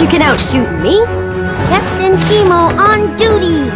you can outshoot me. Captain Chemo on duty.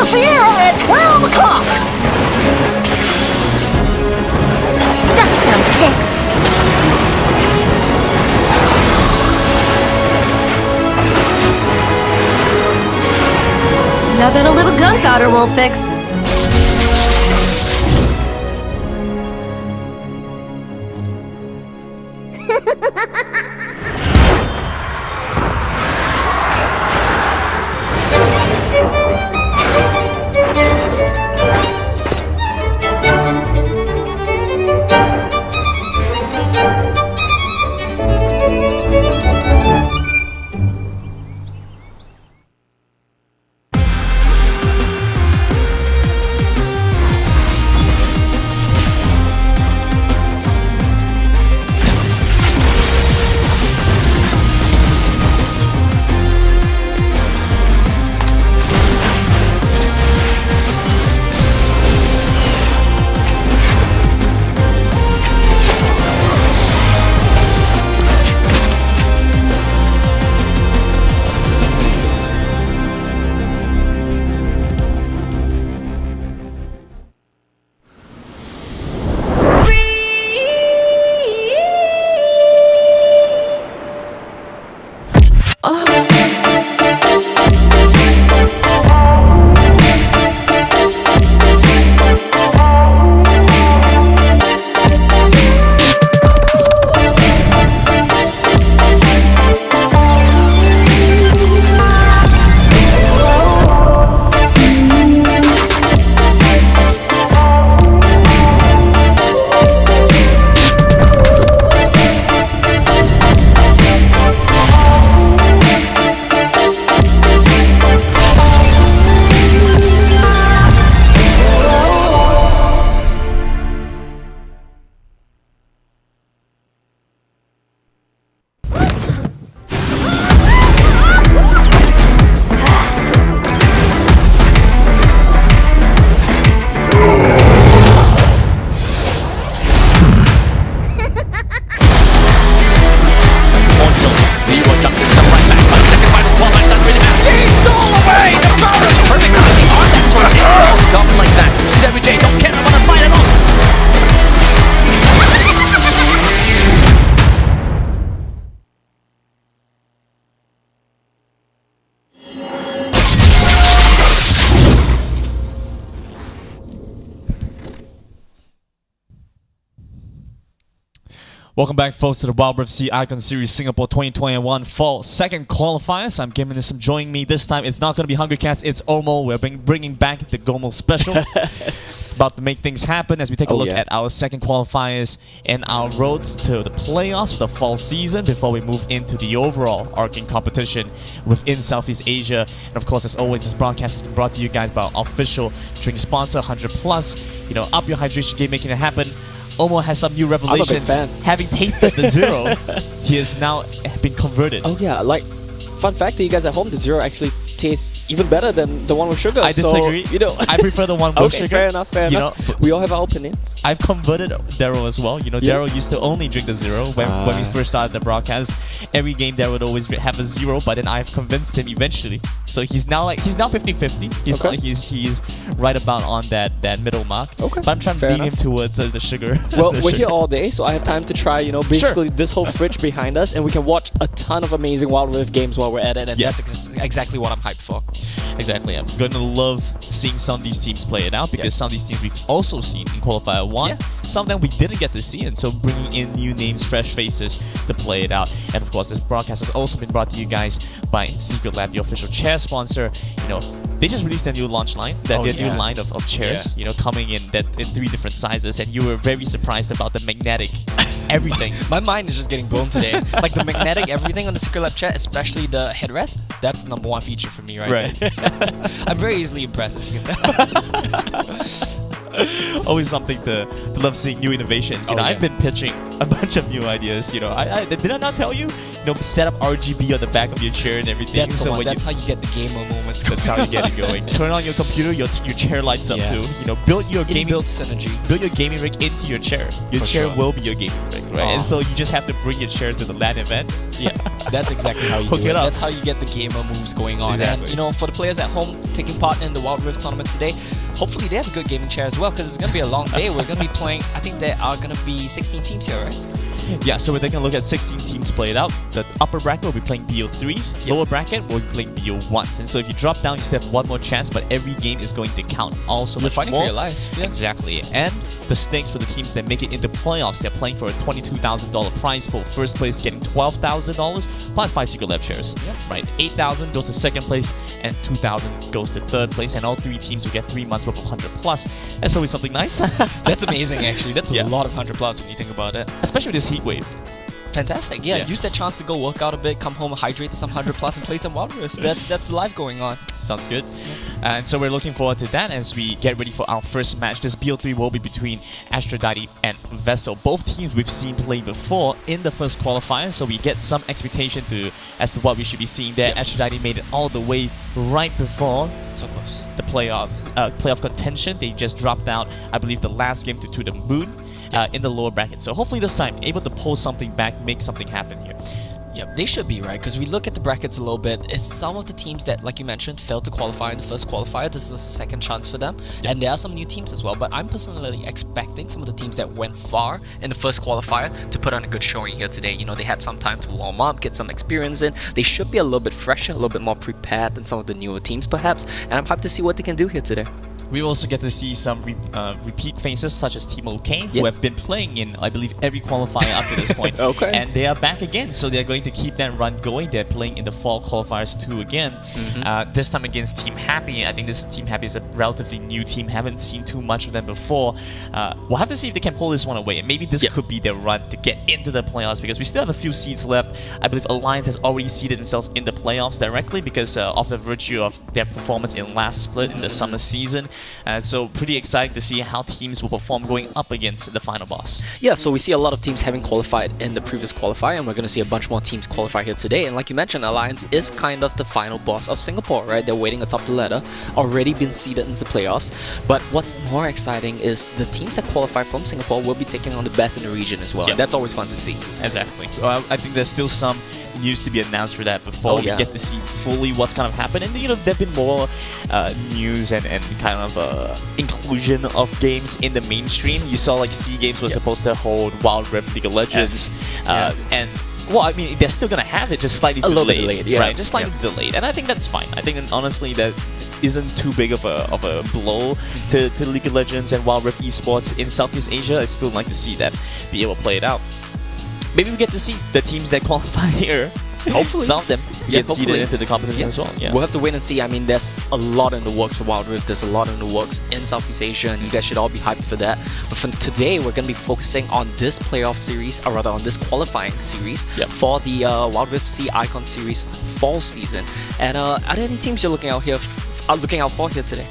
Sierra at 12 o'clock! Gusto Pix. Nothing a little gunpowder won't fix. Welcome back, folks, to the Wild Rift Sea Icon Series Singapore 2021 Fall Second Qualifiers. I'm giving this some joining me this time. It's not going to be Hungry Cats, it's Omo. We're bringing back the Gomo special. About to make things happen as we take a look at our second qualifiers and our roads to the playoffs for the fall season before we move into the overall arcing competition within Southeast Asia. And of course, as always, this broadcast is brought to you guys by our official drink sponsor, 100+. You know, up your hydration game, making it happen. Omo has some new revelations. I'm a big fan. Having tasted the zero, he has now been converted. Oh yeah, like, fun fact to you guys at home, the zero actually tastes even better than the one with sugar. I disagree. So, you know, I prefer the one with okay, sugar. fair enough, fair enough. We all have our opinions. I've converted Daryl as well. You know, Daryl used to only drink the zero when we first started the broadcast. Every game Daryl would always have a zero, but then I've convinced him eventually. So he's now 50-50. He's right about on that middle mark. Okay. But I'm trying to lean him towards the sugar. Well, we're here all day, so I have time to try, you know, basically this whole fridge behind us, and we can watch a ton of amazing Wild Rift games while we're at it, and that's exactly what I'm hyped for. Exactly. I'm gonna love seeing some of these teams play it out because some of these teams we've also seen in Qualifier 1. Some of them we didn't get to see, and so bringing in new names, fresh faces to play it out. And of course, this broadcast has also been brought to you guys by Secretlab, the official chair sponsor. You know, they just released their new launch line, their new line of chairs, you know, coming in 3 different sizes, and you were very surprised about the magnetic everything. My mind is just getting blown today. Like the magnetic everything on the Secretlab chat, especially the headrest, that's #1 feature for me right there. I'm very easily impressed, as you can tell. Always something to love seeing new innovations. You know, I've been pitching a bunch of new ideas. You know, I did I not tell you? You know, set up RGB on the back of your chair and everything. That's the one. That's how you get the gamer moments. That's how you get it going. Turn on your computer, your chair lights up too. You know, build your gaming synergy. Build your gaming rig into your chair. Your chair will be your gaming rig, right? And so you just have to bring your chair to the LAN event. Yeah, that's exactly how you do it. That's how you get the gamer moves going on. Exactly. And you know, for the players at home taking part in the Wild Rift tournament today, hopefully they have a good gaming chair as well, because it's gonna be a long day. We're gonna be playing. I think there are gonna be 16 teams here, right? Yeah, so we're taking a look at 16 teams played out. The upper bracket will be playing BO3s, lower bracket will be playing BO1s. And so if you drop down, you still have one more chance, but every game is going to count also. You're fighting for your life. Yeah. Exactly. And the stakes for the teams that make it into playoffs, they're playing for a $22,000 prize pool. First place getting $12,000 plus 5 Secretlab shares. Right, 8,000 goes to second place, and 2,000 goes to third place. And all 3 teams will get 3 months worth of 100 plus. That's always something nice. That's amazing, actually. That's a lot of 100 plus when you think about it. Especially with this heat wave. Fantastic. Yeah, use that chance to go work out a bit, come home, hydrate to some 100 plus, and play some Wild Rift. That's life going on. Sounds good. And so we're looking forward to that as we get ready for our first match. This BO3 will be between Aphrodite and Vessel. Both teams we've seen play before in the first qualifier, so we get some expectation as to what we should be seeing there. Aphrodite made it all the way right before so close the playoff contention. They just dropped out, I believe, the last game to the Moon. In the lower bracket. So hopefully this time, able to pull something back, make something happen here. Yep, they should be, right? Because we look at the brackets a little bit. It's some of the teams that, like you mentioned, failed to qualify in the first qualifier. This is a second chance for them. And there are some new teams as well. But I'm personally expecting some of the teams that went far in the first qualifier to put on a good showing here today. You know, they had some time to warm up, get some experience in. They should be a little bit fresher, a little bit more prepared than some of the newer teams, perhaps. And I'm hyped to see what they can do here today. We also get to see some repeat faces such as Timo Kane, who have been playing in, I believe, every qualifier up to this point. And they are back again, so they're going to keep that run going. They're playing in the fall qualifiers too again. This time against Team Happy. I think this Team Happy is a relatively new team. Haven't seen too much of them before. We'll have to see if they can pull this one away. And maybe this could be their run to get into the playoffs, because we still have a few seeds left. I believe Alliance has already seeded themselves in the playoffs directly because of the virtue of their performance in last split in the summer season. So pretty exciting to see how teams will perform going up against the final boss. Yeah, so we see a lot of teams having qualified in the previous qualifier, and we're going to see a bunch more teams qualify here today. And like you mentioned, Alliance is kind of the final boss of Singapore, right? They're waiting atop the ladder, already been seeded into playoffs. But what's more exciting is the teams that qualify from Singapore will be taking on the best in the region as well. And that's always fun to see. Exactly. Well, I think there's still some news to be announced for that before we get to see fully what's kind of happened. And you know, there've been more news and kind of inclusion of games in the mainstream. You saw like C Games was supposed to hold Wild Rift League of Legends, and well, I mean, they're still gonna have it, just slightly delayed, a little bit delayed, right? Just slightly delayed, and I think that's fine. I think honestly that isn't too big of a blow to League of Legends and Wild Rift esports in Southeast Asia. I still like to see that be able to play it out. Maybe we get to see the teams that qualify here. Hopefully. Some of them get seeded into the competition as well. Yeah. We'll have to wait and see. I mean, there's a lot in the works for Wild Rift. There's a lot in the works in Southeast Asia, and you guys should all be hyped for that. But for today, we're going to be focusing on this playoff series, or rather on this qualifying series for the Wild Rift C Icon Series fall season. And are there any teams you're looking out for here today?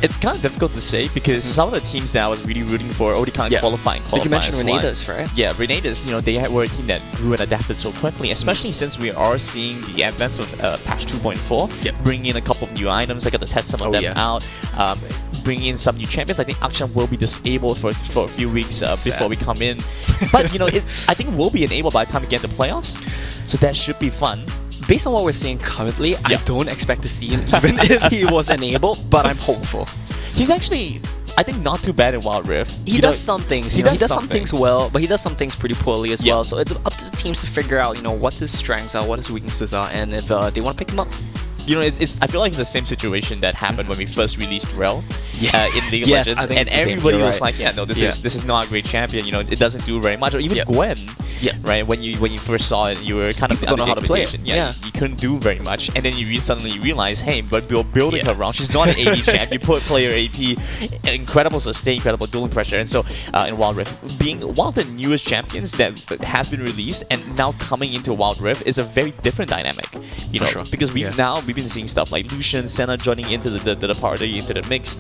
It's kind of difficult to say because some of the teams that I was really rooting for already kind of qualifying. Like you mentioned Renatus, right? Yeah, Renatus, you know, they were a team that grew and adapted so quickly, especially since we are seeing the advance of patch 2.4, bringing in a couple of new items. I got to test some of them out. Bringing in some new champions. I think Akshan will be disabled for a few weeks before we come in. But, you know, I think we'll be enabled by the time we get to playoffs, so that should be fun. Based on what we're seeing currently, I don't expect to see him even if he was enabled, but I'm hopeful. He's actually, I think, not too bad in Wild Rift. He does some things. He does some things well, but he does some things pretty poorly as well. So it's up to the teams to figure out, you know, what his strengths are, what his weaknesses are, and if they want to pick him up. you know, I feel like it's the same situation that happened when we first released Rel in League of Yes, I Legends, think and it's the same. everybody You're was right. like, yeah, no, this is not a great champion. You know, it doesn't do very much. Or even Gwen, right? When you first saw it, you were kind of People don't know how to play it. expectation. Yeah. You couldn't do very much, and then suddenly you realize, hey, but we're building her around. She's not an AD champ. You put player AP, incredible sustain, incredible dueling pressure, and so in Wild Rift, being one of the newest champions that has been released and now coming into Wild Rift is a very different dynamic. You know, because we've been seeing stuff like Lucian, Senna joining into the party, into the mix.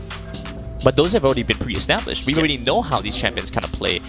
But those have already been pre-established. We already know how these champions kind of play.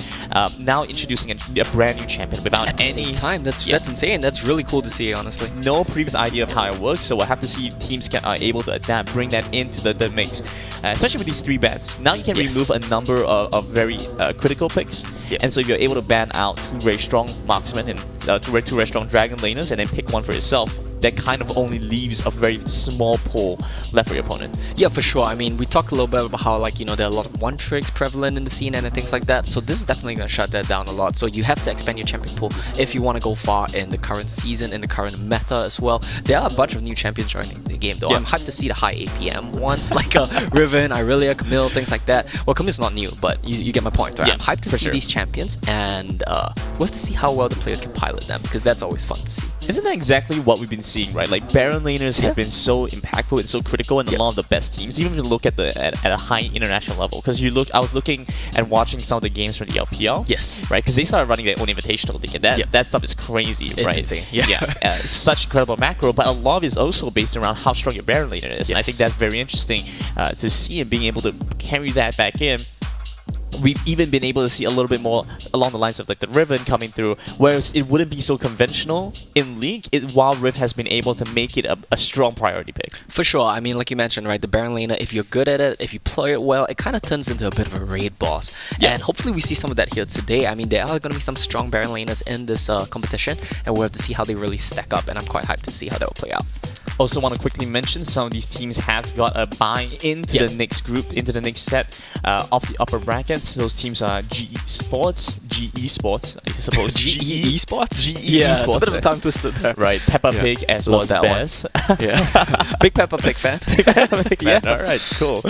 Now introducing a brand new champion without at the same time, that's insane. That's really cool to see, honestly. No previous idea of how it works, so we'll have to see if teams are able to adapt, bring that into the mix. Especially with these 3 bans. Now you can remove a number of very critical picks, and so you're able to ban out 2 very strong marksmen and 2 very strong dragon laners, and then pick one for yourself. That kind of only leaves a very small pool left for your opponent. Yeah, for sure. I mean, we talked a little bit about how, like, you know, there are a lot of one tricks prevalent in the scene and things like that. So this is definitely going to shut that down a lot. So you have to expand your champion pool if you want to go far in the current season, in the current meta as well. There are a bunch of new champions joining the game, though. I'm hyped to see the high APM ones, like Riven, Irelia, Camille, things like that. Well, Camille's not new, but you get my point, right? I'm hyped to see these champions, and we'll have to see how well the players can pilot them, because that's always fun to see. Isn't that exactly what we've been seeing, right? Like, Baron laners have been so impactful and so critical in a lot of the best teams, even if you look at a high international level. Because I was looking and watching some of the games from the LPL. Yes. Right? Because they started running their own invitational league, and that stuff is crazy, right? It's insane. Yeah. Such incredible macro, but a lot of it is also based around how strong your Baron laner is. And I think that's very interesting to see, and being able to carry that back in. We've even been able to see a little bit more along the lines of like the Riven coming through, whereas it wouldn't be so conventional in League. Wild Rift has been able to make it a strong priority pick. For sure. I mean, like you mentioned, right, the Baron laner, if you're good at it, if you play it well, it kind of turns into a bit of a raid boss. And hopefully we see some of that here today. I mean, there are going to be some strong Baron laners in this competition, and we'll have to see how they really stack up, and I'm quite hyped to see how that will play out. Also want to quickly mention some of these teams have got a buy into the next group, into the next set of the upper brackets. Those teams are GE Sports, I suppose. GE Sports? GE Yeah, Sports. it's a bit of a tongue twister there. Right, Peppa Pig as well as Bears. Big Peppa Pig fan. Alright, cool.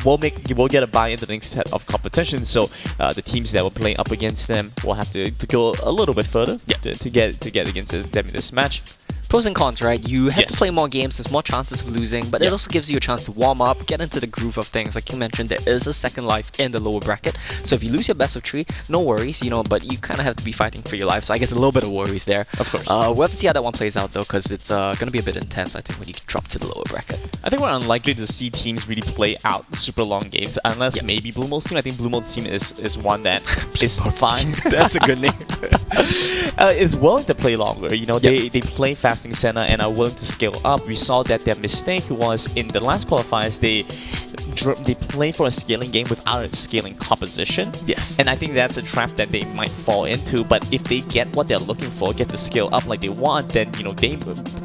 We'll get a buy into the next set of competition, so the teams that will play up against them will have to go a little bit further to get against them in this match. Pros and cons, right? You have to play more games, there's more chances of losing, but it also gives you a chance to warm up, get into the groove of things. Like you mentioned, there is a second life in the lower bracket, so if you lose your best of 3, no worries, you know, but you kind of have to be fighting for your life, so I guess a little bit of worries there. Of course. We'll have to see how that one plays out, though, because it's going to be a bit intense, I think, when you drop to the lower bracket. I think we're unlikely to see teams really play out super long games, unless maybe Blue Mold's team. I think Blue Mold's team is one that is fine. That's a good name. Is willing to play longer. You know, they play Fasting Senna and are willing to scale up. We saw that their mistake was in the last qualifiers, they play for a scaling game without a scaling composition. Yes. And I think that's a trap that they might fall into. But if they get what they're looking for, get to scale up like they want, then you know they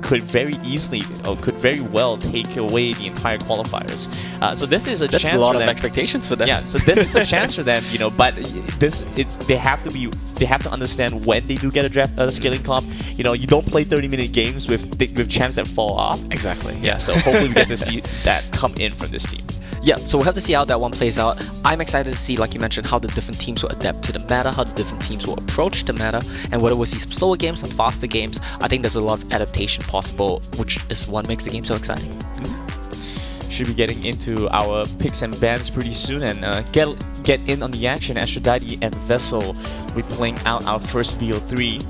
could very easily, could very well take away the entire qualifiers. So this is That's chance a lot for of them. expectations for them. Yeah. So this is a chance for them. You know, but they have to understand when they do get a scaling comp. You know, you don't play 30-minute games with champs that fall off. Exactly. Yeah. So hopefully we get to see that come in from this team. Yeah, so we'll have to see how that one plays out. I'm excited to see, like you mentioned, how the different teams will adapt to the meta, how the different teams will approach the meta, and whether we'll see some slower games, some faster games. I think there's a lot of adaptation possible, which is what makes the game so exciting. Should be getting into our picks and bans pretty soon, and get in on the action. Aphrodite and Vessel, we're playing out our first BO3.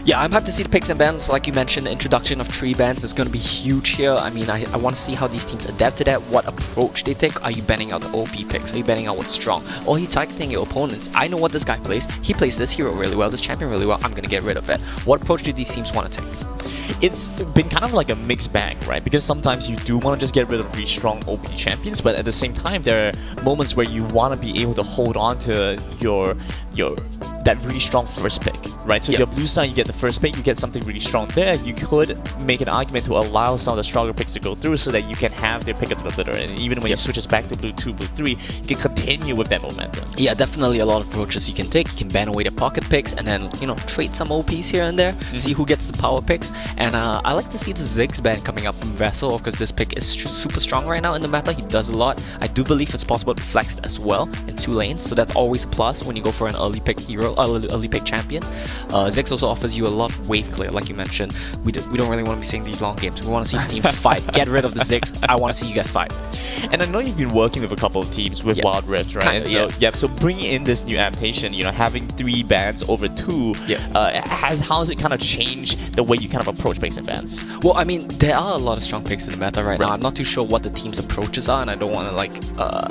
Yeah, I'm happy to see the picks and bans. Like you mentioned, the introduction of 3 bans is going to be huge here. I mean, I want to see how these teams adapt to that, what approach they take. Are you banning out the OP picks? Are you banning out what's strong? Or are you targeting your opponents? I know what this guy plays. He plays this hero really well, this champion really well. I'm going to get rid of it. What approach do these teams want to take? It's been kind of like a mixed bag, right? Because sometimes you do want to just get rid of really strong OP champions, but at the same time, there are moments where you want to be able to hold on to that really strong first pick, right? So your blue side, you get the first pick, you get something really strong there. You could make an argument to allow some of the stronger picks picks to go through so that you can have their pick of the litter. And even when it switches back to blue 2, blue 3, you can continue with that momentum. Yeah, definitely a lot of approaches you can take. You can ban away the pocket picks and then, you know, trade some OPs here and there, see who gets the power picks. And I like to see the Ziggs ban coming up from Vessel because this pick is super strong right now in the meta. He does a lot. I do believe it's possible to be flexed as well in 2 lanes, so that's always a plus when you go for an early pick hero, early pick champion. Ziggs also offers you a lot of wave clear, like you mentioned. We don't really want to be seeing these long games. We want to see teams fight. Get rid of the Ziggs. I want to see you guys fight. And I know you've been working with a couple of teams with Wild Rift, right? Kinda, and so so bringing in this new adaptation, you know, having 3 bans over 2, how's it kind of changed the way you kind of approach picks and bans? Well, I mean, there are a lot of strong picks in the meta right now. I'm not too sure what the team's approaches are, and I don't want to like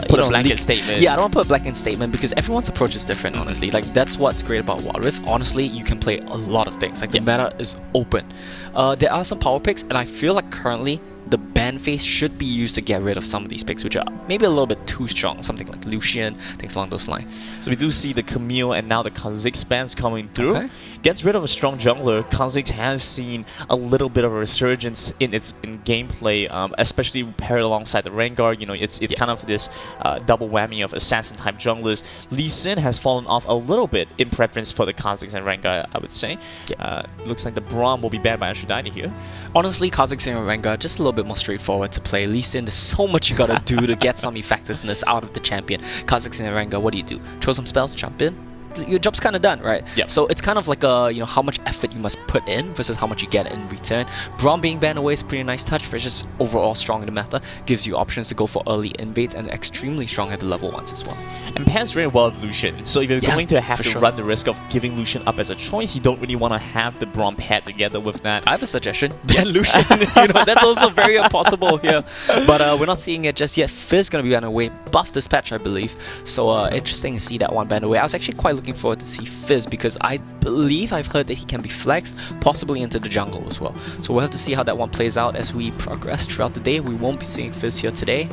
put a blanket statement. Yeah, I don't want to put a blanket statement because everyone's approach is different, honestly. Like, that's what's great about Wild Rift. Honestly, you can play a lot of things. Like, the meta is open. There are some power picks, and I feel like currently the ban phase should be used to get rid of some of these picks, which are maybe a little bit too strong. Something like Lucian, things along those lines. So we do see the Camille and now the Kha'Zix bans coming through. Okay. Gets rid of a strong jungler. Kha'Zix has seen a little bit of a resurgence in gameplay, especially paired alongside the Rengar. You know, it's kind of this double whammy of assassin type junglers. Lee Sin has fallen off a little bit in preference for the Kha'Zix and Rengar, I would say. Looks like the Braum will be banned by Aphrodite here. Honestly, Kha'Zix and Rengar just a little bit more straightforward to play. Lee Sin, there's so much you gotta do to get some effectiveness out of the champion. Kha'Zix and Rengar, what do? Throw some spells, jump in. Your job's kind of done, right? So it's kind of like you know, how much effort you must put in versus how much you get in return. Braum being banned away is a pretty nice touch. For just overall strong in the meta, gives you options to go for early invades and extremely strong at the level 1s as well. And pairs very well with Lucian. So if you're going to have to run the risk of giving Lucian up as a choice, you don't really want to have the Braum paired together with that. I have a suggestion. Ban Lucian. You know, that's also very impossible here. But we're not seeing it just yet. Fizz gonna be banned away. Buff this patch, I believe. So interesting to see that one banned away. I was actually quite looking forward to see Fizz because I believe I've heard that he can be flexed, possibly into the jungle as well. So we'll have to see how that one plays out as we progress throughout the day. We won't be seeing Fizz here today.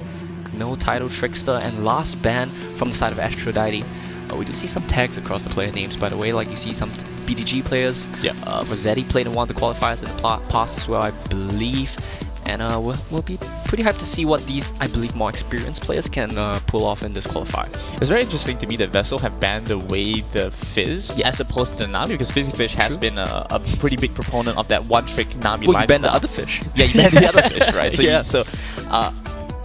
No title Trickster, and last ban from the side of Aphrodite. We do see some tags across the player names, by the way. Like, you see some BDG players. Rossetti played in one of the qualifiers in the past as well, I believe. And we'll be pretty hyped to see what these, I believe, more experienced players can pull off in this qualifier. It's very interesting to me that Vessel have banned away the Fizz as opposed to the Nami, because Fizzy Fish has been a pretty big proponent of that one-trick Nami lifestyle. You banned the other fish. Yeah, you banned the other fish, right? So,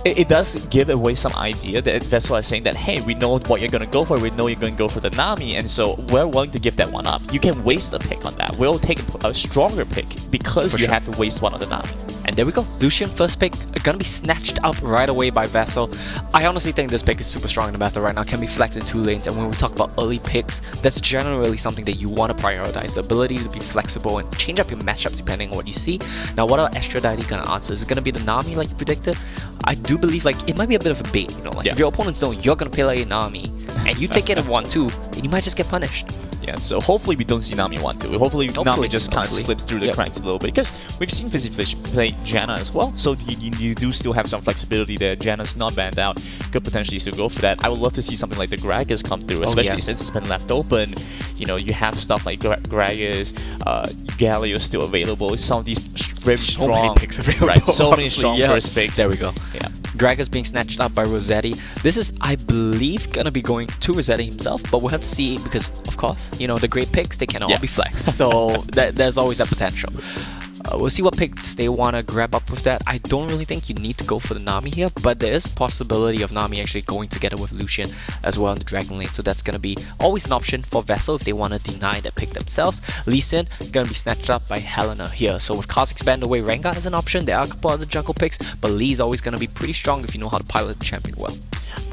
it does give away some idea that Vessel is saying that, hey, we know what you're going to go for, we know you're going to go for the Nami, and so we're willing to give that one up. You can waste a pick on that. We'll take a stronger pick because you have to waste one on the Nami. And there we go. Lucian, first pick, gonna be snatched up right away by Vessel. I honestly think this pick is super strong in the meta right now, can be flexed in 2 lanes, and when we talk about early picks, that's generally something that you want to prioritize, the ability to be flexible and change up your matchups depending on what you see. Now, what are Aphrodite gonna answer? Is it gonna be the Nami like you predicted? I do believe like it might be a bit of a bait, you know, like if your opponents know you're gonna play like a Nami, and you take it at 1-2, then you might just get punished. Yeah, so hopefully we don't see Nami 1-2. Hopefully Nami just kind of slips through the cracks a little bit, because we've seen Fizzy Fish play Janna as well, so you do still have some flexibility there. Janna's not banned out, could potentially still go for that. I would love to see something like the Gragas come through, especially since it's been left open. You know, you have stuff like Gragas, Galio still available, some of these very strong... So many picks available, right? So many honestly, strong first picks. There we go. Yeah. Gragas being snatched up by Rossetti. This is, I believe, gonna be going to Rossetti himself, but we'll have to see because, of course, you know, the great picks, they can all be flexed. So there's always that potential. We'll see what picks they want to grab up with that. I don't really think you need to go for the Nami here, but there is a possibility of Nami actually going together with Lucian as well in the Dragon Lane, so that's going to be always an option for Vessel if they want to deny that pick themselves. Lee Sin going to be snatched up by Helena here, so with Kha'Zix banned away, Rengar is an option. There are a couple other jungle picks, but Lee's always going to be pretty strong if you know how to pilot the champion well.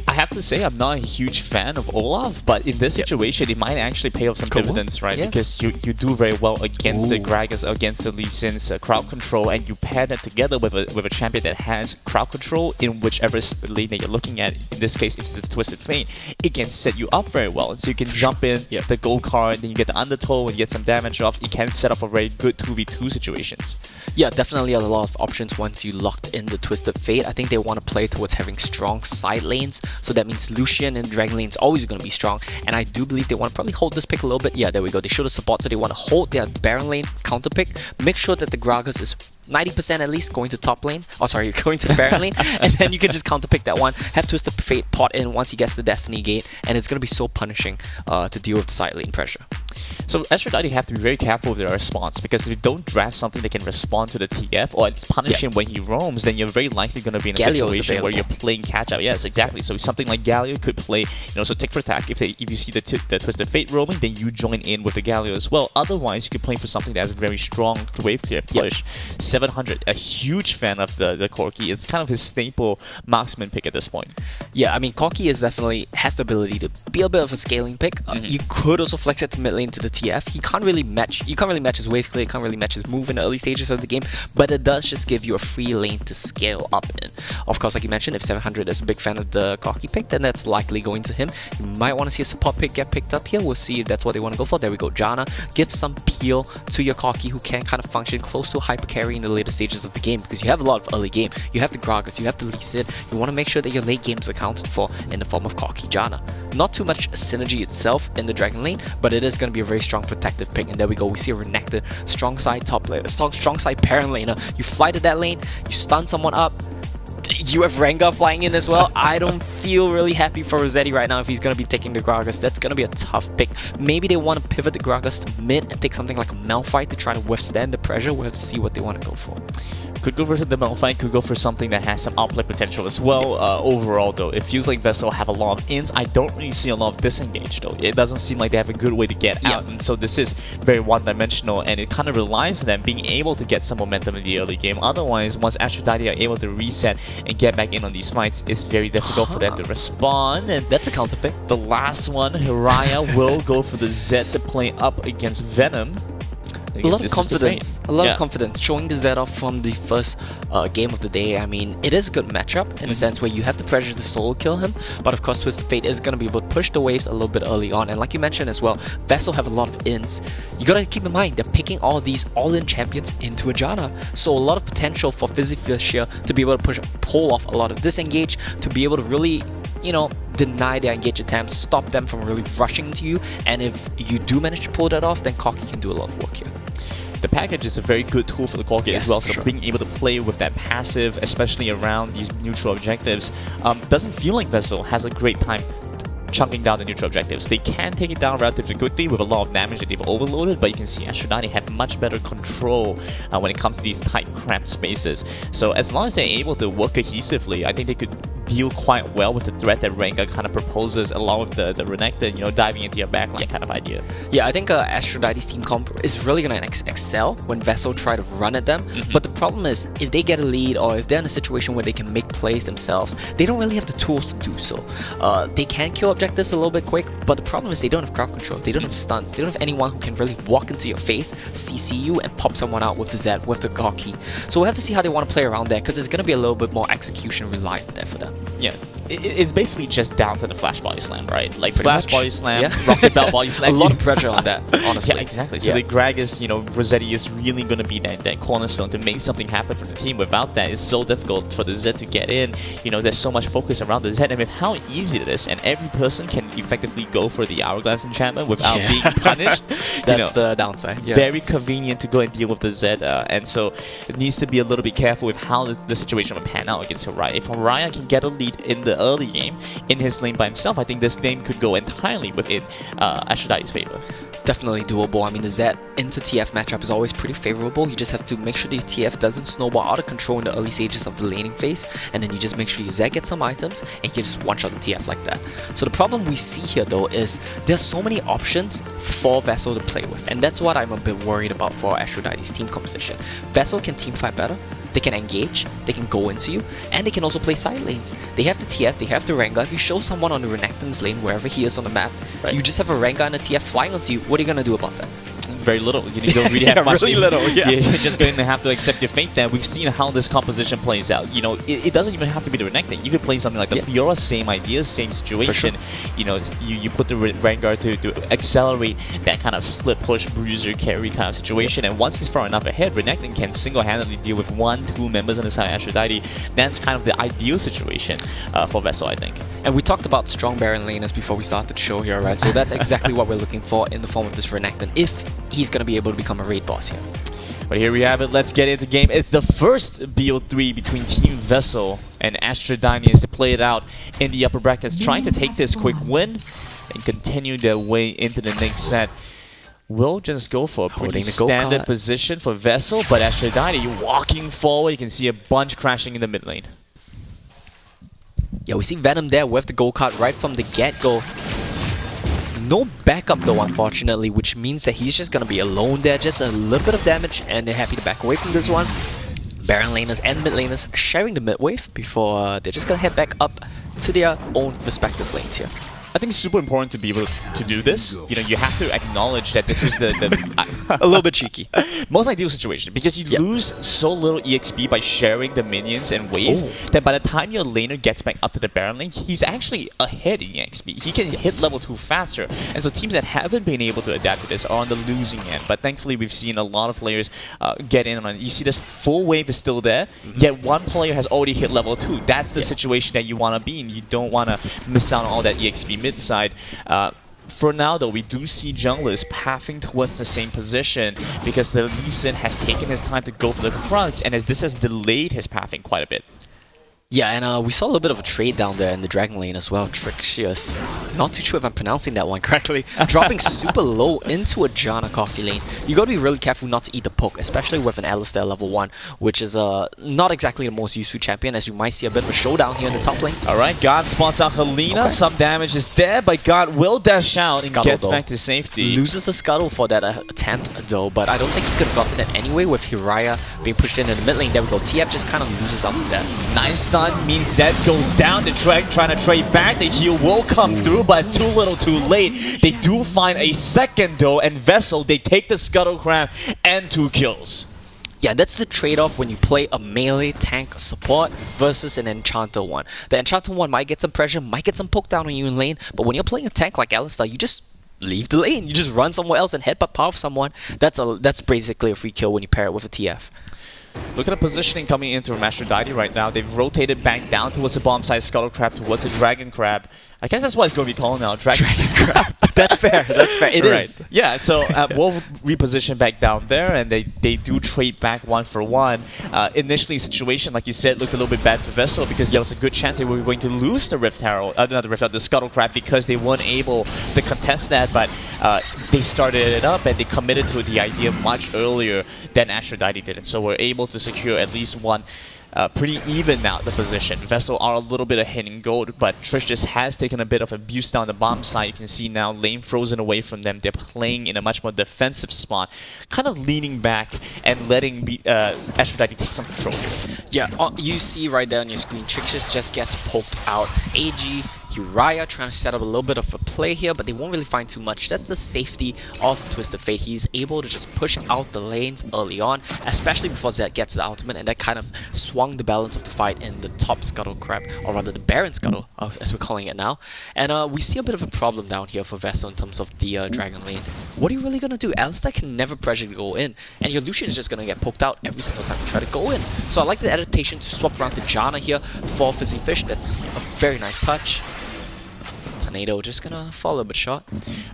I have to say, I'm not a huge fan of Olaf, but in this situation, it might actually pay off some dividends, right? Because you do very well against the Gragas, against the Lee Sin's crowd control, and you pair that together with a champion that has crowd control in whichever lane that you're looking at. In this case, if it's the Twisted Fate, it can set you up very well. And so you can jump in the gold card, then you get the undertow, and you get some damage off. You can set up a very good 2v2 situations. Yeah, definitely a lot of options once you locked in the Twisted Fate. I think they want to play towards having strong side lanes, So that means Lucian in Dragon Lane is always going to be strong. And I do believe they want to probably hold this pick a little bit. Yeah, there we go. They show the support, so they want to hold their Baron Lane counter pick. Make sure that the Gragas is 90% at least going to top lane. Oh, sorry, going to the Baron lane. And then you can just counter pick that one. Have Twisted Fate pot in once he gets the Destiny Gate. And it's going to be so punishing to deal with the side lane pressure. So Aphrodite have to be very careful with their response, because if you don't draft something that can respond to the TF or it's punish him when he roams, then you're very likely going to be in a Galio situation where you're playing catch up. Yes, exactly. So something like Galio could play, so tick for tack. If you see the Twisted Fate roaming, then you join in with the Galio as well. Otherwise, you could play for something that has a very strong wave clear push. 700, a huge fan of the Corki. It's kind of his staple marksman pick at this point. Yeah, I mean, Corki is definitely has the ability to be a bit of a scaling pick. You could also flex it to mid lane to the TF. He can't really match. You can't really match his wave clear. You can't really match his move in the early stages of the game. But it does just give you a free lane to scale up in. Of course, like you mentioned, if 700 is a big fan of the Corki pick, then that's likely going to him. You might want to see a support pick get picked up here. We'll see if that's what they want to go for. There we go. Janna, give some peel to your Corki, who can kind of function close to a hyper carry in the later stages of the game, because you have a lot of early game. You have the Gragas, you have the Lee Sin. You want to make sure that your late game is accounted for in the form of Corki Janna. Not too much synergy itself in the Dragon Lane, but it is going to be a very strong protective pick. And there we go. We see a Renekton, strong side top lane, strong side Baron laner. You fly to that lane, you stun someone up. You have Rengar flying in as well. I don't feel really happy for Rossetti right now if he's going to be taking the Gragas. That's going to be a tough pick. Maybe they want to pivot the Gragas to mid and take something like a Malphite to try to withstand the pressure. We'll have to see what they want to go for. Could go for the Malphite, could go for something that has some outplay potential as well. Overall though, it feels like Vessel have a lot of ins. I don't really see a lot of disengage though. It doesn't seem like they have a good way to get out, and so this is very one-dimensional, and it kind of relies on them being able to get some momentum in the early game. Otherwise, once Aphrodite are able to reset and get back in on these fights, it's very difficult for them to respond. And that's a counter pick. The last one, Hiraya will go for the Zed to play up against Venom. A lot of confidence. A lot of confidence. Showing the Zed off from the first game of the day. I mean, it is a good matchup in a sense where you have the pressure to solo kill him, but of course Twisted Fate is going to be able to push the waves a little bit early on. And like you mentioned as well, Vessel have a lot of ins. You gotta keep in mind, they're picking all these all-in champions into a Janna. So a lot of potential for Fizzifisher to be able to pull off a lot of disengage, to be able to really, deny their engage attempts, stop them from really rushing to you. And if you do manage to pull that off, then Corki can do a lot of work here. The package is a very good tool for the Corki as well, so sure. being able to play with that passive, especially around these neutral objectives, doesn't feel like Vessel has a great time chunking down the neutral objectives. They can take it down relatively quickly with a lot of damage that they've overloaded, but you can see Aphrodite have much better control when it comes to these tight, cramped spaces. So as long as they're able to work cohesively, I think they could deal quite well with the threat that Rengar kind of proposes, along with the Renekton, diving into your backline kind of idea. Yeah, I think Aphrodite's team comp is really going to excel when Vessel try to run at them. But the problem is, if they get a lead or if they're in a situation where they can make plays themselves, they don't really have the tools to do so. They can kill objectives a little bit quick, but the problem is they don't have crowd control, they don't have stuns, they don't have anyone who can really walk into your face, CC you, and pop someone out with the Zed, with the Corki. So we'll have to see how they want to play around there, because it's going to be a little bit more execution reliant there for them. Yeah, it's basically just down to the flash body slam, right? Like Pretty flash much. body slam, rocket bell body slam. A lot of pressure on that, honestly. Yeah, exactly. So the Gragas, Rossetti is really going to be that cornerstone to make something happen for the team. Without that, it's so difficult for the Zed to get in. There's so much focus around the Zed. I mean, how easy it is, and every person can effectively go for the Hourglass enchantment without being punished. That's the downside. Very convenient to go and deal with the Zed, and so it needs to be a little bit careful with how the situation will pan out against Hiraya. If Hiraya can get a lead in the early game in his lane by himself, I think this game could go entirely within Aphrodite's favor. Definitely doable. I mean, the Zed into TF matchup is always pretty favorable. You just have to make sure the TF doesn't snowball out of control in the early stages of the laning phase, and then you just make sure your Zed gets some items and you can just one-shot the TF like that. So the problem we see here though is there's so many options for Vessel to play with, and that's what I'm a bit worried about for Aphrodite's team composition. Vessel can teamfight better, they can engage, they can go into you, and they can also play side lanes. They have the TF, they have the Rengar. If you show someone on the Renekton's lane, wherever he is on the map, you just have a Rengar and a TF flying onto you, what are you going to do about that? very little. You don't really have Yeah, much. really little, yeah. You're just going to have to accept your fate. Then we've seen how this composition plays out. You know, it doesn't even have to be the Renekton. You could play something like the Fiora, same idea, same situation. You know, you put the Vanguard to accelerate that kind of split push, bruiser, carry kind of situation. And once he's far enough ahead, Renekton can single-handedly deal with 1-2 members on the side of Aphrodite. That's kind of the ideal situation for Vessel, I think. And we talked about strong Baron laners before we started the show here, right? So that's exactly what we're looking for in the form of this Renekton, if he's going to be able to become a raid boss here. But here we have it. Let's get into game. It's the first BO3 between Team Vessel and Aphrodite to play it out in the upper brackets, trying to take this quick win and continue their way into the next set. We'll just go for a pretty standard position for Vessel, but Aphrodite walking forward. You can see a bunch crashing in the mid lane. Yeah, we see Venom there with the go-kart right from the get-go. No backup though, unfortunately, which means that he's just going to be alone there. Just a little bit of damage, and they're happy to back away from this one. Baron laners and mid laners sharing the mid wave before they're just going to head back up to their own respective lanes here. I think it's super important to be able to do this. You know, you have to acknowledge that this is the a little bit cheeky. Most ideal situation, because you lose so little EXP by sharing the minions and waves that by the time your laner gets back up to the Baron lane, he's actually ahead in EXP. He can hit level 2 faster. And so teams that haven't been able to adapt to this are on the losing end. But thankfully, we've seen a lot of players get in on it. You see this full wave is still there, yet one player has already hit level 2. That's the situation that you want to be in. You don't want to miss out on all that EXP mid side. For now, though, we do see junglers pathing towards the same position because the Lee Sin has taken his time to go for the Crux, and as this has delayed his pathing quite a bit. Yeah, and we saw a little bit of a trade down there in the Dragon lane as well. Trixius, not too sure if I'm pronouncing that one correctly, dropping super low into a Janna coffee lane. You gotta be really careful not to eat the poke, especially with an Alistair level 1, which is not exactly the most useful champion, as you might see a bit of a showdown here in the top lane. Alright, God spots out Helena. Some damage is there, but God will dash out and gets back to safety. Loses the Scuttle for that attempt though, but I don't think he could have gotten it anyway with Hiraya being pushed in the mid lane. There we go, TF just kind of loses out the set. Nice stun means Zed goes down. The trying to trade back. The heal will come through, but it's too little too late. They do find a second though, and Vessel, they take the Scuttle Crab and 2 kills. Yeah, that's the trade-off when you play a melee tank support versus an Enchanter one. The Enchanter one might get some pressure, might get some poke down on you in lane, but when you're playing a tank like Alistair, you just leave the lane. You just run somewhere else and headbutt power someone. That's basically a free kill when you pair it with a TF. Look at the positioning coming into Aphrodite right now. They've rotated back down towards the bomb-sized Scuttle Crab, towards the Dragon Crab. I guess that's what it's going to be called now, Dragon Crab. That's fair, that's fair. It is. Yeah, so we'll reposition back down there, and they do trade back 1-for-1. Initially, situation, like you said, looked a little bit bad for Vessel because there was a good chance they were going to lose the Rift Herald, not the Rift Herald, the Scuttle Crab, because they weren't able to contest that, but they started it up and they committed to the idea much earlier than Aphrodite did, and so we're able to secure at least one pretty even now, the position. Vessel are a little bit ahead in gold, but Trish just has taken a bit of abuse down the bomb side. You can see now lane frozen away from them. They're playing in a much more defensive spot, kind of leaning back and letting Aphrodite take some control here. Yeah, you see right there on your screen, Trixius just gets poked out. AG, Hiraya trying to set up a little bit of a play here, but they won't really find too much. That's the safety of Twisted Fate. He's able to just push out the lanes early on, especially before Zed gets the ultimate, and that kind of swung the balance of the fight in the top Scuttle Crab, or rather the Baron Scuttle, as we're calling it now. And we see a bit of a problem down here for Vessel in terms of the Dragon lane. What are you really going to do? Alistair can never pressure to go in, and your Lucian is just going to get poked out every single time you try to go in. So I like the adaptation to swap around to Janna here for Fizzy Fish. That's a very nice touch. Tornado just gonna fall a little bit short.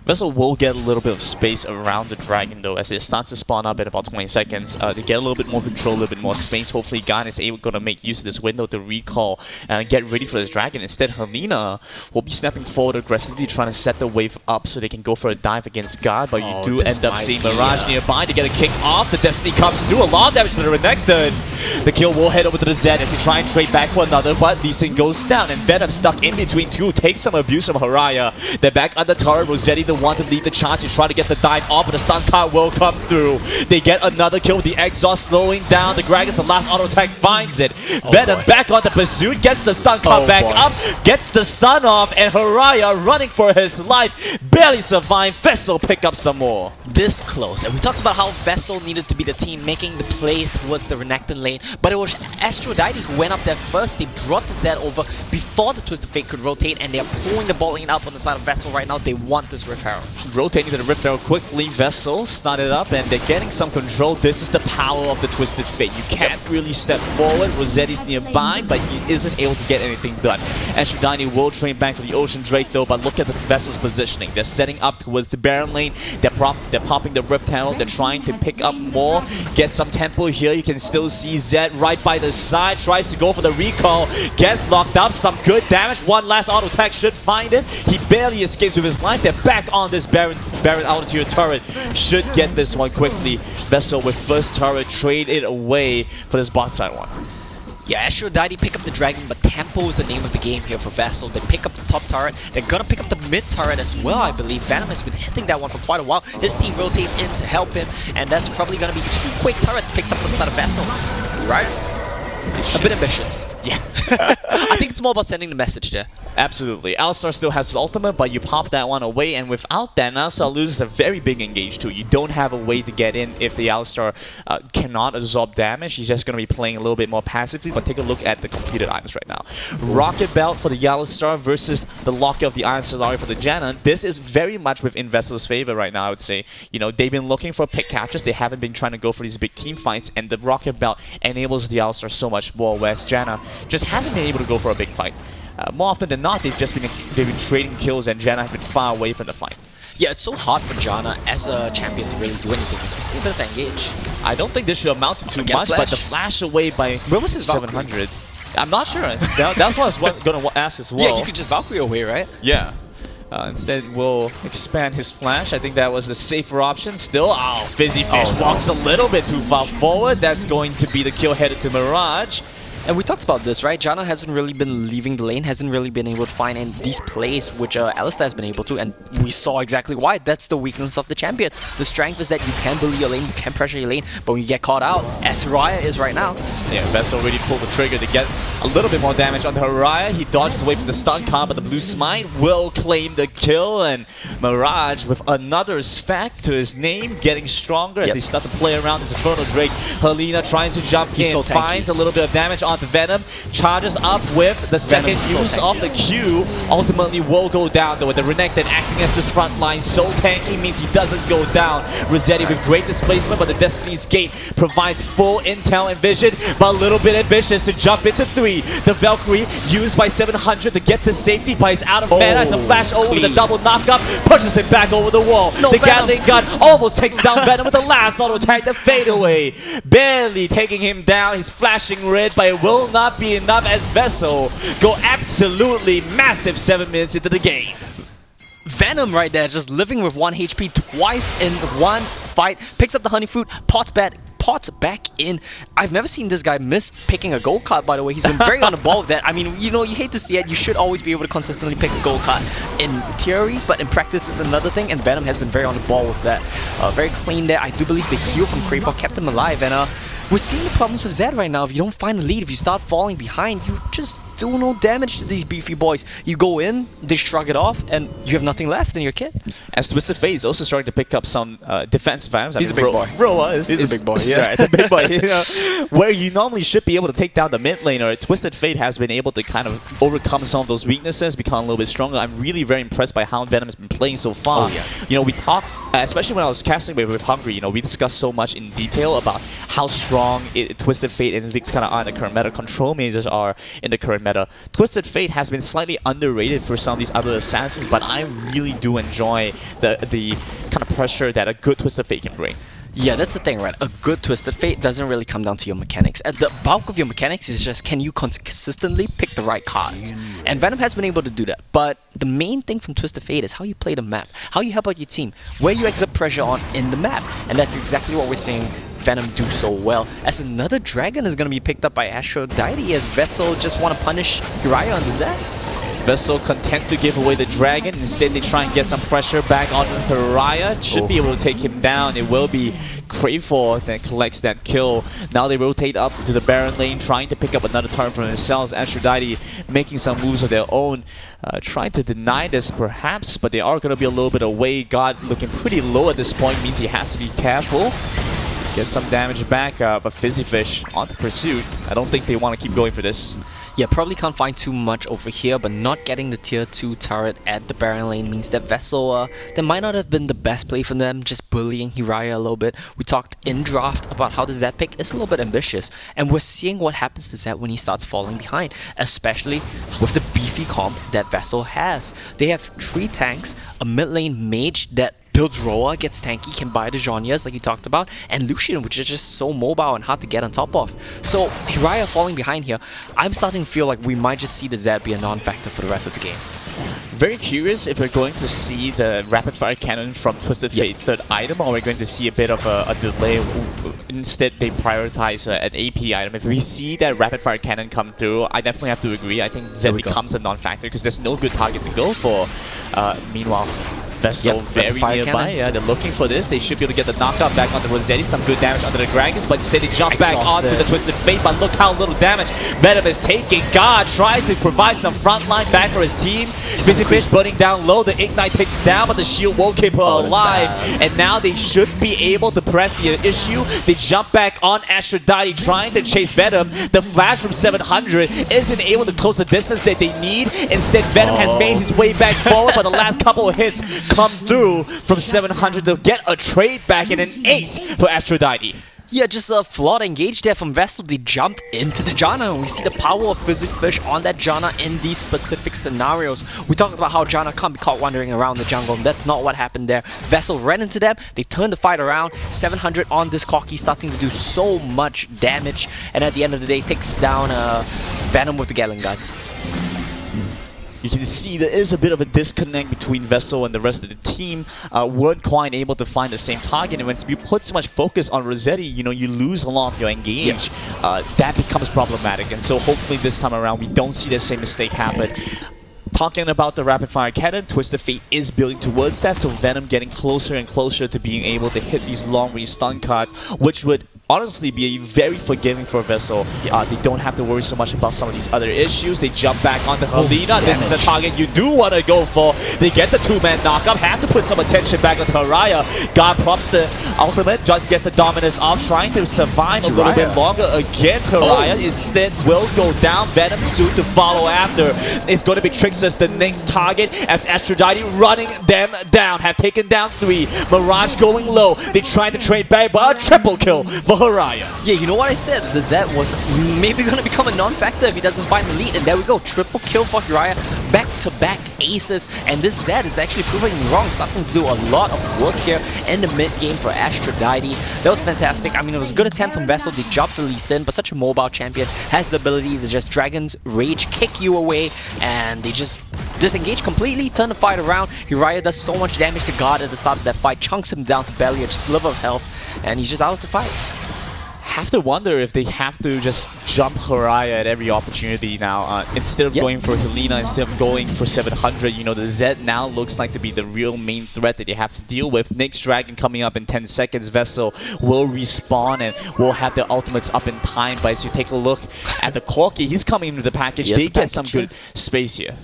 Vessel will get a little bit of space around the Dragon though, as it starts to spawn up in about 20 seconds. They get a little bit more control, a little bit more space. Hopefully Gan is going to make use of this window to recall and get ready for this Dragon. Instead, Helena will be stepping forward aggressively, trying to set the wave up so they can go for a dive against God, but you do end up seeing Mirage nearby to get a kick off. The Destiny comes through, a lot of damage to the Renekton. The kill will head over to the Zed as they try and trade back for another, but Lee Sin goes down, and Venom stuck in between two, takes some abuse from Haraya. They're back under turret. Rossetti the one to lead the charge to try to get the dive off, but the stun card will come through. They get another kill with the exhaust slowing down. The Gragas, the last auto attack, finds it. Venom back on the pursuit, gets the stun card back up, gets the stun off, and Haraya running for his life, barely survived. Vessel pick up some more. This close, and we talked about how Vessel needed to be the team making the plays towards the Renekton lane, but it was Aphrodite who went up there first. They brought the Zed over before the Twisted Fate could rotate, and they are pulling the ball lane up on the side of Vessel right now. They want this Rift Herald. Rotating to the Rift Herald quickly, Vessel started up, and they're getting some control. This is the power of the Twisted Fate. You can't really step forward. Rossetti's nearby, but he isn't able to get anything done. Aphrodite will train back for the Ocean Drake though, but look at the Vessel's positioning. They're setting up towards the Baron lane. They're popping the Rift Herald. They're trying to pick up more, get some tempo here. You can still see Zed right by the side, tries to go for the recall, gets locked up, some good damage. One last auto attack should find it. He barely escapes with his life. They're back on this Baron altitude turret. Should get this one quickly. Vessel with first turret, trade it away for this bot side one. Yeah, Aphrodite pick up the dragon, but tempo is the name of the game here for Vessel. They pick up the top turret. They're gonna pick up the mid turret as well, I believe. Venom has been hitting that one for quite a while. His team rotates in to help him, and that's probably gonna be 2 quick turrets picked up from the side of Vessel. Right? A bit ambitious. Yeah. I think it's more about sending the message there. Absolutely. Alistar still has his ultimate, but you pop that one away, and without that, Alistar loses a very big engage too. You don't have a way to get in if the Alistar cannot absorb damage. He's just going to be playing a little bit more passively, but take a look at the completed items right now. Rocket Belt for the Alistar versus the Locket of the Iron Solari for the Janna. This is very much within Vessel's favor right now, I would say. You know, they've been looking for pick catchers. They haven't been trying to go for these big team fights, and the Rocket Belt enables the Alistar so much more, whereas Janna just hasn't been able to go for a big fight. More often than not, they've been trading kills, and Janna has been far away from the fight. Yeah, it's so hard for Janna as a champion to really do anything. We see a bit of engage. I don't think this should amount to too much, but the flash away by where was his 700. Valkyrie? I'm not sure. That's what I was going to ask as well. Yeah, he could just Valkyrie away, right? Yeah. Instead, we'll expand his flash. I think that was the safer option. Still, Fizzy Fish walks a little bit too far forward. That's going to be the kill headed to Mirage. And we talked about this, right? Janna hasn't really been leaving the lane, hasn't really been able to find in these plays, which Alistar has been able to, and we saw exactly why. That's the weakness of the champion. The strength is that you can bully your lane, you can pressure your lane, but when you get caught out, as Haraya is right now. Yeah, Vessel already pulled the trigger to get a little bit more damage on Haraya. He dodges away from the stun card, but the blue smite will claim the kill, and Mirage with another stack to his name, getting stronger as they start to play around this Infernal Drake. Helena tries to jump in, finds a little bit of damage on the Venom, charges up with the second use of the Q, ultimately will go down though with the Renekton acting as this front line. So tanky means he doesn't go down. Rossetti with great displacement, but the Destiny's Gate provides full intel and vision, but a little bit ambitious to jump into 3. The Valkyrie used by 700 to get the safety, but he's out of mana as a flash over with a double knockup, pushes him back over the wall. The Gatling gun almost takes down Venom with the last auto attack, the fade away. Barely taking him down. He's flashing red, but it will not be enough as Vessel go absolutely massive 7 minutes into the game. Venom right there, just living with 1 HP twice in one fight. Picks up the honey fruit, pots back in. I've never seen this guy miss picking a gold card, by the way. He's been very on the ball with that. I mean, you know, you hate to see it. You should always be able to consistently pick a gold card in theory, but in practice it's another thing, and Venom has been very on the ball with that. Very clean there. I do believe the heal from Crayfall kept him alive, and we're seeing the problems with Zed right now. If you don't find a lead, if you start falling behind, you just do no damage to these beefy boys. You go in, they shrug it off, and you have nothing left in your kit. As Twisted Fate is also starting to pick up some defensive items. He's a big boy. Roa is a big boy. Yeah, it's a big boy. You know, where you normally should be able to take down the mid laner, Twisted Fate has been able to kind of overcome some of those weaknesses, become a little bit stronger. I'm really very impressed by how Venom has been playing so far. You know, we talked, especially when I was casting with Hungry, you know, we discussed so much in detail about how strong Twisted Fate and Ziggs kind of are in the current meta, control mazes are in the current meta. Twisted Fate has been slightly underrated for some of these other assassins, but I really do enjoy the kind of pressure that a good Twisted Fate can bring. Yeah, that's the thing, right? A good Twisted Fate doesn't really come down to your mechanics. The bulk of your mechanics is just, can you consistently pick the right cards? And Venom has been able to do that. But the main thing from Twisted Fate is how you play the map, how you help out your team, where you exert pressure on in the map. And that's exactly what we're seeing Venom do so well. As another dragon is going to be picked up by Aphrodite as Vessel just want to punish Uriah on the Zed. Vessel content to give away the dragon. Instead, they try and get some pressure back on Pariah. Should be able to take him down. It will be Crayforth that collects that kill. Now they rotate up to the Baron lane, trying to pick up another turret for themselves. Aphrodite making some moves of their own, trying to deny this perhaps, but they are going to be a little bit away. God looking pretty low at this point, means he has to be careful. Get some damage back, but Fizzy Fish on the pursuit. I don't think they want to keep going for this. Yeah, probably can't find too much over here, but not getting the tier 2 turret at the Baron lane means that Vessel, that might not have been the best play for them, just bullying Uriah a little bit. We talked in draft about how the Zed pick is a little bit ambitious, and we're seeing what happens to Zed when he starts falling behind, especially with the beefy comp that Vessel has. They have 3 tanks, a mid lane mage that builds Roa, gets tanky, can buy the Zhonya's like you talked about, and Lucian, which is just so mobile and hard to get on top of. So Uriah falling behind here, I'm starting to feel like we might just see the Zed be a non-factor for the rest of the game. Very curious if we're going to see the rapid fire cannon from Twisted Fate third item, or we're going to see a bit of a delay. Instead, they prioritize an AP item. If we see that rapid fire cannon come through, I definitely have to agree. I think Zed becomes a non-factor because there's no good target to go for. Meanwhile, Vessel very nearby. Yeah, they're looking for this. They should be able to get the knockout back on the Rossetti. Some good damage under the Dragons, but instead they jump back onto the Twisted Fate. But look how little damage Venom is taking. God tries to provide some frontline back for his team. Fizzy Fish burning down low. The Ignite takes down, but the shield won't keep her alive. And now they should be able to press the issue. They jump back on Aphrodite, trying to chase Venom. The flash from 700 isn't able to close the distance that they need. Instead, Venom has made his way back forward, but the last couple of hits come through from 700 to get a trade back and an ace for Aphrodite. Yeah, just a flawed engage there from Vessel. They jumped into the Janna, and we see the power of Fizzy Fish on that Janna in these specific scenarios. We talked about how Janna can't be caught wandering around the jungle, and that's not what happened there. Vessel ran into them, they turned the fight around. 700 on this Corki, starting to do so much damage, and at the end of the day, takes down Venom with the Gatling gun. You can see there is a bit of a disconnect between Vessel and the rest of the team. Weren't quite able to find the same target, and when you put so much focus on Rossetti, you know, you lose a lot of your engage. That becomes problematic, and so hopefully this time around we don't see the same mistake happen. Talking about the rapid fire cannon, Twisted Fate is building towards that, so Venom getting closer and closer to being able to hit these long range stun cards, which would honestly be very forgiving for Vessel. They don't have to worry so much about some of these other issues. They jump back onto Helena. This is a target you do want to go for. They get the 2-man knockup, have to put some attention back on Pariah. God pops the ultimate, just gets the dominance off, trying to survive a little bit longer against Pariah. Instead will go down. Venom soon to follow after. It's going to be Trixus the next target as Aphrodite running them down. Have taken down 3. Mirage going low. They trying to trade back, but a triple kill for Uriah. Yeah, you know what I said? The Zed was maybe going to become a non-factor if he doesn't find the lead. And there we go. Triple kill for Uriah. Back-to-back aces. And this Zed is actually proving me wrong. Starting to do a lot of work here in the mid-game for Aphrodite. That was fantastic. I mean, it was a good attempt from Vessel. They dropped the Lee Sin, but such a mobile champion has the ability to just Dragon's Rage kick you away. And they just disengage completely, turn the fight around. Uriah does so much damage to God at the start of that fight. Chunks him down to barely a sliver of health. And he's just out of the fight. Have to wonder if they have to just jump Uriah at every opportunity now. Instead of going for Helena, instead of going for 700, you know, the Zed now looks like to be the real main threat that they have to deal with. Next Dragon coming up in 10 seconds. Vessel will respawn and will have their ultimates up in time. But as you take a look at the Corki, he's coming into the package. They get some good space here.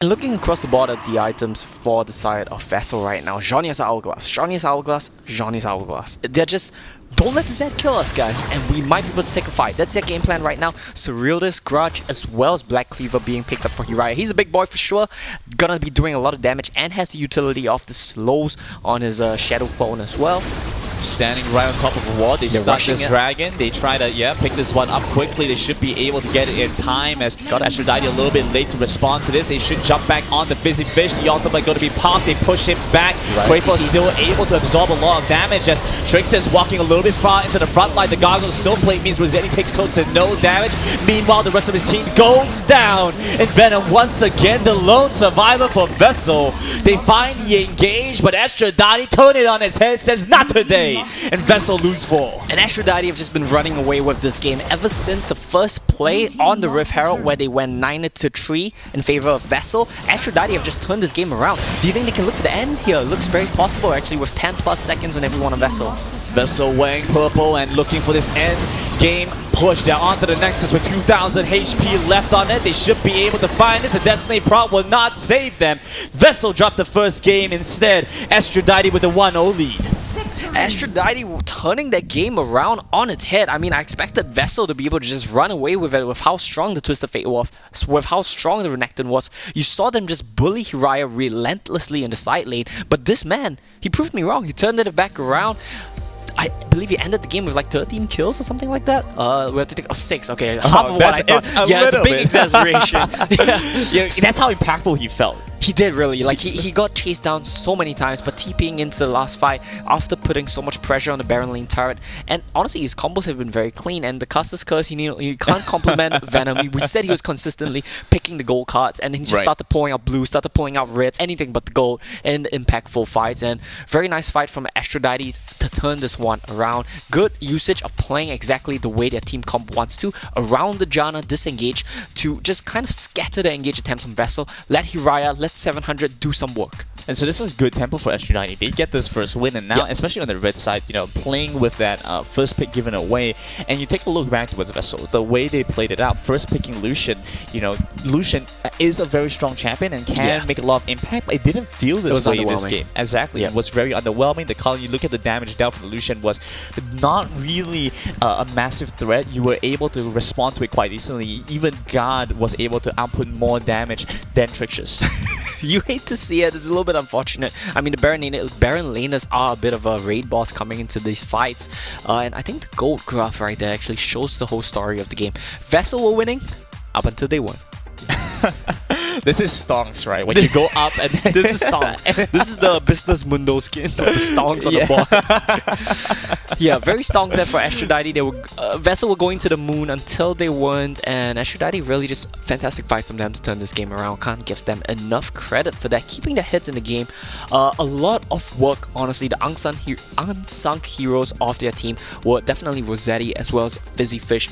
And looking across the board at the items for the side of Vessel right now, Zhonya's Hourglass, Zhonya's Hourglass, Zhonya's Hourglass. They're just, don't let the Zed kill us, guys, and we might be able to take a fight. That's their game plan right now. Surrealist, Grudge, as well as Black Cleaver being picked up for Uriah. He's a big boy for sure, gonna be doing a lot of damage and has the utility of the slows on his Shadow Clone as well. Standing right on top of a wall, they stun this dragon. They try to pick this one up quickly. They should be able to get it in time as Aphrodite a little bit late to respond to this. They should jump back on the Fizzy Fish. The ultimate going to be popped. They push him back. Crayforth still able to absorb a lot of damage as Trix is walking a little bit far into the front line. The goggles still plate means Rossetti takes close to no damage. Meanwhile, the rest of his team goes down. And Venom once again the lone survivor for Vessel. They finally engage, but Aphrodite turn it on its head, says not today. play, and Vessel lose 4. And Aphrodite have just been running away with this game ever since the first play on the Rift Herald where they went 9-3 in favor of Vessel. Aphrodite have just turned this game around. Do you think they can look for the end here? Looks very possible actually with 10 plus seconds on every one of Vessel. Vessel wearing purple and looking for this end game push. They're onto the Nexus with 2,000 HP left on it. They should be able to find this. A Destiny prop will not save them. Vessel dropped the first game instead. Aphrodite with the 1-0 lead. Aphrodite turning that game around on its head. I mean, I expected Vessel to be able to just run away with it with how strong the Twisted Fate was, with how strong the Renekton was. You saw them just bully Hiraya relentlessly in the side lane, but this man, he proved me wrong. He turned it back around. I believe he ended the game with like 13 kills or something like that. We have to take 6. Okay, half of what I thought. Yeah, it's a big exaggeration. Yeah, that's how impactful he felt. He did really. Like he got chased down so many times, but TPing into the last fight after putting so much pressure on the Baron lane turret. And honestly, his combos have been very clean. And the Caster's Curse, you can't compliment Venom. We said he was consistently picking the gold cards, and then he just started pulling out blue, started pulling out reds, anything but the gold in the impactful fights. And very nice fight from Aphrodite to turn this one around. Good usage of playing exactly the way their team comp wants to, around the Janna, disengage, to just kind of scatter the engage attempts on Vessel, let Hiraya, let 700 do some work. And so this is good tempo for Aphrodite. They get this first win, and now, especially on the red side, you know, playing with that first pick given away, and you take a look back towards Vessel, the way they played it out, first picking Lucian, you know, Lucian is a very strong champion and can make a lot of impact, but it didn't feel this way in this game. Exactly. It was very underwhelming. The color, you look at the damage dealt from Lucian was not really a massive threat. You were able to respond to it quite easily. Even God was able to output more damage than Trixus. You hate to see it. It's a little bit unfortunate. I mean, the Baron laners are a bit of a raid boss coming into these fights. And I think the gold graph right there actually shows the whole story of the game. Vessel were winning up until they won. This is stonks, right? When you go up and this is stonks. This is the business mundo skin of the stonks on the board. Yeah, very stonks there for Aphrodite. They were Vessel were going to the moon until they weren't, and Aphrodite really just fantastic fights from them to turn this game around. Can't give them enough credit for that, keeping their heads in the game. A lot of work, honestly. The unsung heroes of their team were definitely Rossetti as well as Fizzy Fish,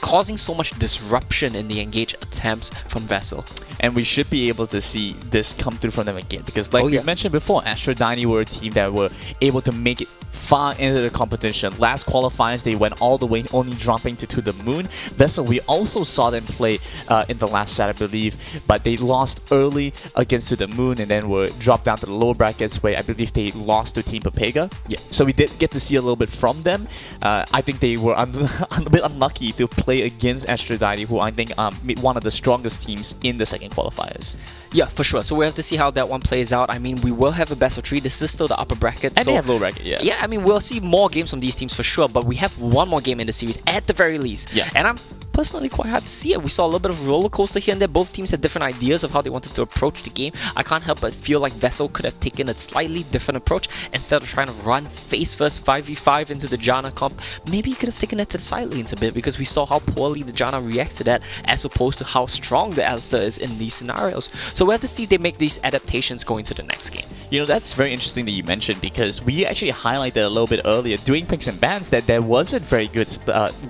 causing so much disruption in the engage attempts from Vessel. And we should be able to see this come through from them again, because like we mentioned before, Aphrodite were a team that were able to make it far into the competition. Last qualifiers, they went all the way, only dropping to the moon. Vessel, we also saw them play in the last set, I believe, but they lost early against to the moon and then were dropped down to the lower brackets where I believe they lost to Team Papega. Yeah. So we did get to see a little bit from them. I think they were a bit unlucky to play against Aphrodite, who I think one of the strongest teams in the second qualifiers. Yeah, for sure. So we have to see how that one plays out. I mean, we will have a best of 3. This is still the upper bracket. And so they have low bracket, yeah. Yeah, I mean, we'll see more games from these teams for sure, but we have one more game in the series at the very least. Yeah. And I'm personally quite happy to see it. We saw a little bit of roller coaster here and there. Both teams had different ideas of how they wanted to approach the game. I can't help but feel like Vessel could have taken a slightly different approach. Instead of trying to run face first 5v5 into the Janna comp, maybe you could have taken it to the side lanes a bit, because we saw how poorly the Janna reacts to that as opposed to how strong the Alistair is in these scenarios. So we have to see if they make these adaptations going to the next game. You know, that's very interesting that you mentioned, because we actually highlighted a little bit earlier during picks and bans that there wasn't very good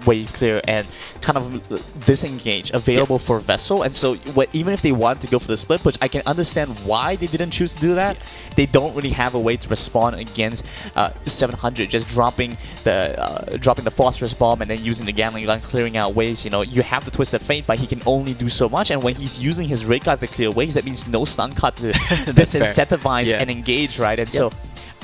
wave clear and kind of disengage available for Vessel. And so even if they wanted to go for the split push, I can understand why they didn't choose to do that. They don't really have a way to respond against 700, just dropping the phosphorus bomb and then using the gambling gun, clearing out waves. You know, you have the Twisted Fate, but he can only do so much, and when he's using his raid card to clear waves, that means no stun card to disincentivize and engage, right? And so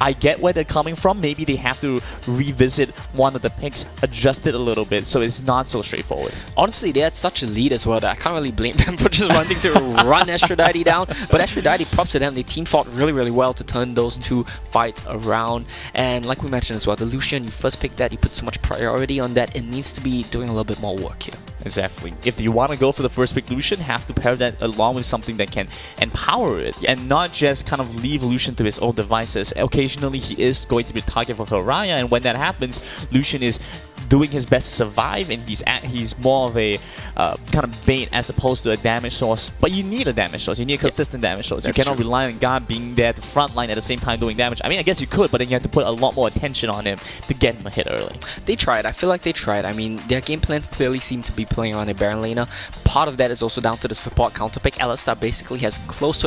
I get where they're coming from. Maybe they have to revisit one of the picks, adjust it a little bit so it's not so straightforward. Honestly, they had such a lead as well that I can't really blame them for just wanting to run Aphrodite down. But Aphrodite, props to them. They team fought really, really well to turn those two fights around. And like we mentioned as well, the Lucian, you first picked that, you put so much priority on that, it needs to be doing a little bit more work here. Exactly. If you want to go for the first pick Lucian, have to pair that along with something that can empower it and not just kind of leave Lucian to his own devices. Occasionally, he is going to be target for Hiraya, and when that happens, Lucian is doing his best to survive, and he's more of a kind of bait as opposed to a damage source. But you need a damage source. You need a consistent damage source. You cannot rely on God being there at the front line at the same time doing damage. I mean, I guess you could, but then you have to put a lot more attention on him to get him a hit early. They tried. I feel like they tried. I mean, their game plan clearly seemed to be playing around a Baron laner. Part of that is also down to the support counterpick. Alistar basically has close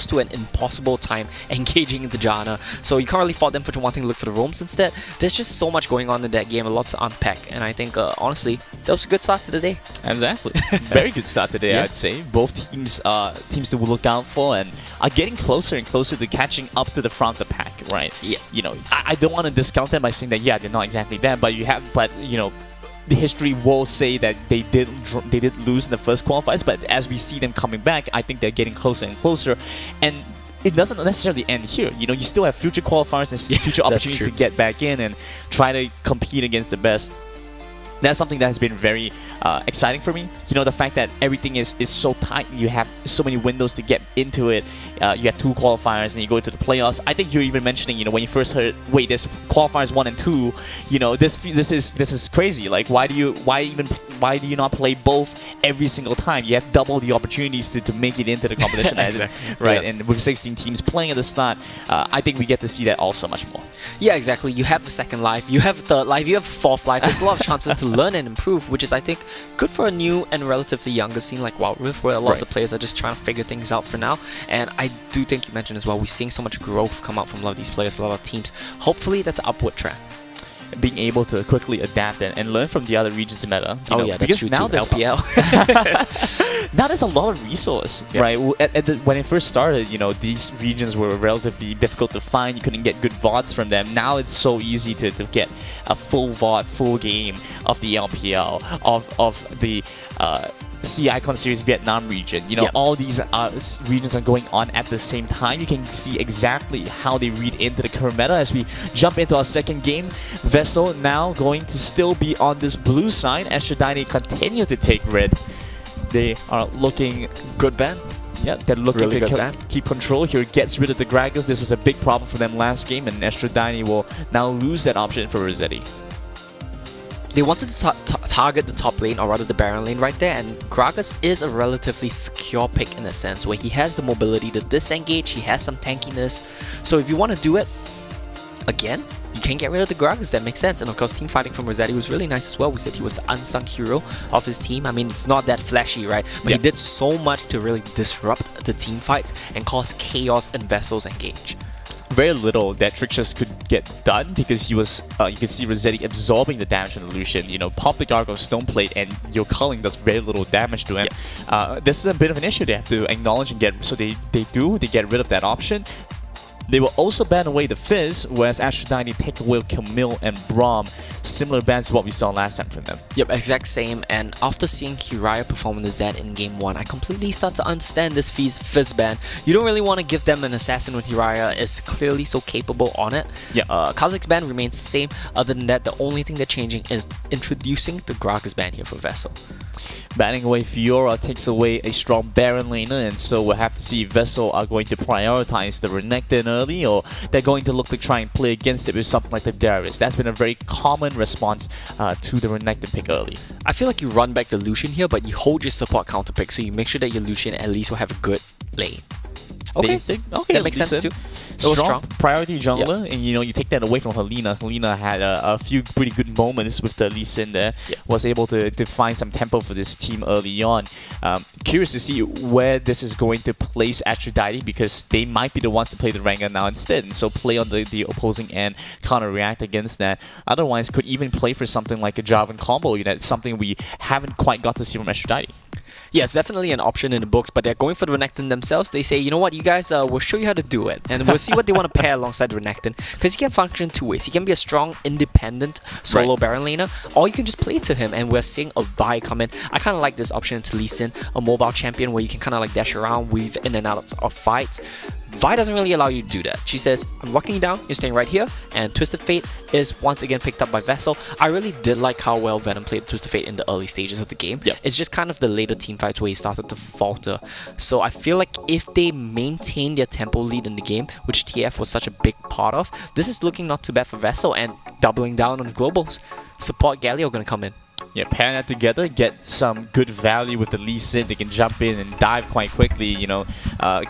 to an impossible time engaging into Janna, so you can't really fault them for wanting to look for the roams instead. There's just so much going on in that game, a lot to unpack, and I think honestly that was a good start to the day. Exactly. Very good start today, Yeah. I'd say. Both teams teams to look out for and are getting closer and closer to catching up to the front of the pack, right? Yeah. You know, I don't want to discount them by saying that, yeah, they're not exactly that, but you know, the history will say that they did lose in the first qualifiers, but as we see them coming back, I think they're getting closer and closer, and it doesn't necessarily end here. You know, you still have future qualifiers and future opportunities to get back in and try to compete against the best. That's something that has been very exciting for me. You know, the fact that everything is so tight, you have so many windows to get into it. You have 2 qualifiers and you go into the playoffs. I think you're even mentioning, you know, when you first heard, wait, there's qualifiers 1 and 2. You know, this is crazy. Like, why do you not play both every single time? You have double the opportunities to make it into the competition, Exactly. right? Yeah. And with 16 teams playing at the start, I think we get to see that also much more. Yeah, exactly. You have a second life, you have a third life, you have a fourth life. There's a lot of chances to learn and improve, which is, I think, good for a new and relatively younger scene like Wild Rift, where a lot of the players are just trying to figure things out for now. And I do think you mentioned as well, we're seeing so much growth come out from a lot of these players, a lot of teams. Hopefully that's an upward trend. Being able to quickly adapt and learn from the other regions meta. Oh yeah, that's true now too. LPL. Now there's a lot of resource, right? When it first started, you know, these regions were relatively difficult to find. You couldn't get good VODs from them. Now it's so easy to get a full VOD, full game of the LPL, of the C Icon Series Vietnam region. You know, all these regions are going on at the same time. You can see exactly how they read into the current meta. As we jump into our second game, Vessel now going to still be on this blue side. Astrodine continue to take red. They are looking Good ban. Yeah, they're looking Really good to ban. keep control here. Gets rid of the Gragas. This was a big problem for them last game, and Astrodine will now lose that option for Rossetti. They wanted to target the top lane, or rather the Baron lane right there, and Gragas is a relatively secure pick in a sense, where he has the mobility to disengage, he has some tankiness. So if you want to do it, again, you can get rid of the Gragas, that makes sense. And of course, team fighting from Rossetti was really nice as well. We said he was the unsung hero of his team. I mean, it's not that flashy, right? But he did so much to really disrupt the team fights and cause chaos in Vessel's engage. Very little that Trixus could get done because he was, you can see Rossetti absorbing the damage on the Lucian. You know, pop the Gargoyle Stoneplate and your culling does very little damage to him. This is a bit of an issue they have to acknowledge and get, so they get rid of that option. They will also ban away the Fizz, whereas Astrodine take away Camille and Braum. Similar bans to what we saw last time from them. Yep, exact same. And after seeing Kiraya perform in the Zed in Game 1, I completely start to understand this Fizz ban. You don't really want to give them an assassin when Kiraya is clearly so capable on it. Yeah. Kha'Zix's ban remains the same. Other than that, the only thing they're changing is introducing the Gragas ban here for Vessel. Banning away Fiora takes away a strong Baron laner, and so we'll have to see if Vessel are going to prioritize the Renekton early, or they're going to look to try and play against it with something like the Darius. That's been a very common response to the Renekton pick early. I feel like you run back the Lucian here, but you hold your support counter pick, so you make sure that your Lucian at least will have a good lane. Okay, that makes sense too. Strong priority jungler, and you know, you take that away from Helena. Helena had a few pretty good moments with the Lee Sin there. Was able to find some tempo for this team early on. Curious to see where this is going to place Aphrodite, because they might be the ones to play the Rengar now instead, and so play on the opposing end, counter-react against that. Otherwise, could even play for something like a Jarvan combo. You know, it's something we haven't quite got to see from Aphrodite. Yeah, it's definitely an option in the books, but they're going for the Renekton themselves. They say, you know what, you guys, we'll show you how to do it. And we'll see what they want to pair alongside Renekton. Because he can function two ways. He can be a strong, independent solo Baron laner, or you can just play to him, and we're seeing a Vi come in. I kind of like this option to Lee Sin, a mobile champion where you can kind of like dash around, weave in and out of fights. Vi doesn't really allow you to do that. She says, I'm locking you down, you're staying right here, and Twisted Fate is once again picked up by Vessel. I really did like how well Venom played Twisted Fate in the early stages of the game. Yep. It's just kind of the later team fights where he started to falter. So I feel like if they maintain their tempo lead in the game, which TF was such a big part of, this is looking not too bad for Vessel, and doubling down on the globals. Support Galio gonna come in. Yeah, pairing that together, get some good value with the Lee Sin. They can jump in and dive quite quickly, you know,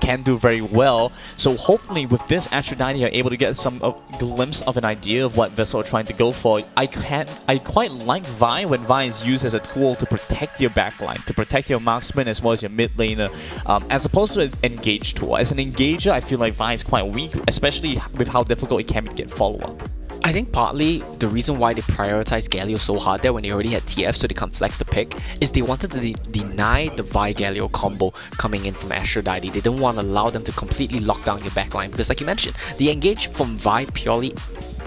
can do very well. So hopefully with this, Aphrodite are able to get some glimpse of an idea of what Vessel are trying to go for. I quite like Vi when Vi is used as a tool to protect your backline, to protect your marksman as well as your mid laner, as opposed to an engage tool. As an engager, I feel like Vi is quite weak, especially with how difficult it can be to get follow-up. I think partly the reason why they prioritized Galio so hard there when they already had TF so they can't flex the pick is they wanted to deny the Vi Galio combo coming in from Aphrodite. They didn't want to allow them to completely lock down your backline because, like you mentioned, the engage from Vi purely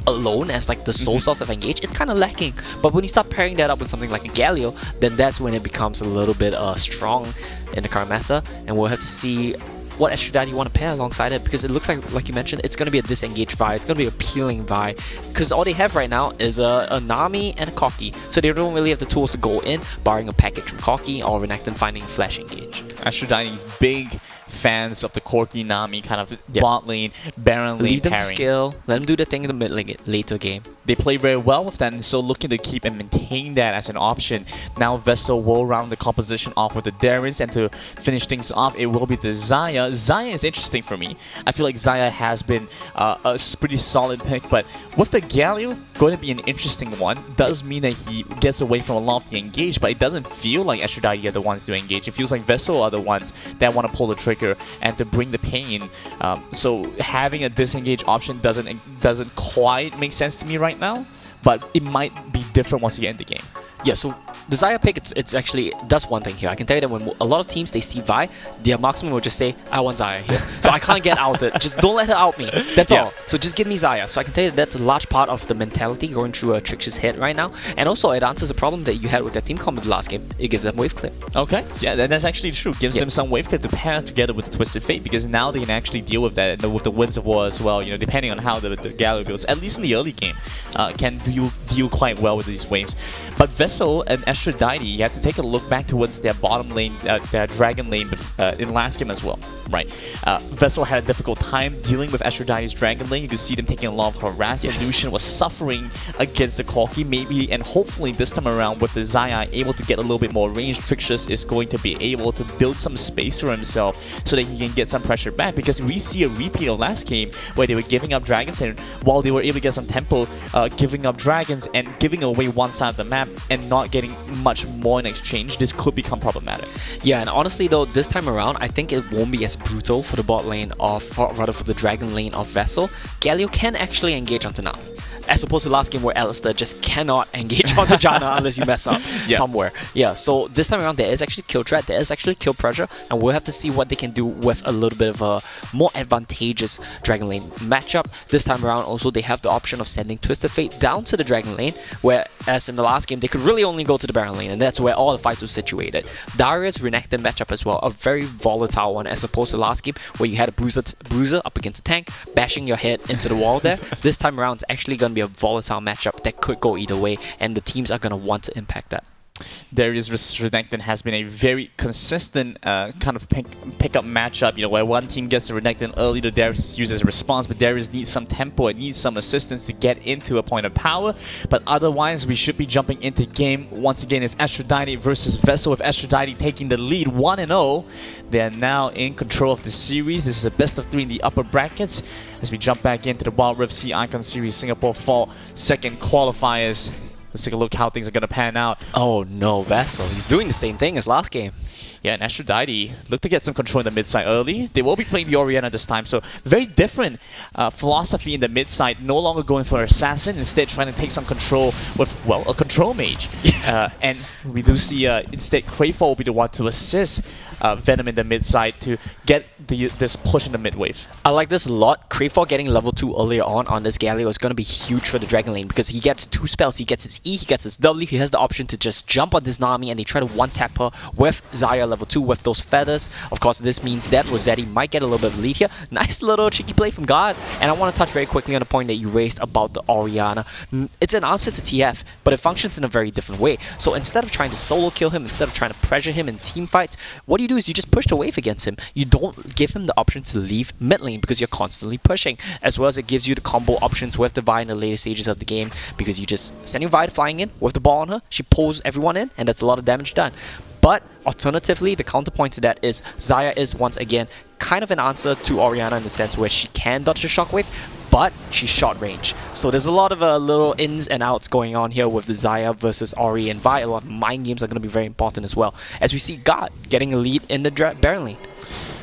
alone as like the sole source of engage, it's kind of lacking. But when you start pairing that up with something like a Galio, then that's when it becomes a little bit strong in the current meta, and we'll have to see what Aphrodite you want to pair alongside it, because it looks like you mentioned, it's going to be a disengaged Vi, it's going to be a peeling Vi, because all they have right now is a Nami and a Corki, so they don't really have the tools to go in, barring a package from Corki or Renekton finding Flash engage. Aphrodite's big fans of the Corki Nami kind of bot lane, Baron lane Leave them pairing. skill, let them do the thing in the mid lane later game. They play very well with that, and so looking to keep and maintain that as an option. Now Vessel will round the composition off with the Darius, and to finish things off, it will be the Xayah. Xayah is interesting for me. I feel like Xayah has been a pretty solid pick, but with the Galio, going to be an interesting one. Does mean that he gets away from a lot of the engage, but it doesn't feel like Aphrodite are the ones to engage. It feels like Vessel are the ones that want to pull the trigger and to bring the pain. So having a disengage option doesn't quite make sense to me right now, but it might be different once you get in the game. Yeah, so the Xayah pick, it's actually does one thing here. I can tell you that when a lot of teams, they see Vi, their marksman will just say, I want Xayah here. So I can't get outed. Just don't let her out me. That's all. So just give me Xayah. So I can tell you that's a large part of the mentality going through Trix's head right now. And also, it answers the problem that you had with that team combo the last game. It gives them wave clip. Okay, yeah, that's actually true. Gives them some wave clip to pair together with the Twisted Fate, because now they can actually deal with that, and with the Winds of War as well, you know, depending on how the Galio builds, at least in the early game, can deal quite well with these waves. But Vessel and Aphrodite, you have to take a look back towards their bottom lane, their dragon lane in last game as well, right? Vessel had a difficult time dealing with Aphrodite's dragon lane. You can see them taking a lot of harass. Lucian was suffering against the Corki, maybe, and hopefully this time around with the Xayah able to get a little bit more range, Trixus is going to be able to build some space for himself so that he can get some pressure back, because we see a repeat of last game where they were giving up dragons, and while they were able to get some tempo, giving up dragons and giving away one side of the map and not getting much more in exchange, this could become problematic. Yeah, and honestly though, this time around, I think it won't be as brutal for the bot lane rather for the dragon lane of Vessel. Galio can actually engage onto Nami, as opposed to last game where Alistair just cannot engage onto Janna unless you mess up somewhere. Yeah, so this time around there is actually kill threat, there is actually kill pressure, and we'll have to see what they can do with a little bit of a more advantageous dragon lane matchup. This time around also they have the option of sending Twisted Fate down to the dragon lane, whereas in the last game they could really only go to the Baron lane, and that's where all the fights were situated. Darius Renekton matchup as well, a very volatile one as opposed to last game where you had a bruiser up against a tank, bashing your head into the wall there. This time around it's actually going to be a volatile matchup that could go either way, and the teams are going to want to impact that. Darius versus Renekton has been a very consistent kind of pick-up matchup, you know, where one team gets the Renekton early, the Darius is used as a response, but Darius needs some tempo, it needs some assistance to get into a point of power, but otherwise we should be jumping into game. Once again, it's Aphrodite versus Vessel, with Aphrodite taking the lead 1-0. They are now in control of the series. This is a best of 3 in the upper brackets as we jump back into the Wild Rift C Icon Series Singapore Fall second qualifiers. Let's take a look how things are going to pan out. Oh no, Vessel, he's doing the same thing as last game. Yeah, and Aphrodite look to get some control in the mid side early. They will be playing the Orianna this time, so very different philosophy in the mid side. No longer going for Assassin, instead trying to take some control with, well, a control mage. And we do see instead Crayfall will be the one to assist Venom in the mid side to get this push in the mid wave. I like this a lot. Crayfall getting level 2 earlier on this Galio is going to be huge for the Dragon lane because he gets 2 spells. He gets his his E, he gets his W, he has the option to just jump on this Nami and they try to one-tap her with Xayah level 2 with those feathers. Of course, this means that Rossetti might get a little bit of a lead here. Nice little cheeky play from God. And I want to touch very quickly on the point that you raised about the Orianna. It's an answer to TF, but it functions in a very different way. So instead of trying to solo kill him, instead of trying to pressure him in team fights, what you do is you just push the wave against him. You don't give him the option to leave mid lane because you're constantly pushing, as well as it gives you the combo options with the Vi in the later stages of the game because you just send your Vi flying in with the ball on her, she pulls everyone in, and that's a lot of damage done. But alternatively, the counterpoint to that is Xayah is once again kind of an answer to Orianna in the sense where she can dodge the shockwave, but she's short range. So there's a lot of little ins and outs going on here with the Xayah versus Ori and Vi. A lot of mind games are going to be very important as well, as we see God getting a lead in the Baron lane.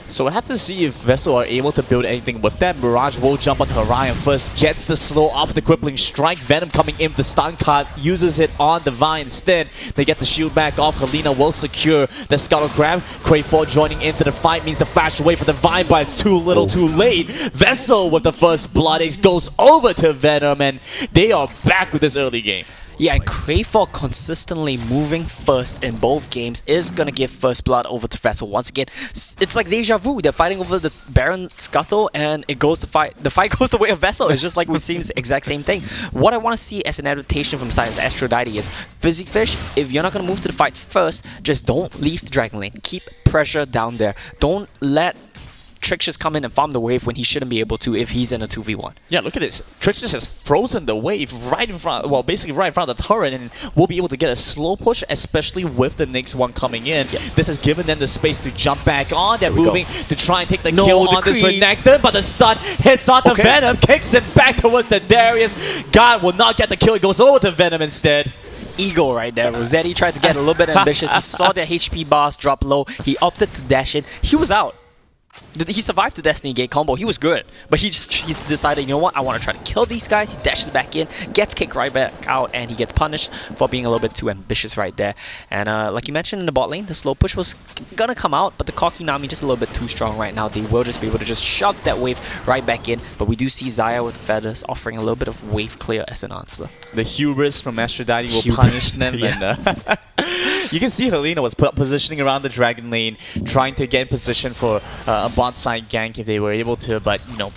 So we'll have to see if Vessel are able to build anything with that. Mirage will jump onto Orion first, gets the slow up the crippling strike. Venom coming in with the stun card, uses it on the Vi instead. They get the shield back off. Helena will secure the scuttle grab. Crayford joining into the fight means the flash away for the Vi, but it's too little too late. Vessel with the first blood ace goes over to Venom, and they are back with this early game. Yeah, and Crayford consistently moving first in both games is going to give first blood over to Vessel once again. It's like deja vu. They're fighting over the Baron Scuttle and it goes to fight. The fight goes the way of Vessel. It's just like we've seen this exact same thing. What I want to see as an adaptation from the side of the Aphrodite is Fizzy Fish, if you're not going to move to the fights first, just don't leave the Dragon Lane. Keep pressure down there. Don't let Trixis come in and farm the wave when he shouldn't be able to if he's in a 2v1. Yeah, look at this. Trixis has frozen the wave right in front, well, basically right in front of the turret, and will be able to get a slow push, especially with the next one coming in. Yeah. This has given them the space to jump back on. They're moving to try and take the kill on this Renekton, but the stun hits onto Venom, kicks him back towards the Darius. God will not get the kill. It goes over to Venom instead. Ego right there. Rossetti tried to get a little bit ambitious. He saw their HP bars drop low. He opted to dash in. He was out. He survived the Destiny Gate combo. He was good, but he's decided, you know what, I want to try to kill these guys. He dashes back in, gets kicked right back out, and he gets punished for being a little bit too ambitious right there. And like you mentioned in the bot lane, the slow push was gonna come out, but the cocky Nami just a little bit too strong right now. They will just be able to just shove that wave right back in, but we do see Xayah with the feathers offering a little bit of wave clear as an answer. The hubris from Aphrodite will punish them. Yeah. And, you can see Helena was positioning around the Dragon Lane, trying to get in position for a bot side gank if they were able to, but you know,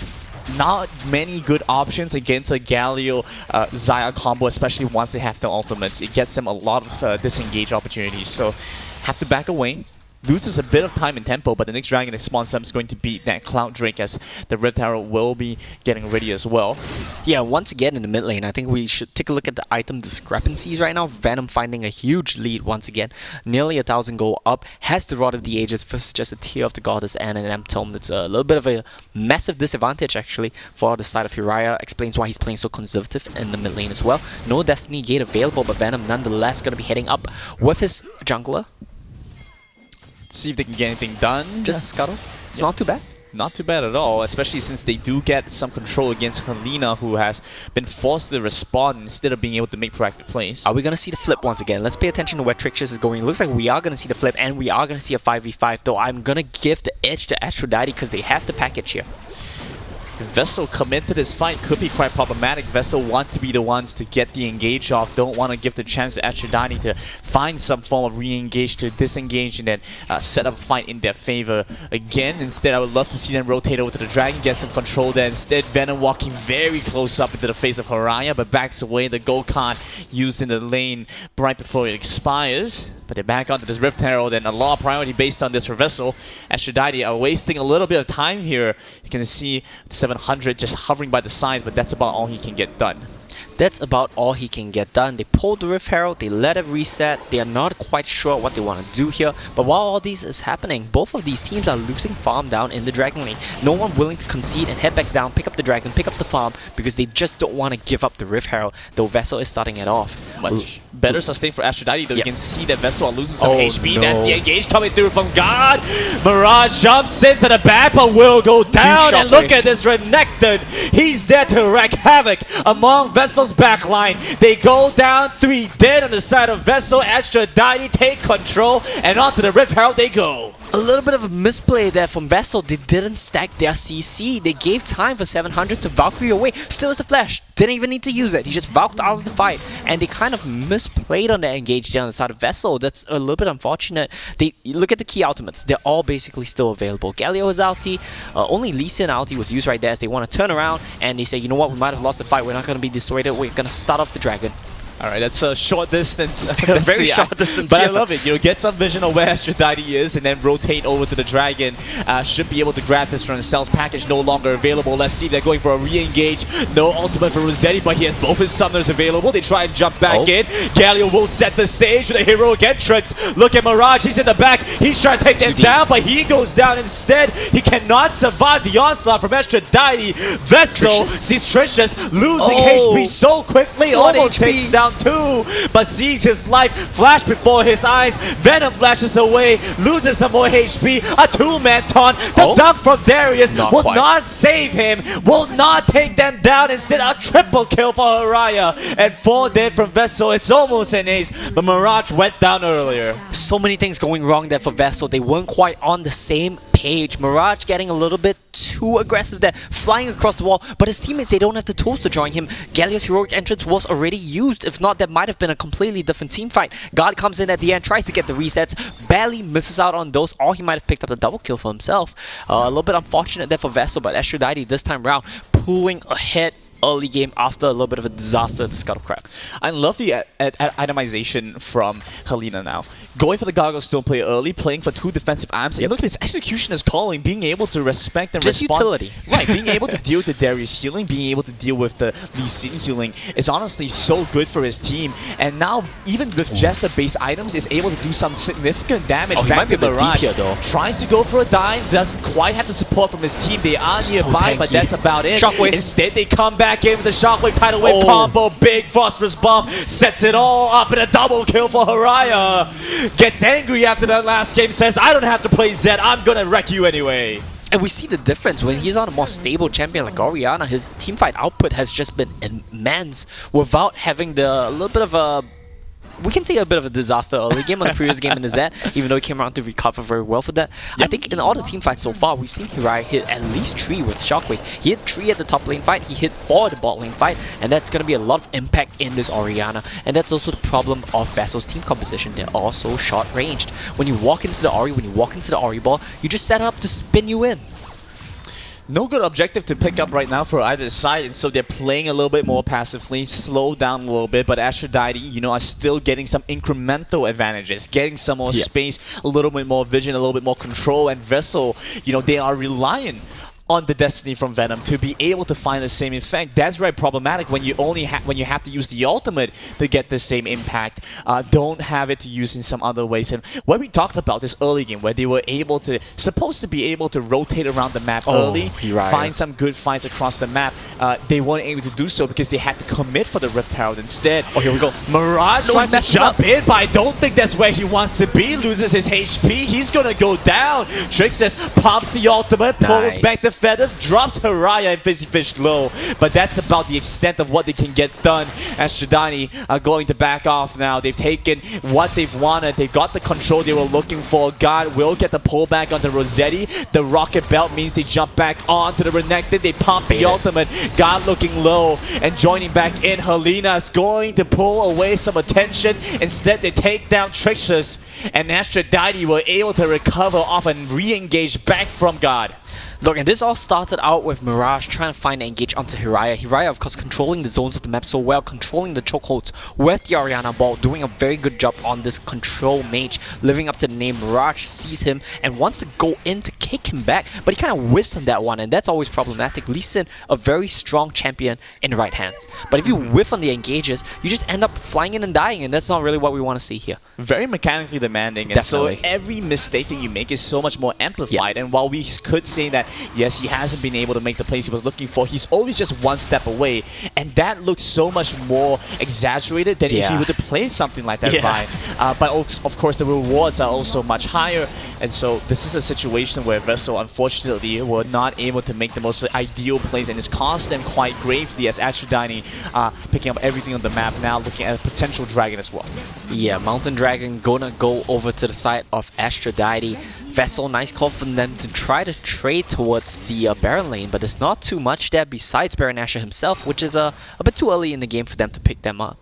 not many good options against a Galio Xayah combo, especially once they have the ultimates. It gets them a lot of disengage opportunities, so have to back away. Loses a bit of time and tempo, but the next Dragon that spawns up is going to beat that Cloud Drake, as the Rift Arrow will be getting ready as well. Yeah, once again in the mid lane, I think we should take a look at the item discrepancies right now. Venom finding a huge lead once again. Nearly 1,000 gold up. Has the Rod of the Ages versus just a Tear of the Goddess and an M-Tome. It's a little bit of a massive disadvantage actually for the side of Uriah. Explains why he's playing so conservative in the mid lane as well. No Destiny Gate available, but Venom nonetheless going to be heading up with his jungler. See if they can get anything done. Just a scuttle. It's not too bad. Not too bad at all, especially since they do get some control against Helena, who has been forced to respond instead of being able to make proactive plays. Are we going to see the flip once again? Let's pay attention to where Trixis is going. It looks like we are going to see the flip, and we are going to see a 5v5, though I'm going to give the edge to Aphrodite because they have the package here. Vessel come into this fight could be quite problematic. Vessel want to be the ones to get the engage off, don't want to give the chance to Aphrodite to find some form of re-engage, to disengage and then set up a fight in their favor again. Instead, I would love to see them rotate over to the Dragon, get some control there. Instead, Venom walking very close up into the face of Haraya, but backs away. The gold card used in the lane right before it expires. But they're back onto this Rift Herald, and a lot of priority based on this for Vessel. Aphrodite are wasting a little bit of time here. You can see 700 just hovering by the side, but that's about all he can get done. That's about all he can get done. They pulled the Rift Herald, they let it reset. They are not quite sure what they want to do here. But while all this is happening, both of these teams are losing farm down in the Dragon Lane. No one willing to concede and head back down, pick up the Dragon, pick up the farm, because they just don't want to give up the Rift Herald, though Vessel is starting it off. Much better sustain for Aphrodite, though. You can see that Vessel are losing some HP. No. That's the engage coming through from God. Mirage jumps into the back, but will go down. And look at this Renekton. He's there to wreak havoc among Vessel's backline. They go down 3 dead on the side of Vessel. Aphrodite take control, and onto the Rift Herald they go. A little bit of a misplay there from Vessel. They didn't stack their CC. They gave time for 700 to Valkyrie away. Still as the flash. Didn't even need to use it. He just Valked out of the fight. And they kind of misplayed on their engage down the side of Vessel. That's a little bit unfortunate. You look at the key ultimates. They're all basically still available. Galio has ulti. Only Lee Sin ulti was used right there as they want to turn around. And they say, you know what? We might have lost the fight. We're not going to be dissuaded. We're going to start off the dragon. Alright, that's a short distance. Very short distance. But I love it. You know, get some vision of where Aphrodite is and then rotate over to the dragon. Should be able to grab this from himself. Package no longer available. Let's see, they're going for a re-engage. No ultimate for Rossetti, but he has both his summoners available. They try and jump back in. Galio will set the stage with a heroic entrance. Look at Mirage, he's in the back. He's trying to take them down, but he goes down instead. He cannot survive the onslaught from Aphrodite. Vessel sees Trishus losing HP so quickly. Almost takes down 2, but sees his life flash before his eyes. Venom flashes away, loses some more HP. A 2-man taunt. The dunk from Darius will not save him, will not take them down. Instead, a triple kill for Haraya. And 4 dead from Vessel. It's almost an ace, but Mirage went down earlier. So many things going wrong there for Vessel. They weren't quite on the same page. Mirage getting a little bit too aggressive there, flying across the wall, but his teammates, they don't have the tools to join him. Galio's heroic entrance was already used. If not, that might have been a completely different team fight. God comes in at the end, tries to get the resets, barely misses out on those, or he might have picked up the double kill for himself. A little bit unfortunate there for Vessel, but Aphrodite this time round pulling ahead early game after a little bit of a disaster at the Scuttle Crab. I love the itemization from Helena now. Going for the Gargoyle Stone play early, playing for 2 defensive arms. And look at his execution is calling, being able to respect and just respond. Utility. Right, being able to deal with the Darius healing, being able to deal with the Lee Sin healing is honestly so good for his team. And now, even with just the base items, is able to do some significant damage back to Mirage. Here, though. Tries to go for a dive, doesn't quite have the support from his team. They are nearby, but that's about it. Shockwave. Instead, they come back in with the Shockwave tidal wave combo. Big Phosphorus Bomb sets it all up in a double kill for Haraya. Gets angry after that last game, says, I don't have to play Zed, I'm gonna wreck you anyway. And we see the difference when he's on a more stable champion like Orianna. His teamfight output has just been immense without having the little bit of a, we can say a bit of a disaster early game on the previous game in the Zed, even though he came around to recover very well for that. I think in all the team fights so far, we've seen Hirai hit at least 3 with Shockwave. He hit 3 at the top lane fight, he hit 4 at the bot lane fight, and that's going to be a lot of impact in this Orianna. And that's also the problem of Vessel's team composition. They're all so short ranged. When you walk into the Ori, when you walk into the Ori ball, you just set up to spin you in. No good objective to pick up right now for either side, and so they're playing a little bit more passively, slow down a little bit, but Aphrodite, you know, are still getting some incremental advantages, getting some more space, a little bit more vision, a little bit more control, and Vessel, you know, they are reliant on the Destiny from Venom to be able to find the same effect. That's very problematic when you only when you have to use the ultimate to get the same impact. Don't have it to use in some other ways. And when we talked about this early game where they were supposed to be able to rotate around the map early, find some good fights across the map, they weren't able to do so because they had to commit for the Rift Herald instead. Oh, here we go. Mirage tries to jump in, but I don't think that's where he wants to be. Loses his HP. He's gonna go down. Trixus pops the ultimate, pulls back the feathers, drops Haraya and Fizzy Fish low, but that's about the extent of what they can get done. As Shadani are going to back off now. They've taken what they've wanted. They've got the control they were looking for. God will get the pullback onto Rossetti. The Rocket Belt means they jump back onto the Renekton. They pump the ultimate. God looking low and joining back in. Helena is going to pull away some attention. Instead, they take down Trixus, and Aphrodite were able to recover off and re-engage back from God. Look, and this all started out with Mirage trying to find and engage onto Hiraya. Hiraya, of course, controlling the zones of the map so well, controlling the chokeholds with the Orianna ball, doing a very good job on this control mage, living up to the name. Mirage sees him and wants to go in to kick him back, but he kind of whiffs on that one, and that's always problematic. Lee Sin, a very strong champion in the right hands. But if you whiff on the engages, you just end up flying in and dying, and that's not really what we want to see here. Very mechanically demanding, and so every mistake that you make is so much more amplified. And while we could say that yes, he hasn't been able to make the plays he was looking for, he's always just one step away, and that looks so much more exaggerated than if he would have played something like that by. But of course the rewards are also much higher, and so this is a situation where Vessel unfortunately were not able to make the most ideal plays, and it's cost them quite gravely as Aphrodite picking up everything on the map now, looking at a potential dragon as well. Yeah, Mountain Dragon gonna go over to the side of Aphrodite. Vessel, nice call for them to try to trade towards the Baron lane, but there's not too much there besides Baron Nashor himself, which is a bit too early in the game for them to pick them up.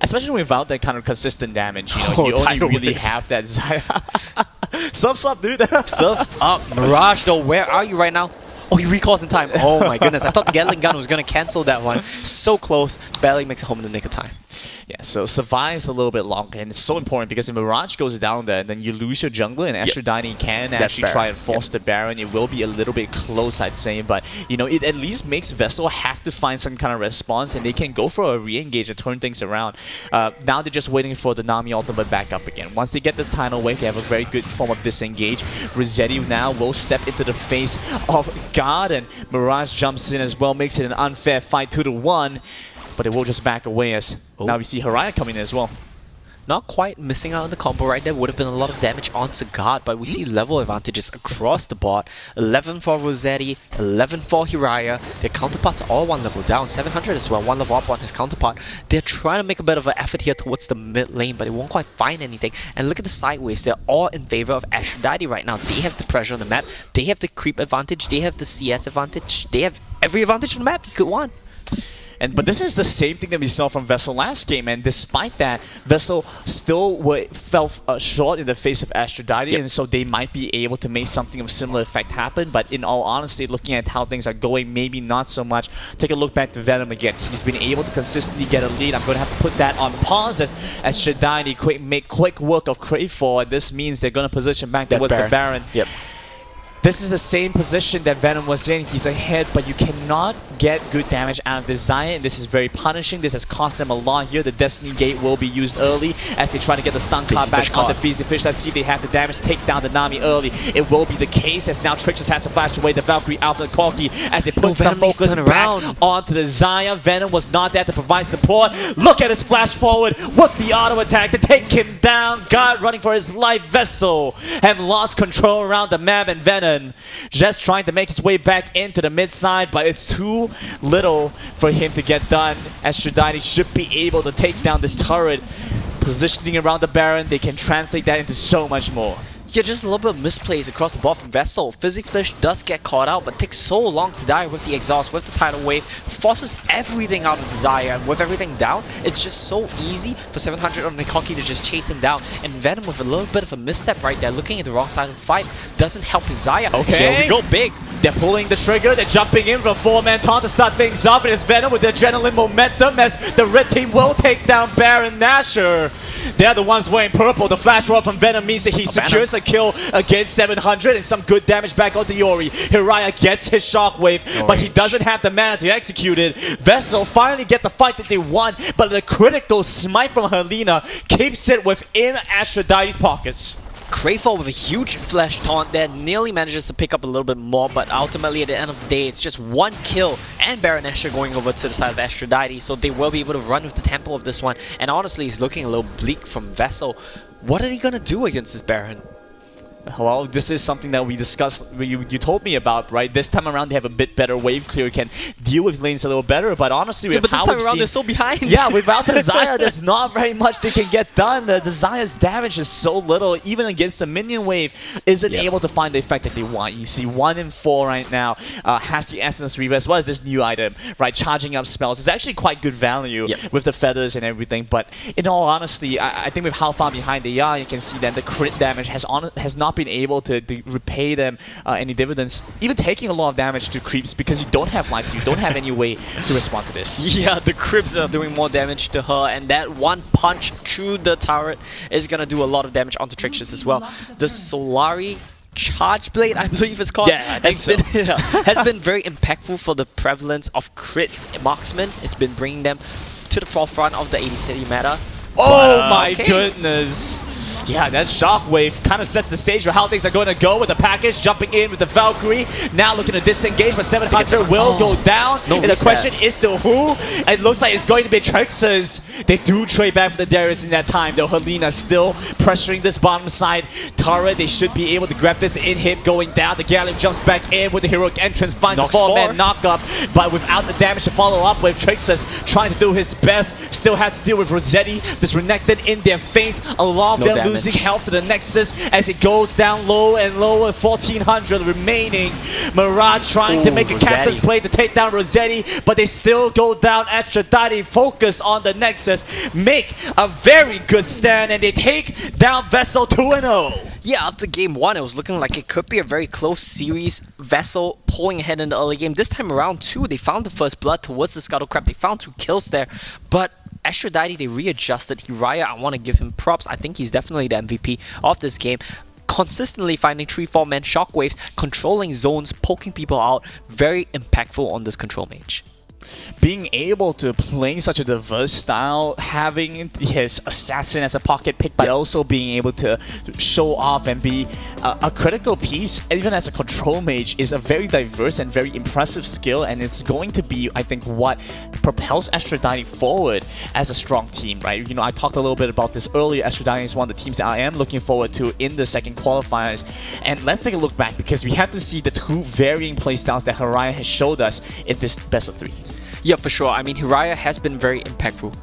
Especially without that kind of consistent damage, you know, you only really have that Xayah. Surf's up, dude. Surf's up. Mirage, though, where are you right now? Oh, he recalls in time. Oh my goodness, I thought the Gatling gun was going to cancel that one. So close, barely makes it home in the nick of time. Yeah, so survives a little bit longer, and it's so important because if Mirage goes down there, then you lose your jungler, and Aphrodite can actually try and force the Baron. It will be a little bit close, I'd say, but you know, it at least makes Vessel have to find some kind of response, and they can go for a re-engage and turn things around. Now they're just waiting for the Nami ultimate back up again. Once they get this tidal wave, they have a very good form of disengage. Rossetti now will step into the face of God, and Mirage jumps in as well, makes it an unfair fight 2-1. But it will just back away as now we see Haraya coming in as well. Not quite missing out on the combo right there. Would have been a lot of damage onto God, but we see level advantages across the board. 11 for Rossetti, 11 for Hiraya. Their counterparts are all one level down. 700 as well, one level up on his counterpart. They're trying to make a bit of an effort here towards the mid lane, but they won't quite find anything. And look at the sideways. They're all in favor of Aphrodite right now. They have the pressure on the map. They have the creep advantage. They have the CS advantage. They have every advantage on the map you could want. But this is the same thing that we saw from Vessel last game, and despite that, Vessel still fell short in the face of Aphrodite, and so they might be able to make something of similar effect happen. But in all honesty, looking at how things are going, maybe not so much. Take a look back to Venom again. He's been able to consistently get a lead. I'm going to have to put that on pause as Aphrodite make quick work of Crayfall, and this means they're going to position back towards the Baron. Yep. This is the same position that Venom was in. He's ahead, but you cannot get good damage out of this Xayah, and this is very punishing. This has cost them a lot here. The Destiny Gate will be used early as they try to get the stun card back on the Feezy Fish. Let's see if they have the damage to take down the Nami early. It will be the case as now Trixus has to flash away the Valkyrie out of the Corki as they put some focus back onto the Xayah. Venom was not there to provide support. Look at his flash forward with the auto attack to take him down. God running for his life. Vessel have lost control around the map, and Venom just trying to make his way back into the mid side, but it's too little for him to get done. Aphrodite should be able to take down this turret. Positioning around the Baron, they can translate that into so much more. Yeah, just a little bit of misplays across the board from Vessel. Fizzy Fish does get caught out, but takes so long to die with the exhaust, with the tidal wave. Forces everything out of the Xayah, and with everything down, it's just so easy for 700 on Nikoki to just chase him down. And Venom with a little bit of a misstep right there, looking at the wrong side of the fight, doesn't help his Xayah. Okay, here we go big. They're pulling the trigger, they're jumping in for a 4-man taunt to start things off, and it's Venom with the adrenaline momentum as the red team will take down Baron Nashor. They're the ones wearing purple. The flash roll from Venom means that he secures a kill against 700 and some good damage back onto Yori. Hiraya gets his shockwave, but he doesn't have the mana to execute it. Vessel finally get the fight that they want, but the critical smite from Helena keeps it within Aphrodite's pockets. Crayfall with a huge flash taunt there, nearly manages to pick up a little bit more, but ultimately at the end of the day, it's just one kill and Baron Nashor going over to the side of Aphrodite, so they will be able to run with the tempo of this one. And honestly, he's looking a little bleak from Vessel. What are they gonna do against this Baron? Well, this is something that we discussed, you told me about, right? This time around they have a bit better wave clear, can deal with lanes a little better, but honestly, with but how this time around they're so behind. Yeah, without the Xayah, there's not very much they can get done. The Xayah's damage is so little, even against the minion wave, isn't able to find the effect that they want. You see 1 in 4 right now, has the Essence Reaver as well as this new item, right? Charging up spells. It's actually quite good value with the feathers and everything, but in all honesty, I think with how far behind they are, you can see that the crit damage has not been able to repay them any dividends, even taking a lot of damage to creeps because you don't have life, so you don't have any way to respond to this. Yeah, the creeps are doing more damage to her, and that one punch through the turret is gonna do a lot of damage onto Trixus as well. The Solari Charge Blade, I believe it's called, has been very impactful for the prevalence of crit marksmen. It's been bringing them to the forefront of the AD City meta. Oh my goodness! Yeah, that shockwave kind of sets the stage for how things are going to go with the package jumping in with the Valkyrie. Now looking to disengage, but 700 will go down. And the question is still who? It looks like it's going to be Trixus. They do trade back for the Darius in that time, though. Helena still pressuring this bottom side turret. They should be able to grab this in-hit going down. The Gallic jumps back in with the heroic entrance, finds a 4-man knock-up, but without the damage to follow up with. Trixus trying to do his best. Still has to deal with Rossetti. This Renekton in their face. A lot of them losing health to the Nexus as it goes down low and lower. 1400 remaining. Mirage trying to make a captain's play to take down Rossetti, but they still go down. Aphrodite focus on the Nexus, make a very good stand, and they take down Vessel 2-0. Yeah, after game 1, it was looking like it could be a very close series. Vessel pulling ahead in the early game. This time around, too, they found the first blood towards the Scuttle Crab. They found 2 kills there, but Aphrodite, they readjusted. Hiraya, I want to give him props. I think he's definitely the MVP of this game. Consistently finding 3-4 man shockwaves, controlling zones, poking people out. Very impactful on this control mage. Being able to play such a diverse style, having his assassin as a pocket pick, but also being able to show off and be a critical piece, even as a control mage, is a very diverse and very impressive skill, and it's going to be, I think, what propels Aphrodite forward as a strong team, right? You know, I talked a little bit about this earlier. Aphrodite is one of the teams that I am looking forward to in the second qualifiers, and let's take a look back because we have to see the 2 varying playstyles that Hiraya has showed us in this best of 3. Yeah, for sure. I mean, Hiraya has been very impactful.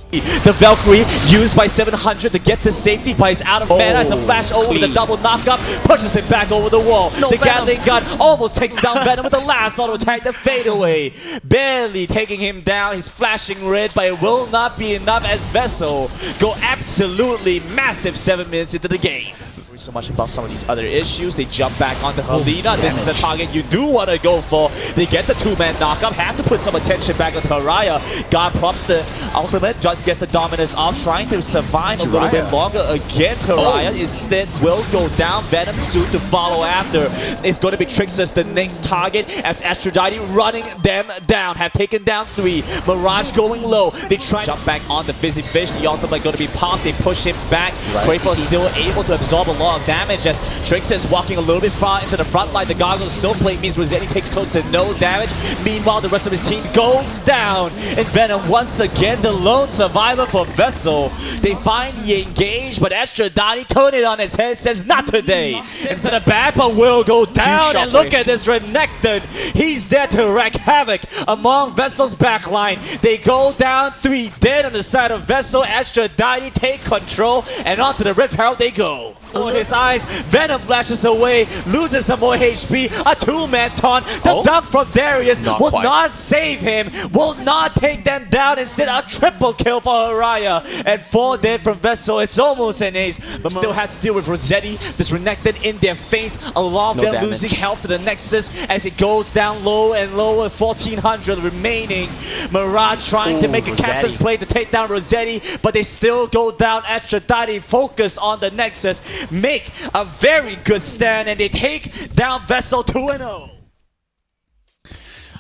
The Valkyrie used by 700 to get the safety, but he's out of mana as a flash over the double knockup, pushes it back over the wall. The Gatling gun almost takes down Venom with the last auto attack, the fadeaway. Barely taking him down, he's flashing red, but it will not be enough as Vessel go absolutely massive 7 minutes into the game. So much about some of these other issues. They jump back onto Helena. This is a target you do want to go for. They get the 2-man knockup. Have to put some attention back on Hiraya. God prompts the ultimate. Just gets the dominance off. Trying to survive a little bit longer against Hiraya. Instead will go down. Venom soon to follow after. It's going to be Trixus the next target as Aphrodite running them down. Have taken down 3. Mirage going low. They try to jump back on the Fizzy Fish. The ultimate going to be popped. They push him back. Kratos still able to absorb a lot of damage as Trix is walking a little bit far into the front line. The goggles still play means Rossetti takes close to no damage. Meanwhile, the rest of his team goes down. And Venom once again the lone survivor for Vessel. They finally engage, but Aphrodite turn it on its head, says not today. Into the back, but will go down. And look at this Renekton. He's there to wreak havoc among Vessel's backline. They go down 3 dead on the side of Vessel. Aphrodite take control, and onto the Rift Herald they go. On his eyes, Venom flashes away, loses some more HP, a 2-man taunt. The dunk from Darius will not save him, will not take them down. Instead, a triple kill for Hiraya. And 4 dead from Vessel. It's almost an ace, but still has to deal with Rossetti. This Renekton in their face, along with them losing health to the Nexus as it goes down low and lower. 1400 remaining. Mirage trying to make a captain's play to take down Rossetti, but they still go down. Aphrodite focus on the Nexus, make a very good stand, and they take down Vessel 2-0.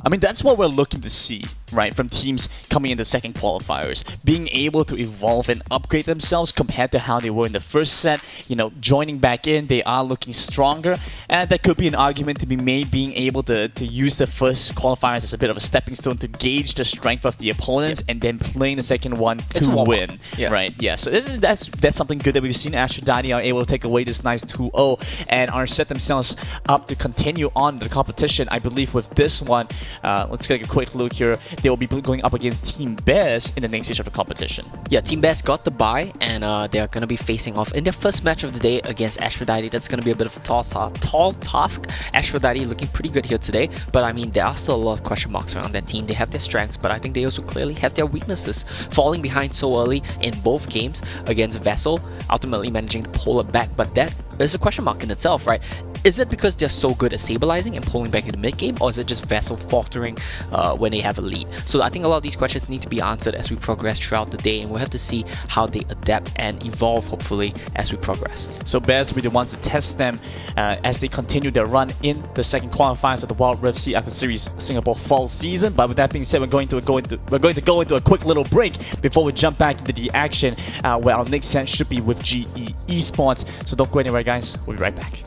I mean, that's what we're looking to see, right, from teams coming in the second qualifiers. Being able to evolve and upgrade themselves compared to how they were in the first set. You know, joining back in, they are looking stronger. And that could be an argument to be made, being able to use the first qualifiers as a bit of a stepping stone to gauge the strength of the opponents and then playing the second one to win. Right, yeah. So that's something good that we've seen. Aphrodite are able to take away this nice 2-0 and are set themselves up to continue on the competition. I believe with this one, let's take a quick look here. They will be going up against Team Bears in the next stage of the competition. Yeah, Team Bears got the bye, and they are going to be facing off in their first match of the day against Aphrodite. That's going to be a bit of a tall task. Aphrodite looking pretty good here today, but I mean, there are still a lot of question marks around that team. They have their strengths, but I think they also clearly have their weaknesses. Falling behind so early in both games against Vessel, ultimately managing to pull it back, but that is a question mark in itself, right? Is it because they're so good at stabilizing and pulling back in the mid game, or is it just Vessel faltering when they have a lead? So I think a lot of these questions need to be answered as we progress throughout the day, and we'll have to see how they adapt and evolve, hopefully, as we progress. So Bears will be the ones to test them as they continue their run in the second qualifiers of the Wild Rift C Icon Series Singapore fall season. But with that being said, we're going to go into a quick little break before we jump back into the action, where our next set should be with GE Esports. So don't go anywhere, guys. We'll be right back.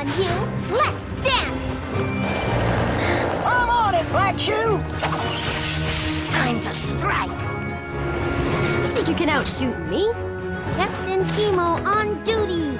on you. Let's dance. I'm on it, Black Shoe! Time to strike. You think you can outshoot me? Captain Chemo on duty.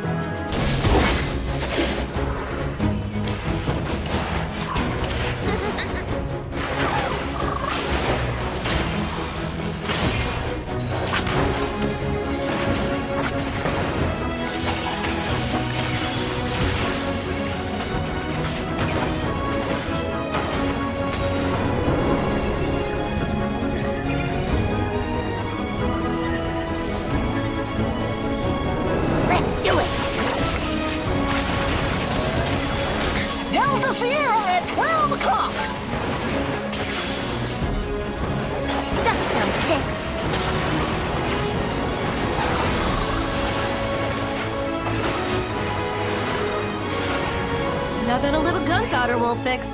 Let's do it. Delta Sierra at 12 o'clock! Dust 'em, Pix. Nothing a little gunpowder won't fix.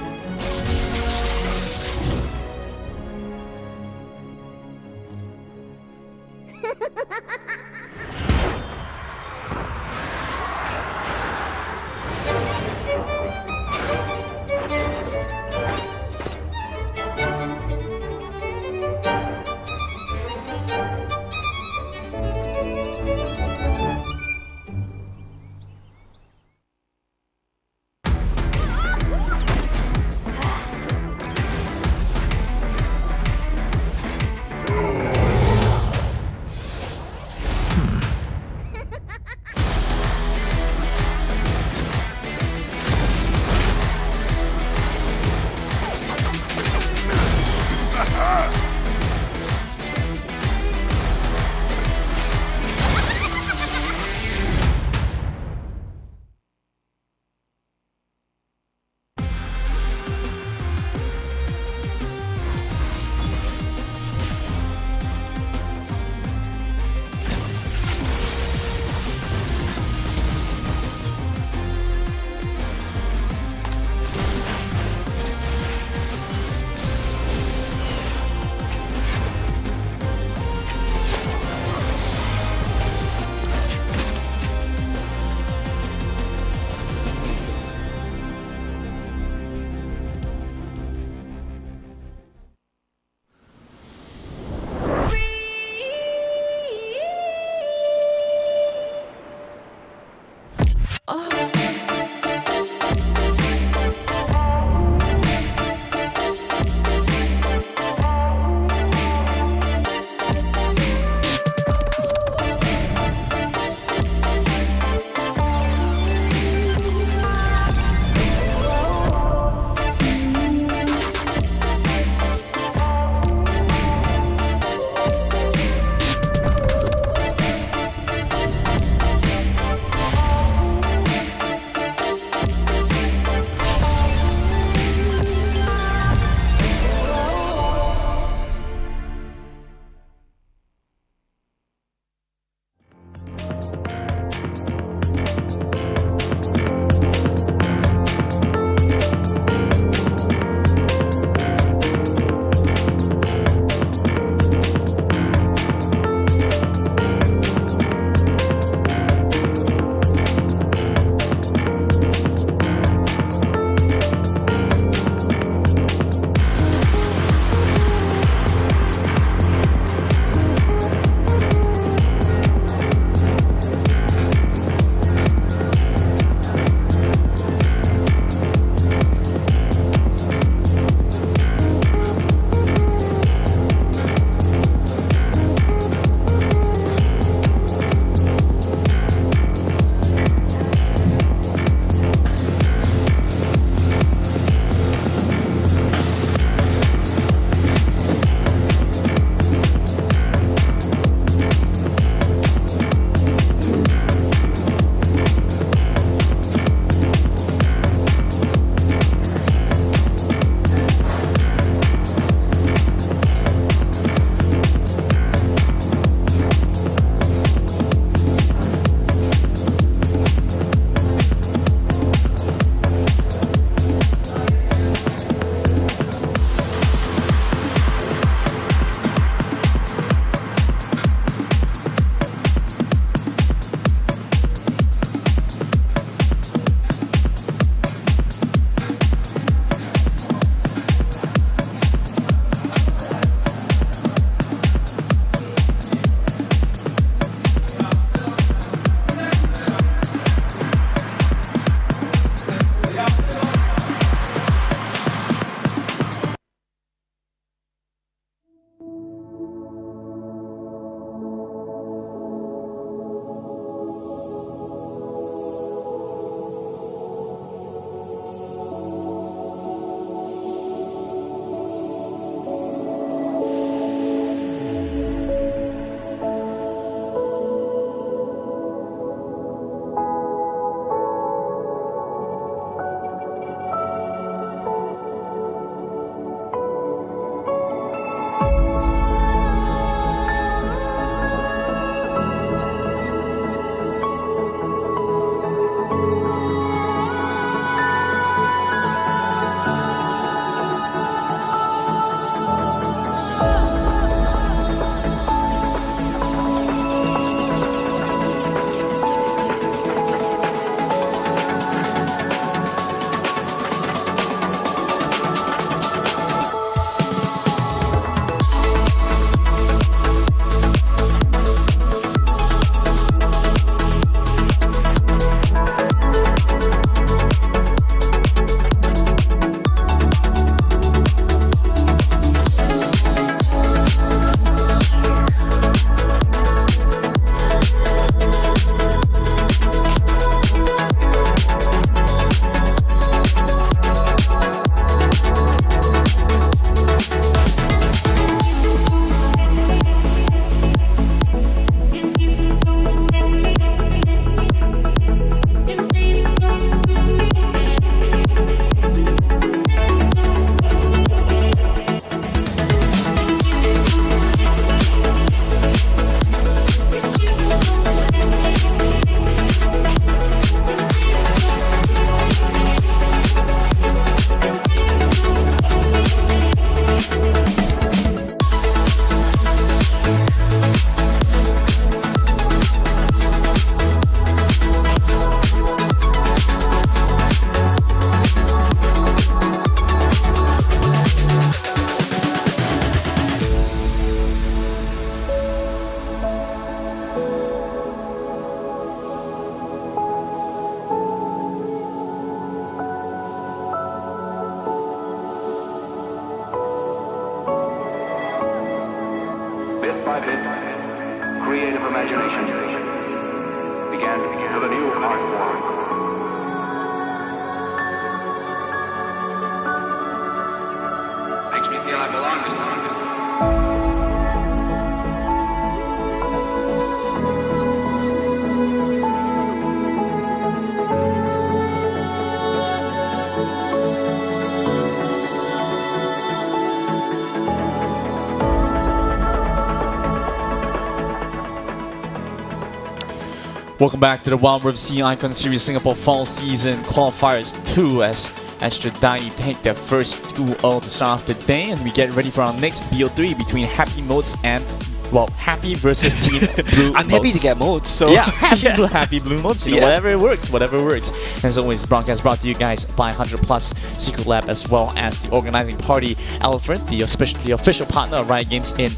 imagination began to build a new art form. Makes me feel I belong to something. Welcome back to the Wild Rift Sea Icon Series Singapore Fall Season Qualifiers 2 as Extra Dai take their first 2-0 to start off the day, and we get ready for our next BO3 between Happy Modes and, well, Happy versus Team Blue I'm happy to get modes, so yeah, happy blue modes, you know, whatever works. And as always, broadcast brought to you guys by 100 Plus Secretlab, as well as the organizing party Elephant, the official partner of Riot Games in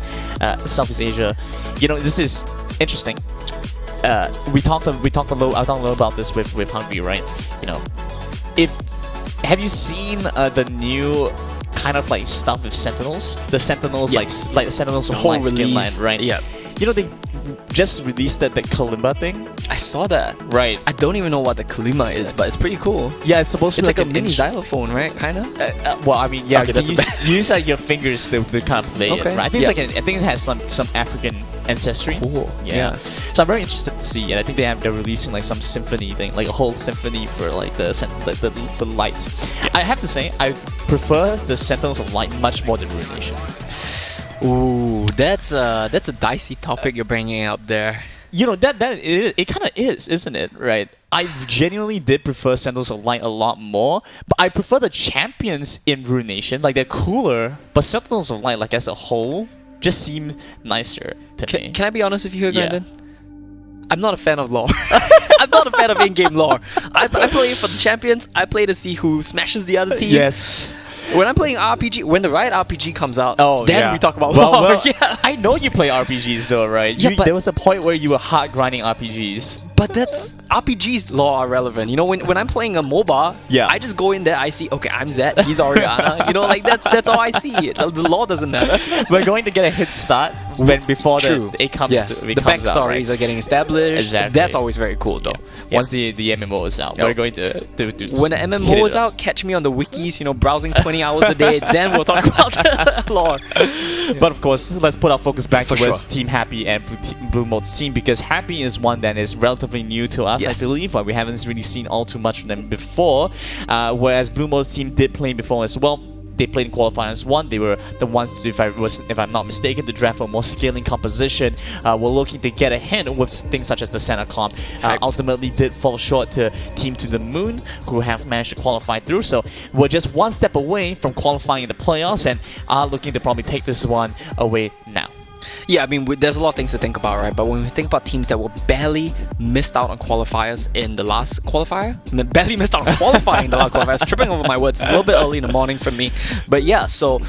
Southeast Asia. You know, this is interesting. We talked a little about this with Hungry, right? You know, have you seen the new kind of like stuff with Sentinels? The Sentinels, like the Sentinels from Light Skin Land, right? Yeah. You know, they just released the Kalimba thing. I saw that. Right. I don't even know what the Kalima is, but it's pretty cool. Yeah, it's supposed to be It's like a an mini xylophone, right? Kind of. well, I mean, yeah, Okay, you use like your fingers to kind of play it, Okay, right? I think yeah. I think it has some African ancestry. Cool. Yeah. So I'm very interested to see, and I think they're releasing like some symphony thing, like a whole symphony for like the light. I have to say, I prefer the Sentinels of Light much more than Ruination. Ooh, that's a dicey topic you're bringing out there. You know, it kind of is, isn't it? Right? I genuinely did prefer Sentinels of Light a lot more, but I prefer the champions in Ruination. Like, they're cooler, but Sentinels of Light, like as a whole, just seem nicer to me. Can I be honest with you here, Yeah. Brandon? I'm not a fan of lore. I'm not a fan of in-game lore. I play for the champions. I play to see who smashes the other team. Yes. When I'm playing RPG, when the right RPG comes out, then we talk about well, lore. well, Yeah. I know you play RPGs though, right? Yeah, but there was a point where you were hard grinding RPGs. But that's RPGs lore are relevant. You know, when I'm playing a MOBA, Yeah. I just go in there, I see, okay, I'm Zed, he's Oriana. You know, like that's all I see. The lore doesn't matter. We're going to get a head start before it comes Yes, to the comes out, backstories right? are getting established. Exactly. That's always very cool, though. Yeah. Once the MMO is out, we're going to When the hit MMO it is up. out, catch me on the wikis, you know, browsing 20 hours a day, then we'll talk about the lore. But of course, let's put our focus back For towards sure. Team Happy and Blue Mode's team, because Happy is one that is relatively new to us, Yes. I believe. Like, we haven't really seen all too much of them before, whereas Blue Mode's team did play before as well. They played in qualifiers 1. They were the ones to, if I'm not mistaken, to draft a more scaling composition. We're looking to get ahead with things such as the Santa comp. Ultimately did fall short to Team to the Moon, who have managed to qualify through. So we're just one step away from qualifying in the playoffs, and are looking to probably take this one away now. Yeah, I mean, there's a lot of things to think about, right? But when we think about teams that were barely missed out on qualifiers in the last qualifier, barely missed out on qualifying in the last qualifier, tripping over my words, it's a little bit early in the morning for me. But yeah, so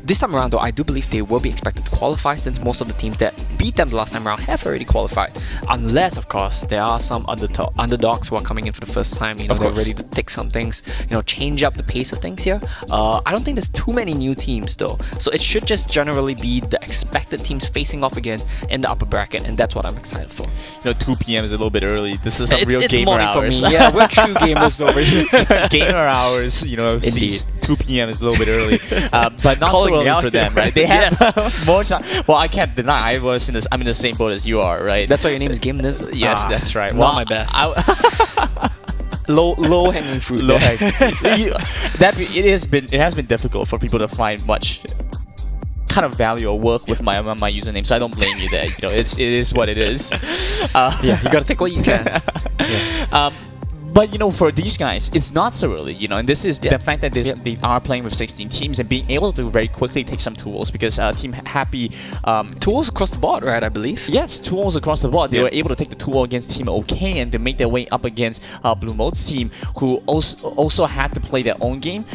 this time around though, I do believe they will be expected to qualify, since most of the teams that beat them the last time around have already qualified. Unless, of course, there are some underdogs who are coming in for the first time, you know, they're ready to take some things, you know, change up the pace of things here. I don't think there's too many new teams though, so it should just generally be the expected teams facing off again in the upper bracket, and that's what I'm excited for. You know, 2 p.m. is a little bit early. This is some real It's gamer morning hours. for me. Yeah, we're true gamers over here. Gamer hours, you know, Indeed. 2 p.m. is a little bit early, but not Calling so me early out for them, here. right? They have Yes. more time. Well, I can't deny I'm in the same boat as you are, right? That's why your name is Game Niz? Yes, that's right. Not my best. Low hanging fruit. Low there. it has been difficult for people to find much kind of value or work with my username, so I don't blame you there. You know, it is what it is. Yeah, you gotta take what you can. But you know, for these guys, it's not so early, you know, and this is the fact that they are playing with 16 teams and being able to very quickly take some tools, because Team Happy Tools across the board, right? I believe. yes, tools across the board. They were able to take the tool against Team OK and to make their way up against Blue Mode's team, who also had to play their own game.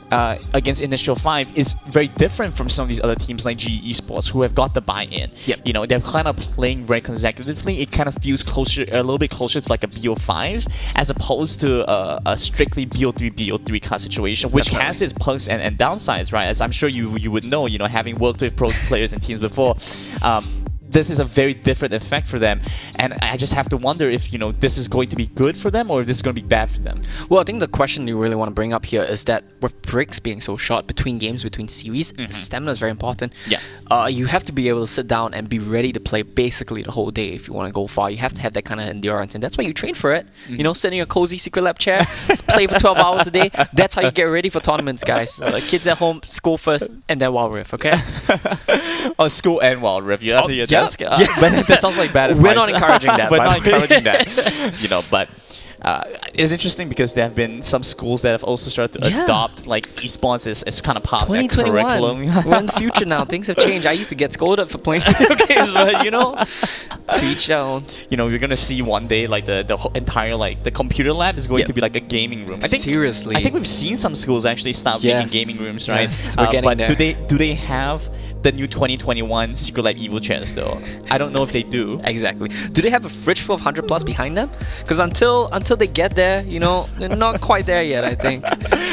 Against Initial 5 is very different from some of these other teams like GE Esports, who have got the buy-in. Yep. You know, they're kind of playing very consecutively. It kind of feels a little bit closer to like a BO5 as opposed to a strictly BO3 kind of situation, which has its perks and downsides, right? As I'm sure you would know, you know, having worked with pro players and teams before. this is a very different effect for them, and I just have to wonder if this is going to be good for them or if this is going to be bad for them. Well, I think the question you really want to bring up here is that with breaks being so short between games, between series, stamina is very important. Yeah. You have to be able to sit down and be ready to play basically the whole day if you want to go far. You have to have that kind of endurance, and that's why you train for it. Sit in your cozy Secretlab chair, play for 12 hours a day. That's how you get ready for tournaments, guys. Kids at home, school first, and then Wild Rift, okay? Oh, school and Wild Rift. You have to your desk. Yeah. But that sounds like bad advice. We're not encouraging that. We're by not the way. encouraging that. But it's interesting because there have been some schools that have also started to adopt like esports as kind of part of their 2021. curriculum. We're in the future now. Things have changed. I used to get scolded for playing video games, but to each their own. You're gonna see one day like the whole entire like the computer lab is going to be like a gaming room. Seriously. I think we've seen some schools actually start making gaming rooms, right? Yes, we're getting but there. do they have the new 2021 Secretlab Evo chairs though? I don't know if they do. Exactly. Do they have a fridge full of 100 plus behind them? Because until they get there, they're not quite there yet, I think.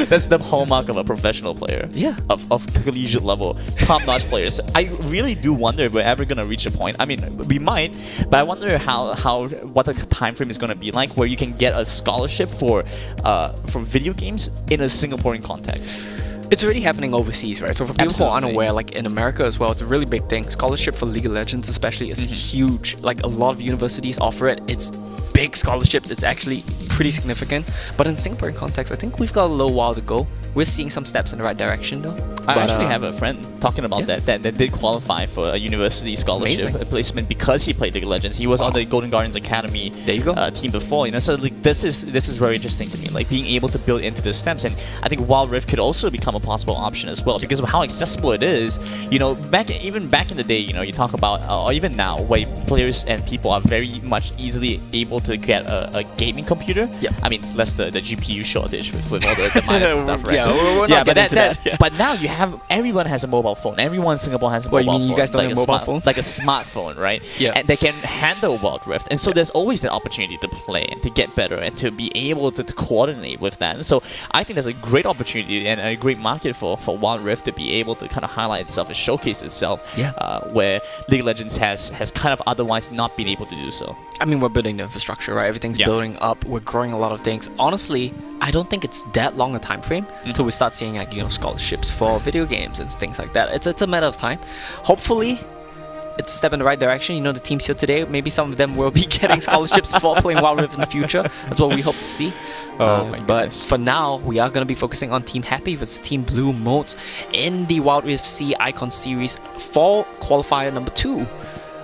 That's the hallmark of a professional player. Yeah. Of collegiate level, top-notch players. I really do wonder if we're ever gonna reach a point. I mean, we might, but I wonder what the time frame is gonna be like where you can get a scholarship for video games in a Singaporean context. It's already happening overseas, right? So for people who are unaware, like in America as well, it's a really big thing. Scholarship for League of Legends especially is huge. Like a lot of universities offer it. It's big scholarships. It's actually pretty significant. But in Singaporean context, I think we've got a little while to go. We're seeing some steps in the right direction though. I actually have a friend talking about that did qualify for a university scholarship placement because he played League of Legends. He was on the Golden Guardians Academy team before, So like this is very interesting to me, like being able to build into the steps. And I think Wild Rift could also become a possible option as well because of how accessible it is. Back in the day, you talk about or even now, where players and people are very much easily able to get a gaming computer. I mean, less the GPU shortage with all the minus and stuff, right? We're not getting into that. But now everyone has a mobile phone. Everyone in Singapore has a mobile phone. You mean you guys don't have mobile phones? Like a smartphone, right? Yeah. And they can handle Wild Rift. And so there's always that opportunity to play and to get better and to be able to coordinate with that. And so I think there's a great opportunity and a great market for Wild Rift to be able to kind of highlight itself and showcase itself where League of Legends has kind of otherwise not been able to do so. I mean, we're building the infrastructure, right? Everything's building up. We're growing a lot of things. Honestly, I don't think it's that long a time frame until we start seeing like scholarships for video games and things like that. It's a matter of time. Hopefully, it's a step in the right direction. The teams here today, maybe some of them will be getting scholarships for playing Wild Rift in the future. That's what we hope to see. But for now, we are going to be focusing on Team Happy versus Team Blue modes in the Wild Rift C Icon Series Fall Qualifier number 2.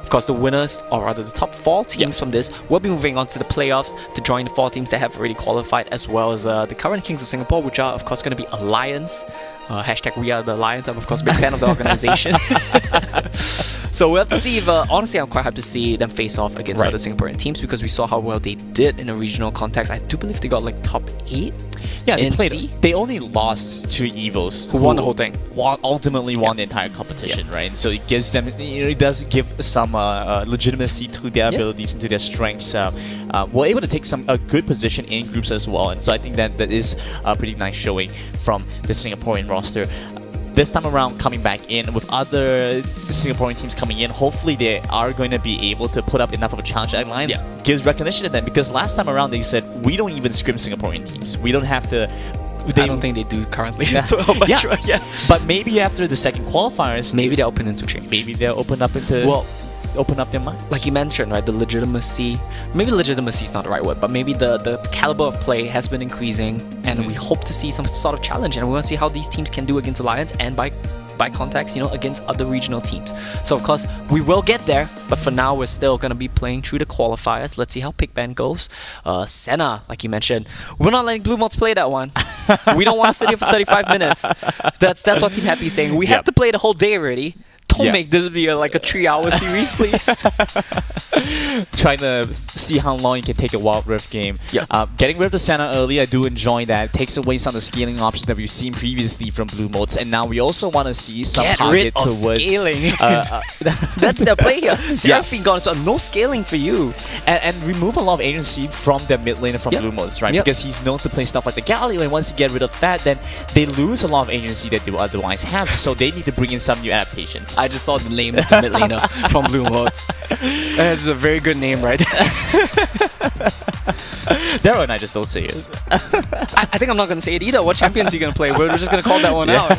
Of course, the winners, or rather the top 4 teams from this, will be moving on to the playoffs to join the 4 teams that have already qualified, as well as the current Kings of Singapore, which are, of course, going to be Alliance. Hashtag we are the Alliance. I'm, of course, a big fan of the organization. So we'll have to see if, honestly, I'm quite happy to see them face off against other Singaporean teams because we saw how well they did in a regional context. I do believe they got like top 8. Yeah, they in played. C. They only lost to Evos, Who won the whole thing. Ultimately won the entire competition, right? So it gives them, it does give some legitimacy to their abilities and to their strengths. We're able to take a good position in groups as well, and so I think that is a pretty nice showing from the Singaporean roster. This time around, coming back in with other Singaporean teams coming in, hopefully they are going to be able to put up enough of a challenge. Alliance gives recognition to them because last time around they said, we don't even scrim Singaporean teams. We don't have to... I don't think they do currently. But maybe after the second qualifiers... Maybe they're open into change. Maybe they'll open up into... open up their mind. Like you mentioned, right, the legitimacy, maybe legitimacy is not the right word, but maybe the caliber of play has been increasing, and we hope to see some sort of challenge, and we want to see how these teams can do against Alliance and by context, against other regional teams. So of course, we will get there, but for now, we're still going to be playing through the qualifiers. Let's see how Pick Band goes. Senna, like you mentioned, we're not letting Blue Mods play that one. We don't want to sit here for 35 minutes. That's what Team Happy is saying. We have to play the whole day already. Don't make this be like a 3-hour series, please. Trying to see how long you can take a Wild Rift game. Getting rid of the Senna early, I do enjoy that. It takes away some of the scaling options that we've seen previously from Blue Modes, and now we also want to see some target towards scaling. That's their play here. Seraphine gone, so no scaling for you. And remove a lot of agency from their mid lane and from Blue Modes, right? Because he's known to play stuff like the Galio, and once you get rid of that, then they lose a lot of agency that they would otherwise have, so they need to bring in some new adaptations. I just saw the name of the mid laner from Blue Modes. It's a very good name, right? Daryl and I just don't say it. I think I'm not going to say it either. What champions are you going to play? We're just going to call that one out.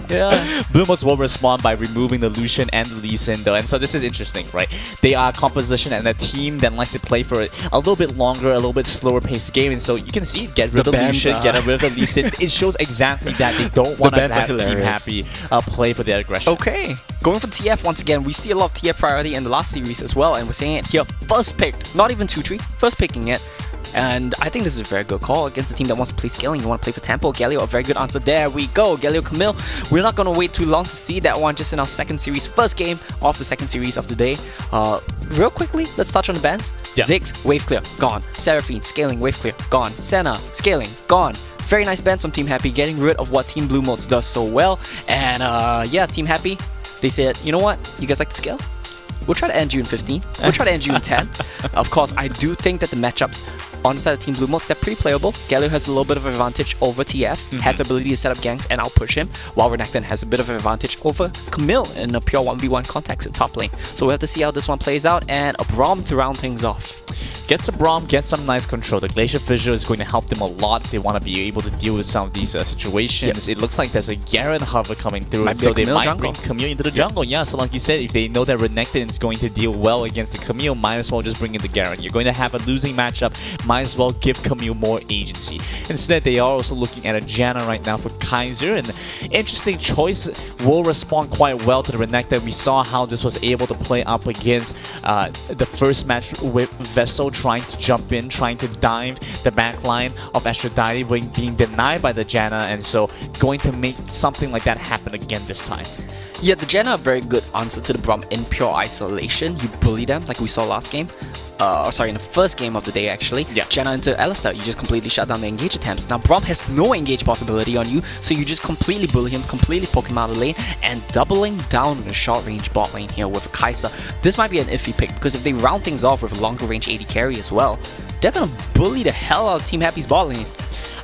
Yeah. Blue Modes will respond by removing the Lucian and the Lee Sin though, and so this is interesting, right? They are a composition and a team that likes to play for a little bit longer, a little bit slower paced game, and so you can see get rid of Lucian, get rid of Lee Sin. It shows exactly that they don't want to have Team Happy play for their aggression. Okay, going for TF once again. We see a lot of TF priority in the last series as well, and we're seeing it here. First picked, not even 2-3, first picking it. And I think this is a very good call against a team that wants to play scaling. You want to play for tempo. Galio, a very good answer. There we go. Galio Camille. We're not going to wait too long to see that one just in our second series. First game of the second series of the day. Real quickly, let's touch on the bans. Yeah. Ziggs, wave clear, gone. Seraphine, scaling, wave clear, gone. Senna, scaling, gone. Very nice bans from Team Happy, getting rid of what Team Blue Modes does so well. And yeah, Team Happy, they said, you know what? You guys like to scale? We'll try to end you in 15. We'll try to end you in 10. Of course, I do think that the matchups on the side of Team Blue Modes, they're pretty playable. Galio has a little bit of an advantage over TF, has the ability to set up ganks and outpush him, while Renekton has a bit of an advantage over Camille in a pure 1v1 context in top lane. So we'll have to see how this one plays out, and a Braum to round things off. Gets a Braum, gets some nice control. The Glacier Fissure is going to help them a lot if they want to be able to deal with some of these situations. Yep. It looks like there's a Garen hover coming through, so they might bring Camille into the jungle. Yeah, so like you said, if they know that Renekton is going to deal well against the Camille, might as well just bring in the Garen. You're going to have a losing matchup, might as well give Camille more agency. Instead, they are also looking at a Janna right now for Kaiser, and interesting choice. Will respond quite well to the Renekton. We saw how this was able to play up against the first match with Vessel trying to jump in, trying to dive the backline of Aphrodite, being denied by the Janna, and so going to make something like that happen again this time. Yeah, the Janna a very good answer to the Braum in pure isolation. You bully them like we saw last game. Sorry, in the first game of the day actually. Yeah. Janna into Alistar, you just completely shut down the engage attempts. Now Braum has no engage possibility on you, so you just completely bully him, completely poke him out of the lane, and doubling down on the short range bot lane here with a Kai'Sa. This might be an iffy pick, because if they round things off with a longer range AD carry as well, they're gonna bully the hell out of Team Happy's bot lane.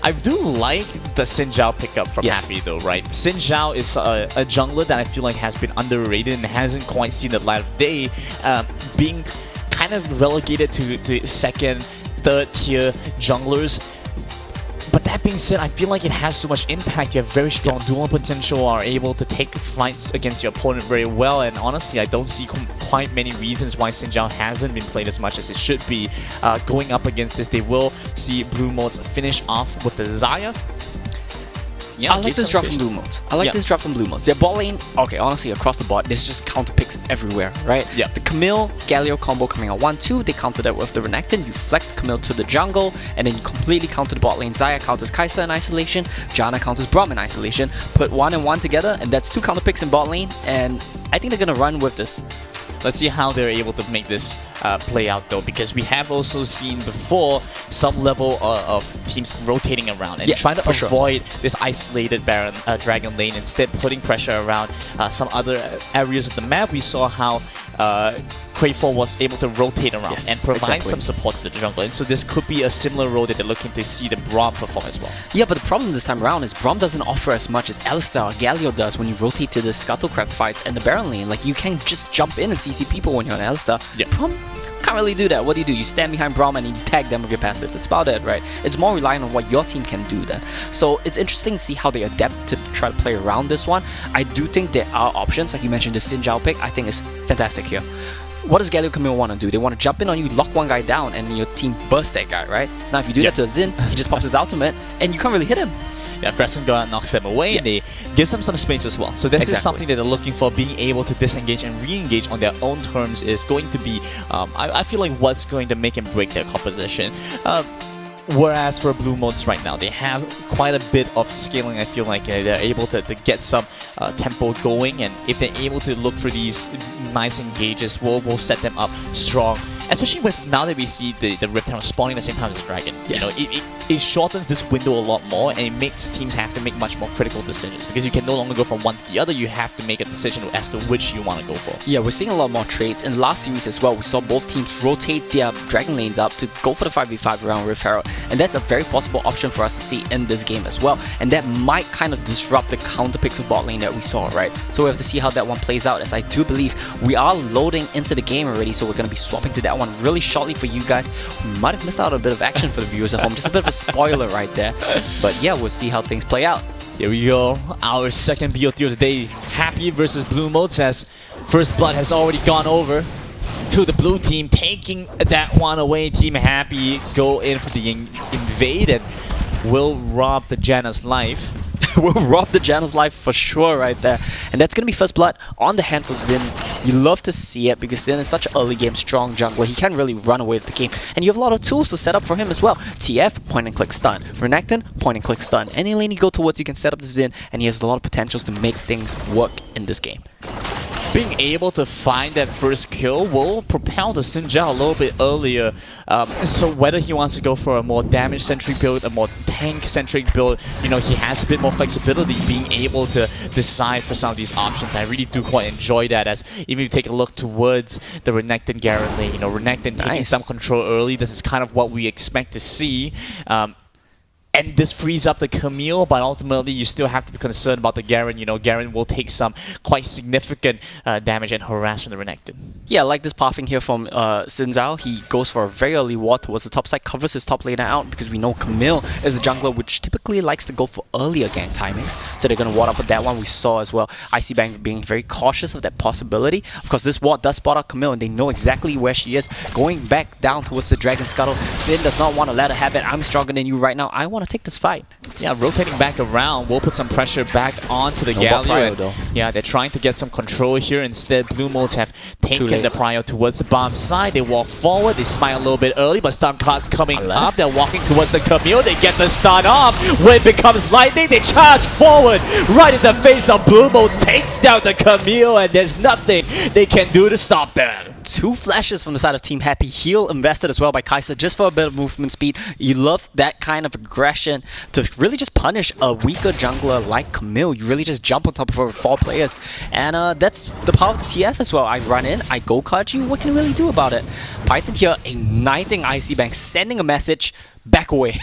I do like the Xin Zhao pickup from Happy though, right? Xin Zhao is a jungler that I feel like has been underrated and hasn't quite seen the light of day, being kind of relegated to second, third tier junglers. But that being said, I feel like it has so much impact. You have very strong dual potential, are able to take fights against your opponent very well, and honestly, I don't see quite many reasons why Xin Zhao hasn't been played as much as it should be. Going up against this, they will see Blue Modes finish off with the Xayah. Yeah, I like this drop from Blue Modes. I like this drop from Blue Modes. Their bot lane, okay, honestly, across the board, there's just counter picks everywhere, right? Yeah. The Camille Galio combo coming out 1-2, they counter that with the Renekton. You flex the Camille to the jungle, and then you completely counter the bot lane. Xayah counters Kai'Sa in isolation, Janna counters Braum in isolation. Put 1 and 1 together, and that's 2 counter picks in bot lane, and I think they're gonna run with this. Let's see how they're able to make this play out though, because we have also seen before some level of teams rotating around and trying to avoid this isolated Baron Dragon lane, instead putting pressure around some other areas of the map. We saw how Crayfall was able to rotate around and provide some support to the jungle, and so this could be a similar role that they're looking to see the Braum perform as well. Yeah, but the problem this time around is Braum doesn't offer as much as Alistar or Galio does when you rotate to the Scuttlecrab fights and the Baron lane. Like, you can't just jump in and CC people when you're on Alistar. Braum can't really do that. What do? You stand behind Braum and you tag them with your passive. That's about it, right? It's more reliant on what your team can do then. So it's interesting to see how they adapt to try to play around this one. I do think there are options, like you mentioned, the Xin Zhao pick, I think is fantastic here. What does Galio Camille want to do? They want to jump in on you, lock one guy down, and your team burst that guy, right? Now if you do that to a Xin, he just pops his ultimate, and you can't really hit him. Yeah, Crescent Guard knocks them away, and they gives them some space as well. So this is something that they're looking for. Being able to disengage and re-engage on their own terms is going to be, I feel like, what's going to make and break their composition. Whereas for Blue Modes right now, they have quite a bit of scaling. I feel like they're able to get some tempo going, and if they're able to look for these nice engages, we'll set them up strong especially with now that we see the Rift Herald spawning at the same time as the Dragon. Yes. You know, it shortens this window a lot more, and it makes teams have to make much more critical decisions because you can no longer go from one to the other. You have to make a decision as to which you want to go for. Yeah, we're seeing a lot more trades. In the last series as well, we saw both teams rotate their Dragon lanes up to go for the 5v5 around Rift Herald, and that's a very possible option for us to see in this game as well. And that might kind of disrupt the counter pixel bot lane that we saw, right? So we have to see how that one plays out, as I do believe we are loading into the game already, so we're going to be swapping to that one really shortly for you guys. We might have missed out on a bit of action for the viewers at home, just a bit of a spoiler right there. But yeah, we'll see how things play out. Here we go, our second BOT of the day, Happy versus Blue Modes, as First Blood has already gone over to the blue team, taking that one away. Team Happy go in for the invade and will rob the Janna's life. Will rob the Janna's life for sure right there. And that's going to be First Blood on the hands of Xin. You love to see it because Xin is such an early game strong jungler. He can really run away with the game. And you have a lot of tools to set up for him as well. TF, point and click stun. Renekton, point and click stun. Any lane you go towards, you can set up the Xin, and he has a lot of potentials to make things work in this game. Being able to find that first kill will propel the Xin Zhao a little bit earlier. So whether he wants to go for a more damage-centric build, a more tank-centric build, you know, he has a bit more flexibility being able to decide for some of these options. I really do quite enjoy that, as even if you take a look towards the Renekton Garen lane, you know, Renekton taking some control early, this is kind of what we expect to see. And this frees up the Camille, but ultimately you still have to be concerned about the Garen. You know, Garen will take some quite significant damage and harass from the Renekton. Yeah, like this pathing here from Xin Zhao. He goes for a very early ward towards the top side, covers his top laner out because we know Camille is a jungler which typically likes to go for earlier gank timings. So they're going to ward up for that one. We saw as well IC Bank being very cautious of that possibility. Of course, this ward does spot out Camille and they know exactly where she is. Going back down towards the Dragon Scuttle. Xin does not want to let her have it. I'm stronger than you right now. I want to take this fight. Yeah, rotating back around will put some pressure back onto the Galio. Yeah, they're trying to get some control here. Instead, Blue Modes have taken the prio towards the bomb side. They walk forward. They smite a little bit early, but stun card's coming up. They're walking towards the Camille. They get the stun off. When it becomes lightning, they charge forward right in the face of Blue Modes. Takes down the Camille, and there's nothing they can do to stop that. Two flashes from the side of Team Happy. Heal invested as well by Kai'Sa just for a bit of movement speed. You love that kind of aggression to really just punish a weaker jungler like Camille. You really just jump on top of her with 4 players. And that's the power of the TF as well. I run in, I go card you. What can you really do about it? Python here igniting IC Bank, sending a message, back away.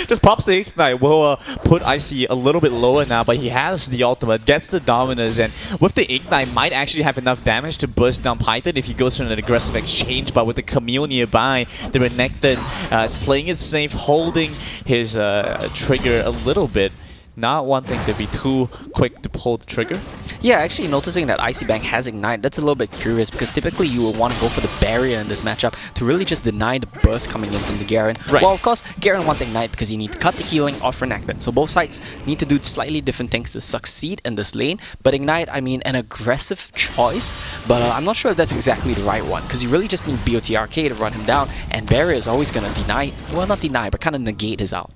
Just pops the Ignite, will put IC a little bit lower now, but he has the ultimate, gets the Dominus, and with the Ignite might actually have enough damage to burst down Python if he goes for an aggressive exchange. But with the Camille nearby, the Renekton is playing it safe, holding his trigger a little bit. Not wanting to be too quick to pull the trigger. Yeah, actually noticing that IC Bank has Ignite, that's a little bit curious because typically you would want to go for the barrier in this matchup to really just deny the burst coming in from the Garen. Right. Well, of course, Garen wants Ignite because you need to cut the healing off Renekton. So both sides need to do slightly different things to succeed in this lane. But Ignite, I mean, an aggressive choice, but I'm not sure if that's exactly the right one because you really just need BOTRK to run him down, and barrier is always going to deny, well, not deny, but kind of negate his out.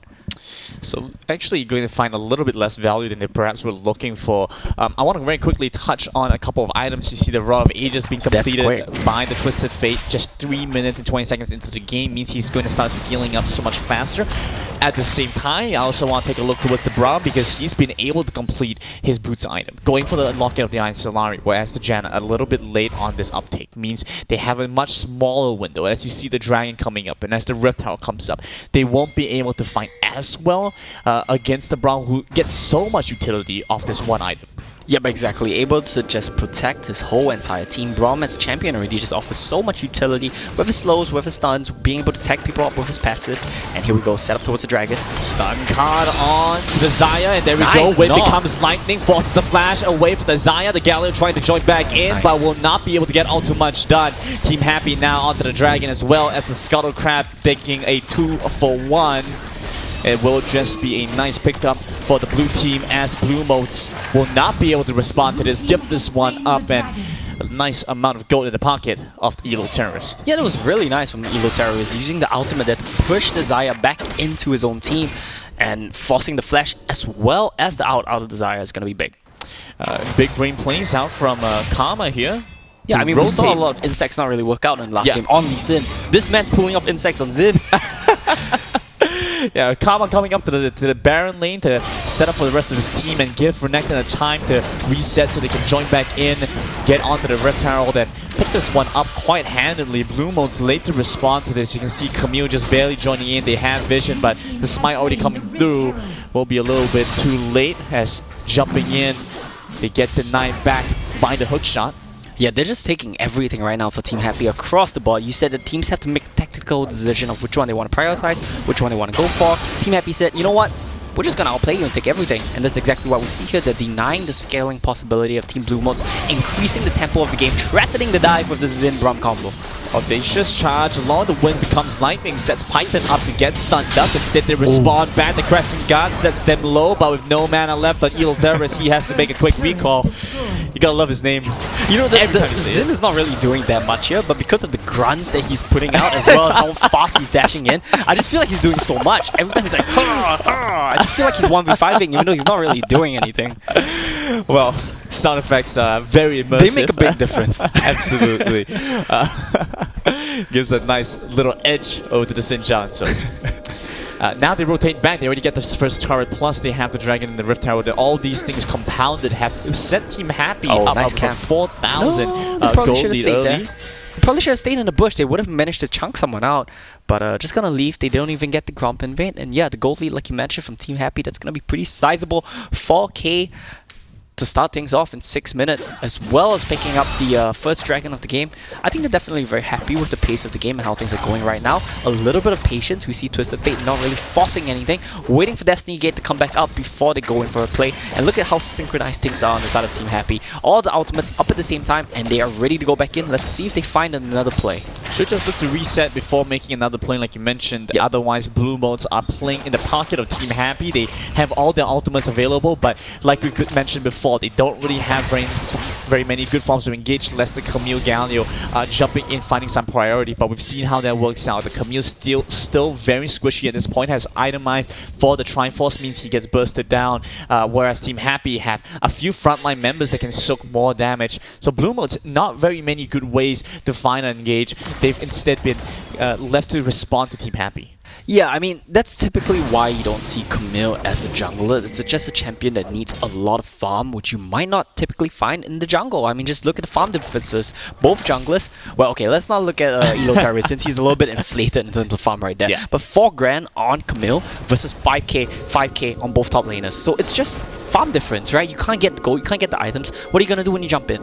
So actually you're going to find a little bit less value than they perhaps were looking for. I want to very quickly touch on a couple of items. You see the Raw of Ages being completed by the Twisted Fate. Just 3 minutes and 20 seconds into the game means he's going to start scaling up so much faster. At the same time, I also want to take a look towards the Braum because he's been able to complete his Boots item. Going for the Lockout of the Iron Solari, whereas the Janna a little bit late on this uptake means they have a much smaller window. As you see the Dragon coming up and as the Rift Herald comes up, they won't be able to fight as well against the Braum, who gets so much utility off this one item. Yep, exactly. Able to just protect his whole entire team. Braum as a champion already just offers so much utility with his slows, with his stuns, being able to tag people up with his passive. And here we go, set up towards the Dragon. Stun card on to the Xayah, and there we go. Wind becomes lightning, forces the flash away from the Xayah. The Galio trying to join back in, but will not be able to get all too much done. Team Happy now onto the Dragon as well as the Scuttle Crab taking a 2-for-1. It will just be a nice pickup for the blue team as Blue Modes will not be able to respond to this. Give this one up, and a nice amount of gold in the pocket of the Elo Terrorist. Yeah, that was really nice from the Elo Terrorist, using the ultimate that pushed the Xayah back into his own team and forcing the flash as well as the out of the Xayah is going to be big. Big brain plays out from Karma here. Yeah, to I mean, we saw a rotate. lot of insects not really work out in the last Yeah. game on Lee Sin. This man's pulling off insects on Zin. Yeah, Karma coming up to the Baron lane to set up for the rest of his team and give Renekton a time to reset so they can join back in, get onto the Rift Herald and pick this one up quite handedly. Blue Mode's late to respond to this. You can see Camille just barely joining in. They have vision, but the smite already coming through will be a little bit too late as jumping in, they get denied back by the hook shot. Yeah, they're just taking everything right now for Team Happy across the board. You said that teams have to make a tactical decision of which one they want to prioritize, which one they want to go for. Team Happy said, you know what? We're just gonna outplay you and take everything. And that's exactly what we see here. They're denying the scaling possibility of Team Blue Modes, increasing the tempo of the game, threatening the dive with the Zin Brum combo. Audacious charge, along the wind becomes lightning, sets Python up to get stunned up. Instead they respond back. The Crescent Guard sets them low, but with no mana left on Elo Terrorist, he has to make a quick recall. You gotta love his name. You know, the Every time you say Zin is not really doing that much here, but because of the grunts that he's putting out, as well as how fast he's dashing in, I just feel like he's doing so much. Every time he's like, I just feel like he's 1v5ing, even though he's not really doing anything. Well, sound effects are very immersive. They make a big difference. Absolutely. Gives a nice little edge over to the Xinjiang. So now they rotate back. They already get the first turret, plus they have the Dragon and the Rift Tower. All these things compounded have set Team Happy up nice over camp. 4,000 They probably gold should have lead stayed early. there. They probably should have stayed in the bush. They would have managed to chunk someone out. But just gonna leave. They don't even get the Gromp invade. And yeah, the gold lead, like you mentioned, from Team Happy, that's gonna be pretty sizable. 4K to start things off in 6 minutes, as well as picking up the first Dragon of the game. I think they're definitely very happy with the pace of the game and how things are going right now. A little bit of patience. We see Twisted Fate not really forcing anything, waiting for Destiny Gate to come back up before they go in for a play. And look at how synchronized things are on the side of Team Happy. All the ultimates up at the same time, and they are ready to go back in. Let's see if they find another play. Should just look to reset before making another play like you mentioned. Yep. Otherwise, Blue Modes are playing in the pocket of Team Happy. They have all their ultimates available, but like we mentioned before, they don't really have very many good forms to engage unless the Camille Galio jumping in, finding some priority. But we've seen how that works out. The Camille still very squishy at this point, has itemized for the Triforce, means he gets bursted down, whereas Team Happy have a few frontline members that can soak more damage. So Blue Mode's not very many good ways to find and engage. They've instead been left to respond to Team Happy. Yeah, I mean, that's typically why you don't see Camille as a jungler. It's just a champion that needs a lot of farm, which you might not typically find in the jungle. I mean, just look at the farm differences. Both junglers, well, okay, let's not look at Elo Terrorist since he's a little bit inflated in terms of farm right there. Yeah. But 4 grand on Camille versus 5k on both top laners. So it's just farm difference, right? You can't get the gold, you can't get the items. What are you going to do when you jump in?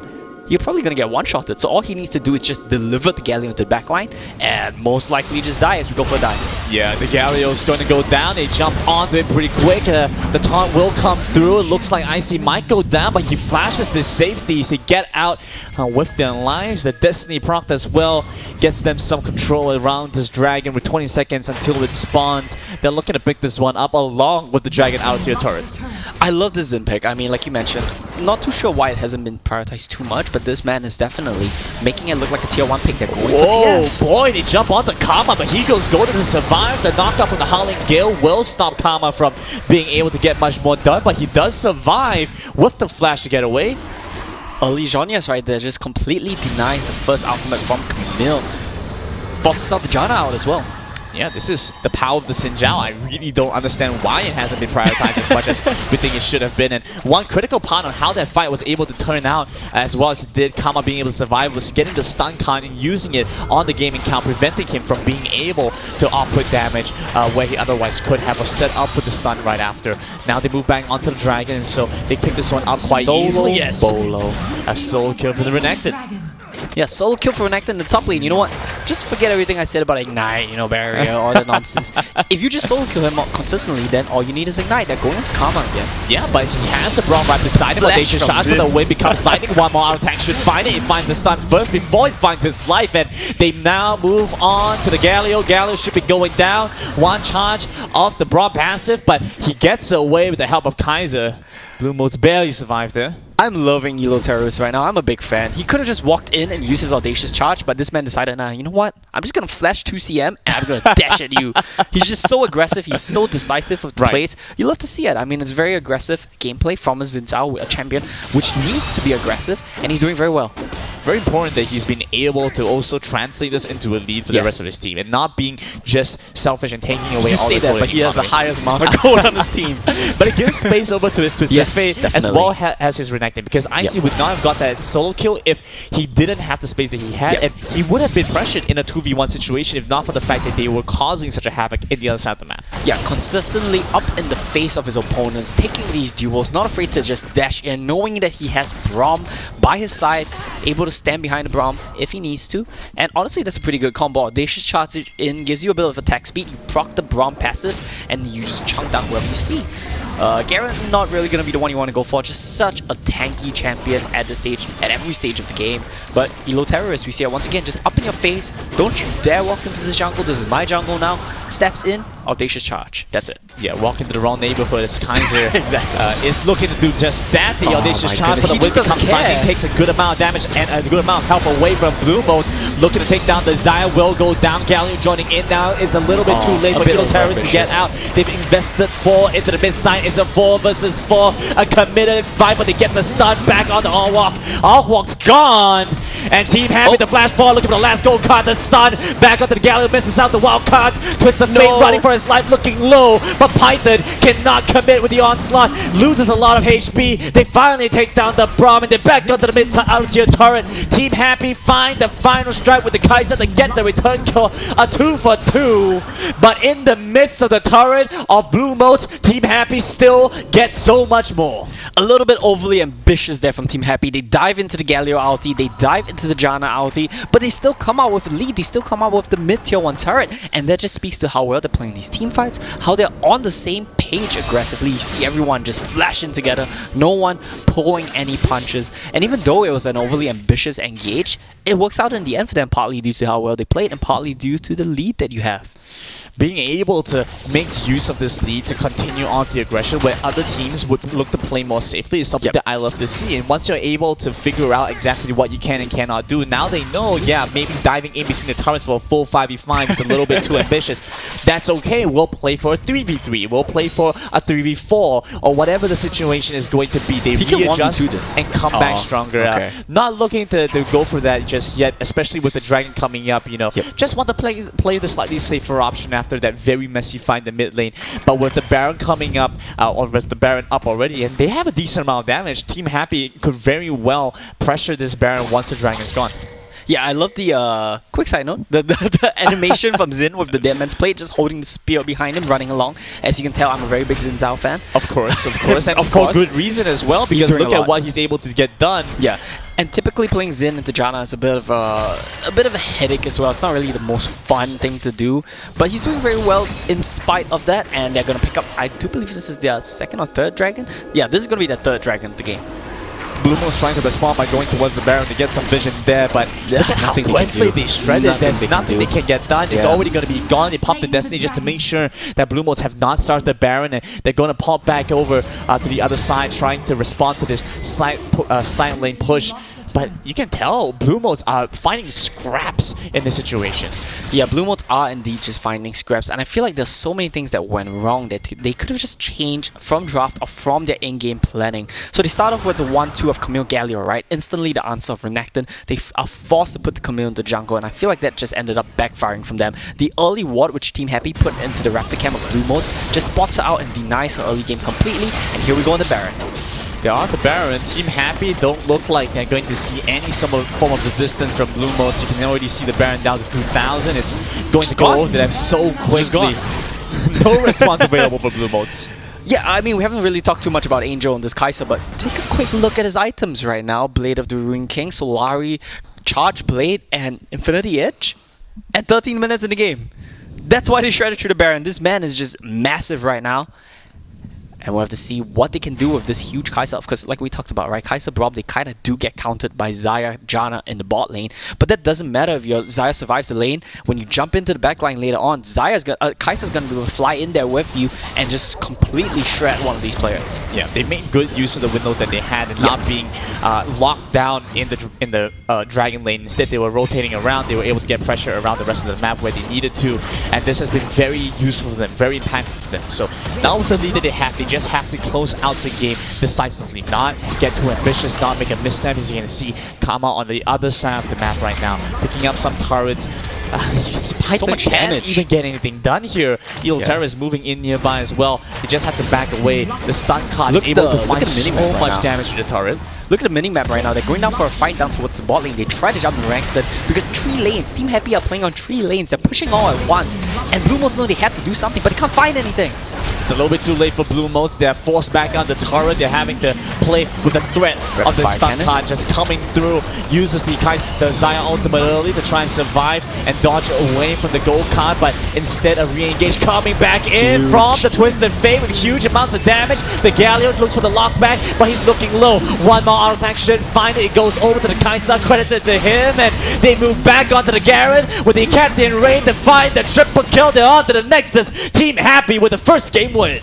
You're probably going to get one-shotted, so all he needs to do is just deliver the Galio to the backline and most likely just die as we go for a dive. Yeah, the Galio's going to go down. They jump onto it pretty quick. The taunt will come through. It looks like Icy might go down, but he flashes to safety. So get out with their lives. The Destiny proc as well gets them some control around this Dragon with 20 seconds until it spawns. They're looking to pick this one up along with the Dragon out to your turret. I love this Zin pick. I mean, like you mentioned, not too sure why it hasn't been prioritized too much, but this man is definitely making it look like a tier 1 pick. They're going for Oh TF. boy, they jump onto Karma, but he goes golden to survive. The knockup from the Howling Gale will stop Karma from being able to get much more done, but he does survive with the flash to get away. Early Zhonya's right there just completely denies the first ultimate from Camille. Forces out the Janna out as well. Yeah, this is the power of the Xinjiao. I really don't understand why it hasn't been prioritized as much as we think it should have been. And one critical part on how that fight was able to turn out, as well as it did, Karma being able to survive, was getting the stun con and using it on the gaming count, preventing him from being able to output damage where he otherwise could have, or set up with the stun right after. Now they move back onto the Dragon, and so they pick this one up quite easily. Yes, Bolo. a solo kill for the Renekton. Yeah, solo kill for Renekton in the top lane. You know what? Just forget everything I said about Ignite, barrier, all that nonsense. If you just solo kill him consistently, then all you need is Ignite. They're going into Karma again. Yeah, but he has the Brawl right beside him. Audacious from shot Zin. with the win becomes lightning. One more auto attack should find it. He finds the stun first before he finds his life, and they now move on to the Galio. Galio should be going down. One charge off the Brawl passive, but he gets away with the help of Kaiser. Blue Mode's barely survived there. I'm loving Elo Terrorist right now. I'm a big fan. He could have just walked in and used his Audacious Charge, but this man decided, nah, you know what? I'm just going to flash 2 CM and I'm going to dash at you. He's just so aggressive. He's so decisive with the plays. You love to see it. I mean, it's very aggressive gameplay from a Xin Zhao, a champion, which needs to be aggressive, and he's doing very well. very important that he's been able to also translate this into a lead for the rest of his team and not being just selfish and taking away all the gold. But he has the highest amount of gold on his team. But it gives space over to his Twisted as well as his Renekton, because Icy would not have got that solo kill if he didn't have the space that he had, and he would have been pressured in a 2v1 situation if not for the fact that they were causing such a havoc in the other side of the map. Yeah, consistently up in the face of his opponents, taking these duels, not afraid to just dash in, knowing that he has Braum by his side, able to stand behind the Braum if he needs to. And honestly, that's a pretty good combo. Audacious charge it in, gives you a bit of attack speed, you proc the Braum passive, and you just chunk down whoever you see. Garen not really going to be the one you want to go for, just such a tanky champion at this stage, at every stage of the game. But Elo Terrorist, we see it once again, just up in your face, don't you dare walk into this jungle, this is my jungle now, steps in, Audacious charge, that's it. Yeah, walk into the wrong neighborhood as Kaiser exactly. is looking to do just that. The Audacious charge, but the Wisdom comes finding, takes a good amount of damage and a good amount of help away from Blue Mode. Looking to take down the Xayah, will go down. Galio joining in now. It's a little bit too late for Elo Terrorist to get out. They've invested 4 into the mid side. It's a 4 versus 4, a committed fight, but they get the stun back on the Allwalk. Allwalk's gone, and Team Happy the flash forward, looking for the last gold card. The stun back onto the Galio, misses out the wild cards. Twist the Fate running for his life, looking low, but Python cannot commit with the onslaught, loses a lot of HP. They finally take down the Braum, and they back onto the mid-tier turret. Team Happy find the final strike with the Kaiser to get the return kill, a 2 for 2. But in the midst of the turret of Blue Motes, Team Happy still gets so much more. A little bit overly ambitious there from Team Happy. They dive into the Galio ulti, they dive into the Janna ulti, but they still come out with the lead, they still come out with the mid-tier 1 turret, and that just speaks to how well they're playing these team fights, how they're on the same page aggressively. You see everyone just flashing together, no one pulling any punches, and even though it was an overly ambitious engage, it works out in the end for them, partly due to how well they played and partly due to the lead that you have. Being able to make use of this lead to continue on the aggression where other teams would look to play more safely is something that I love to see. And once you're able to figure out exactly what you can and cannot do, now they know, yeah, maybe diving in between the turrets for a full 5v5 is a little bit too ambitious. That's okay. We'll play for a 3v3. We'll play for a 3v4 or whatever the situation is going to be. They readjust and come back stronger. Not looking to go for that just yet, especially with the Dragon coming up, you know. Just want to play the slightly safer option after that very messy fight in the mid lane. But with the Baron coming up, or with the Baron up already, and they have a decent amount of damage, Team Happy could very well pressure this Baron once the Dragon's gone. Yeah, I love the, quick side note, the animation from Xin with the Dead Man's Plate, just holding the spear behind him, running along. As you can tell, I'm a very big Xin Zhao fan. Of course, and for good reason as well, because look at what he's able to get done. Yeah. And typically playing Xin into Janna is a bit of a headache as well. It's not really the most fun thing to do, but he's doing very well in spite of that. And they're gonna pick up, I do believe this is their 2nd or 3rd dragon. Yeah, this is gonna be their 3rd dragon of the game. Blue Moon's trying to respond by going towards the Baron to get some vision there, but look at how quickly they shredded. There's nothing they can get done. It's already going to be gone. They popped the Destiny just to make sure that Blue Moons have not started the Baron, and they're going to pop back over to the other side, trying to respond to this side lane push. But you can tell Blue Modes are finding scraps in this situation. Yeah, Blue Modes are indeed just finding scraps, and I feel like there's so many things that went wrong that they could have just changed from draft or from their in-game planning. So they start off with the 1-2 of Camille Galio, right? Instantly the answer of Renekton. They are forced to put the Camille into jungle, and I feel like that just ended up backfiring from them. The early ward which Team Happy put into the Raptor camp of Blue Modes just spots her out and denies her early game completely, and here we go on the Baron. They are the Baron. Team Happy don't look like they're going to see any form of resistance from Blue Modes. You can already see the Baron down to 2,000. It's going to go over them so quickly. No response available for Blue Modes. Yeah, I mean, we haven't really talked too much about Angel and this Kai'Sa, but take a quick look at his items right now. Blade of the Ruined King, Solari, Charge Blade, and Infinity Edge. And 13 minutes in the game. That's why they shredded through the Baron. This man is just massive right now. And we'll have to see what they can do with this huge Kai'Sa, because like we talked about, right, Kai'Sa Braum, they kind of do get countered by Xayah, Janna in the bot lane, but that doesn't matter if your Xayah survives the lane. When you jump into the backline later on, Kai'Sa's gonna be able to fly in there with you and just completely shred one of these players. Yeah, they made good use of the windows that they had and not being locked down in the Dragon lane. Instead, they were rotating around. They were able to get pressure around the rest of the map where they needed to, and this has been very useful for them, very impactful for them. So Now with the lead that they have, they just have to close out the game decisively, not get too ambitious, not make a misstep. As you can see, Kama on the other side of the map right now, picking up some turrets. So much damage. Can't even get anything done here. Eel Terror is moving in nearby as well. They just have to back away. The stun card is able to find so much damage to the turret. Look at the mini-map right now. They're going down for a fight down towards the bot lane. They try to jump ranked because 3 lanes. Team Happy are playing on 3 lanes. They're pushing all at once. And Blue Motes know they have to do something, but they can't find anything. It's a little bit too late for Blue Motes. They're forced back on the turret. They're having to play with the threat of the stun card just coming through. Uses the Xayah ultimate early to try and survive and dodge away from the gold card, but instead of re-engage, coming back in from the Twisted Fate with huge amounts of damage. The Galio looks for the lockback, but he's looking low. One more auto attack should find it. It goes over to the Kaisa, credited to him, and they move back onto the Garen with the Captain Rain to find the triple kill. They're on to the Nexus. Team Happy with the first game win.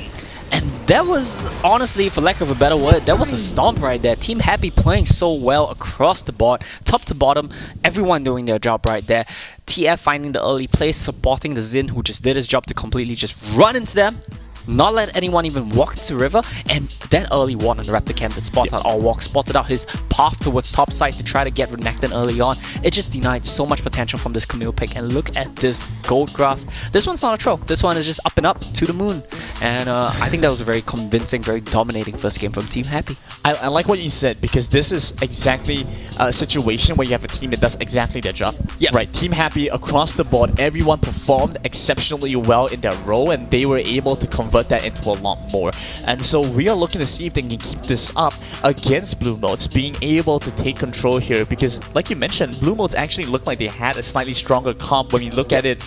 And that was, honestly, for lack of a better word, that was a stomp right there. Team Happy playing so well across the board, top to bottom, everyone doing their job right there. TF finding the early play, supporting the Xin, who just did his job to completely just run into them, not let anyone even walk into river, and that early ward on the Raptor camp that spotted out our walk, spotted out his path towards top side to try to get Renekton early on. It just denied so much potential from this Camille pick, and look at this gold graph. This one's not a troll, this one is just up and up to the moon, and I think that was a very convincing, very dominating first game from Team Happy. I like what you said, because this is exactly a situation where you have a team that does exactly their job. Right, Team Happy across the board, everyone performed exceptionally well in their role, and they were able to convert that into a lot more. And so we are looking to see if they can keep this up against Blue Motes, being able to take control here, because like you mentioned, Blue Motes actually looked like they had a slightly stronger comp when you look at it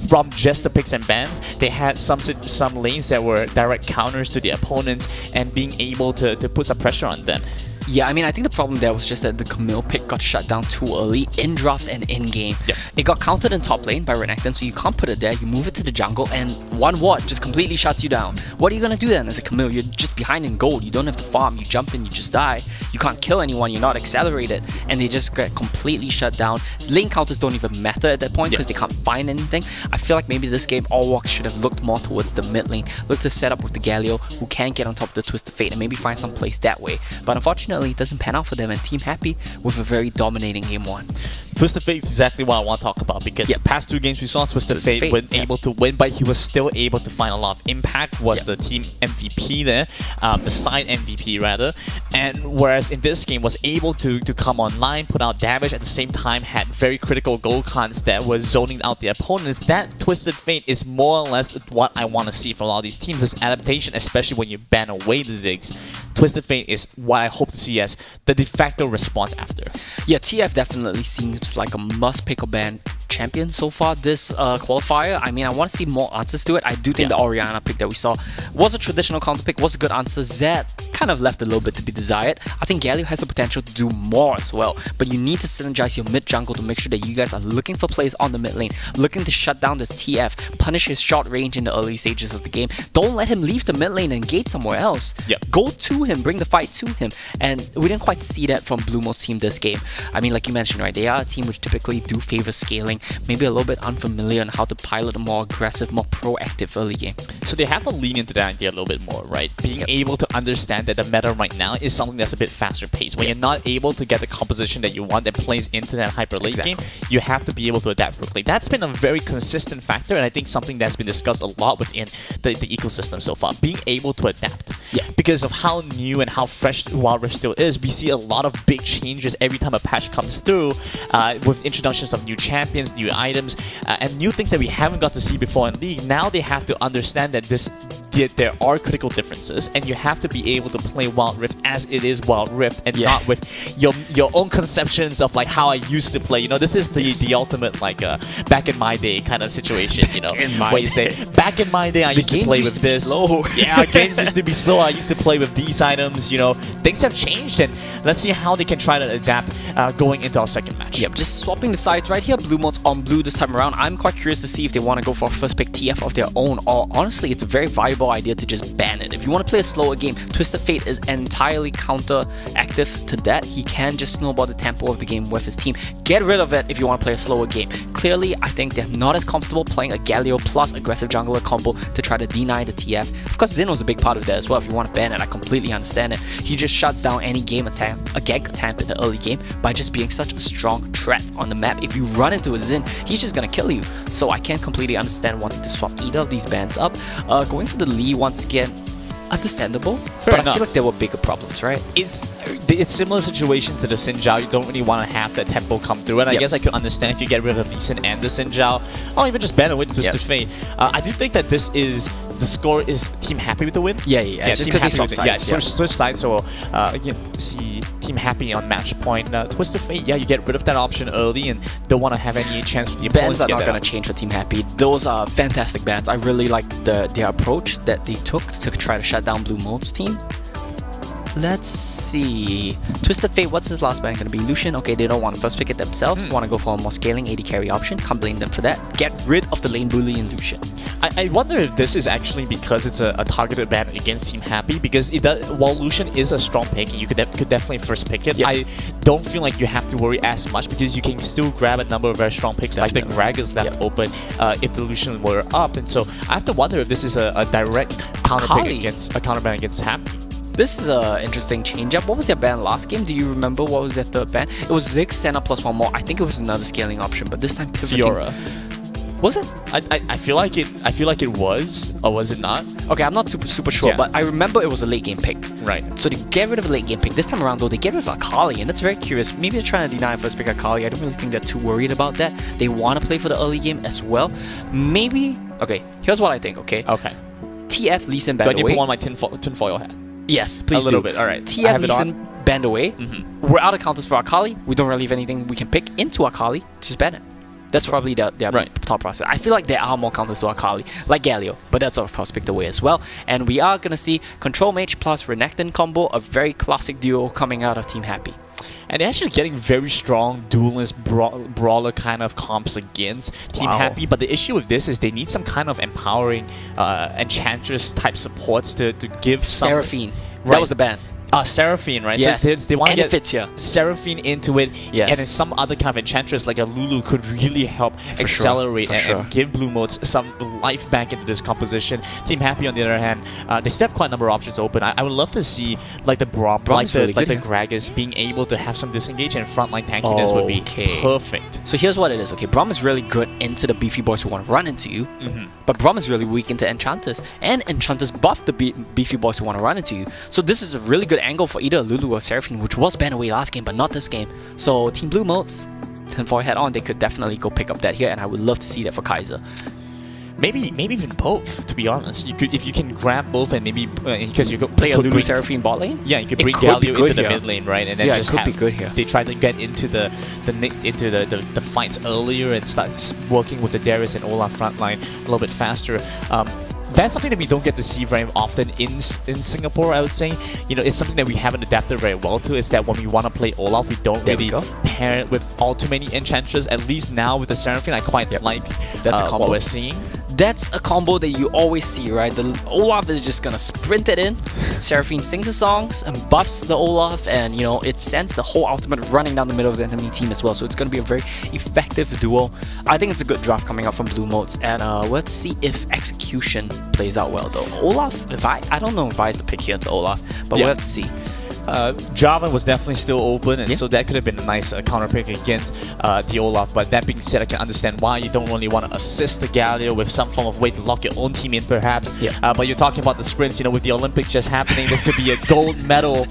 from just the picks and bans. They had some lanes that were direct counters to the opponents and being able to put some pressure on them. Yeah, I mean, I think the problem there was just that the Camille pick got shut down too early in draft and in game. It got countered in top lane by Renekton, so you can't put it there. You move it to the jungle, and one ward just completely shuts you down. What are you gonna do then as a Camille? You're just behind in gold. You don't have to farm. You jump in, you just die. You can't kill anyone. You're not accelerated, and they just get completely shut down. Lane counters don't even matter at that point because they can't find anything. I feel like maybe this game, all walks should have looked more towards the mid lane. Look to set up with the Galio, who can get on top of the Twisted Fate and maybe find some place that way. But unfortunately, it doesn't pan out for them, and Team Happy with a very dominating game 1. Twisted Fate is exactly what I want to talk about, because the past 2 games we saw Twisted Fate wasn't able to win, but he was still able to find a lot of impact, was the team MVP there, the side MVP rather, and whereas in this game was able to come online, put out damage, at the same time had very critical gold cons that was zoning out the opponents. That Twisted Fate is more or less what I want to see from all these teams, this adaptation, especially when you ban away the Ziggs. Twisted Fate is what I hope to see as the de facto response after. Yeah, TF definitely seems like a must pick or ban champion so far this qualifier. I mean, I want to see more answers to it. I do think the Orianna pick that we saw was a traditional counter pick, was a good answer. Zed kind of left a little bit to be desired. I think Galio has the potential to do more as well, but you need to synergize your mid jungle to make sure that you guys are looking for plays on the mid lane, looking to shut down this TF, punish his short range in the early stages of the game. Don't let him leave the mid lane and engage somewhere else. Go to him, bring the fight to him, and we didn't quite see that from Blue Mote's team this game. I mean, like you mentioned, right, they are a team which typically do favor scaling, maybe a little bit unfamiliar on how to pilot a more aggressive, more proactive early game. So they have to lean into that idea a little bit more, right? Being able to understand that the meta right now is something that's a bit faster paced. When you're not able to get the composition that you want that plays into that hyper late game, you have to be able to adapt quickly. That's been a very consistent factor, and I think something that's been discussed a lot within the ecosystem so far. Being able to adapt. Because of how new and how fresh Wild Rift still is, we see a lot of big changes every time a patch comes through, with introductions of new champions, new items, and new things that we haven't got to see before in League. Now they have to understand that there are critical differences, and you have to be able to play Wild Rift as it is Wild Rift, and not with your own conceptions of like how I used to play. You know, this is the ultimate like back in my day kind of situation. You know, where you say back in my day I used to play with this. Slow. Yeah, games used to be slow. I used to play with these items. You know, things have changed, and let's see how they can try to adapt going into our second match. Yep, just swapping the sides right here. Blue Mote's on blue this time around. I'm quite curious to see if they want to go for a first pick TF of their own, or honestly, it's a very viable idea to just ban it. If you want to play a slower game, Twisted Fate is entirely counter-active to that. He can just snowball the tempo of the game with his team. Get rid of it if you want to play a slower game. Clearly, I think they're not as comfortable playing a Galio plus aggressive jungler combo to try to deny the TF. Of course, Xin was a big part of that as well. If you want to ban it, I completely understand it. He just shuts down any game attempt, a gank attempt in the early game by just being such a strong threat on the map. If you run into a Xin, he's just gonna kill you. So I can't completely understand wanting to swap either of these bans up. Going for the Lee once again, understandable, but enough. I feel like there were bigger problems, right? It's similar situation to the Xin Zhao. You don't really want to have that tempo come through, and I guess I could understand if you get rid of Lee Sin and the Xin Zhao, or even just ban away the Twisted Fate. I do think that this is the score is team happy with the win. Yeah. It's just because they swap sides. Yeah, switch sides. So again, see team happy on match point. Twisted Fate, yeah, you get rid of that option early and don't want to have any chance for the opponents Bans are to get not that going to change for Team Happy. Those are fantastic bans. I really like their approach that they took to try to shut down Blue Mode's team. Let's see. Twisted Fate, what's his last ban going to be? Lucian? Okay, they don't want to first pick it themselves. Want to go for a more scaling AD carry option. Can't blame them for that. Get rid of the lane bully in Lucian. I wonder if this is actually because it's a targeted ban against Team Happy, because it does, while Lucian is a strong pick, you could definitely first pick it. I don't feel like you have to worry as much because you can still grab a number of very strong picks like the Gragas left open if the Lucian were up, and so I have to wonder if this is a direct counter pick against a counter ban against Happy. This is an interesting change-up. What was their ban last game? Do you remember what was their third ban? It was Ziggs, Senna plus one more. I think it was another scaling option, but this time pivoting. Fiora. Was it? I feel like it was, or was it not? Okay, I'm not super sure, but I remember it was a late game pick. Right. So they get rid of a late game pick. This time around though, they get rid of Akali, and that's very curious. Maybe they're trying to deny first pick Akali. I don't really think they're too worried about that. They want to play for the early game as well. Maybe. Okay, here's what I think. Okay. TF Lee Sin banned away. Do I need to put on my tinfoil hat? Yes, please do. A little do. bit. All right. TF Lee Sin banned away. We're out of counters for Akali. We don't really have anything we can pick into Akali. Just ban it. That's probably their top process. I feel like there are more counters to Akali, like Galio, but that's of course picked away as well. And we are going to see Control Mage plus Renekton combo, a very classic duo coming out of Team Happy. And they're actually getting very strong duelist brawler kind of comps against Team Happy, but the issue with this is they need some kind of empowering Enchantress type supports to give Seraphine. That was the ban. Seraphine, right? Yes. So they want to get fits here. Seraphine into it, Yes. and then some other kind of Enchantress like a Lulu could really help accelerate and give Blue Modes some life back into this composition. Team Happy, on the other hand, they still have quite a number of options open. I would love to see like the Braum, like the Gragas being able to have some disengage and frontline tankiness would be perfect. So here's what it is. Okay, Braum is really good into the beefy boys who want to run into you, but Braum is really weak into Enchantress, and Enchantress buff the beefy boys who want to run into you. So this is a really good angle for either Lulu or Seraphine, which was banned away last game, but not this game. So Team Blue Modes, tinfoil hat on, they could definitely go pick up that here, and I would love to see that for Kaiser. Maybe even both, to be honest. You could, if you can grab both, and maybe because you could play a Lulu Seraphine bot lane. Yeah, you could bring Galio into the mid lane, right? And then just it could be good here. They try to get into the fights earlier and start working with the Darius and Olaf front line a little bit faster. That's something that we don't get to see very often in Singapore, I would say. You know, it's something that we haven't adapted very well to, is that when we want to play Olaf, we don't really pair it with all too many Enchantresses. At least now with the Seraphine, I quite like that's a combo what we're seeing. That's a combo that you always see, right? The Olaf is just gonna sprint it in. Seraphine sings the songs and buffs the Olaf, and you know, it sends the whole ultimate running down the middle of the enemy team as well. So it's gonna be a very effective duo. I think it's a good draft coming up from Blue Modes, and we'll have to see if execution plays out well though. Olaf, I don't know if I is the pick here to Olaf, but we'll have to see. Jarvan was definitely still open, and so that could have been a nice counter pick against the Olaf. But that being said, I can understand why you don't really want to assist the Galio with some form of way to lock your own team in, perhaps. But you're talking about the sprints, you know, with the Olympics just happening, this could be a gold medal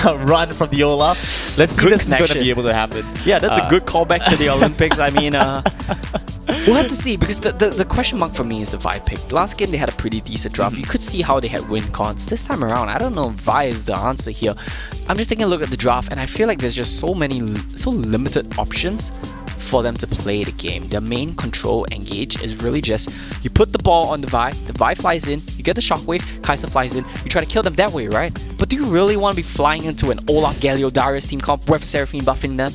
run from the Olaf. Let's see if this is going to be able to happen. Yeah, that's a good callback to the Olympics. I mean, we'll have to see, because the question mark for me is the Vi pick. Last game they had a pretty decent draft. You could see how they had win cons. This time around, I don't know if Vi is the answer here. I'm just taking a look at the draft, and I feel like there's just so limited options for them to play the game. Their main control engage is really just you put the ball on the Vi flies in, you get the shockwave, Kaiser flies in, you try to kill them that way, right? But do you really want to be flying into an Olaf, Galio, Darius team comp with Seraphine buffing them?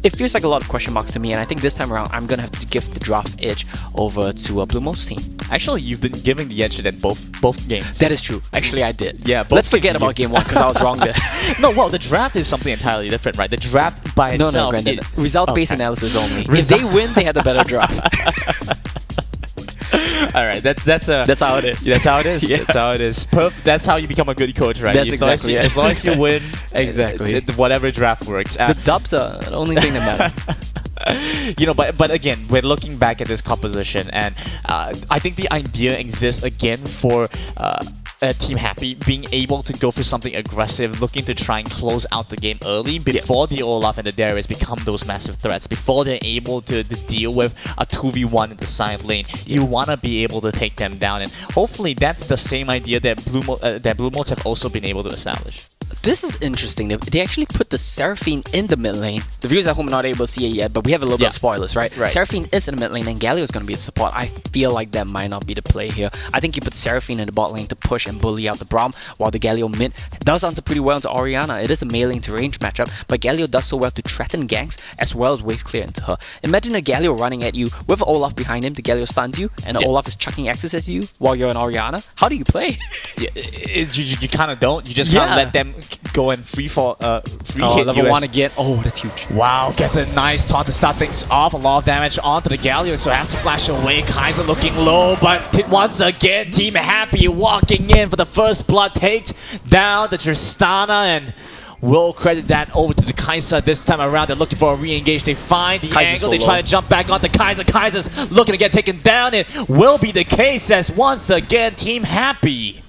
It feels like a lot of question marks to me, and I think this time around I'm gonna have to give the draft edge over to Blue Mode's team. Actually, you've been giving the edge in both games. That is true. Actually, I did. Yeah, both Let's forget games about game 1 because I was wrong there. No, well, the draft is something entirely different, right? The draft by No, itself... granted. Result-based analysis only. If Result- they win, they had the better draft. All right, that's how it is. That's how it is. Yeah. That's how it is. That's how you become a good coach, right? That's As long as exactly you- it. As long as you win, Exactly. whatever draft works. The dubs are the only thing that matter. You know, but again, we're looking back at this composition, and I think the idea exists again for Team Happy being able to go for something aggressive, looking to try and close out the game early before the Olaf and the Darius become those massive threats, before they're able to deal with a 2v1 in the side lane. You want to be able to take them down, and hopefully that's the same idea that Blue Modes have also been able to establish. This is interesting. They actually put the Seraphine in the mid lane. The viewers at home are not able to see it yet, but we have a little bit of spoilers, right? Seraphine is in the mid lane and Galio is going to be the support. I feel like that might not be the play here. I think you put Seraphine in the bot lane to push and bully out the Braum, while the Galio mid does answer pretty well into Orianna. It is a melee to range matchup, but Galio does so well to threaten ganks as well as wave clear into her. Imagine a Galio running at you with Olaf behind him. The Galio stuns you, and the Olaf is chucking axes at you while you're an Orianna. How do you play? You kind of don't. You just can't let them go and free hit level US. 1 again. Oh, that's huge. Wow, gets a nice taunt to start things off. A lot of damage onto the Galio, so has to flash away. Kaiser looking low, but once again, Team Happy walking in for the first blood, takes down the Tristana, and we'll credit that over to the Kaiser this time around. They're looking for a re-engage. They find the Kaiser's angle. They so try low. to jump back on the Kaiser. Kaiser's looking to get taken down. It will be the case as once again, Team Happy,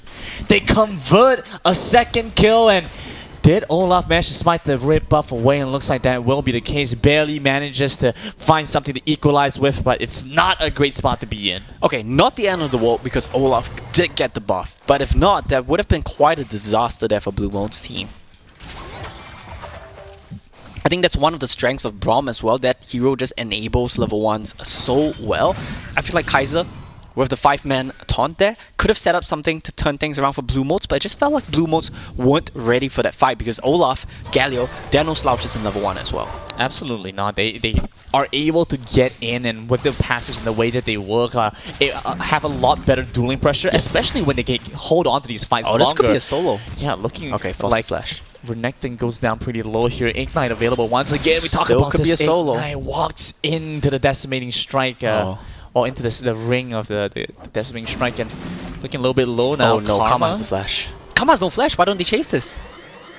they convert a second kill, and did Olaf manage to smite the red buff away? And looks like that will be the case. Barely manages to find something to equalize with, but it's not a great spot to be in. Okay, not the end of the world because Olaf did get the buff, but if not, that would have been quite a disaster there for Blue Moon's team. I think that's one of the strengths of Braum as well, that hero just enables level 1s so well. I feel like Kaiser, with the 5-man taunt there, could have set up something to turn things around for Blue Modes, but it just felt like Blue Modes weren't ready for that fight because Olaf, Galio, they're no slouches in level 1 as well. Absolutely not. They are able to get in, and with their passives and the way that they work, have a lot better dueling pressure, especially when they can hold on to these fights longer. This could be a solo. Yeah, looking Okay, false like flash. Renekton goes down pretty low here. Ignite available once again. We talk Still about could be this. a solo. Ignite walks into the decimating strike, or into the ring of the decimating strike, and looking a little bit low now. Oh no, Karma's the flash. Karma's no flash, why don't they chase this?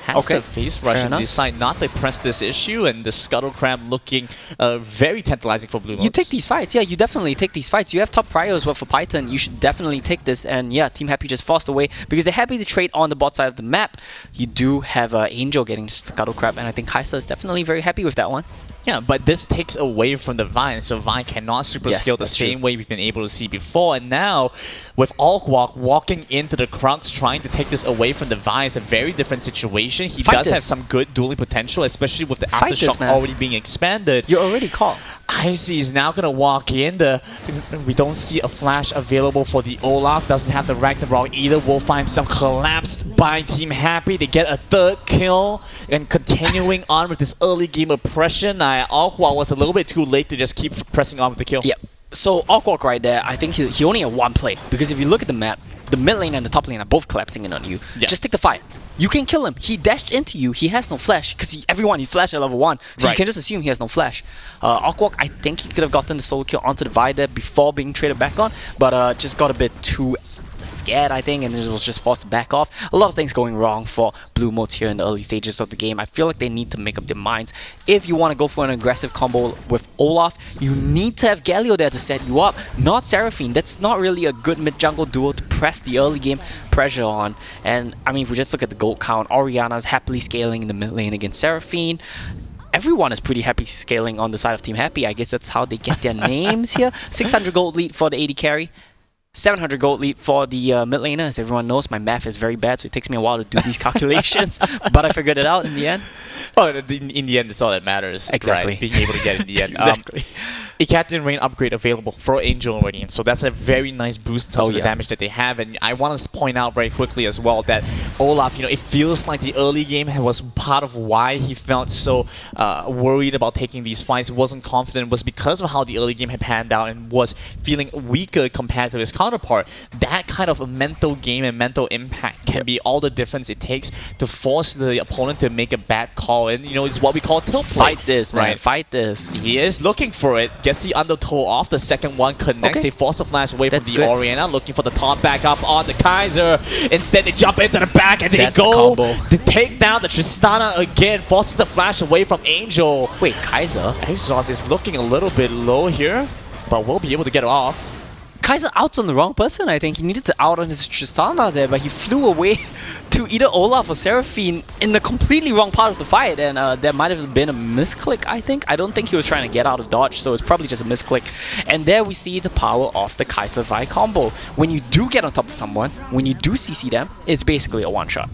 Has the face rush and decide not to press this issue, and the Scuttle Crab looking very tantalizing for Blue Modes. You take these fights, yeah, you definitely take these fights. You have top prior as well for Python, you should definitely take this, and yeah, Team Happy just forced away because they're happy to trade on the bot side of the map. You do have Angel getting Scuttle Crab, and I think Kaiser is definitely very happy with that one. Yeah, but this takes away from the Vine, so Vine cannot super scale the same way we've been able to see before. And now, with Alkwalk walking into the Crux, trying to take this away from the Vine, it's a very different situation. He does have some good dueling potential, especially with the Aftershock already being expanded. You're already caught. Icy is now going to walk in. We don't see a flash available for the Olaf. Doesn't have the Ragnarok either. We'll find some collapsed by Team Happy. They get a third kill, and continuing on with this early game oppression. Alkwalk was a little bit too late to just keep pressing on with the kill. Yep. So Alkwalk right there, I think he only had one play, because if you look at the map, the mid lane and the top lane are both collapsing in on you. Yeah. Just take the fight. You can kill him. He dashed into you. He has no flash because everyone he flashed at level 1, so you can just assume he has no flash. Alkwalk, I think he could have gotten the solo kill onto the Vi there before being traded back on, but just got a bit too scared, I think, and was just forced to back off. A lot of things going wrong for Blue Modes here in the early stages of the game. I feel like they need to make up their minds. If you want to go for an aggressive combo with Olaf, you need to have Galio there to set you up, not Seraphine. That's not really a good mid-jungle duo to press the early game pressure on. And I mean, if we just look at the gold count, Orianna's happily scaling in the mid lane against Seraphine. Everyone is pretty happy scaling on the side of Team Happy. I guess that's how they get their names here. 600 gold lead for the AD carry. 700 gold lead for the mid laner. As everyone knows, my math is very bad, so it takes me a while to do these calculations, but I figured it out in the end. Oh, in the end, that's all that matters. Exactly. Right? Being able to get it in the end. Exactly. A Captain Rain upgrade available for Angel already, and so that's a very nice boost in terms of the damage that they have. And I want to point out very quickly as well that Olaf, it feels like the early game was part of why he felt so worried about taking these fights, wasn't confident, was because of how the early game had panned out and was feeling weaker compared to his counterpart. That kind of a mental game and mental impact can be all the difference it takes to force the opponent to make a bad call. And, it's what we call tilt play. Fight this, man. Right? Fight this. He is looking for it, gets the undertow off, the second one connects, Okay. they force a flash away That's from the good. Oriana, looking for the taunt back up on the Kaiser. Instead, they jump into the back and they That's go the combo. to take down the Tristana again, forces the flash away from Angel. Wait, Kaiser? Exhaust is looking a little bit low here, but we'll be able to get it off. Kaiser outs on the wrong person, I think. He needed to out on his Tristana there, but he flew away to either Olaf or Seraphine in the completely wrong part of the fight, and there might have been a misclick, I think. I don't think he was trying to get out of dodge, so it's probably just a misclick. And there we see the power of the Kaiser Vi combo. When you do get on top of someone, when you do CC them, it's basically a one-shot.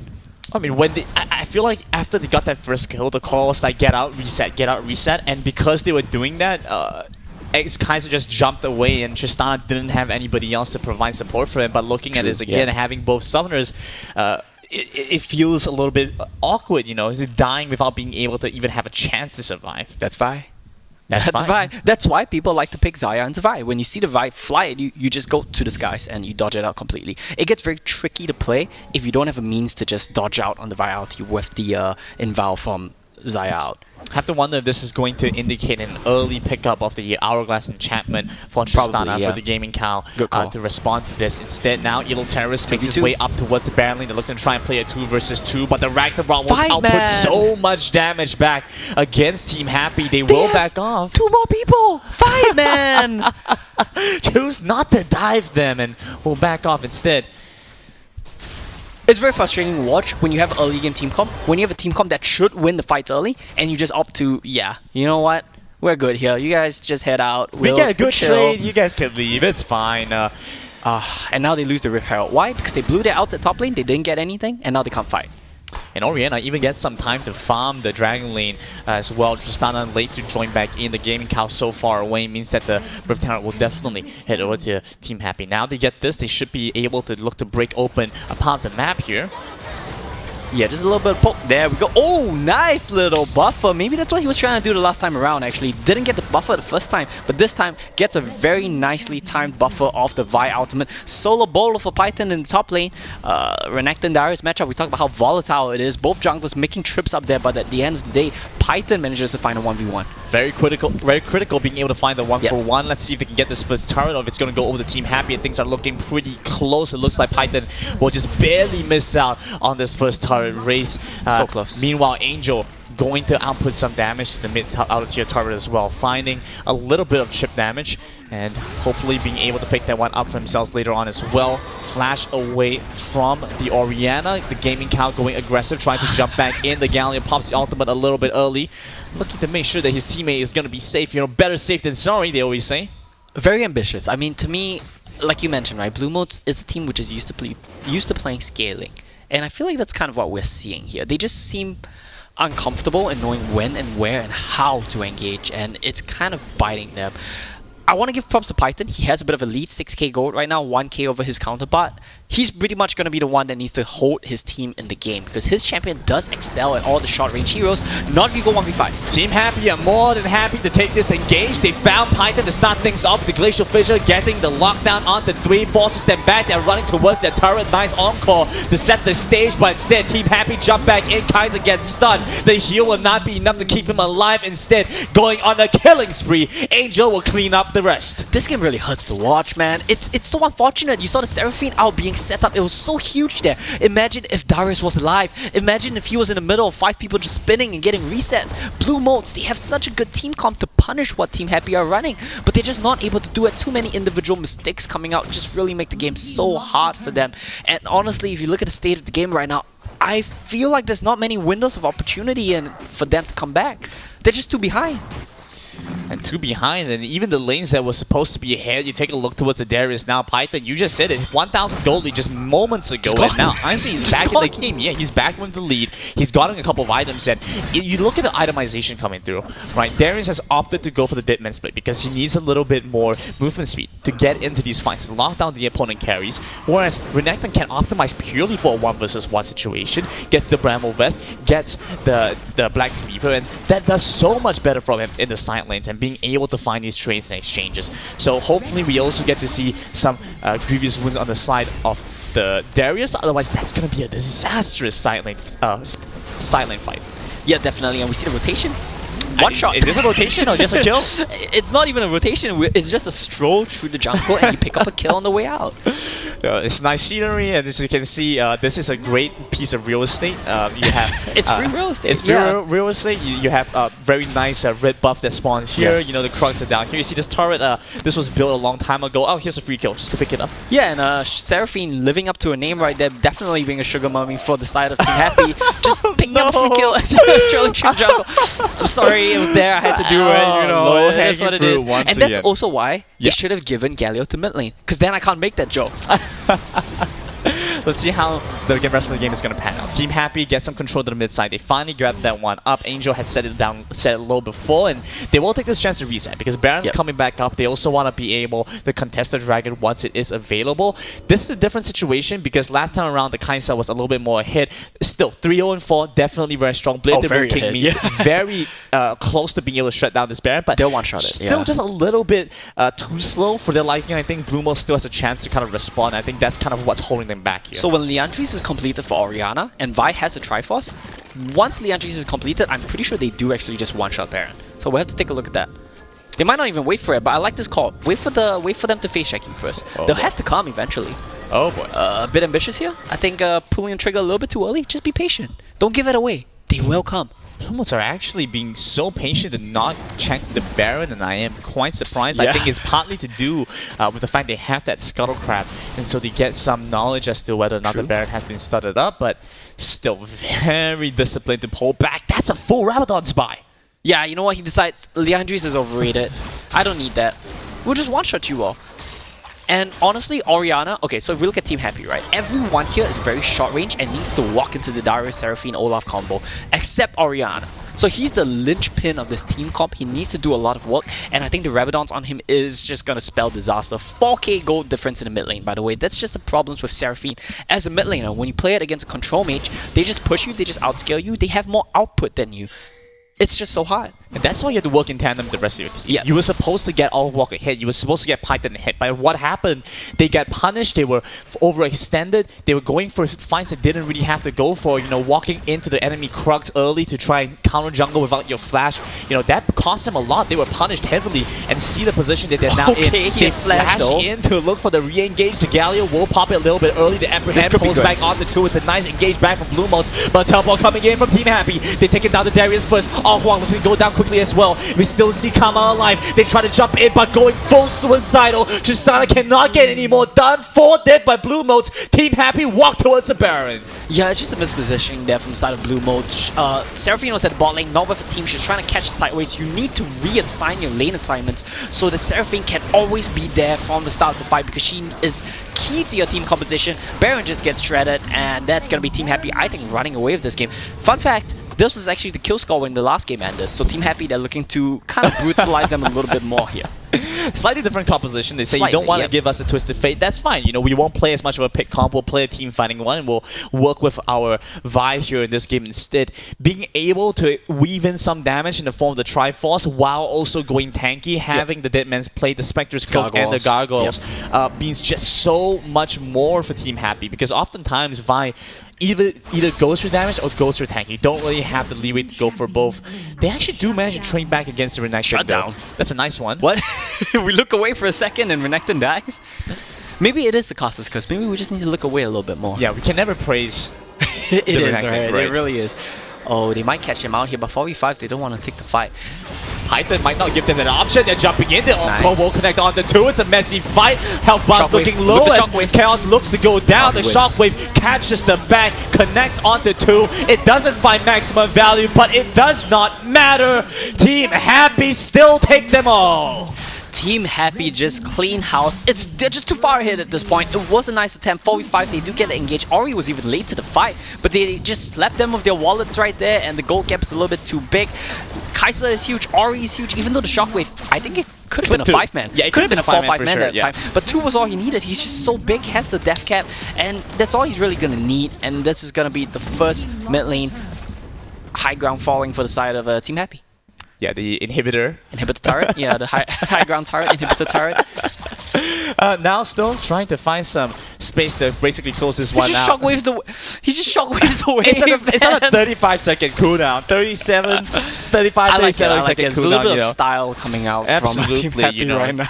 I mean, when I feel like after they got that first kill, the call was like get out, reset, and because they were doing that, Kaiser just jumped away and Tristana didn't have anybody else to provide support for him. But looking at this again, having both Summoners, it feels a little bit awkward, He's dying without being able to even have a chance to survive. That's Vi. That's Vi. That's why people like to pick Xayah and Vi. When you see the Vi fly, you just go to the skies and you dodge it out completely. It gets very tricky to play if you don't have a means to just dodge out on the Vi ulti with the inval from Xayah out. I have to wonder if this is going to indicate an early pickup of the Hourglass enchantment for Tristana for the Gaming Cow to respond to this. Instead, now Evil Terrorist makes his way up towards the Baron lane. They're looking to try and play a 2 versus 2, but the Ragnarok will output so much damage back against Team Happy. They will back off. 2 more people! 5 man! Choose not to dive them and will back off instead. It's very frustrating to watch when you have early game team comp, when you have a team comp that should win the fights early, and you just opt to, you know what? We're good here. You guys just head out. We get a good trade. You guys can leave. It's fine. And now they lose the Rip Herald. Why? Because they blew their outs at top lane, they didn't get anything, and now they can't fight. And Oriana even gets some time to farm the Dragon Lane as well. Tristana late to join back in. The Gaming Cow so far away means that the Rift Talent will definitely head over to Team Happy. Now they get this, they should be able to look to break open a part of the map here. Yeah, just a little bit of poke. There we go. Oh, nice little buffer. Maybe that's what he was trying to do the last time around, actually. Didn't get the buffer the first time, but this time gets a very nicely timed buffer off the Vi ultimate. Solo bowler for Python in the top lane. Renekton and Darius matchup, we talked about how volatile it is. Both junglers making trips up there, but at the end of the day, Python manages to find a 1v1. Very critical being able to find the 1-for-1. Let's see if they can get this first turret or if it's going to go over to Team Happy, and things are looking pretty close. It looks like Python will just barely miss out on this first turret race. So close. Meanwhile, Angel going to output some damage to the mid outer tier turret as well, finding a little bit of chip damage and hopefully being able to pick that one up for themselves later on as well. Flash away from the Oriana. The Gaming Cow going aggressive, trying to jump back in. The Galleon pops the ultimate a little bit early, looking to make sure that his teammate is going to be safe. Better safe than sorry, they always say. Very ambitious. I mean, to me, like you mentioned, right, Blue Motes is a team which is used to playing scaling. And I feel like that's kind of what we're seeing here. They just seem uncomfortable in knowing when and where and how to engage, and it's kind of biting them. I want to give props to Python. He has a bit of a lead, 6k gold right now, 1k over his counterpart. He's pretty much going to be the one that needs to hold his team in the game because his champion does excel at all the short-range heroes, not if you go 1v5. Team Happy are more than happy to take this engage. They found Python to start things off with the Glacial Fissure, getting the lockdown on the 3, forces them back. They're running towards their turret. Nice encore to set the stage, but instead Team Happy jump back in. Kaiser gets stunned. The heal will not be enough to keep him alive. Instead, going on a killing spree. Angel will clean up the rest. This game really hurts to watch, man. It's so unfortunate. You saw the Seraphine out being set up. It was so huge there. Imagine if Darius was alive. Imagine if he was in the middle of 5 people just spinning and getting resets. Blue Motes, they have such a good team comp to punish what Team Happy are running, but they're just not able to do it. Too many individual mistakes coming out just really make the game so hard for them. And honestly, if you look at the state of the game right now, I feel like there's not many windows of opportunity for them to come back. They're just too behind. And 2 behind, and even the lanes that were supposed to be ahead, you take a look towards the Darius now. Python, you just said it, 1,000 gold lead just moments ago, and now honestly he's back in the game. Yeah, he's back with the lead. He's gotten a couple of items, and you look at the itemization coming through, right? Darius has opted to go for the Deadman split because he needs a little bit more movement speed to get into these fights, lock down the opponent carries, whereas Renekton can optimize purely for a 1 versus 1 situation, gets the Bramble Vest, gets the Black Reaver, and that does so much better from him in the side lanes and being able to find these trades and exchanges. So hopefully we also get to see some Grievous Wounds on the side of the Darius, otherwise that's going to be a disastrous side lane fight. Yeah, definitely, and we see the rotation. One shot. Is this a rotation or just a kill? It's not even a rotation. It's just a stroll through the jungle and you pick up a kill on the way out. It's nice scenery, and as you can see, this is a great piece of real estate. You have it's free real estate. It's real estate. You have very nice red buff that spawns here. Yes. You know, the Krugs are down here. You see this turret. This was built a long time ago. Oh, here's a free kill just to pick it up. Yeah, and Seraphine living up to a name right there, definitely being a sugar mummy for the side of Team Happy. Just picking up a free kill as strolling through the jungle. I'm sorry, it was there. I had to do it. You know, that's what it is. And that's also why they should have given Galio to mid lane, because then I can't make that joke. Let's see how the rest of the game is going to pan out. Team Happy gets some control to the mid side. They finally grabbed that one up. Angel had set it down, set it low before, and they will take this chance to reset because Baron's coming back up. They also want to be able to contest the Dragon once it is available. This is a different situation because last time around the Kaisa was a little bit more ahead. Still, 3-0-4, definitely very strong. Blade the Moon King means very close to being able to shut down this Baron, but they'll one-shot it. Still just a little bit too slow for their liking. I think Blue Mo still has a chance to kind of respond. I think that's kind of what's holding them back here. So when Liandry's is completed for Orianna and Vi has a Triforce, once Liandry's is completed, I'm pretty sure they do actually just one-shot Baron. So we'll have to take a look at that. They might not even wait for it, but I like this call. Wait for them to face check you first. They'll have to come eventually. Oh boy. A bit ambitious here. I think pulling the trigger a little bit too early. Just be patient. Don't give it away. They will come. Promos are actually being so patient to not check the Baron, and I am quite surprised. Yeah. I think it's partly to do with the fact they have that Scuttle Crab, and so they get some knowledge as to whether or not the Baron has been studded up, but still very disciplined to pull back. That's a full Rabadon spy! Yeah, you know what? He decides Liandry's is overrated. I don't need that. We'll just one-shot you all. And honestly, Orianna, okay, so if we look at Team Happy, right? Everyone here is very short range and needs to walk into the Darius, Seraphine, Olaf combo, except Orianna. So he's the linchpin of this team comp. He needs to do a lot of work, and I think the Rabadons on him is just gonna spell disaster. 4k gold difference in the mid lane, by the way. That's just the problems with Seraphine. As a mid laner, when you play it against a control mage, they just push you, they just outscale you, they have more output than you. It's just so hard. And that's why you have to work in tandem with the rest of your team. Yeah. You were supposed to get all walk ahead. You were supposed to get Python ahead. But what happened? They got punished. They were overextended. They were going for fights that didn't really have to go for. You know, walking into the enemy Krugs early to try and counter jungle without your flash. You know, that cost them a lot. They were punished heavily. And see the position that they're now in. He They is flashed in to look for the re-engage. The Galio will pop it a little bit early. The Emperor Hand pulls back onto 2. It's a nice engage back from Blue Motes. But teleport coming in from Team Happy. They take it down to Darius first. Huang looking to go down quickly as well. We still see Kama alive. They try to jump in, but going full suicidal. Tristana cannot get any more done. 4 dead by Blue Motes. Team Happy walk towards the Baron. Yeah, it's just a mispositioning there from the side of Blue Motes. Seraphine was at bot lane, not with a team. She's trying to catch it sideways. You need to reassign your lane assignments so that Seraphine can always be there from the start of the fight because she is key to your team composition. Baron just gets shredded, and that's going to be Team Happy, I think, running away with this game. Fun fact, this was actually the kill score when the last game ended, so Team Happy, they're looking to kind of brutalize them a little bit more here. Slightly different composition. They say you don't want to give us a Twisted Fate. That's fine. You know, we won't play as much of a pick comp. We'll play a team fighting one, and we'll work with our Vi here in this game instead. Being able to weave in some damage in the form of the Triforce while also going tanky, having the Deadman's play, the Spectre's Cloak, and the Gargoyles means just so much more for Team Happy because oftentimes Vi either goes for damage or goes for tank. You don't really have the leeway to go for both. They actually do manage to train back against the Renekton. Shut down. That's a nice one. What? We look away for a second and Renekton dies? Maybe it is the Costas curse. Maybe we just need to look away a little bit more. Yeah, we can never praise It is, Renekton, right? It really is. Oh, they might catch him out here, but 4v5, they don't want to take the fight. Python might not give them an option. They're jumping in. They're on Nice. will connect onto 2. It's a messy fight. Health bar Shockwave. looking Look low at the as shockwave. Chaos looks to go down. The Whiz. shockwave catches the back, connects onto 2. It doesn't find maximum value, but it does not matter. Team Happy still take them all. Team Happy just clean house. They're just too far ahead at this point. It was a nice attempt. 4v5, they do get engaged. Ori was even late to the fight, but they just slapped them with their wallets right there, and the gold gap is a little bit too big. Kai'Sa is huge, Ori is huge, even though the shockwave, I think it could have been a 5-man. Yeah, it could have been a 4-5 for man sure, at the time. But 2 was all he needed. He's just so big, has the death cap, and that's all he's really gonna need. And this is gonna be the first mid lane high ground falling for the side of Team Happy. Yeah, the inhibitor. Inhibitor turret? Yeah, the high ground turret, inhibitor turret. Now still trying to find some space to basically close this one out. He just shockwaves the wave. It's on a 35-second cooldown. 37, 35, I like 37 it. second It's a cooldown. little bit You of know. style coming out Absolutely, from Team Happy you know. right now.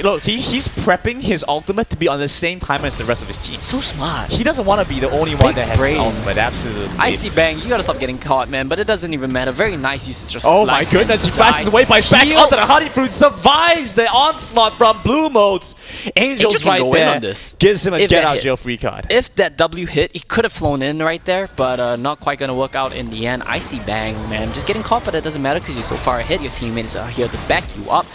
Look, he's prepping his ultimate to be on the same time as the rest of his team. So smart. He doesn't want to be the only one Big that has his brain. ultimate. Absolutely. I see Bang, you gotta stop getting caught, man, but it doesn't even matter. Very nice usage of Oh my slice goodness, he and flashes size. away by back Heal. onto the honey fruit, survives the onslaught from Blue Modes. Angel's Angel can right go in there, on this. gives him a If get that out hit. jail free card. If that W hit, he could have flown in right there, but not quite gonna work out in the end. I see Bang, man. Just getting caught, but it doesn't matter because you're so far ahead. Your teammates are here to back you up.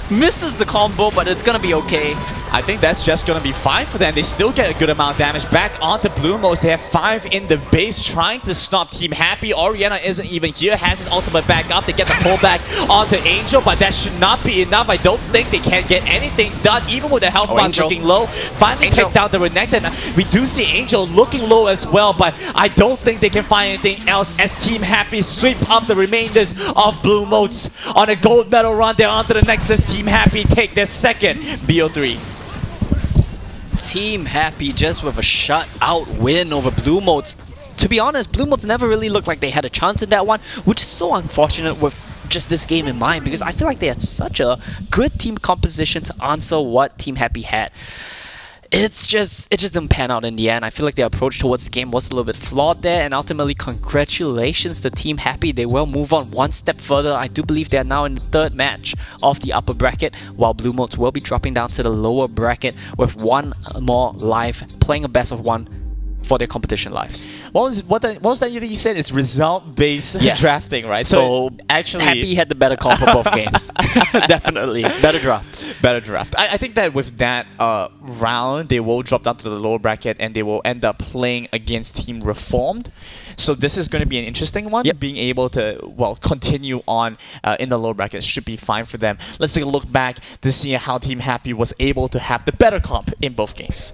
Misses the combo, but it's gonna be okay. I think that's just gonna be fine for them. They still get a good amount of damage back onto Blue Modes. They have 5 in the base trying to stop Team Happy. Oriana isn't even here, has his ultimate back up. They get the pullback onto Angel, but that should not be enough. I don't think they can get anything done, even with the health bar Angel. looking low. Finally Angel. take down the Renekton. We do see Angel looking low as well, but I don't think they can find anything else as Team Happy sweep up the remainders of Blue Modes on a gold medal run. They're onto the Nexus. Team Happy take their second BO3. Team Happy just with a shutout win over Blue Modes. To be honest, Blue Modes never really looked like they had a chance in that one, which is so unfortunate with just this game in mind, because I feel like they had such a good team composition to answer what Team Happy had. It just didn't pan out in the end. I feel like their approach towards the game was a little bit flawed there, and ultimately congratulations to Team Happy. They will move on one step further. I do believe they are now in the 3rd match of the upper bracket, while Blue Modes will be dropping down to the lower bracket with one more live, playing a best of 1 for their competition lives. What was that you said? It's result-based Yes. drafting, right? So actually, Happy had the better call for both games. Definitely. Better draft. better draft. I think that with that round, they will drop down to the lower bracket and they will end up playing against Team Reformed. So this is going to be an interesting one. Yep. Being able to, well, continue on in the lower bracket should be fine for them. Let's take a look back to see how Team Happy was able to have the better comp in both games.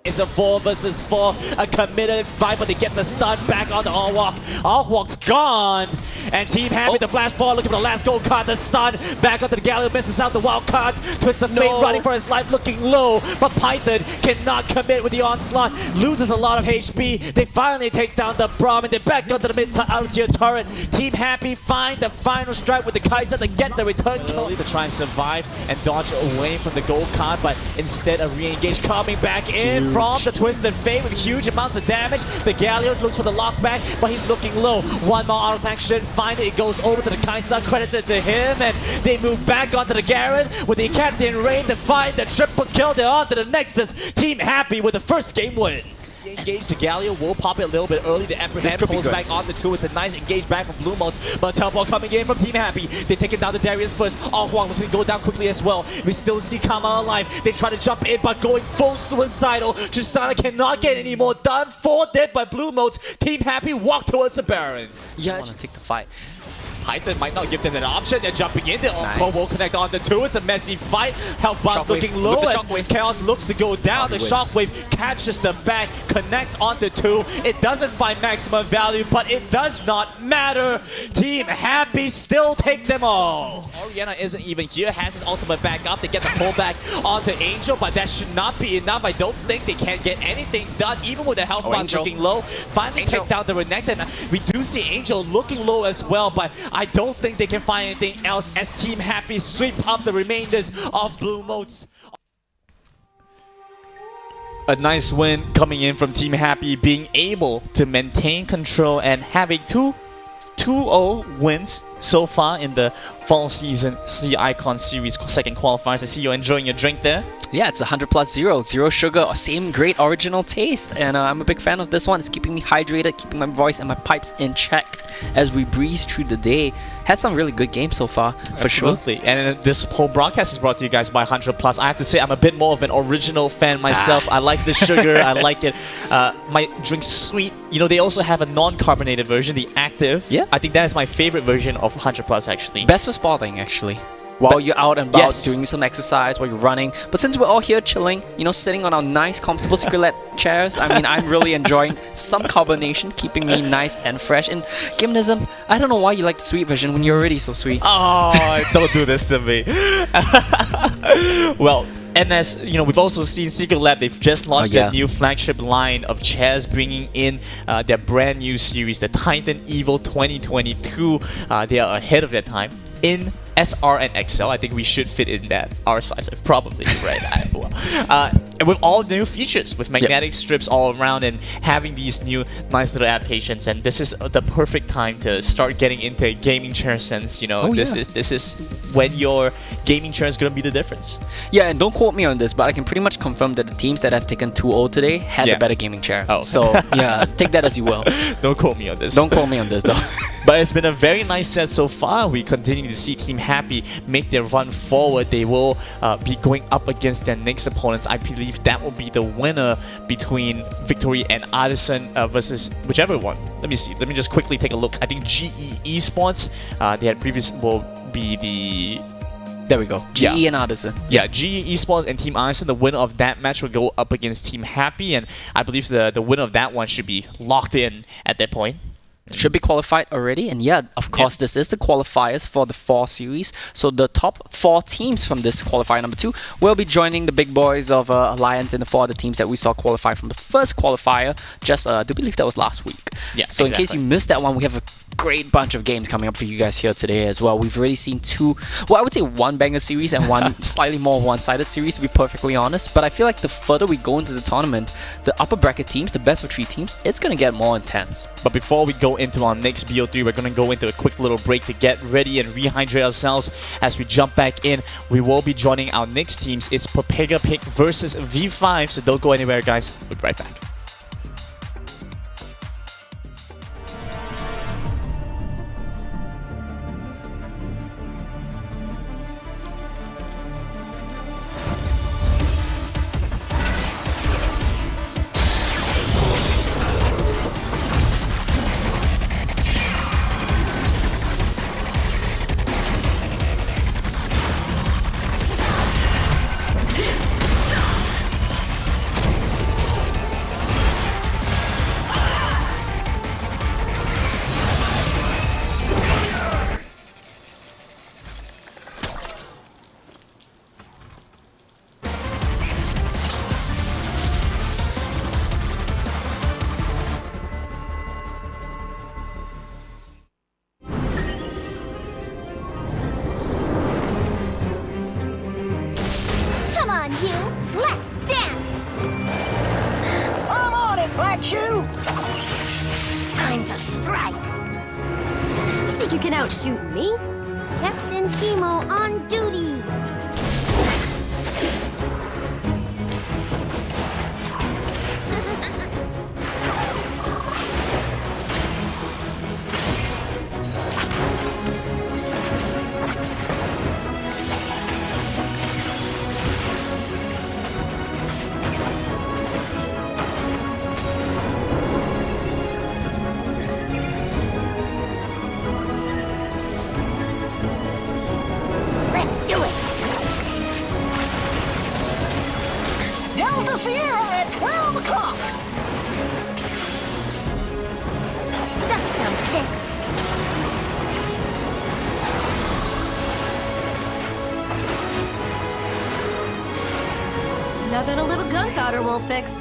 It's a 4 versus 4, a committed fight, but they get the stun back on the All-Walk. All-Walk's gone, and Team Happy, the flash ball, looking for the last gold card, the stun, back onto the Galleon, misses out the wild cards, Twist the Fate running for his life, looking low, but Python cannot commit with the onslaught, loses a lot of HP, they finally take down the Brahmin, they back onto the mid-tier turret, Team Happy find the final strike with the Kai'Sa to get the return kill. To try and survive and dodge away from the gold card, but instead a re-engage coming back in from the Twisted Fate with huge amounts of damage. The Galleon looks for the lockback, but he's looking low. One more auto attack should find it. It goes over to the Kai'Sa, credited to him, and they move back onto the Garen with the Captain Rain to find the triple kill. They're onto the Nexus. Team Happy with the first game win. Engage the Galio will pop it a little bit early. The Emperor Hand pulls back on the 2. It's a nice engage back from Blue Modes, but teleport coming in from Team Happy. They take it down to Darius first. Huang looking to go down quickly as well. We still see Kama alive. They try to jump in, but going full suicidal. Tristana cannot get any more done. 4 dead by Blue Modes. Team Happy walk towards the Baron. Yeah, I want to take the fight. Python might not give them an option. They're jumping in. They're Nice. on will connect onto 2. It's a messy fight. Health bar's Shockwave. looking low Look at as the shockwave. Chaos looks to go down. The Whiz. shockwave catches the back, connects onto 2. It doesn't find maximum value, but it does not matter. Team Happy still take them all. Oriana isn't even here, has his ultimate back up. They get the pullback onto Angel, but that should not be enough. I don't think they can get anything done, even with the health bar Angel. looking low. Finally Angel. take down the Renekton. We do see Angel looking low as well, but I don't think they can find anything else as Team Happy sweep up the remainders of Blue Modes. A nice win coming in from Team Happy, being able to maintain control and having 2 2-0 wins so far in the fall season C Icon Series second qualifiers. I see you're enjoying your drink there. Yeah, it's 100 plus zero sugar, same great original taste, and I'm a big fan of this one. It's keeping me hydrated, keeping my voice and my pipes in check as we breeze through the day. Had some really good games so far, for sure. Absolutely. And this whole broadcast is brought to you guys by 100 plus. I have to say I'm a bit more of an original fan myself. I like the sugar, I like it. My drink's sweet. You know, they also have a non-carbonated version, the active. Yeah. I think that is my favorite version of 100 plus actually. Best for spotting, actually. While you're out and about Yes. doing some exercise, while you're running. But since we're all here chilling, you know, sitting on our nice, comfortable Secretlab chairs, I mean, I'm really enjoying some carbonation, keeping me nice and fresh. And Gimnism, I don't know why you like the sweet version when you're already so sweet. Oh, don't do this to me. Well, and as you know, we've also seen Secretlab. They've just launched their new flagship line of chairs, bringing in their brand new series, the Titan Evo 2022. They are ahead of their time in SR and XL. I think we should fit in that R size, probably, right? And with all new features, with magnetic strips all around and having these new nice little adaptations, and this is the perfect time to start getting into gaming chair sense. You know, this is when your gaming chair is gonna be the difference. Yeah, and don't quote me on this, but I can pretty much confirm that the teams that have taken 2-0 today had the better gaming chair. Oh. So yeah, take that as you will. Don't quote me on this. Don't quote me on this though. But it's been a very nice set so far. We continue to see Team Happy make their run forward. They will be going up against their next opponents. I believe that will be the winner between Victory and Artisan versus whichever one. Let me see. Let me just quickly take a look. I think GE Esports, they had previous will be the... There we go. GE and Artisan. Yeah, GE Esports and Team Artisan, the winner of that match will go up against Team Happy, and I believe the winner of that one should be locked in at that point. Should be qualified already, and yeah, of course, this is the qualifiers for the 4 series. So the top 4 teams from this qualifier number 2 will be joining the big boys of Alliance and the 4 other teams that we saw qualify from the first qualifier. Just I do believe that was last week. Yeah. So in case you missed that one, we have a great bunch of games coming up for you guys here today as well. We've already seen 2, well, I would say 1 banger series and 1 slightly more one-sided series, to be perfectly honest. But I feel like the further we go into the tournament, the upper bracket teams, the best of 3 teams, it's gonna get more intense. But before we go into our next BO3, we're going to go into a quick little break to get ready and rehydrate ourselves. As we jump back in, we will be joining our next teams. It's Papega Pig versus V5, so don't go anywhere, guys. We'll be right back. Come on, you. Let's dance. I'm on it, Black Shoe! Time to strike. You think you can outshoot me? Captain Chemo on duty. Let's do it. Delta Sierra at 12 o'clock! Dust 'em, Pix. Nothing a little gunpowder won't fix.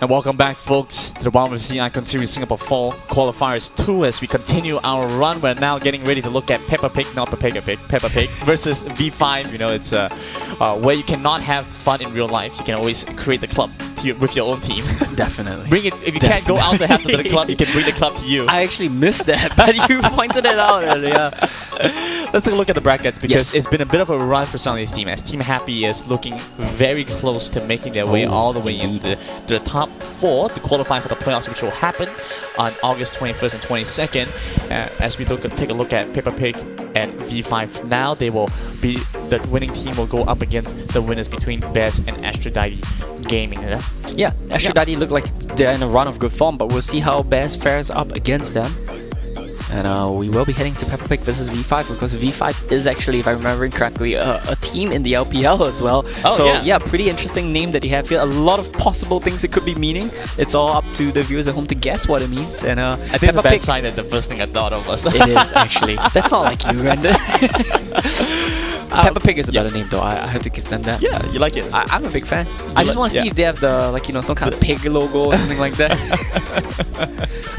And welcome back, folks, to the Wild Rift C Icon Series Singapore Fall Qualifiers 2 as we continue our run. We're now getting ready to look at Peppa Pig versus V5. You know, it's where you cannot have fun in real life. You can always create the club with your own team. Definitely. Bring it. If you can't go out to have the club, you can bring the club to you. I actually missed that, but you pointed it out earlier. Let's take a look at the brackets because it's been a bit of a run for some of these teams as Team Happy is looking very close to making their way all the way into the top 4 to qualify for the playoffs, which will happen on August 21st and 22nd. As we take a look at Peppa Pig and V5 now, they will be the winning team will go up against the winners between Bears and Aphrodite Gaming. Yeah, Aphrodite look like they're in a run of good form, but we'll see how Bears fares up against them. And we will be heading to Peppa Pig versus V5 because V5 is actually, if I'm remembering correctly, a team in the LPL as well. Yeah, pretty interesting name that you have here. A lot of possible things it could be meaning. It's all up to the viewers at home to guess what it means. And I think it's a bad sign that the first thing I thought of was. It is actually. That's not like you, Randon. Peppa Pig is a better name though. I have to give them that. Yeah, you like it. I'm a big fan. I just want to see if they have the some kind of pig logo or something like that.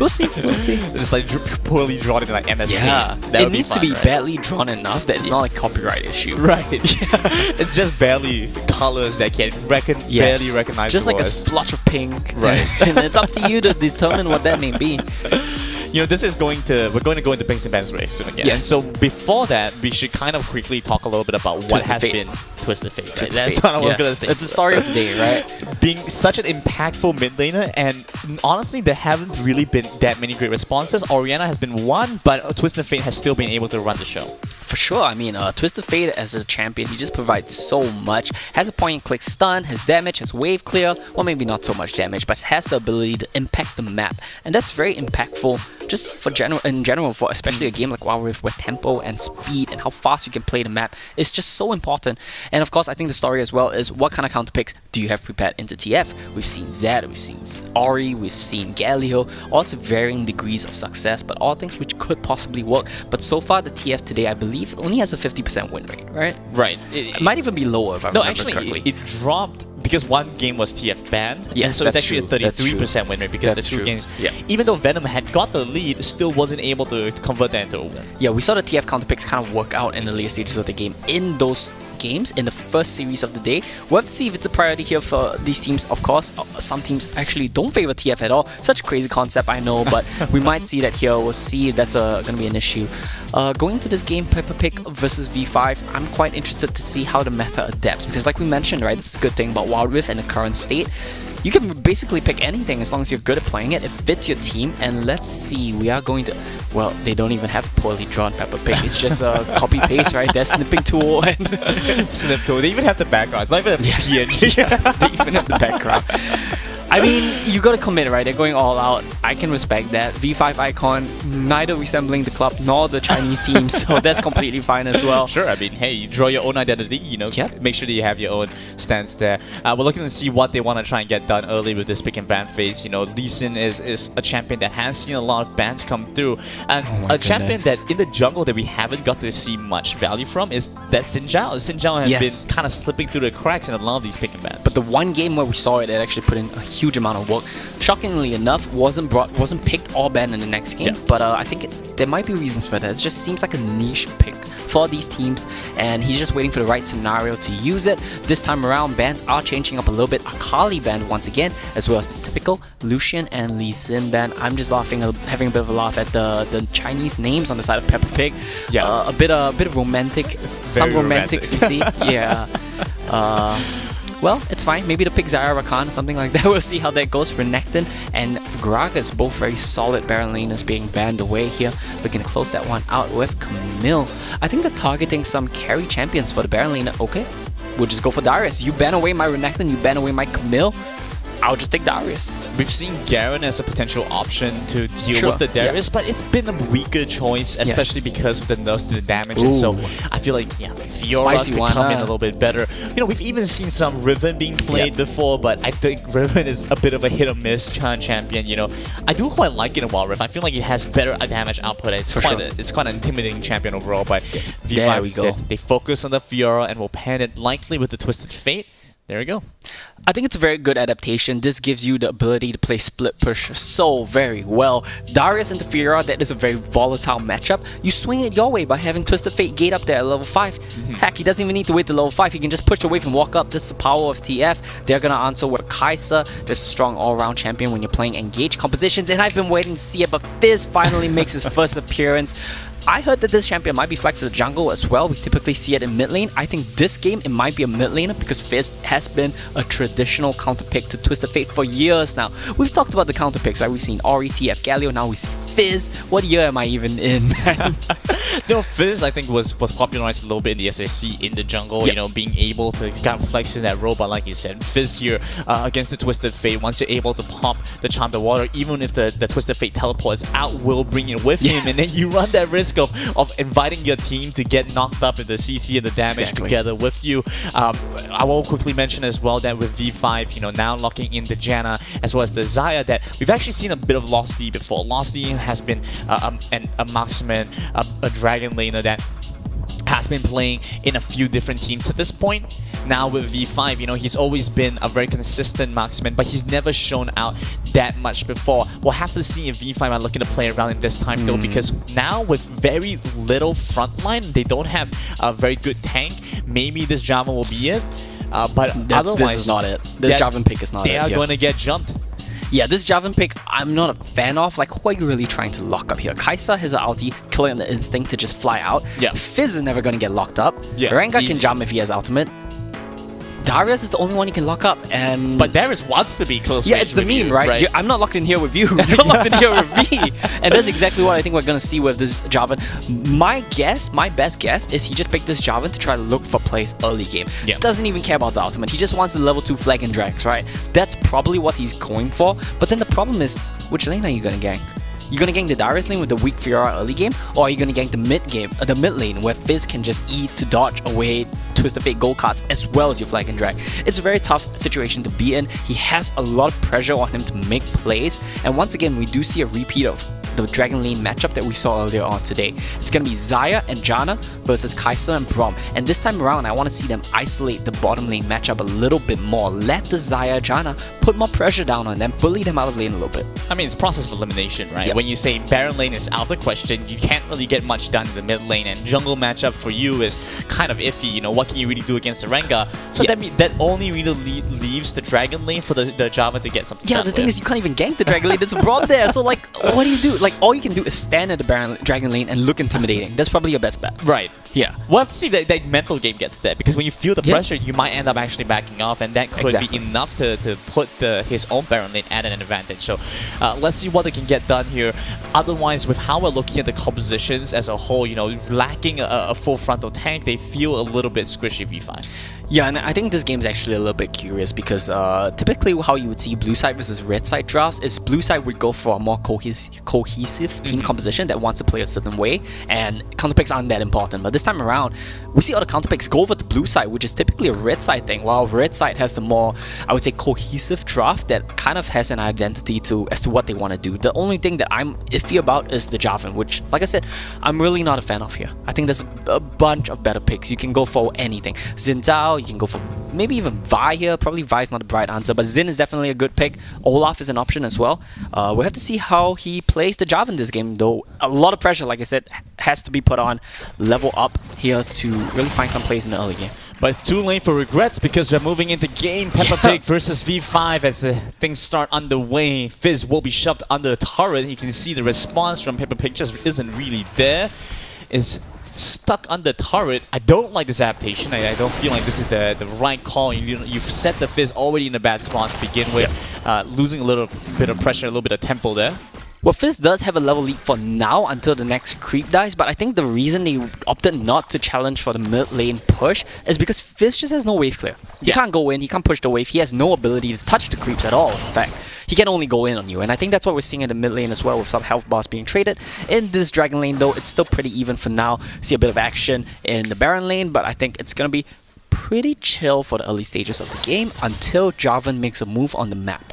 We'll see. Just like poorly drawn in like MS Paint. Yeah, it needs to be right? badly drawn enough that it's not like copyright issue. Right. It's just barely colors that can barely recognize. Just like a splotch of pink. Right. And it's up to you to determine what that may be. You know, we're going to go into Pings and Bans race soon again. Yes. So before that, we should kind of quickly talk a little bit about what has been Twisted Fate. Right? That's what I was going to say. It's the story of the day, right? Being such an impactful mid laner, and honestly, there haven't really been that many great responses. Orianna has been one, but Twisted Fate has still been able to run the show. For sure, I mean, Twisted Fate as a champion, he just provides so much. Has a point-and-click stun, has damage, has wave clear, well maybe not so much damage, but has the ability to impact the map. And that's very impactful just for in general, for especially a game like Wild Rift where tempo and speed and how fast you can play the map is just so important. And of course, I think the story as well is what kind of counter picks do you have prepared into TF? We've seen Zed, we've seen Ori, we've seen Galio, all to varying degrees of success, but all things which could possibly work. But so far, the TF today, I believe, only has a 50% win rate, right? Right. It might even be lower if I remember correctly. It dropped because one game was TF banned, yes, and so it's actually a 33% win rate because the two games. Yeah. Even though Venom had got the lead, still wasn't able to convert that into a win. Yeah, we saw the TF counter picks kind of work out in the later stages of the game. In those games, in the first series of the day, we'll have to see if it's a priority here for these teams. Of course, some teams actually don't favor TF at all. Such a crazy concept, I know, but we might see that here. We'll see if that's going to be an issue. Going to this game, Peppa Pig versus V5, I'm quite interested to see how the meta adapts because like we mentioned, right, this is a good thing about Wild Rift and the current state. You can basically pick anything as long as you're good at playing it. It fits your team, and let's see, we are going to... Well, they don't even have poorly drawn Peppa Pig. It's just a copy-paste, right? Their snipping tool and... Snip tool. They even have the background. It's not even a PNG. They even have the background. I mean, you gotta commit, right? They're going all out. I can respect that. V5 icon, neither resembling the club nor the Chinese team, so that's completely fine as well. Sure, I mean, hey, you draw your own identity, you know, make sure that you have your own stance there. We're looking to see what they want to try and get done early with this pick and ban phase. You know, Lee Sin is a champion that has seen a lot of bans come through, and a champion that in the jungle that we haven't got to see much value from is that Xin Zhao. Xin Zhao has been kind of slipping through the cracks in a lot of these pick and bans. But the one game where we saw it actually put in a huge amount of work. Shockingly enough, wasn't picked or banned in the next game. Yeah. But I think there might be reasons for that. It just seems like a niche pick for these teams, and he's just waiting for the right scenario to use it. This time around, bans are changing up a little bit. Akali banned once again, as well as the typical Lucian and Lee Sin ban. I'm just having a bit of a laugh at the Chinese names on the side of Peppa Pig. Yeah, a bit of romantic. Some romantics we see. Yeah. Well, it's fine. Maybe the pick Zyra Rakan or something like that. We'll see how that goes. Renekton and Gragas, both very solid Baron laners being banned away here. Looking to close that one out with Camille. I think they're targeting some carry champions for the Baron laner. Okay, we'll just go for Darius. You ban away my Renekton, you ban away my Camille. I'll just take Darius. We've seen Garen as a potential option to deal with the Darius, but it's been a weaker choice, especially because of the nerfs to the damage. And so I feel like Fiora could come in a little bit better. You know, we've even seen some Riven being played before, but I think Riven is a bit of a hit or miss champion. You know, I do quite like it in Wild Rift. I feel like it has better damage output. It's quite an intimidating champion overall. But V5 they focus on the Fiora and will pan it likely with the Twisted Fate. There we go. I think it's a very good adaptation. This gives you the ability to play split push so very well. Darius into Fiora, that is a very volatile matchup. You swing it your way by having Twisted Fate gate up there at level 5. Heck, he doesn't even need to wait to level 5. He can just push the wave and walk up. That's the power of TF. They're gonna answer with Kai'Sa. Just a strong all-round champion when you're playing engaged compositions, and I've been waiting to see it, but Fizz finally makes his first appearance. I heard that this champion might be flexed to the jungle as well. We typically see it in mid lane. I think this game it might be a mid laner because Fizz has been a traditional counter pick to Twisted Fate for years now. We've talked about the counter picks, right? We've seen Ori, TF, Galio, now we see Fizz. What year am I even in, man? No, Fizz I think was popularized a little bit in the SSC in the jungle, you know, being able to kind of flex in that role, but like you said, Fizz here against the Twisted Fate, once you're able to pop the Charm the Water, even if the Twisted Fate teleport is out, will bring it with him, and then you run that risk of inviting your team to get knocked up in the CC and the damage together with you. I will quickly mention as well that with V5, you know, now locking in the Janna as well as the Xayah, that we've actually seen a bit of Lost D before. Lost D has been a marksman, a dragon laner that has been playing in a few different teams at this point. Now with V5, you know, he's always been a very consistent marksman, but he's never shown out that much before. We'll have to see if V5 are looking to play around in this time though, because now with very little frontline, they don't have a very good tank. Maybe this Java will be it, but otherwise, this is not it. This Javan pick is not it. They are going to get jumped. Yeah, this Javan pick, I'm not a fan of. Like, who are you really trying to lock up here? Kai'Sa has an ulti, Killer and the instinct to just fly out. Yeah. Fizz is never going to get locked up. Yeah, Rengar can jump if he has ultimate. Darius is the only one you can lock up, and but Darius wants to be close. Yeah, it's the meme, right? I'm not locked in here with you. You're locked in here with me, and that's exactly what I think we're gonna see with this Javan. My best guess, is he just picked this Javan to try to look for plays early game. Yeah. Doesn't even care about the ultimate. He just wants the level 2 flag and drags, right? That's probably what he's going for. But then the problem is, which lane are you gonna gank? You gonna gank the Darius lane with the weak Fiora early game, or are you gonna gank the mid lane where Fizz can just eat to dodge away Twisted Fate gold cards as well as your flag and drag? It's a very tough situation to be in. He has a lot of pressure on him to make plays, and once again we do see a repeat of the Dragon Lane matchup that we saw earlier on today. It's gonna be Xayah and Janna versus Kai'Sa and Braum, and this time around I want to see them isolate the bottom lane matchup a little bit more. Let the Xayah Janna put more pressure down on them, bully them out of lane a little bit. I mean, it's process of elimination, right? Yep. When you say Baron lane is out of the question, you can't really get much done in the mid lane, and jungle matchup for you is kind of iffy. You know, what can you really do against the Rengar? So that only really leaves the Dragon lane for the Java to get something. Yeah, the thing is, you can't even gank the Dragon lane. There's a Braum there, so like, what do you do? Like, all you can do is stand at the Dragon lane and look intimidating. That's probably your best bet. Right. Yeah. We'll have to see if that mental game gets there, because when you feel the pressure, you might end up actually backing off, and that could be enough to put his own Baron lane at an advantage. So let's see what they can get done here. Otherwise, with how we're looking at the compositions as a whole, you know, lacking a full frontal tank, they feel a little bit squishy V5. Yeah, and I think this game is actually a little bit curious because typically how you would see blue side versus red side drafts is blue side would go for a more cohesive team composition that wants to play a certain way, and counter picks aren't that important. But this time around, we see all the counter picks go over the blue side, which is typically a red side thing, while red side has the more, I would say, cohesive draft that kind of has an identity as to what they want to do. The only thing that I'm iffy about is the Javan, which, like I said, I'm really not a fan of here. I think there's a bunch of better picks. You can go for anything. Xin Zhao, you can go for maybe even Vi here. Probably Vi is not the right answer, but Xin is definitely a good pick. Olaf is an option as well. We'll have to see how he plays the Java in this game, though. A lot of pressure, like I said, has to be put on. Level up here to really find some plays in the early game. But it's too late for regrets, because we're moving into game. Peppa Pig versus V5 as things start underway. Fizz will be shoved under the turret. You can see the response from Peppa Pig just isn't really there. Is stuck under turret. I don't like this adaptation. I don't feel like this is the right call. You've set the Fizz already in a bad spot to begin with, losing a little bit of pressure, a little bit of tempo there. Well, Fizz does have a level lead for now until the next creep dies, but I think the reason they opted not to challenge for the mid lane push is because Fizz just has no wave clear. He can't go in, he can't push the wave, he has no ability to touch the creeps at all, in fact. He can only go in on you, and I think that's what we're seeing in the mid lane as well, with some health bars being traded. In this Dragon lane though, it's still pretty even for now. See a bit of action in the Baron lane, but I think it's gonna be pretty chill for the early stages of the game until Jarvan makes a move on the map.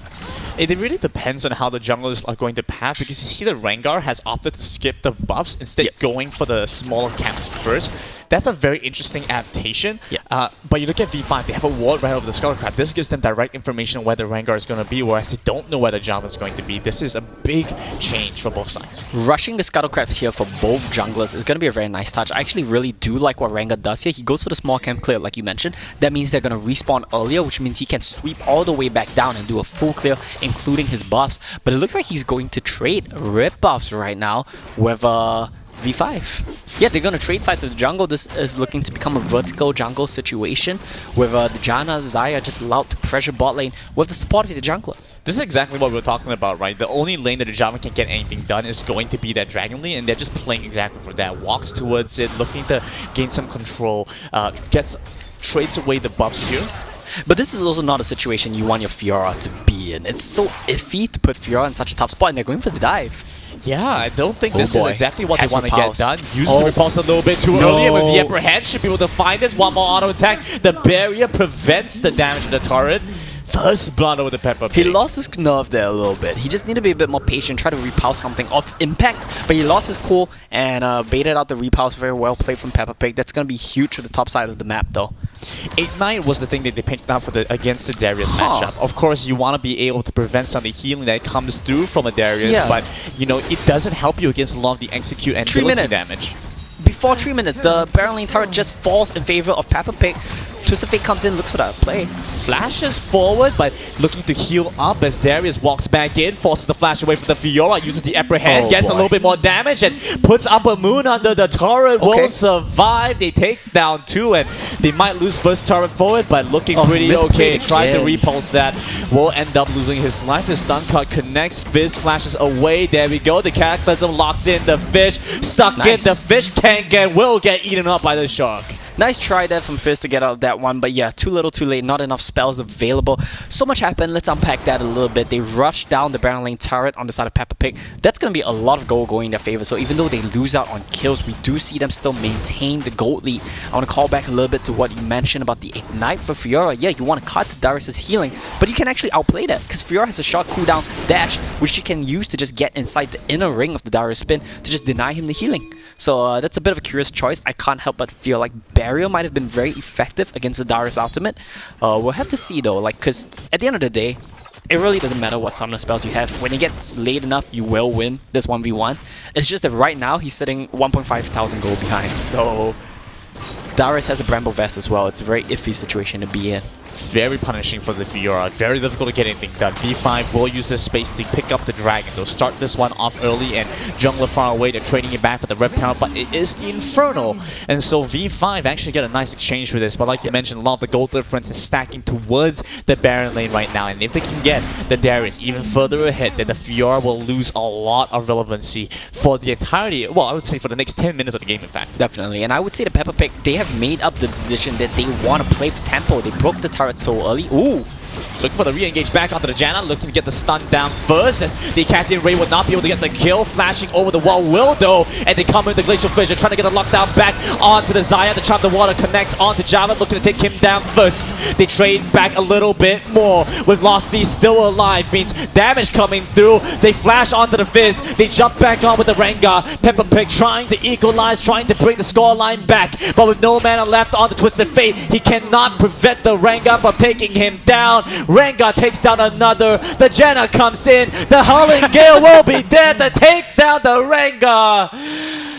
It really depends on how the junglers are going to path, because you see the Rengar has opted to skip the buffs, instead going for the smaller camps first. that's a very interesting adaptation. Yeah. But you look at V5, they have a ward right over the Secretlab. This gives them direct information on where the Rengar is going to be, whereas they don't know where the Java is going to be. This is a big change for both sides. Rushing the Scuttlecrabs here for both junglers is going to be a very nice touch. I actually really do like what Rengar does here. He goes for the small camp clear, like you mentioned. That means they're going to respawn earlier, which means he can sweep all the way back down and do a full clear, including his buffs. But it looks like he's going to trade rip buffs right now with V5. Yeah, they're going to trade sides of the jungle. This is looking to become a vertical jungle situation with the Janna, Xayah just allowed to pressure bot lane with the support of the jungler. This is exactly what we were talking about, right? The only lane that the Java can get anything done is going to be that Dragon lane, and they're just playing exactly for that. Walks towards it, looking to gain some control, trades away the buffs here. But this is also not a situation you want your Fiora to be in. It's so iffy to put Fiora in such a tough spot, and they're going for the dive. Yeah, I don't think this is exactly what they want to get repulse. done. Use the repulse a little bit too early, and with the upper hand, should be able to find this. One more auto attack. The barrier prevents the damage to the turret. First blood over the Pepper Pig. He lost his nerve there a little bit. He just needed to be a bit more patient, try to repulse something off impact, but he lost his cool and baited out the repulse. Very well played from Peppa Pig. That's going to be huge for the top side of the map though. Ignite was the thing that they picked up for against the Darius matchup. Of course, you want to be able to prevent some of the healing that comes through from a Darius, but you know it doesn't help you against a lot of the execute and ability damage. Before 3 minutes, the barrel lane turret just falls in favor of Peppa Pig. Twisted Fate comes in, looks for that play. Flashes forward, but looking to heal up as Darius walks back in, forces the flash away from the Fiora, uses the upper hand, gets a little bit more damage, and puts Upper Moon under the turret. Will survive. They take down 2, and they might lose first turret forward, but looking pretty okay. Trying to repulse that. Will end up losing his life. The stun cut connects. Fizz flashes away. There we go. The Cataclysm locks in the fish. Stuck in. The fish can't will get eaten up by the shark. Nice try there from Fizz to get out of that one, but yeah, too little too late, not enough spells available. So much happened, let's unpack that a little bit. They rushed down the Baron Lane turret on the side of Peppa Pig. That's going to be a lot of gold going in their favor, so even though they lose out on kills, we do see them still maintain the gold lead. I want to call back a little bit to what you mentioned about the Ignite for Fiora. Yeah, you want to cut Darius' healing, but you can actually outplay that, because Fiora has a short cooldown dash, which she can use to just get inside the inner ring of the Darius spin to just deny him the healing. So that's a bit of a curious choice. I can't help but feel like Burial might have been very effective against the Darius ultimate. We'll have to see though, like, because at the end of the day, it really doesn't matter what summoner spells you have. When it gets late enough, you will win this 1v1. It's just that right now, he's sitting 1,500 gold behind. So Darius has a Bramble Vest as well. It's a very iffy situation to be in. Very punishing for the Fiora. Very difficult to get anything done. V5 will use this space to pick up the Dragon. They'll start this one off early, and Jungler far away. They're trading it back for the Reptile, but it is the Inferno. And so V5 actually get a nice exchange for this. But like you mentioned, a lot of the gold difference is stacking towards the Baron lane right now. And if they can get the Darius even further ahead, then the Fiora will lose a lot of relevancy for the entirety, well, I would say for the next 10 minutes of the game, in fact. Definitely. And I would say the Peppa Pig, they have made up the decision that they want to play for tempo. They broke the turret so early. Ooh! Looking for the re-engage back onto the Janna, looking to get the stun down first, as the Captain Ray will not be able to get the kill, flashing over the wall will though, and they come in the Glacial Fissure, trying to get the lockdown back onto the Xayah. The Chop the Water connects onto Java, looking to take him down first. They trade back a little bit more, with Losty still alive, means damage coming through. They flash onto the Fizz, they jump back on with the Rengar. Peppa Pig trying to equalize, trying to bring the scoreline back, but with no mana left on the Twisted Fate, he cannot prevent the Rengar from taking him down. Rengar takes down another. The Janna comes in. The Howling Gale will be there to take down the Rengar.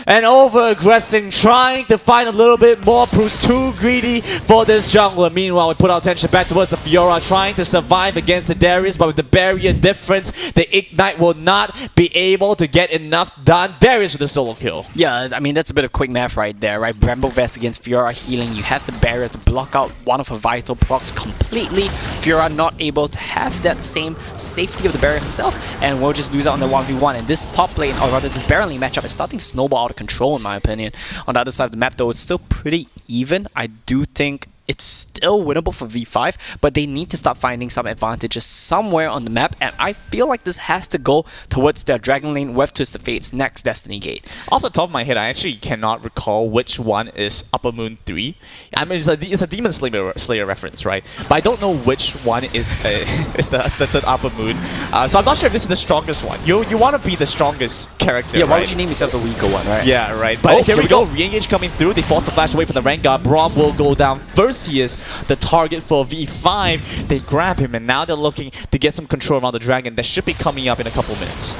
And over-aggressing, trying to find a little bit more. Proves too greedy for this jungler. Meanwhile, we put our attention back towards the Fiora, trying to survive against the Darius, but with the barrier difference, the Ignite will not be able to get enough done. Darius with the solo kill. Yeah, I mean, that's a bit of quick math right there, right? Bramble Vest against Fiora healing. You have the barrier to block out one of her vital procs completely. Fiora not able to have that same safety of the barrier herself, and we'll just lose out on the 1v1. And this top lane, or rather this barrel lane matchup, is starting to snowball out of control in my opinion. On the other side of the map though, it's still pretty even. I do think it's still winnable for V5, but they need to start finding some advantages somewhere on the map, and I feel like this has to go towards their Dragon Lane with Twisted Fate's next Destiny Gate. Off the top of my head, I actually cannot recall which one is Upper Moon 3. I mean, it's a Demon Slayer reference, right? But I don't know which one is the Upper Moon. So I'm not sure if this is the strongest one. You want to be the strongest character, Yeah, why right? would you name yourself the weaker one, right? Yeah, right. But Oh, here we go. Re-engage coming through. They force the flash away from the Rengar. Braum will go down first. He is the target for V5. They grab him, and now they're looking to get some control around the dragon. That should be coming up in a couple minutes.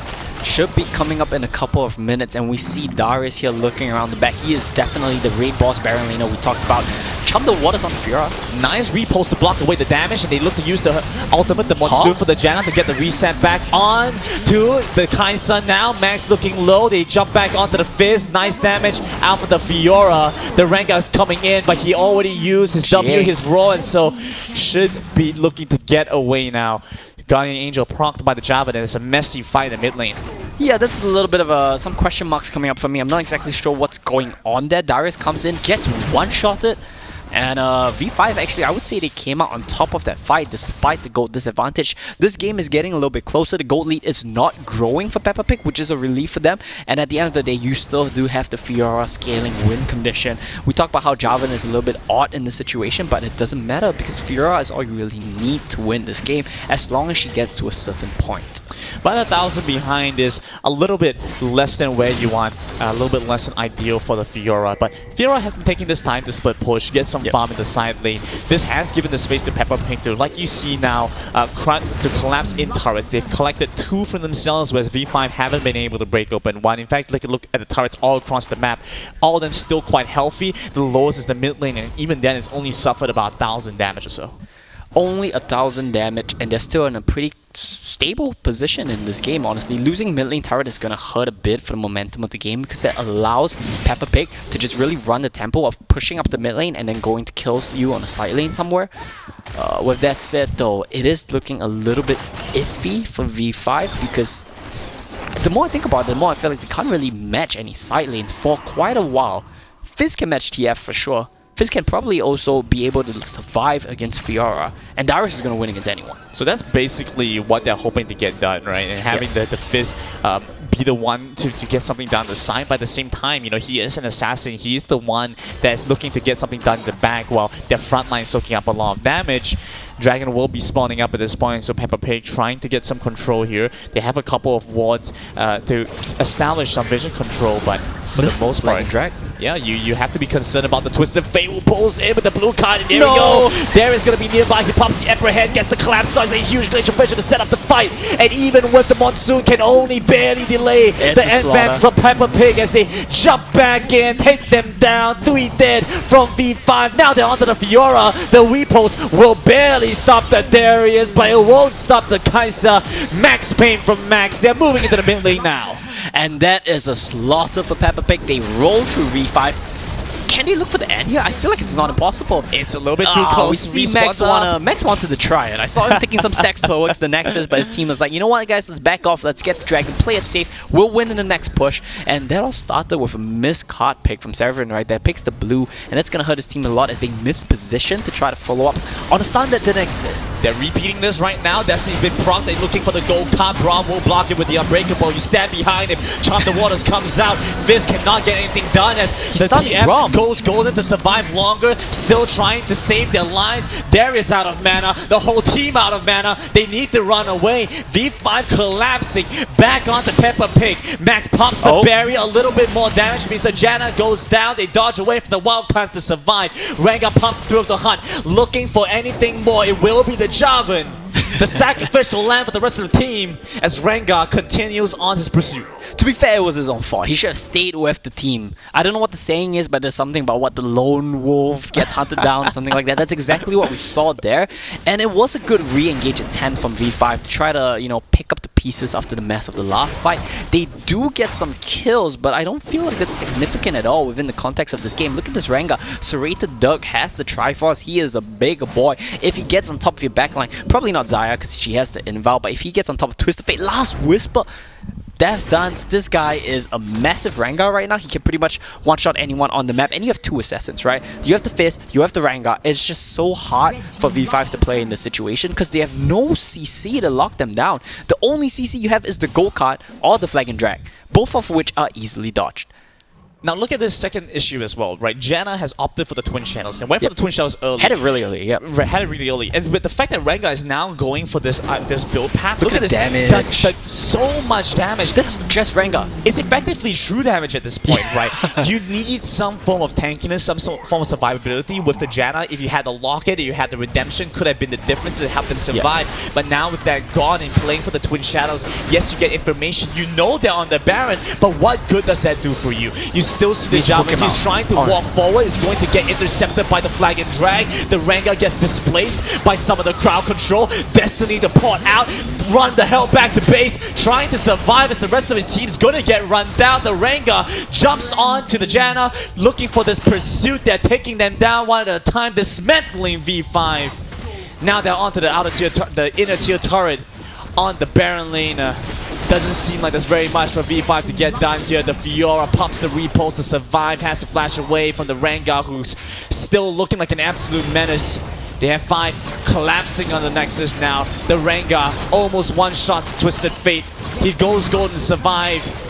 Should be coming up in a couple of minutes, and we see Darius here looking around the back. He is definitely the raid boss Baron laner we talked about. Chum the waters on the Fiora. Nice repost to block away the damage, and they look to use the ultimate, the Monsoon for the Janna to get the reset back on to the Kaisa now. Max looking low. They jump back onto the Fizz. Nice damage out for the Fiora. The Rengar is coming in, but he already used his W, his roll, and so should be looking to get away now. Guardian Angel procced by the Java, and it's a messy fight in mid lane. Yeah, that's a little bit of some question marks coming up for me. I'm not exactly sure what's going on there. Darius comes in, gets one-shotted. And V5, actually, I would say they came out on top of that fight despite the gold disadvantage. This game is getting a little bit closer. The gold lead is not growing for Peppa Pig, which is a relief for them. And at the end of the day, you still do have the Fiora scaling win condition. We talked about how Jarvan is a little bit odd in this situation, but it doesn't matter because Fiora is all you really need to win this game as long as she gets to a certain point. But 1,000 behind is a little bit less than where you want, a little bit less than ideal for the Fiora. But Fiora has been taking this time to split push, get some farm in the side lane. This has given the space to Peppa Pig to, like you see now, to collapse in turrets. They've collected 2 for themselves, whereas V5 haven't been able to break open 1. In fact, look at the turrets all across the map. All of them still quite healthy. The lowest is the mid lane, and even then it's only suffered about 1,000 damage or so. Only 1,000 damage, and they're still in a pretty stable position in this game, honestly. Losing mid lane turret is going to hurt a bit for the momentum of the game because that allows Peppa Pig to just really run the tempo of pushing up the mid lane and then going to kill you on the side lane somewhere. With that said, though, it is looking a little bit iffy for V5 because the more I think about it, the more I feel like they can't really match any side lanes for quite a while. Fizz can match TF for sure. Fizz can probably also be able to survive against Fiora, and Darius is going to win against anyone. So that's basically what they're hoping to get done, right? And having the Fizz be the one to get something done on the side, but at the same time, you know, he is an assassin. He is the one that's looking to get something done in the back while their front line is soaking up a lot of damage. Dragon will be spawning up at this point, so Peppa Pig trying to get some control here. They have a couple of wards to establish some vision control, but for the most part, yeah, you have to be concerned about the Twisted Fate who pulls in with the blue card, and there we go. There is going to be nearby. He pops the Emperor head, gets the collapse, so it's a huge glacial vision to set up the fight, and even with the Monsoon can only barely delay the advance from Peppa Pig as they jump back in, take them down. 3 dead from V5. Now they're onto the Fiora. The repost will barely stop the Darius, but it won't stop the Kaisa. Max pain from Max. They're moving into the mid lane now. And that is a slaughter for Peppa Pig. They roll through V5. Can they look for the end here? I feel like it's not impossible. It's a little bit too close. We see Max wanted to try it. I saw him taking some stacks towards the Nexus, but his team was like, you know what, guys, let's back off. Let's get the Dragon, play it safe. We'll win in the next push. And that all started with a missed card pick from Severin right there. Picks the blue, and that's going to hurt his team a lot as they miss position to try to follow up on a stun that didn't exist. They're repeating this right now. Destiny's been procced. They're looking for the gold card. Braum will block it with the Unbreakable. You stand behind him. Chop the Waters comes out. Fizz cannot get anything done as the TF goes golden to survive longer, still trying to save their lives. Darius out of mana, the whole team out of mana. They need to run away. V5 collapsing back onto Peppa Pig. Max pops the barrier, a little bit more damage means the Janna goes down. They dodge away from the Wildcats to survive. Rengar pumps through the hunt, looking for anything more. It will be the Jarvan, the sacrificial lamb for the rest of the team as Rengar continues on his pursuit. To be fair, it was his own fault. He should have stayed with the team. I don't know what the saying is, but there's something about what the lone wolf gets hunted down or something like that. That's exactly what we saw there. And it was a good re-engage attempt from V5 to try to, you know, pick up the pieces after the mess of the last fight. They do get some kills, but I don't feel like that's significant at all within the context of this game. Look at this Rengar. Serrated Doug has the Triforce. He is a big boy. If he gets on top of your backline, probably not Xayah because she has the inval, but if he gets on top of Twisted Fate, Last Whisper, Dev's dance. This guy is a massive Rengar right now. He can pretty much one-shot anyone on the map. And you have 2 assassins, right? You have the Fizz, you have the Rengar. It's just so hard for V5 to play in this situation because they have no CC to lock them down. The only CC you have is the gold card or the flag and drag, both of which are easily dodged. Now look at this second issue as well, right? Janna has opted for the twin channels and went for the twin channels early. Had it really early, yep. Had it really early. And with the fact that Rengar is now going for this this build path, Look at this damage. That's like so much damage. That's just Rengar. It's effectively true damage at this point, right? You need some form of tankiness, some form of survivability with the Janna. If you had the Locket, if you had the Redemption, could have been the difference to help them survive. But now with that gone and playing for the Twin Shadows, yes, you get information. You know they're on the Baron, but what good does that do for you? You still see the Java. He's trying to walk forward. He's going to get intercepted by the flag and drag. The Rengar gets displaced by some of the crowd control. Destiny to port out, run the hell back to base, trying to survive as the rest of his team's going to get run down. The Rengar jumps on to the Janna, looking for this pursuit. They're taking them down one at a time, dismantling V5. Now they're onto the outer tier, the inner tier turret on the Baron lane. Doesn't seem like there's very much for V5 to get done here. The Fiora pops the repulse to survive, has to flash away from the Rengar, who's still looking like an absolute menace. They have 5 collapsing on the Nexus now. The Rengar almost one-shots Twisted Fate. He goes golden to survive.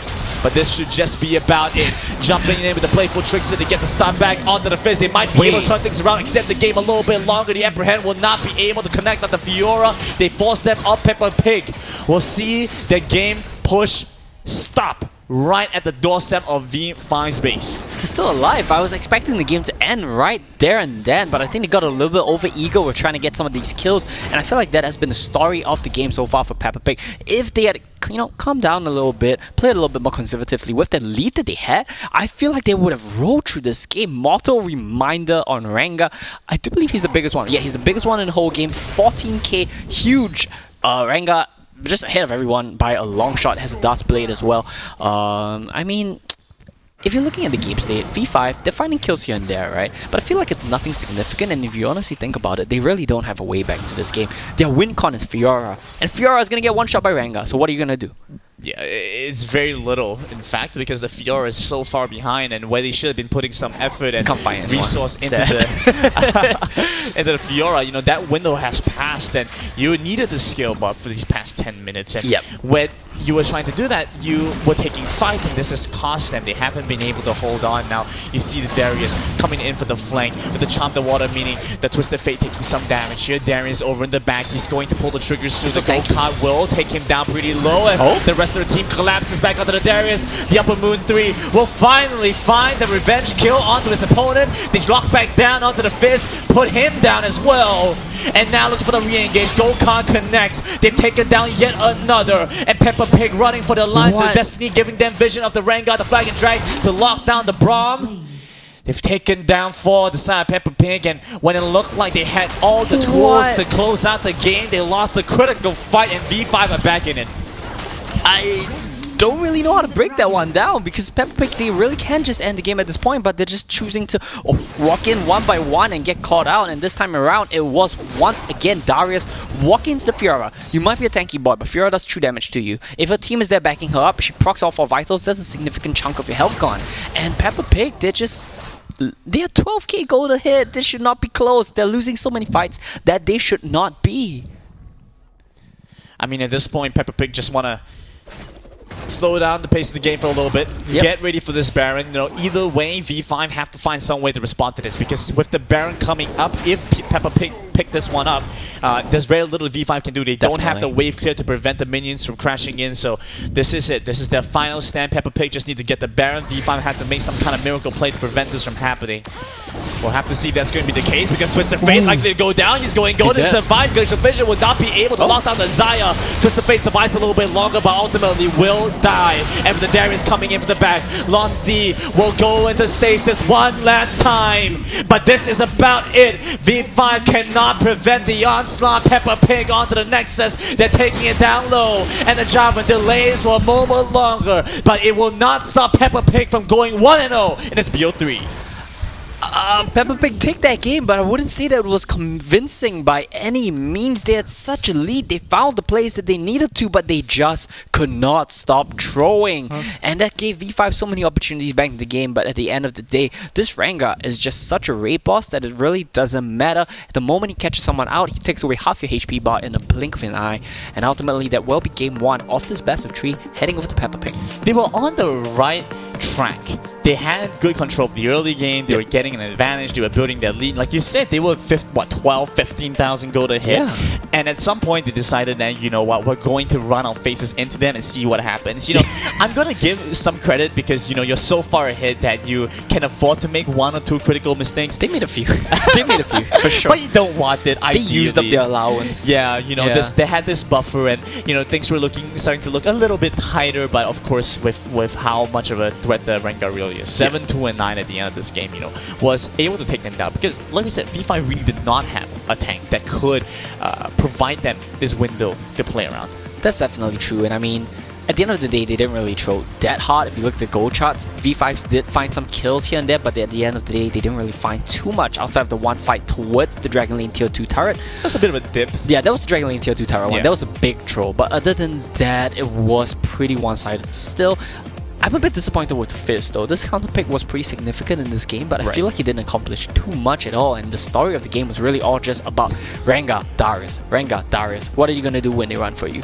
But this should just be about it. Jumping in with the playful Trickster to get the stun back onto the Fizz. They might be able to turn things around, extend the game a little bit longer. The Apprehend will not be able to connect on the Fiora. They force them up Peppa Pig. We'll see the game push stop right at the doorstep of V5's base. They're still alive. I was expecting the game to end right there and then, but I think they got a little bit over ego with trying to get some of these kills, and I feel like that has been the story of the game so far for Peppa Pig. If they had, calmed down a little bit, played a little bit more conservatively with the lead that they had, I feel like they would have rolled through this game. Mortal reminder on Rengar. I do believe he's the biggest one. Yeah, he's the biggest one in the whole game. 14k, huge. Rengar just ahead of everyone by a long shot, has a Dust Blade as well. I mean, if you're looking at the game state, V5, they're finding kills here and there, right? But I feel like it's nothing significant, and if you honestly think about it, they really don't have a way back to this game. Their win con is Fiora, and Fiora is going to get one shot by Rengar, so what are you going to do? Yeah, it's very little, in fact, because the Fiora is so far behind, and where they should have been putting some effort and resource into into the Fiora, that window has passed, and you needed the skill buff for these past 10 minutes. And when you were trying to do that, you were taking fights, and this has cost them. They haven't been able to hold on. Now you see the Darius coming in for the flank with the Chomp the Water, meaning the Twisted Fate taking some damage here. Darius over in the back. He's going to pull the triggers soon. The gold card will take him down pretty low as the rest of the team collapses back onto the Darius. The Upper Moon 3 will finally find the revenge kill onto his opponent. They lock back down onto the Fizz, put him down as well. And now looking for the re-engage. Gold card connects. They've taken down yet another. And Peppa Pig running for their lives with Destiny, giving them vision of the Rengar, the Flag and Drag to lock down the Braum. They've taken down 4 the side of Peppa Pig, and when it looked like they had all the tools to close out the game, they lost a critical fight, and V5 are back in it. I don't really know how to break that one down, because Peppa Pig, they really can just end the game at this point, but they're just choosing to walk in one by one and get caught out. And this time around, it was once again Darius walking into the Fiora. You might be a tanky bot, but Fiora does true damage to you. If a team is there backing her up, she procs all 4 vitals, that's a significant chunk of your health gone. And Peppa Pig, they're 12k gold ahead. This should not be close. They're losing so many fights that they should not be. I mean, at this point, Peppa Pig just want to slow down the pace of the game for a little bit. Get ready for this Baron. Either way, V5 have to find some way to respond to this, because with the Baron coming up, if Peppa Pig pick this one up, there's very little V5 can do. They don't have the wave clear to prevent the minions from crashing in, so this is it. This is their final stand. Peppa Pig just need to get the Baron. V5 has to make some kind of miracle play to prevent this from happening. We'll have to see if that's going to be the case, because Twisted Fate likely to go down. He's going to survive. Glacial Vision will not be able to lock down the Xayah. Twisted Fate survives a little bit longer, but ultimately will die. And the Darius coming in from the back. Lost D will go into stasis one last time. But this is about it. V5 cannot prevent the onslaught. Peppa Pig onto the Nexus. They're taking it down low. And the Java delays for a moment longer. But it will not stop Peppa Pig from going 1-0 in its BO3. Peppa Pig take that game, but I wouldn't say that it was convincing by any means. They had such a lead. They found the plays that they needed to, but they just could not stop throwing. And that gave V5 so many opportunities back in the game, but at the end of the day, this Rengar is just such a raid boss that it really doesn't matter. The moment he catches someone out, he takes away half your HP bar in a blink of an eye, and ultimately that will be game 1 of this best of 3, heading over to Peppa Pig. They were on the right track. They had good control of the early game. They were getting an advantage. They were building their lead. Like you said, they were 12, 15,000 gold ahead. Yeah. And at some point, they decided that, you know what, we're going to run our faces into them and see what happens. You know, I'm going to give some credit because, you know, you're so far ahead that you can afford to make 1 or 2 critical mistakes. They made a few. They made a few, for sure. But you don't want it. They used up their allowance. Yeah, you know, they had this buffer and, you know, things were starting to look a little bit tighter, but of course, with how much of a threat the Rengar really is. 7-2 and 9 at the end of this game, you know, was able to take them down because, like we said, V5 really did not have a tank that could provide them this window to play around. That's definitely true, and I mean, at the end of the day, they didn't really throw that hard. If you look at the goal charts, V5s did find some kills here and there, but at the end of the day, they didn't really find too much outside of the one fight towards the Dragon Lane Tier 2 turret. That's a bit of a dip. Yeah, that was the Dragon Lane Tier 2 turret one. Yeah. That was a big troll, but other than that, it was pretty one-sided still. I'm a bit disappointed with Fizz though. This counter pick was pretty significant in this game, but I feel like he didn't accomplish too much at all, and the story of the game was really all just about Rengar, Darius, Rengar, Darius. What are you gonna do when they run for you?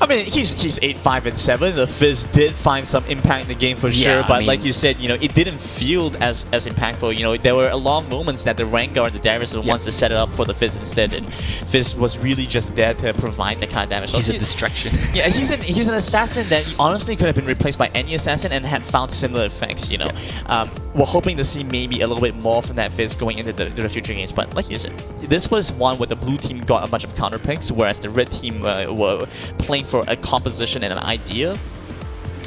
I mean, he's 8-5 and 7. The Fizz did find some impact in the game for sure, but I mean, like you said, you know, it didn't feel as impactful. You know, there were a lot of moments that the Rengar and the Darius were the ones to set it up for the Fizz instead, and Fizz was really just there to provide the kind of damage. He's a distraction. Yeah, he's an assassin that honestly could have been replaced by any assassin and had found similar effects. You know, we're hoping to see maybe a little bit more from that Fizz going into the future games. But like you said, this was one where the blue team got a bunch of counter picks, whereas the red team were playing for a composition and an idea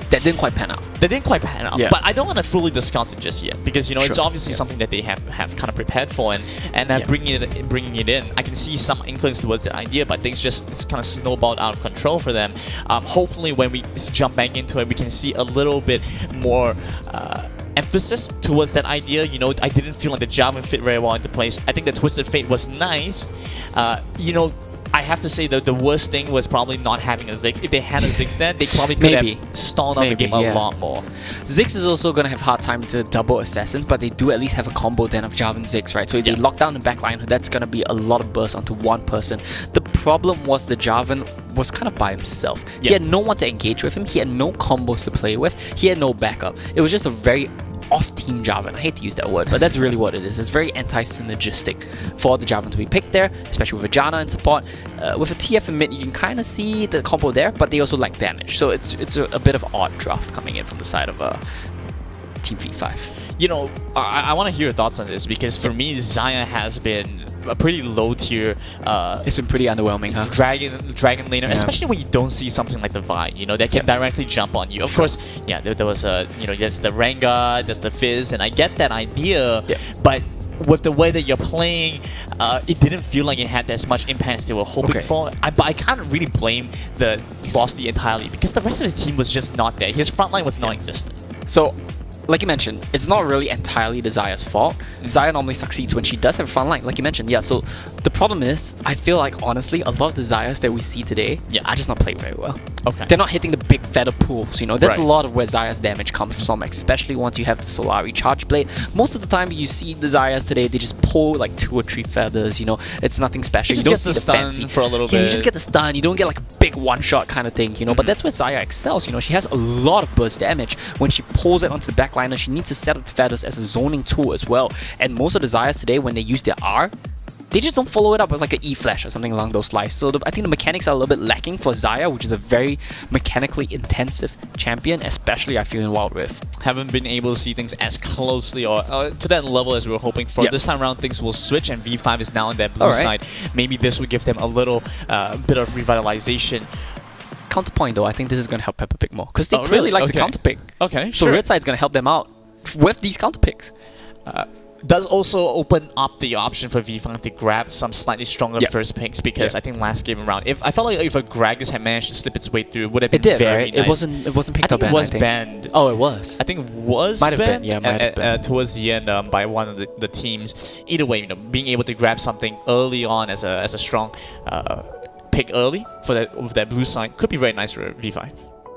that didn't quite pan out. Yeah. But I don't want to fully discount it just yet because, you know, it's obviously something that they have kind of prepared for, and bringing it in. I can see some inklings towards the idea, but things it's kind of snowballed out of control for them. Hopefully, when we jump back into it, we can see a little bit more emphasis towards that idea. You know, I didn't feel like the Javelin fit very well into place. I think the Twisted Fate was nice. You know, I have to say that the worst thing was probably not having a Ziggs. If they had a Ziggs then, they probably could have stalled out the game a lot more. Ziggs is also going to have a hard time to double Assassins, but they do at least have a combo then of Javelin Ziggs, right? So if they lock down the backline, that's going to be a lot of burst onto one person. The problem was the Javelin was kind of by himself. He had no one to engage with him. He had no combos to play with. He had no backup. It was just a very off-team Javelin. I hate to use that word, but that's really what it is. It's very anti-synergistic for the Javelin to be picked there, especially with a Janna in support. With a TF in mid, you can kind of see the combo there, but they also lack damage. So it's a bit of odd draft coming in from the side of Team V5. You know, I want to hear your thoughts on this because for me, Xayah has been a pretty low tier. It's been pretty underwhelming, huh? Dragon laner, especially when you don't see something like the Vi, you know, that can directly jump on you. Of course, there was you know, there's the Rengar, there's the Fizz, and I get that idea, but with the way that you're playing, it didn't feel like it had as much impact as they were hoping for. But I can't really blame the Losty entirely because the rest of his team was just not there. His frontline was non-existent. So, like you mentioned, it's not really entirely the Xayah's fault. Xayah normally succeeds when she does have a front line, like you mentioned. Yeah, so the problem is, I feel like, honestly, a lot of the Xayahs that we see today are just not playing very well. Okay. They're not hitting the big feather pools, you know. That's a lot of where Xayah's damage comes from, especially once you have the Solari Charge Blade. Most of the time, you see the Xayahs today, they just pull like 2 or 3 feathers, you know. It's nothing special. You don't see the fancy for a little bit. Yeah, you just get the stun. You don't get like a big one-shot kind of thing, you know. But that's where Xayah excels, you know. She has a lot of burst damage. When she pulls it onto the backliner, she needs to set up the feathers as a zoning tool as well. And most of the Xayahs today, when they use their R, they just don't follow it up with like an E-Flash or something along those lines. So I think the mechanics are a little bit lacking for Xayah, which is a very mechanically intensive champion, especially I feel in Wild Rift. Haven't been able to see things as closely or to that level as we were hoping for. This time around, things will switch, and V5 is now on that blue side. Maybe this will give them a little bit of revitalization. Counterpoint though, I think this is going to help Peppa Pick more because they clearly like the counter pick. Okay, so red side's going to help them out with these counter picks. does also open up the option for V5 to grab some slightly stronger first picks, because I think last game around, I felt like if a Gragas had managed to slip its way through, it would have been very nice. It wasn't picked I up. think it was banned. Oh, it was. I think it was might have been. banned. Yeah, might have been. Towards the end by one of the teams. Either way, being able to grab something early on as a strong pick early for that blue side could be very nice for V5.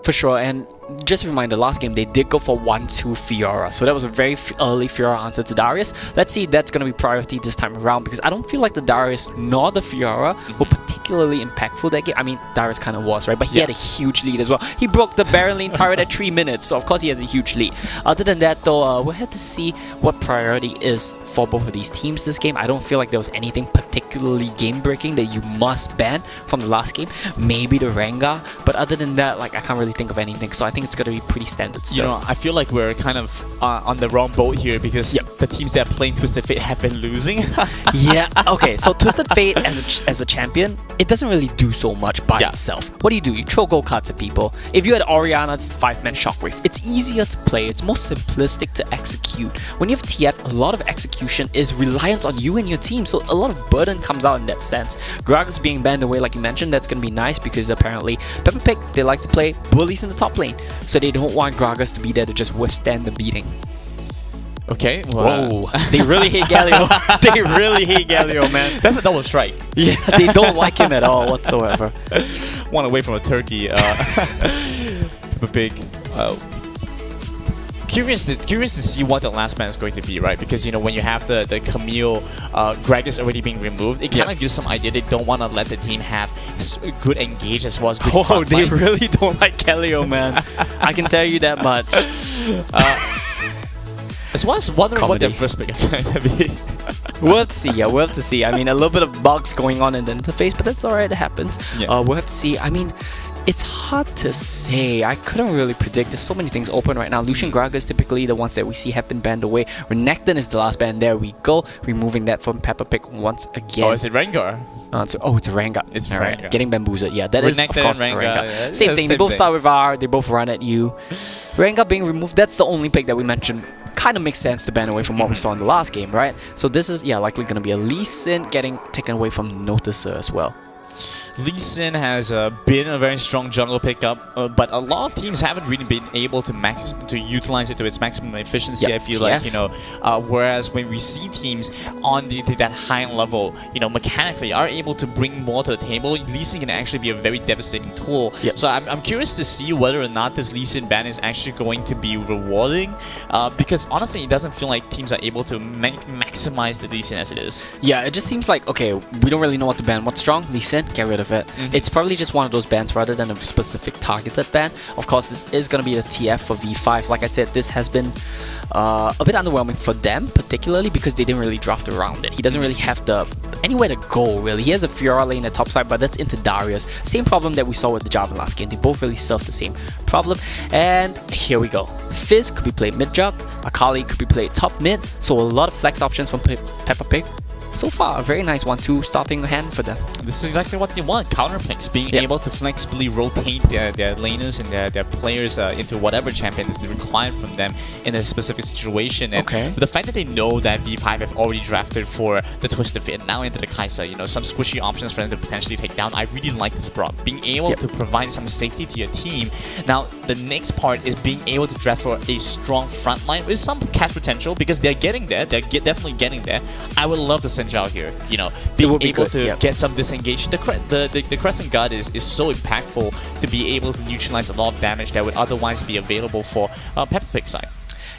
For sure, and just a reminder, last game they did go for 1-2 Fiora, so that was a very early Fiora answer to Darius. Let's see if that's going to be priority this time around, because I don't feel like the Darius nor the Fiora were particularly impactful that game. I mean, Darius kind of was, right? But he had a huge lead as well. He broke the Baron lane turret at 3 minutes, so of course he has a huge lead. Other than that though, we'll have to see what priority is for both of these teams this game. I don't feel like there was anything particularly game-breaking that you must ban from the last game. Maybe the Rengar, but other than that, like, I can't really think of anything, so I think it's going to be pretty standard still. You know, I feel like we're kind of on the wrong boat here, because the teams that are playing Twisted Fate have been losing. Yeah, okay, so Twisted Fate as a champion, it doesn't really do so much by itself. What do? You throw gold cards at people. If you had Orianna's 5-man Shockwave, it's easier to play, it's more simplistic to execute. When you have TF, a lot of execution is reliant on you and your team, so a lot of burden comes out in that sense. Gragas being banned away, like you mentioned, that's going to be nice, because apparently Peppa Pig, they like to play bullies in the top lane, so they don't want Gragas to be there to just withstand the beating. Okay. Well, whoa. They really hate Galio. They really hate Galio, man. That's a double strike. Yeah, they don't like him at all whatsoever. One away from a turkey. Peppa Pig. Curious to see what the last man is going to be, right? Because, when you have the Camille, Gragas already being removed, it kind of gives some idea they don't want to let the team have good engage as well as good front they line. really don't like Galio, man. I can tell you that much. As well as wondering what their first pick is going to be. We'll have to see, we'll have to see. I mean, a little bit of bugs going on in the interface, but that's alright, it happens. Yeah. We'll have to see. I mean, it's hard to say. I couldn't really predict. There's so many things open right now. Lucian Gragas, typically the ones that we see have been banned away. Renekton is the last ban. There we go. Removing that from Peppa Pig once again. Oh, is it Rengar? It's a Rengar. It's Rengar. Rengar. Getting bamboozled. Yeah, that is, of course, Rengar. Yeah, same thing. They both start with R. They both run at you. Rengar being removed, that's the only pick that we mentioned. Kind of makes sense to ban away from what we saw in the last game, right? So this is, likely going to be a Lee Sin getting taken away from Noticer as well. Lee Sin has been a very strong jungle pickup, but a lot of teams haven't really been able to utilize it to its maximum efficiency. I feel like, whereas when we see teams on that high level, mechanically are able to bring more to the table, Lee Sin can actually be a very devastating tool. So I'm curious to see whether or not this Lee Sin ban is actually going to be rewarding, because honestly, it doesn't feel like teams are able to maximize the Lee Sin as it is. Yeah, it just seems like, okay, we don't really know what to ban. What's strong? Lee Sin, get rid of it. It's probably just one of those bans rather than a specific targeted ban. Of course, this is going to be a TF for V5. Like I said, this has been a bit underwhelming for them, particularly because they didn't really draft around it. He doesn't really have anywhere to go, really. He has a Fiora lane at top side, but that's into Darius. Same problem that we saw with the Jarvan last game. They both really serve the same problem. And here we go. Fizz could be played mid-jug. Akali could be played top mid. So a lot of flex options from Peppa Pig. So far, a very nice 1-2 starting hand for them. This is exactly what they want, counter picks, being able to flexibly rotate their laners and their players into whatever champion is required from them in a specific situation. And the fact that they know that V5 have already drafted for the Twisted Fate and now into the Kai'Sa, some squishy options for them to potentially take down. I really like this prop, being able to provide some safety to your team. Now, the next part is being able to draft for a strong front line with some catch potential, because they're getting there. They're definitely getting there. I would love to send out here, being able to get some disengage. The Crescent Guard is so impactful to be able to neutralize a lot of damage that would otherwise be available for Peppa Pig side.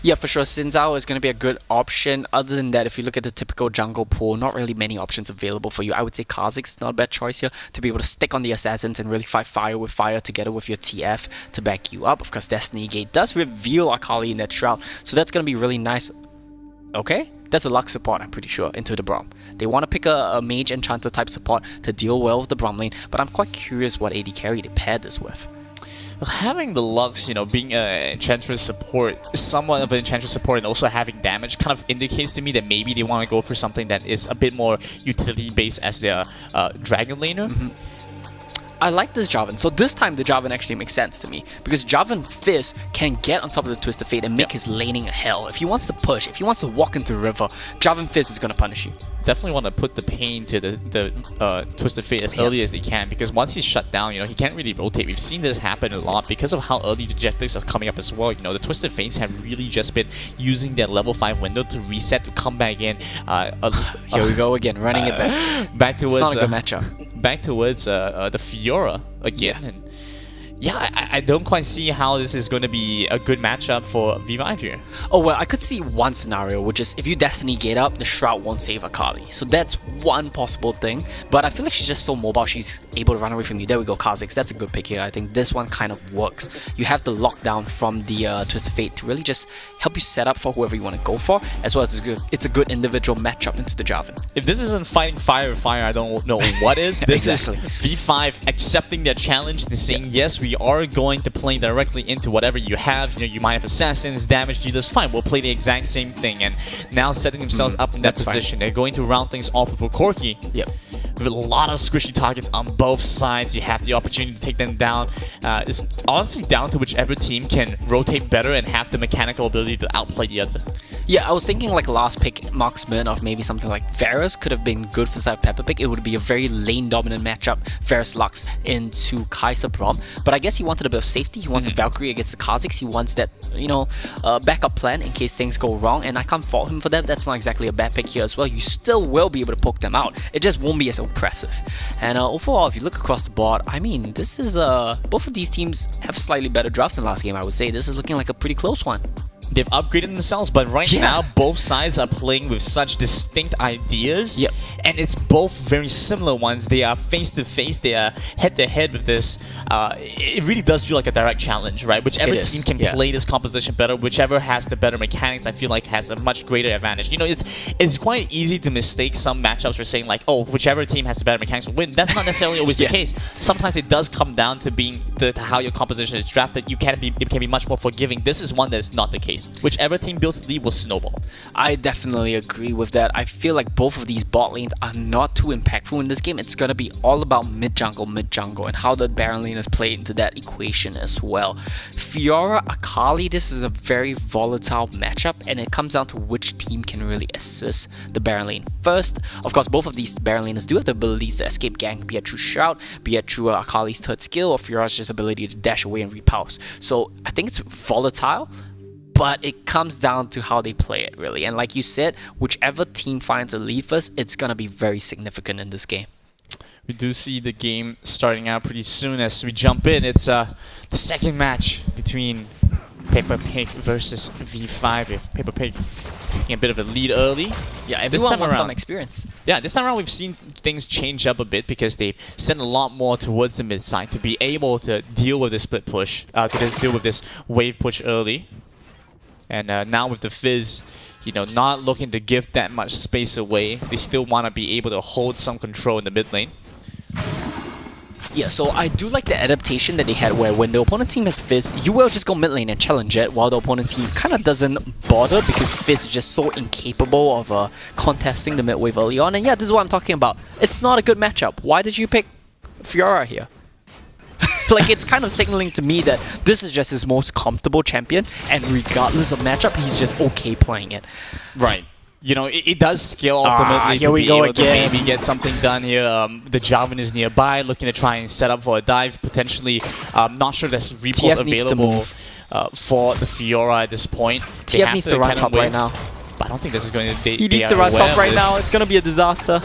Yeah, for sure. Xin Zhao is going to be a good option. Other than that, if you look at the typical jungle pool, not really many options available for you. I would say Kha'Zix's not a bad choice here to be able to stick on the assassins and really fight fire with fire together with your TF to back you up. Of course, Destiny Gate does reveal Akali in that shroud, so that's going to be really nice. Okay, that's a Lux support, I'm pretty sure, into the Braum. They want to pick a mage enchanter type support to deal well with the Braum lane, but I'm quite curious what AD carry they pair this with. Having the Lux, being an Enchantress support, somewhat of an Enchantress support, and also having damage kind of indicates to me that maybe they want to go for something that is a bit more utility-based as their Dragon laner. I like this Jarvan. So this time the Jarvan actually makes sense to me because Jarvan Fizz can get on top of the Twisted Fate and make his laning a hell. If he wants to push, if he wants to walk into the river, Jarvan Fizz is going to punish you. Definitely want to put the pain to the Twisted Fate as early as they can, because once he's shut down, you know, he can't really rotate. We've seen this happen a lot because of how early the objectives are coming up as well. You know, the Twisted Fates have really just been using their level 5 window to reset, to come back in. Here we go again, running it back. Back towards it's not a good matchup. Back towards the Fiora again. Yeah. And yeah, I don't quite see how this is going to be a good matchup for V5 here. Oh, well, I could see one scenario, which is if you Destiny Gate up, the Shroud won't save Akali. So that's one possible thing. But I feel like she's just so mobile, she's able to run away from you. There we go, Kha'Zix. That's a good pick here. I think this one kind of works. You have the lockdown from the Twisted Fate to really just help you set up for whoever you want to go for, as well as it's a good individual matchup into the Jarvan. If this isn't fighting fire with fire, I don't know what is. This Exactly. is V5 accepting their challenge and saying, yes, we are going to play directly into whatever you have. You know, you might have assassins, damage dealers, fine, we'll play the exact same thing. And now setting themselves up in that position, they're going to round things off with Corki. Yep. With a lot of squishy targets on both sides, you have the opportunity to take them down. It's honestly down to whichever team can rotate better and have the mechanical ability to outplay the other. Yeah, I was thinking like last pick, Marksman of maybe something like Varus could have been good for the side of Peppa Pig. It would be a very lane-dominant matchup, Varus Lux into Kai'Sa Braum. But I guess he wanted a bit of safety. He wants the Valkyrie against the Kha'Zix. He wants that, you know, backup plan in case things go wrong. And I can't fault him for that. That's not exactly a bad pick here as well. You still will be able to poke them out. It just won't be as oppressive. And overall, if you look across the board, I mean, this is both of these teams have a slightly better draft than last game, I would say. This is looking like a pretty close one. They've upgraded themselves, but right now both sides are playing with such distinct ideas. Yep. And it's both very similar ones. They are face to face, they are head to head with this. It really does feel like a direct challenge, right? Whichever team can play this composition better, whichever has the better mechanics, I feel like has a much greater advantage. You know, it's quite easy to mistake some matchups for saying like, oh, whichever team has the better mechanics will win. That's not necessarily always the case. Sometimes it does come down to being to how your composition is drafted. It can be much more forgiving. This is one that's not the case. Whichever team builds the lead will snowball. I definitely agree with that. I feel like both of these bot lanes are not too impactful in this game. It's going to be all about mid jungle, and how the Baron laners play into that equation as well. Fiora, Akali, this is a very volatile matchup, and it comes down to which team can really assist the Baron lane. First, of course, both of these Baron laners do have the abilities to escape gank, be it through Shroud, be it through Akali's third skill, or Fiora's just ability to dash away and repulse. So I think it's volatile, but it comes down to how they play it, really. And like you said, whichever team finds a lead first, it's going to be very significant in this game. We do see the game starting out pretty soon as we jump in. It's the second match between Peppa Pig versus V5. Peppa Pig taking a bit of a lead early. Yeah, everyone wants some experience. Yeah, this time around we've seen things change up a bit because they've sent a lot more towards the mid side to be able to deal with this split push, to deal with this wave push early. And now with the Fizz, you know, not looking to give that much space away, they still want to be able to hold some control in the mid lane. Yeah, so I do like the adaptation that they had where when the opponent team has Fizz, you will just go mid lane and challenge it, while the opponent team kind of doesn't bother because Fizz is just so incapable of contesting the mid wave early on. And yeah, this is what I'm talking about. It's not a good matchup. Why did you pick Fiora here? Like, it's kind of signaling to me that this is just his most comfortable champion, and regardless of matchup, he's just okay playing it. Right. You know, it does scale ultimately here we go again. Maybe get something done here. The Jarvan is nearby, looking to try and set up for a dive. Potentially, not sure there's repulse available for the Fiora at this point. TF needs to run top right now. But I don't think this is going to... He needs to run top right now. It's going to be a disaster.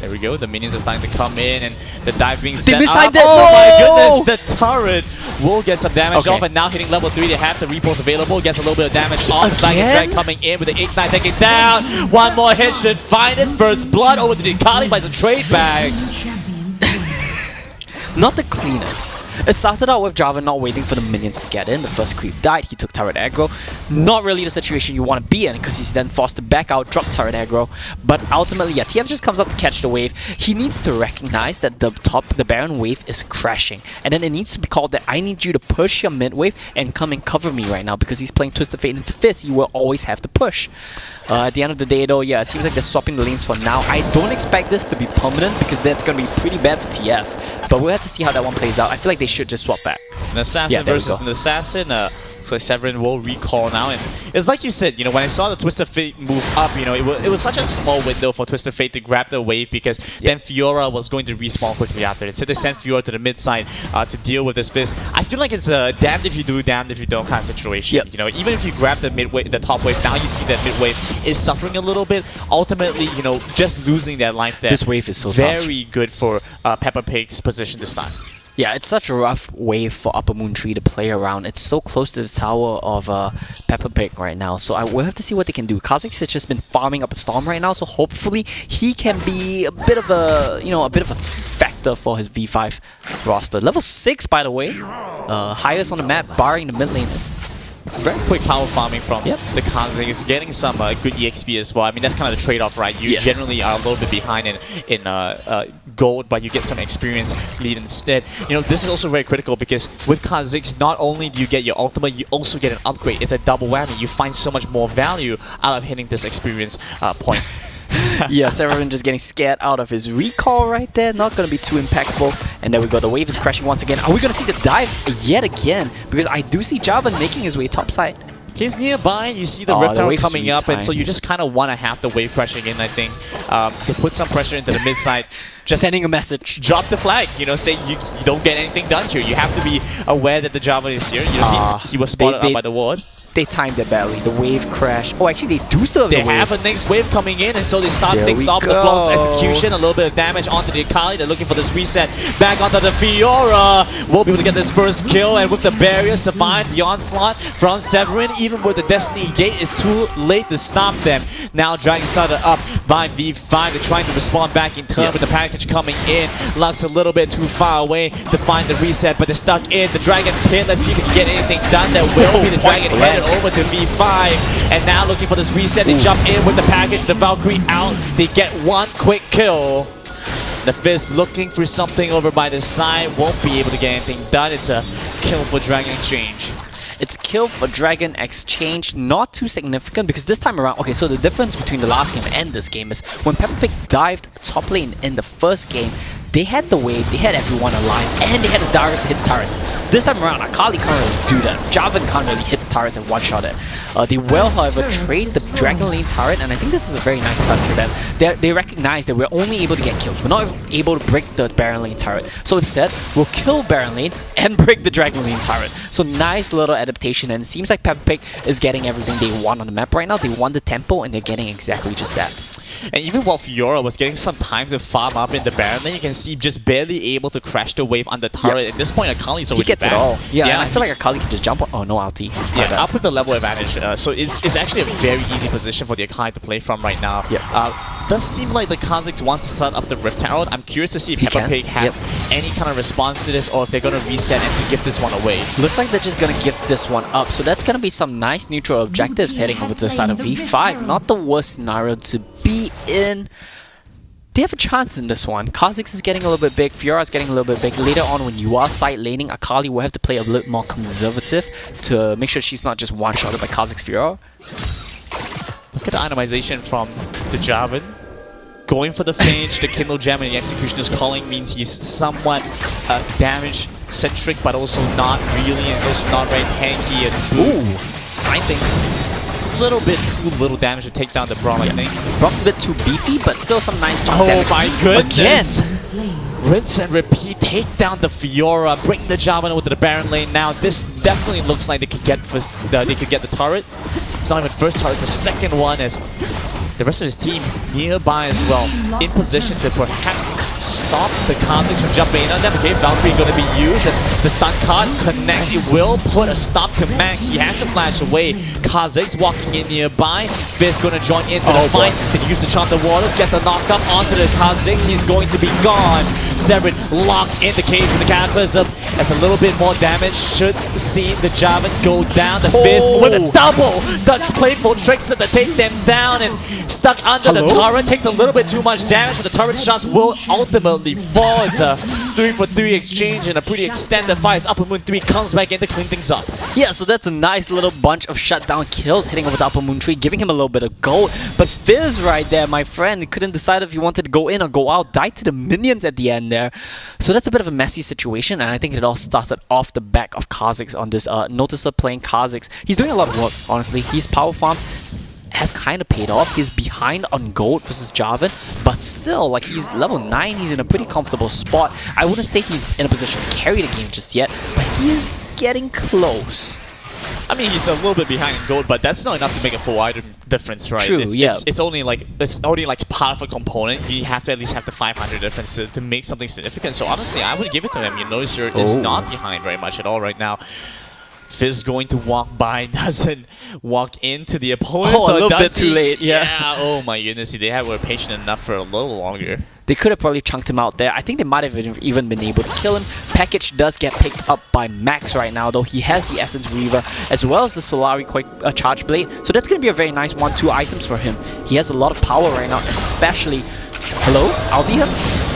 There we go. The minions are starting to come in, and the dive being set up. Oh my goodness! The turret will get some damage off, and now hitting level 3, they have the repulse available. Gets a little bit of damage off. Dragon coming in with the Ignite, taking down. One more hit should find it. First blood over to the Akali, buys a trade bag. Not the cleanest. It started out with Java not waiting for the minions to get in. The first creep died, he took turret aggro. Not really the situation you want to be in, because he's then forced to back out, drop turret aggro. But ultimately, yeah, TF just comes up to catch the wave. He needs to recognize that the Baron wave is crashing. And then it needs to be called that I need you to push your mid wave and come and cover me right now, because he's playing Twisted Fate into Fizz. You will always have to push. At the end of the day though, yeah, it seems like they're swapping the lanes for now. I don't expect this to be permanent, because that's going to be pretty bad for TF. But we'll have to see how that one plays out. I feel like they should just swap back. An assassin versus an assassin. So Severin will recall now, and it's like you said, you know, when I saw the Twisted Fate move up, you know, it was such a small window for Twisted Fate to grab the wave, because then Fiora was going to respawn quickly after. Instead they sent Fiora to the mid side to deal with this Fizz. I feel like it's a damned if you do, damned if you don't kind of situation. You know, even if you grab the mid wave, the top wave, now you see that mid wave is suffering a little bit. Ultimately, you know, just losing that life there. This wave is so very good for Peppa Pig's position this time. Yeah, it's such a rough wave for Upper Moon Tree to play around. It's so close to the tower of Peppa Pig right now, so I will have to see what they can do. Kha'Zix has just been farming up a storm right now, so hopefully he can be a bit of a, you know, a bit of a factor for his V5 roster. Level 6, by the way, highest on the map, barring the mid laners. Very quick power farming from the Kha'Zix, getting some good EXP as well. I mean, that's kind of the trade-off, right? You generally are a little bit behind in gold, but you get some experience lead instead. You know, this is also very critical, because with Kha'Zix, not only do you get your ultimate, you also get an upgrade. It's a double whammy. You find so much more value out of hitting this experience point. Yeah, Severin just getting scared out of his recall right there. Not going to be too impactful. And there we go. The wave is crashing once again. Are we going to see the dive yet again? Because I do see Java making his way topside. He's nearby, you see the Rift Tower coming up, and so you just kind of want to have the wave crashing in, I think. To put some pressure into the mid side. Just sending a message. Drop the flag, you know, say you don't get anything done here. You have to be aware that the Java is here. You know, he was spotted out by the ward. They timed it badly. The wave crashed. Oh, actually, they do still have the wave. They have a next wave coming in, and so they start things off with the flawless execution. A little bit of damage onto the Akali. They're looking for this reset. Back onto the Fiora. Won't be able to get this first kill, and with the barriers to find the onslaught from Severin, even with the Destiny Gate, it's too late to stop them. Now Dragon started up by V5. They're trying to respond back in turn with the package coming in. Lux a little bit too far away to find the reset, but they're stuck in the Dragon Pit. Let's see if they can get anything done. There will be the Dragon headed over to V5, and now looking for this reset. They jump in with the package, the Valkyrie out. They get one quick kill. The Fizz looking for something over by the side, won't be able to get anything done. It's a kill for Dragon Exchange. It's kill for Dragon Exchange, not too significant, because this time around, okay, so the difference between the last game and this game is when Peppa Pig dived top lane in the first game, they had the wave, they had everyone alive, and they had the Darius to hit the turrets. This time around, Akali can't really do that. Jarvan can't really hit the turrets and one-shot it. They will, however, trade the Dragon Lane turret, and I think this is a very nice touch for them. They recognize that we're only able to get kills. We're not able to break the Baron Lane turret. So instead, we'll kill Baron Lane and break the Dragon Lane turret. So nice little adaptation, and it seems like Peppa Pig is getting everything they want on the map right now. They want the tempo, and they're getting exactly just that. And even while Fiora was getting some time to farm up in the Baron, then you can see just barely able to crash the wave on the turret. At this point, Akali's already back. He gets it all. Yeah, I feel like Akali can just jump on. Oh, no ulti. Yeah, up with the level advantage. So it's actually a very easy position for the Akali to play from right now. Does seem like the Kha'Zix wants to start up the Rift Tower. I'm curious to see if Peppa Pig have any kind of response to this, or if they're going to reset and give this one away. Looks like they're just going to give this one up. So that's going to be some nice neutral objectives heading over to the side of V5. Not the worst scenario to be in. They have a chance in this one. Kha'Zix is getting a little bit big, Fiora is getting a little bit big. Later on, when you are side laning, Akali will have to play a little more conservative to make sure she's not just one-shotted by Kha'Zix Fiora. Look at the itemization from the Jarvan. Going for the Phage, the Kindle Gem, and the Executioner's Calling means he's somewhat damage-centric, but also not really, and it's also not very tanky. And sniping. It's a little bit too little damage to take down the Braum, I think. Braum's a bit too beefy, but still some nice jump damage. Oh my goodness! Again! Rinse and repeat, take down the Fiora, bring the Jarvan over to the Baron lane now. This definitely looks like they could get the turret. It's not even first turret, it's the second one, as the rest of his team nearby as well, in position to perhaps stop the Kha'Zix from jumping in on them. Okay, Valkyrie going to be used as the stun card connects. It will put a stop to Max. He has to flash away. Kha'Zix walking in nearby. Fizz going to join into the fight. They use the Chant of Waters, get the knocked up onto the Kha'Zix. He's going to be gone. Severin locked in the cage with the Cataclysm. As a little bit more damage should see the Javan go down. The Fizz with a double Dutch playful tricks to take them down and stuck under the turret. Takes a little bit too much damage, but the turret shots will ultimately fall. It's a 3-for-3 exchange and a pretty extended fight as Upper Moon 3 comes back in to clean things up. Yeah, so that's a nice little bunch of shutdown kills hitting over to Upper Moon 3, giving him a little bit of gold. But Fizz right there, my friend, couldn't decide if he wanted to go in or go out. Died to the minions at the end there. So that's a bit of a messy situation, and I think it all started off the back of Kha'Zix on this Noticer playing Kha'Zix. He's doing a lot of work, honestly. His power farm has kind of paid off. He's behind on gold versus Javan, but still, like, he's level 9. He's in a pretty comfortable spot. I wouldn't say he's in a position to carry the game just yet, but he is getting close. I mean, he's a little bit behind in gold, but that's not enough to make a full item difference, right? True, it's only like part of a component. You have to at least have the 500 difference to make something significant. So honestly, I would give it to him. You notice is not behind very much at all right now. Fizz going to walk by, doesn't walk into the opponent. Oh, so a little bit too late, yeah. Oh my goodness, they were patient enough for a little longer. They could have probably chunked him out there. I think they might have even been able to kill him. Package does get picked up by Max right now, though. He has the Essence Reaver as well as the Solari Charge Blade. So that's going to be a very nice 1-2 items for him. He has a lot of power right now, especially... Hello? Aldi here?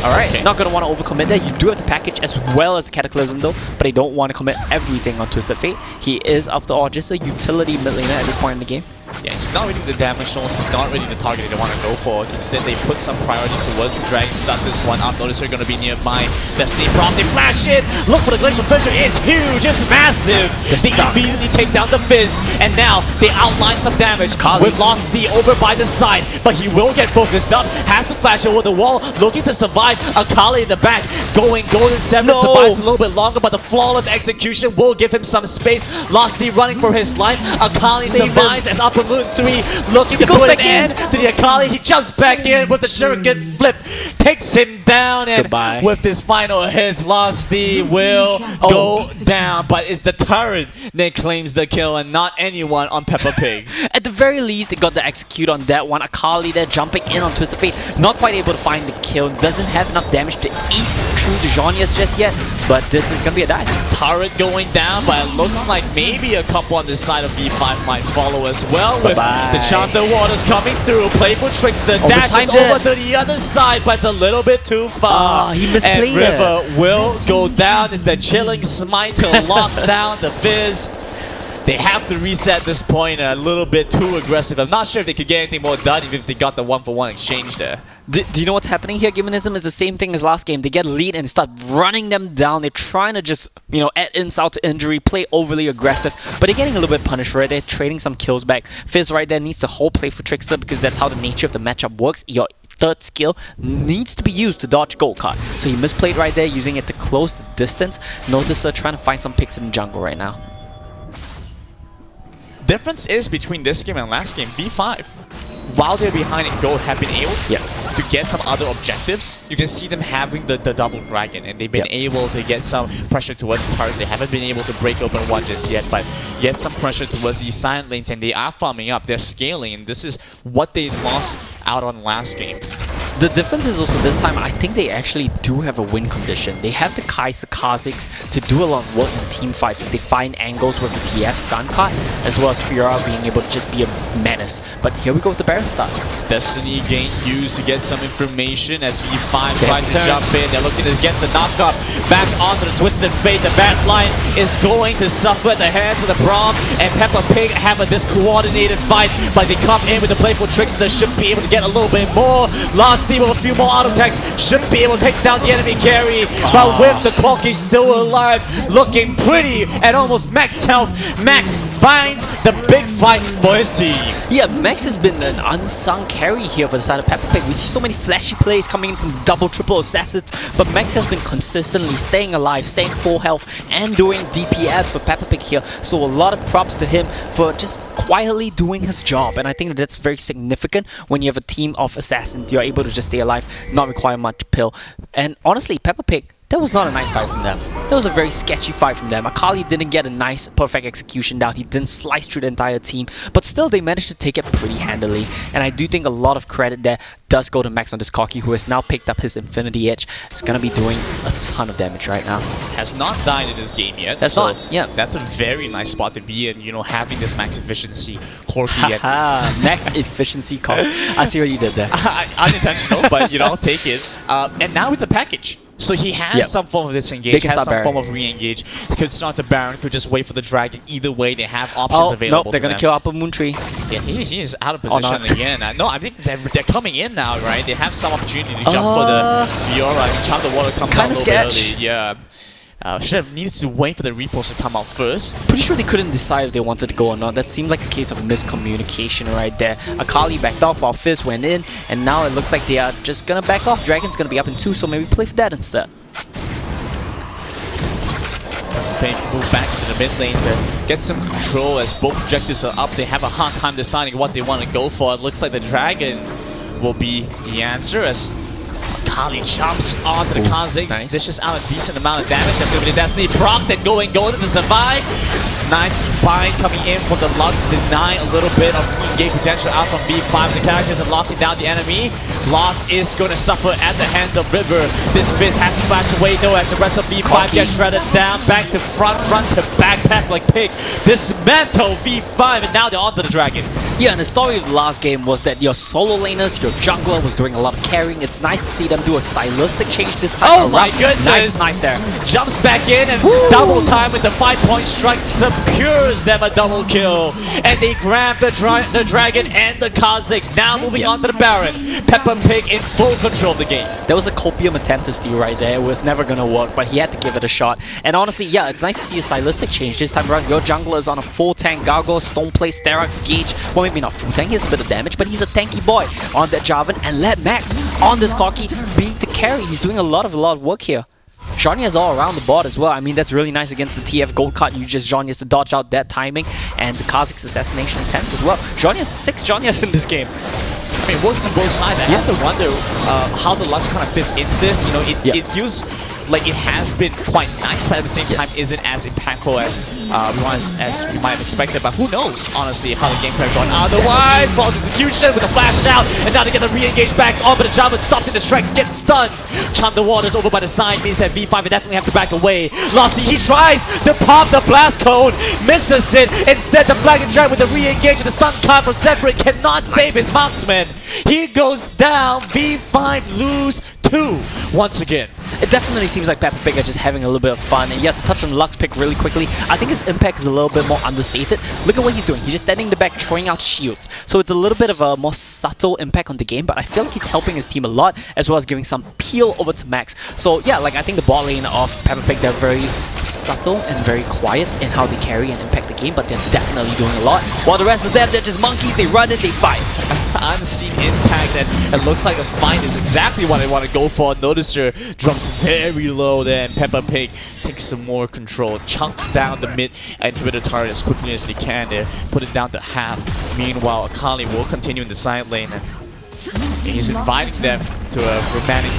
Alright, okay. Not going to want to overcommit there. You do have the package as well as the Cataclysm though, but they don't want to commit everything on Twisted Fate. He is, after all, just a utility mid laner at this point in the game. Yeah, he's not really the damage source, he's not really the target they want to go for. Instead, they put some priority towards the Dragon, start this one up. Notice they're going to be nearby. Destiny Prompt, they flash it! Look for the Glacial Fissure, it's huge, it's massive! They immediately take down the Fizz, and now they outline some damage. We've lost the over by the side, but he will get focused up, has to flash over the wall, looking to survive. Akali in the back, going Golden 7, survives a little bit longer, but the flawless execution will give him some space. Losty running for his life, Akali survives as Upper Moon 3 looking to put an end to the Akali. He jumps back in with the shuriken flip, takes him down, and with his final hits, Losty will go down. But it's the turret that claims the kill and not anyone on Peppa Pig. At the very least, they got the execute on that one. Akali there jumping in on Twisted Fate, not quite able to find the kill, doesn't have enough damage to eat through the Zhonya's just yet, but this is gonna be a dive. Turret going down, but it looks like maybe a couple on this side of V5 might follow as well, with the Chant of Waters coming through. Playful tricks, the dash is over to the other side, but it's a little bit too far. He misplayed and River will go down. It's the chilling smite to lock down the Fizz. They have to reset this point a little bit too aggressive. I'm not sure if they could get anything more done even if they got the 1-for-1 exchange there. Do you know what's happening here, Gimminism? It's the same thing as last game. They get a lead and start running them down. They're trying to just, you know, add insult to injury, play overly aggressive, but they're getting a little bit punished for it. They're trading some kills back. Fizz right there needs to hold play for Trickster because that's how the nature of the matchup works. Your third skill needs to be used to dodge gold card. So he misplayed right there, using it to close the distance. Notice they're trying to find some picks in the jungle right now. Difference is between this game and last game, V5. While they're behind in gold, have been able to get some other objectives. You can see them having the double dragon, and they've been able to get some pressure towards the target. They haven't been able to break open one just yet, but get some pressure towards these silent lanes, and they are farming up. They're scaling, and this is what they lost out on last game. The difference is also this time, I think they actually do have a win condition. They have the Kai'Sa Kha'Zix to do a lot of work in team fights if they find angles with the TF stun card, as well as Fiora being able to just be a menace. But here we go with the Baron start. Destiny gain used to get some information as V5 tries to jump in. They're looking to get the knockup back onto the Twisted Fate. The back line is going to suffer at the hands of the Braum, and Peppa Pig have a discoordinated fight, but they come in with the playful Trickster, should be able to get a little bit more. Last with a few more auto attacks, should be able to take down the enemy carry, but with the Corki still alive, looking pretty at almost max health, Max finds the big fight for his team. Yeah, Max has been an unsung carry here for the side of Peppa Pig. We see so many flashy plays coming in from double, triple assassins, but Max has been consistently staying alive, staying full health, and doing DPS for Peppa Pig here. So a lot of props to him for just quietly doing his job, and I think that's very significant when you have a team of assassins. You're able to just stay alive, not require much pill. And honestly, Peppa Pig, that was not a nice fight from them. That was a very sketchy fight from them. Akali didn't get a nice, perfect execution down. He didn't slice through the entire team, but still they managed to take it pretty handily. And I do think a lot of credit there does go to Max on this Corki, who has now picked up his Infinity Edge. He's gonna be doing a ton of damage right now. Has not died in this game yet. That's not, yeah. That's a very nice spot to be in, you know, having this max efficiency Corki. Haha, max efficiency call. I see what you did there. Unintentional, but you know, take it. And now with the package. So he has some form of disengage, has some form of re-engage. He could start the Baron, could just wait for the Dragon. Either way, they have options available. Nope, they're gonna kill Upper Moon Tree. Yeah, he is out of position again. No, I think they're coming in now, right? They have some opportunity to jump for the Fiora. I mean, Charm the Water comes out a little bit early. Yeah. Should have needed to wait for the repulse to come out first. Pretty sure they couldn't decide if they wanted to go or not. That seems like a case of miscommunication right there. Akali backed off while Fizz went in, and now it looks like they are just gonna back off. Dragon's gonna be up in 2, so maybe play for that instead. They move back into the mid lane to get some control as both objectives are up. They have a hard time deciding what they want to go for. It looks like the Dragon will be the answer as Akali jumps onto the Kha'Zix, nice. dishes out a decent amount of damage. That's going to be the Destiny proc, then going golden to survive. Nice bind coming in from the Lux, deny a little bit of engage potential out from V5. The characters are locking down the enemy. Lost is going to suffer at the hands of River. This Fizz has to flash away though as the rest of V5 gets shredded down. Back to front to back, pack like pig. Dismantle V5 and now they're onto the Dragon. Yeah, and the story of the last game was that your solo laners, your jungler was doing a lot of carrying. It's nice to see them do a stylistic change this time around. My goodness! Nice snipe there. Jumps back in and double time with the 5-point strike secures them a double kill. And they grab the Dragon and the Kha'Zix. Now moving on to the Baron. Peppa Pig in full control of the game. There was a copium attempt to steal right there. It was never gonna work, but he had to give it a shot. And honestly, yeah, it's nice to see a stylistic change this time around. Your jungler is on a full tank Gargoyle, Stoneplay, Sterak's Gauge. Well, maybe not full tank, he has a bit of damage, but he's a tanky boy on that Jarvan. And let Max on this Corki be the carry. He's doing a lot of work here. Zhonya's all around the board as well. I mean, that's really nice against the TF gold card. You just Zhonya's to dodge out that timing, and the Kha'Zix assassination attempts as well. Zhonya's 6 Zhonya's in this game. I mean, it works on both sides. I have to wonder how the Lux kind of fits into this. You know, it feels like it has been quite nice, but at the same time isn't as impactful as we might have expected. But who knows, honestly, how the game could have gone otherwise. False execution with a flash out, and now they get the re-engage back on, but the Java stopped in the strikes, gets stunned. Charm the Waters over by the side means that V5 will definitely have to back away. Losty, he tries to pop the blast cone, misses it. Instead, the Flag and Dragon with the re-engage and the stun card from Separate cannot save his marksman. He goes down. V5 lose 2 once again. It definitely seems like Peppa Pig are just having a little bit of fun, and you have to touch on the Lux pick really quickly. I think his impact is a little bit more understated. Look at what he's doing. He's just standing in the back, throwing out shields. So it's a little bit of a more subtle impact on the game, but I feel like he's helping his team a lot, as well as giving some peel over to Max. So yeah, like I think the bot lane of Peppa Pig, they're very subtle and very quiet in how they carry and impact the game, but they're definitely doing a lot. While the rest of them, they're just monkeys. They run it, they fight. Unseen impact, and it looks like the fight is exactly what I want to go for. Notice her drops very low there, and Peppa Pig takes some more control. Chunks down the mid inhibitor turret as quickly as they can there. Put it down to half. Meanwhile, Akali will continue in the side lane, and he's inviting them to a romantic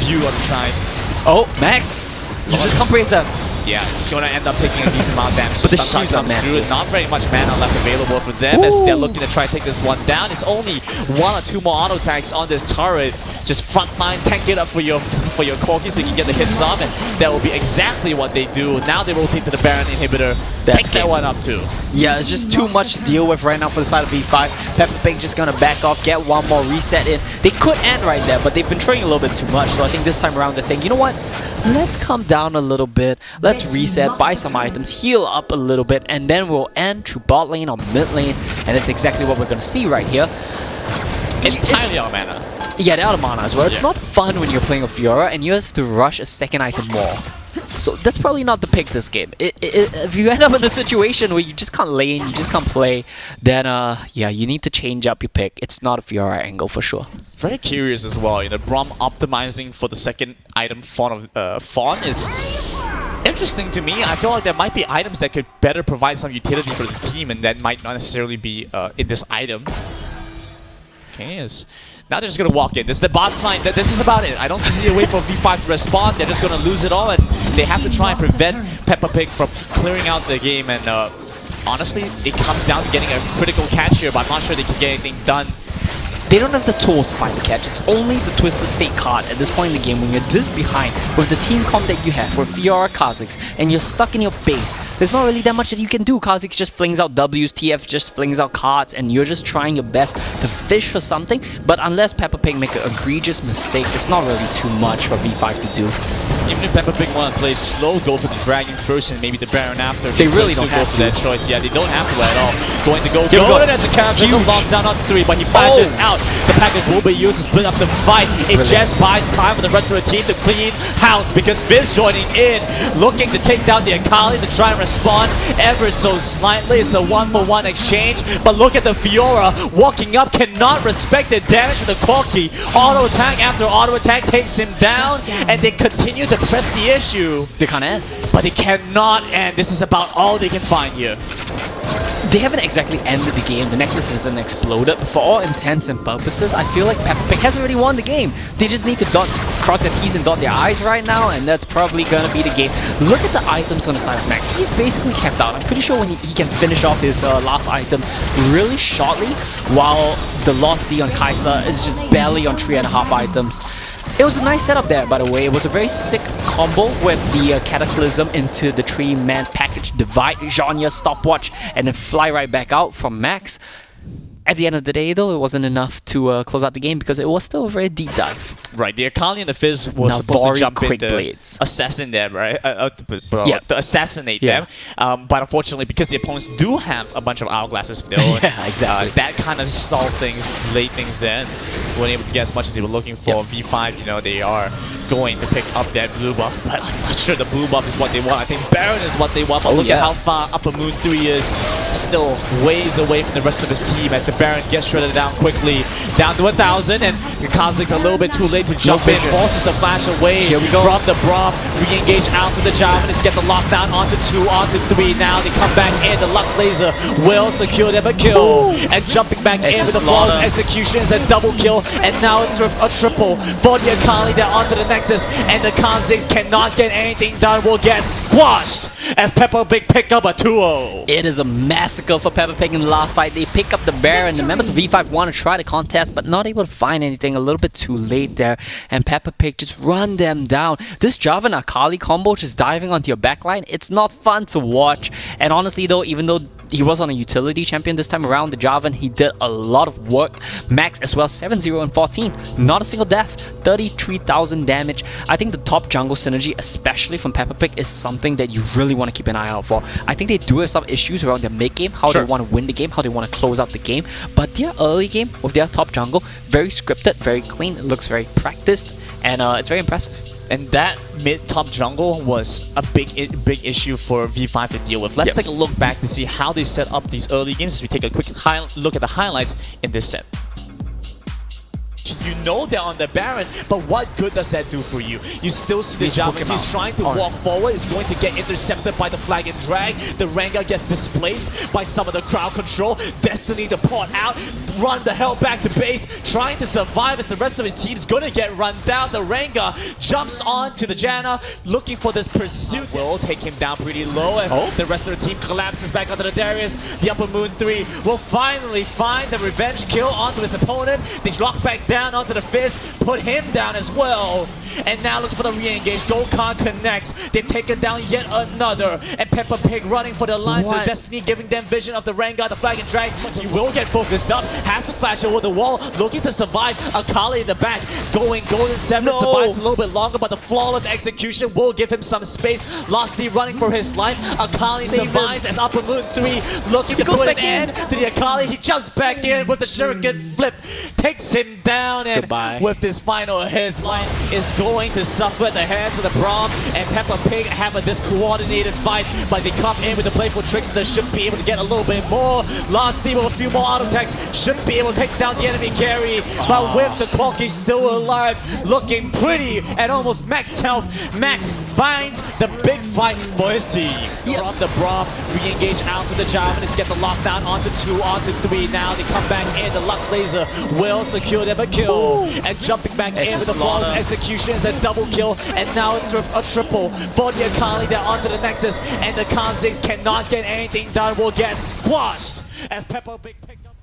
view on the side. Oh, Max! You just compressed them. Yeah, it's going to end up taking a decent amount of damage. But the shields are massive. Not very much mana left available for them as they're looking to try to take this one down. It's only 1 or 2 more auto attacks on this turret. Just frontline tank it up for your Corki so you can get the hits off, and that will be exactly what they do. Now they rotate to the Baron inhibitor. Take that one up too. Yeah, it's just too much to deal with right now for the side of V5. Peppa Pig just gonna back off, get one more reset in. They could end right there, but they've been trying a little bit too much. So I think this time around they're saying, you know what? Let's calm down a little bit. Let's reset, buy some items, heal up a little bit, and then we'll end through bot lane or mid lane. And it's exactly what we're gonna see right here. Entirely out of mana. Yeah, they're out of mana as well. It's not fun when you're playing a Fiora and you have to rush a second item more. So that's probably not the pick this game. If you end up in a situation where you just can't lane, you just can't play, then yeah, you need to change up your pick. It's not a Fiora angle for sure. Very curious as well. You know, Braum optimizing for the second item fawn is interesting to me. I feel like there might be items that could better provide some utility for the team, and that might not necessarily be in this item. Okay, now they're just gonna walk in. This is the bot side. This is about it. I don't see a way for V5 to respond. They're just gonna lose it all, and they have to try and prevent Peppa Pig from clearing out the game. And honestly, it comes down to getting a critical catch here, but I'm not sure they can get anything done. They don't have the tools to find the catch. It's only the Twisted Fate card at this point in the game when you're this behind with the team comp that you have for Fiora Kha'Zix and you're stuck in your base. There's not really that much that you can do. Kha'Zix just flings out Ws, TF just flings out cards, and you're just trying your best to fish for something. But unless Peppa Pig make an egregious mistake, it's not really too much for V5 to do. Even if Peppa Pig want to play it slow, go for the Dragon first and maybe the Baron after. They really don't have go for to. that choice. Yeah, they don't have to at all. Going to go Here we go. Golden as a character knocks down on 3, but he flashes out. The package will be used to split up the fight. It just buys time for the rest of the team to clean house because Fizz joining in, looking to take down the Akali to try and respond ever so slightly. It's a 1-for-1 exchange, but look at the Fiora walking up, cannot respect the damage from the Corki. Auto attack after auto attack takes him down, and they continue to press the issue. They can't end. But they cannot end. This is about all they can find here. They haven't exactly ended the game. The Nexus hasn't exploded. For all intents and purposes, I feel like Peppa Pig has already won the game. They just need to cross their T's and dot their I's right now, and that's probably going to be the game. Look at the items on the side of Max. He's basically kept out. I'm pretty sure when he can finish off his last item really shortly, while the Lost D on Kai'Sa is just barely on 3.5 items. It was a nice setup there, by the way. It was a very sick combo with the Cataclysm into the 3-man package, divide, Zhonya, stopwatch, and then fly right back out from Max. At the end of the day, though, it wasn't enough to close out the game because it was still a very deep dive. Right, the Akali and the Fizz was supposed to jump in to blades. assassinate them, right? To assassinate them. But unfortunately, because the opponents do have a bunch of hourglasses of their own, yeah, exactly. That kind of stalled things, delayed things then. Weren't able to get as much as they were looking for. V5, you know, they are going to pick up that blue buff, but I'm not sure the blue buff is what they want. I think Baron is what they want, but look at how far Upper Moon 3 is. Still ways away from the rest of his team as the Baron gets shredded down quickly. Down to 1,000, and Kha'Zix a little bit too late to jump in. Forces the flash away from the Braum. Re-engage out to the Javanese, get the lockdown onto 2, onto 3. Now they come back in. The Lux Laser will secure them a kill. And jumping back in with the flawless executions, a double kill, and now a triple for the Akali down onto the Nexus, and the Kha'Zix cannot get anything done, will get squashed as Peppa Pig pick up a 2-0. It is a massacre for Peppa Pig in the last fight. They pick up the Baron. The members of V5 want to try the contest, but not able to find anything. A little bit too late there, and Peppa Pig just run them down. This Javan Akali combo just diving onto your backline, it's not fun to watch. And honestly though, even though he was on a utility champion this time around, the Javan, he did a lot of work. Max as well, 7-0 and 14. Not a single death, 33,000 damage. I think the top jungle synergy, especially from Peppa Pig, is something that you really want to keep an eye out for. I think they do have some issues around their mid game, how they want to win the game, how they want to close out the game. But their early game with their top jungle, very scripted, very clean, it looks very practiced, and it's very impressive. And that mid-top jungle was a big issue for V5 to deal with. Let's take a look back to see how they set up these early games as we take a quick look at the highlights in this set. You know they're on the Baron, but what good does that do for you? You still see the Javan, he's trying to walk forward, he's going to get intercepted by the Flag and Drag. The Rengar gets displaced by some of the crowd control. Destiny to port out, run the hell back to base, trying to survive as the rest of his team's gonna get run down. The Rengar jumps on to the Janna, looking for this pursuit. Will take him down pretty low as the rest of the team collapses back onto the Darius. The Upper Moon 3 will finally find the revenge kill onto his opponent. They lock back down onto the Fizz, put him down as well. And now looking for the re-engage. Gokhan connects. They've taken down yet another. And Peppa Pig running for their lives. The Destiny giving them vision of the Rengar, the Flag and Drag. He will get focused up. Has to flash over the wall. Looking to survive. Akali in the back. Going Golden 7. Survives a little bit longer, but the flawless execution will give him some space. Lost D running for his life. Akali survives as Upper Moon 3 looking to put an end to the Akali. He jumps back in with the shuriken flip. Takes him down. And with this final hit, line is going to suffer at the hands of the Braum, and Peppa Pig have a discoordinated fight, but they come in with the playful tricks that should be able to get a little bit more. Last Steve with a few more auto attacks should be able to take down the enemy carry, but with the Corki still alive, looking pretty at almost max health, Max finds the big fight for his team. From the Braum, re-engage out to the Javanese, get the lockdown onto 2, onto 3. Now they come back in, the Lux Laser will secure them a kill. And jumping back in with the flawless executions, a double kill, and now a triple for the Akali. They're onto the Nexus, and the Kanzes cannot get anything done, will get squashed as Peppa Pig picked up.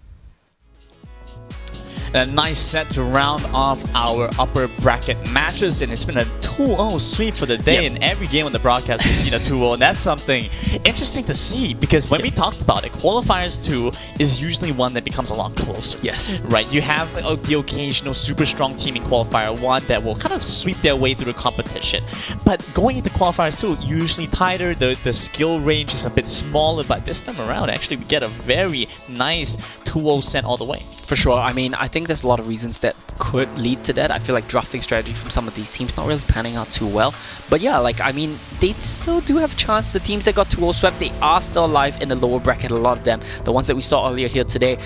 A nice set to round off our upper bracket matches, and it's been a 2-0 sweep for the day. In every game on the broadcast we've seen a 2-0, and that's something interesting to see, because when we talked about it, qualifiers 2 is usually one that becomes a lot closer. Yes. Right, you have the occasional super strong team in qualifier 1 that will kind of sweep their way through the competition, but going into qualifiers 2, usually tighter, the skill range is a bit smaller, but this time around actually we get a very nice 2-0 set all the way. For sure. I mean, I think there's a lot of reasons that could lead to that. I feel like drafting strategy from some of these teams not really panning out too well. But yeah, like, I mean, they still do have a chance. The teams that got 2-0 swept, they are still alive in the lower bracket, a lot of them. The ones that we saw earlier here today,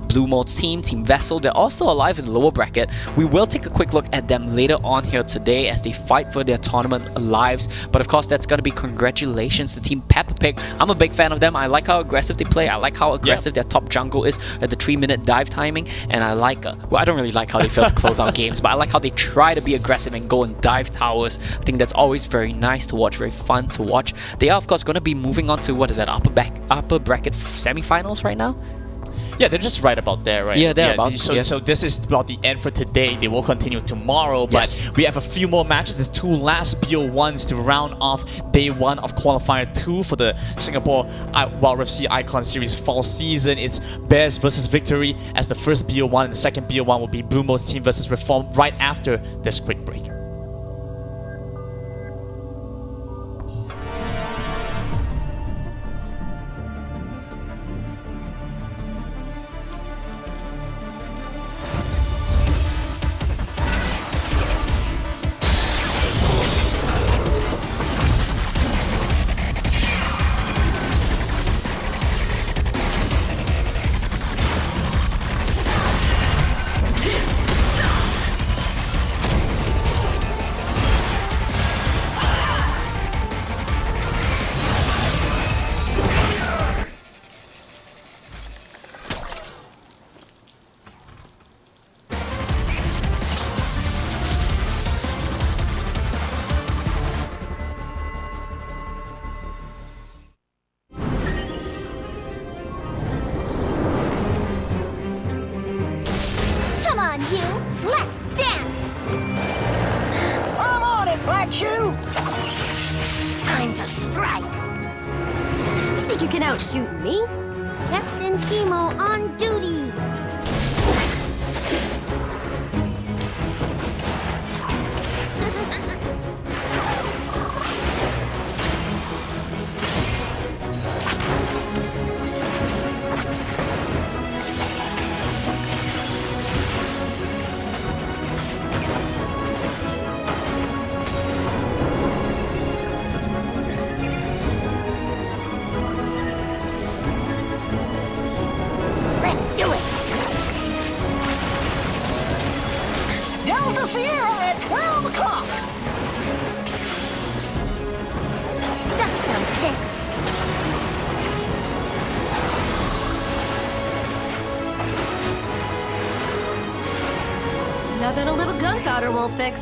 Blue Mode's team, Team Vessel, they're all still alive in the lower bracket. We will take a quick look at them later on here today as they fight for their tournament lives. But of course, that's going to be congratulations to Team Peppa Pig. I'm a big fan of them. I like how aggressive they play. I like how aggressive their top jungle is at the 3-minute dive timing. And I like, well, I don't really like how they fail to close out games, but I like how they try to be aggressive and go and dive towers. I think that's always very nice to watch, very fun to watch. They are, of course, going to be moving on to, what is that, upper bracket semifinals right now? Yeah, they're just right about there, right? Yeah, they're about. So this is about the end for today. They will continue tomorrow, but we have a few more matches. There's 2 last BO1s to round off day 1 of qualifier 2 for the Singapore Wild Rift Sea Icon Series fall season. It's Bears versus Victory as the first BO1, and the second BO1 will be Blue Mode's team versus Reform right after this quick break. Let's dance! I'm on it, Black Shoe! Time to strike! You think you can outshoot me? Captain Chemo on duty! Delta Sierra at 12 o'clock! Dust 'em, Pix! Nothing a little gunpowder won't fix.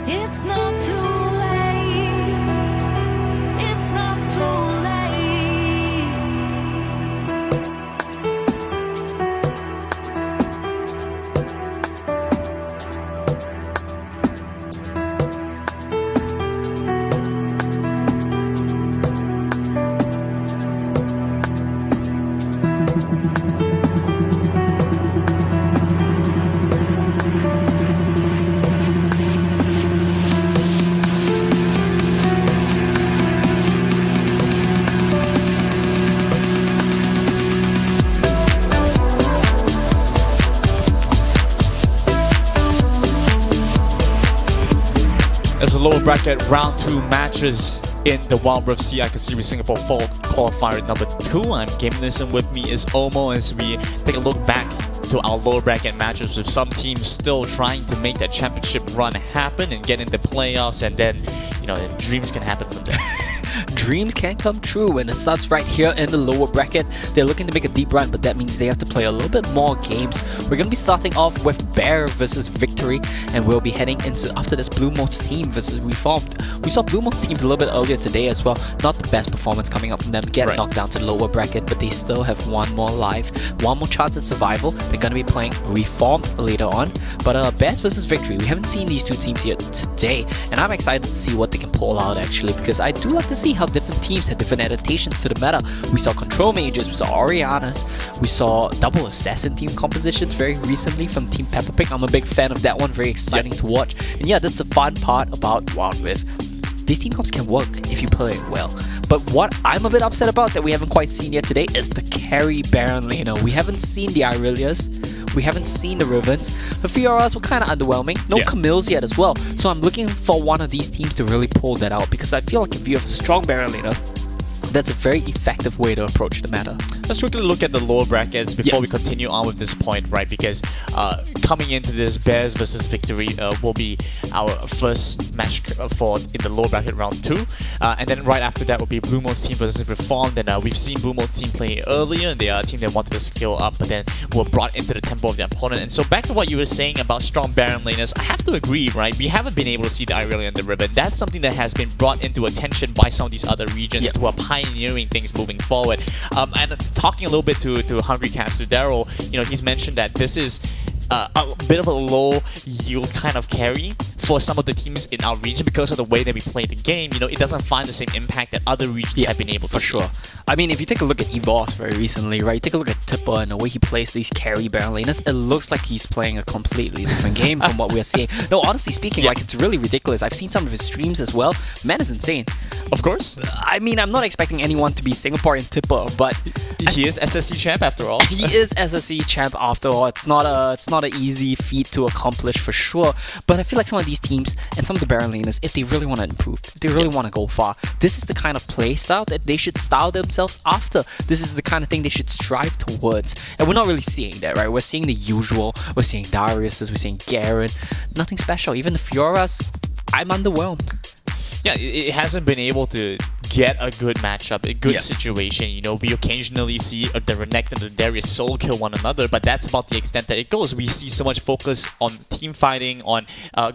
It's not too late. It's not too late. As a lower bracket round 2 matches in the Wild Rift C Icon Series Singapore Fall Qualifier number 2. I'm gaming this, and with me is Omo as we take a look back to our lower bracket matches with some teams still trying to make that championship run happen and get into playoffs, and then, you know, dreams can happen from there. Dreams can come true, and it starts right here in the lower bracket. They're looking to make a deep run, but that means they have to play a little bit more games. We're going to be starting off with Bear versus Victory, and we'll be heading into, after this, Blue Mode's team versus Reformed. We saw Blue Mode's team a little bit earlier today as well. Not the best performance coming up from them, get knocked down to the lower bracket, but they still have one more life, one more chance at survival. They're going to be playing Reformed later on, but Bears versus Victory, we haven't seen these two teams yet today, and I'm excited to see what they can pull out actually, because I do like to see how different teams had different adaptations to the meta. We saw Control Mages, we saw Orianas, we saw double Assassin team compositions very recently from Team Peppa Pig. I'm a big fan of that one, very exciting to watch. And yeah, that's the fun part about Wild Rift. These team comps can work if you play it well. But what I'm a bit upset about that we haven't quite seen yet today is the carry Baron laner. We haven't seen the Irelias, we haven't seen the Rivens. The Fioras were kind of underwhelming. No Camille's yet as well. So I'm looking for one of these teams to really pull that out, because I feel like if you have a strong Baron laner, that's a very effective way to approach the meta. Let's quickly look at the lower brackets before we continue on with this point, right? Because coming into this, Bears versus Victory will be our first match for in the lower bracket round 2. And then right after that will be Blue Mode's team versus Reformed. And we've seen Blue Mode's team play earlier. They are a team that wanted to scale up, but then were brought into the tempo of their opponent. And so back to what you were saying about strong Baron laners, I have to agree, right? We haven't been able to see the Irelia and the Riven. That's something that has been brought into attention by some of these other regions who are pioneering things moving forward. And talking a little bit to Hungry Cats, to Daryl, you know, he's mentioned that this is a bit of a low yield kind of carry for some of the teams in our region because of the way that we play the game. You know, it doesn't find the same impact that other regions have been able to. For sure. I mean, if you take a look at Evoss very recently, right? You take a look at Tipper and the way he plays these carry Baron laners, it looks like he's playing a completely different game from what we're seeing. No, honestly speaking, like, it's really ridiculous. I've seen some of his streams as well. Man is insane. Of course. I mean, I'm not expecting anyone to be Singaporean Tipper, but he is SSC champ after all. He is SSC champ after all. It's not an easy feat to accomplish for sure. But I feel like some of these teams and some of the Baron laners, if they really want to improve, if they really want to go far, this is the kind of play style that they should style themselves after. This is the kind of thing they should strive towards. And we're not really seeing that, right? We're seeing the usual. We're seeing Darius, we're seeing Garen. Nothing special. Even the Fioras, I'm underwhelmed. Yeah, it hasn't been able to get a good matchup, a good situation. You know, we occasionally see the Renekton and the Darius soul kill one another, but that's about the extent that it goes. We see so much focus on team fighting, on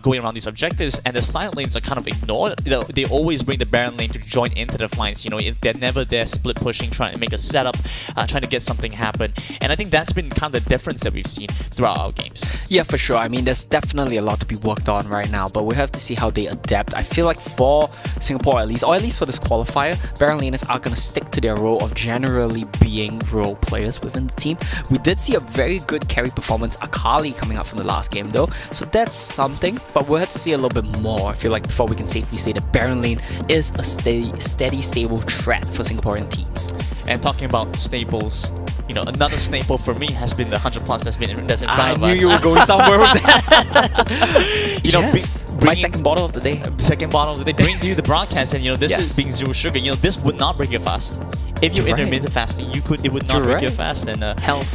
going around these objectives, and the side lanes are kind of ignored. You know, they always bring the Baron lane to join into the flanks. You know, they're never there split pushing, trying to make a setup, trying to get something happen. And I think that's been kind of the difference that we've seen throughout our games. Yeah, for sure. I mean, there's definitely a lot to be worked on right now, but we have to see how they adapt. I feel like for Singapore at least, or at least for this qualifier, Baron laners are going to stick to their role of generally being role players within the team. We did see a very good carry performance, Akali, coming out from the last game though, so that's something, but we'll have to see a little bit more, I feel like, before we can safely say that Baron lane is a steady, stable threat for Singaporean teams. And talking about staples, you know, another staple for me has been the 100+ that's in front of us. I knew you were going somewhere with that. You know, my second bottle of the day. Second bottle of the day. Bring you the broadcast, and you know, this is being zero sugar. You know, this would not break your fast. If you're intermittent fasting, it would not break your fast. And health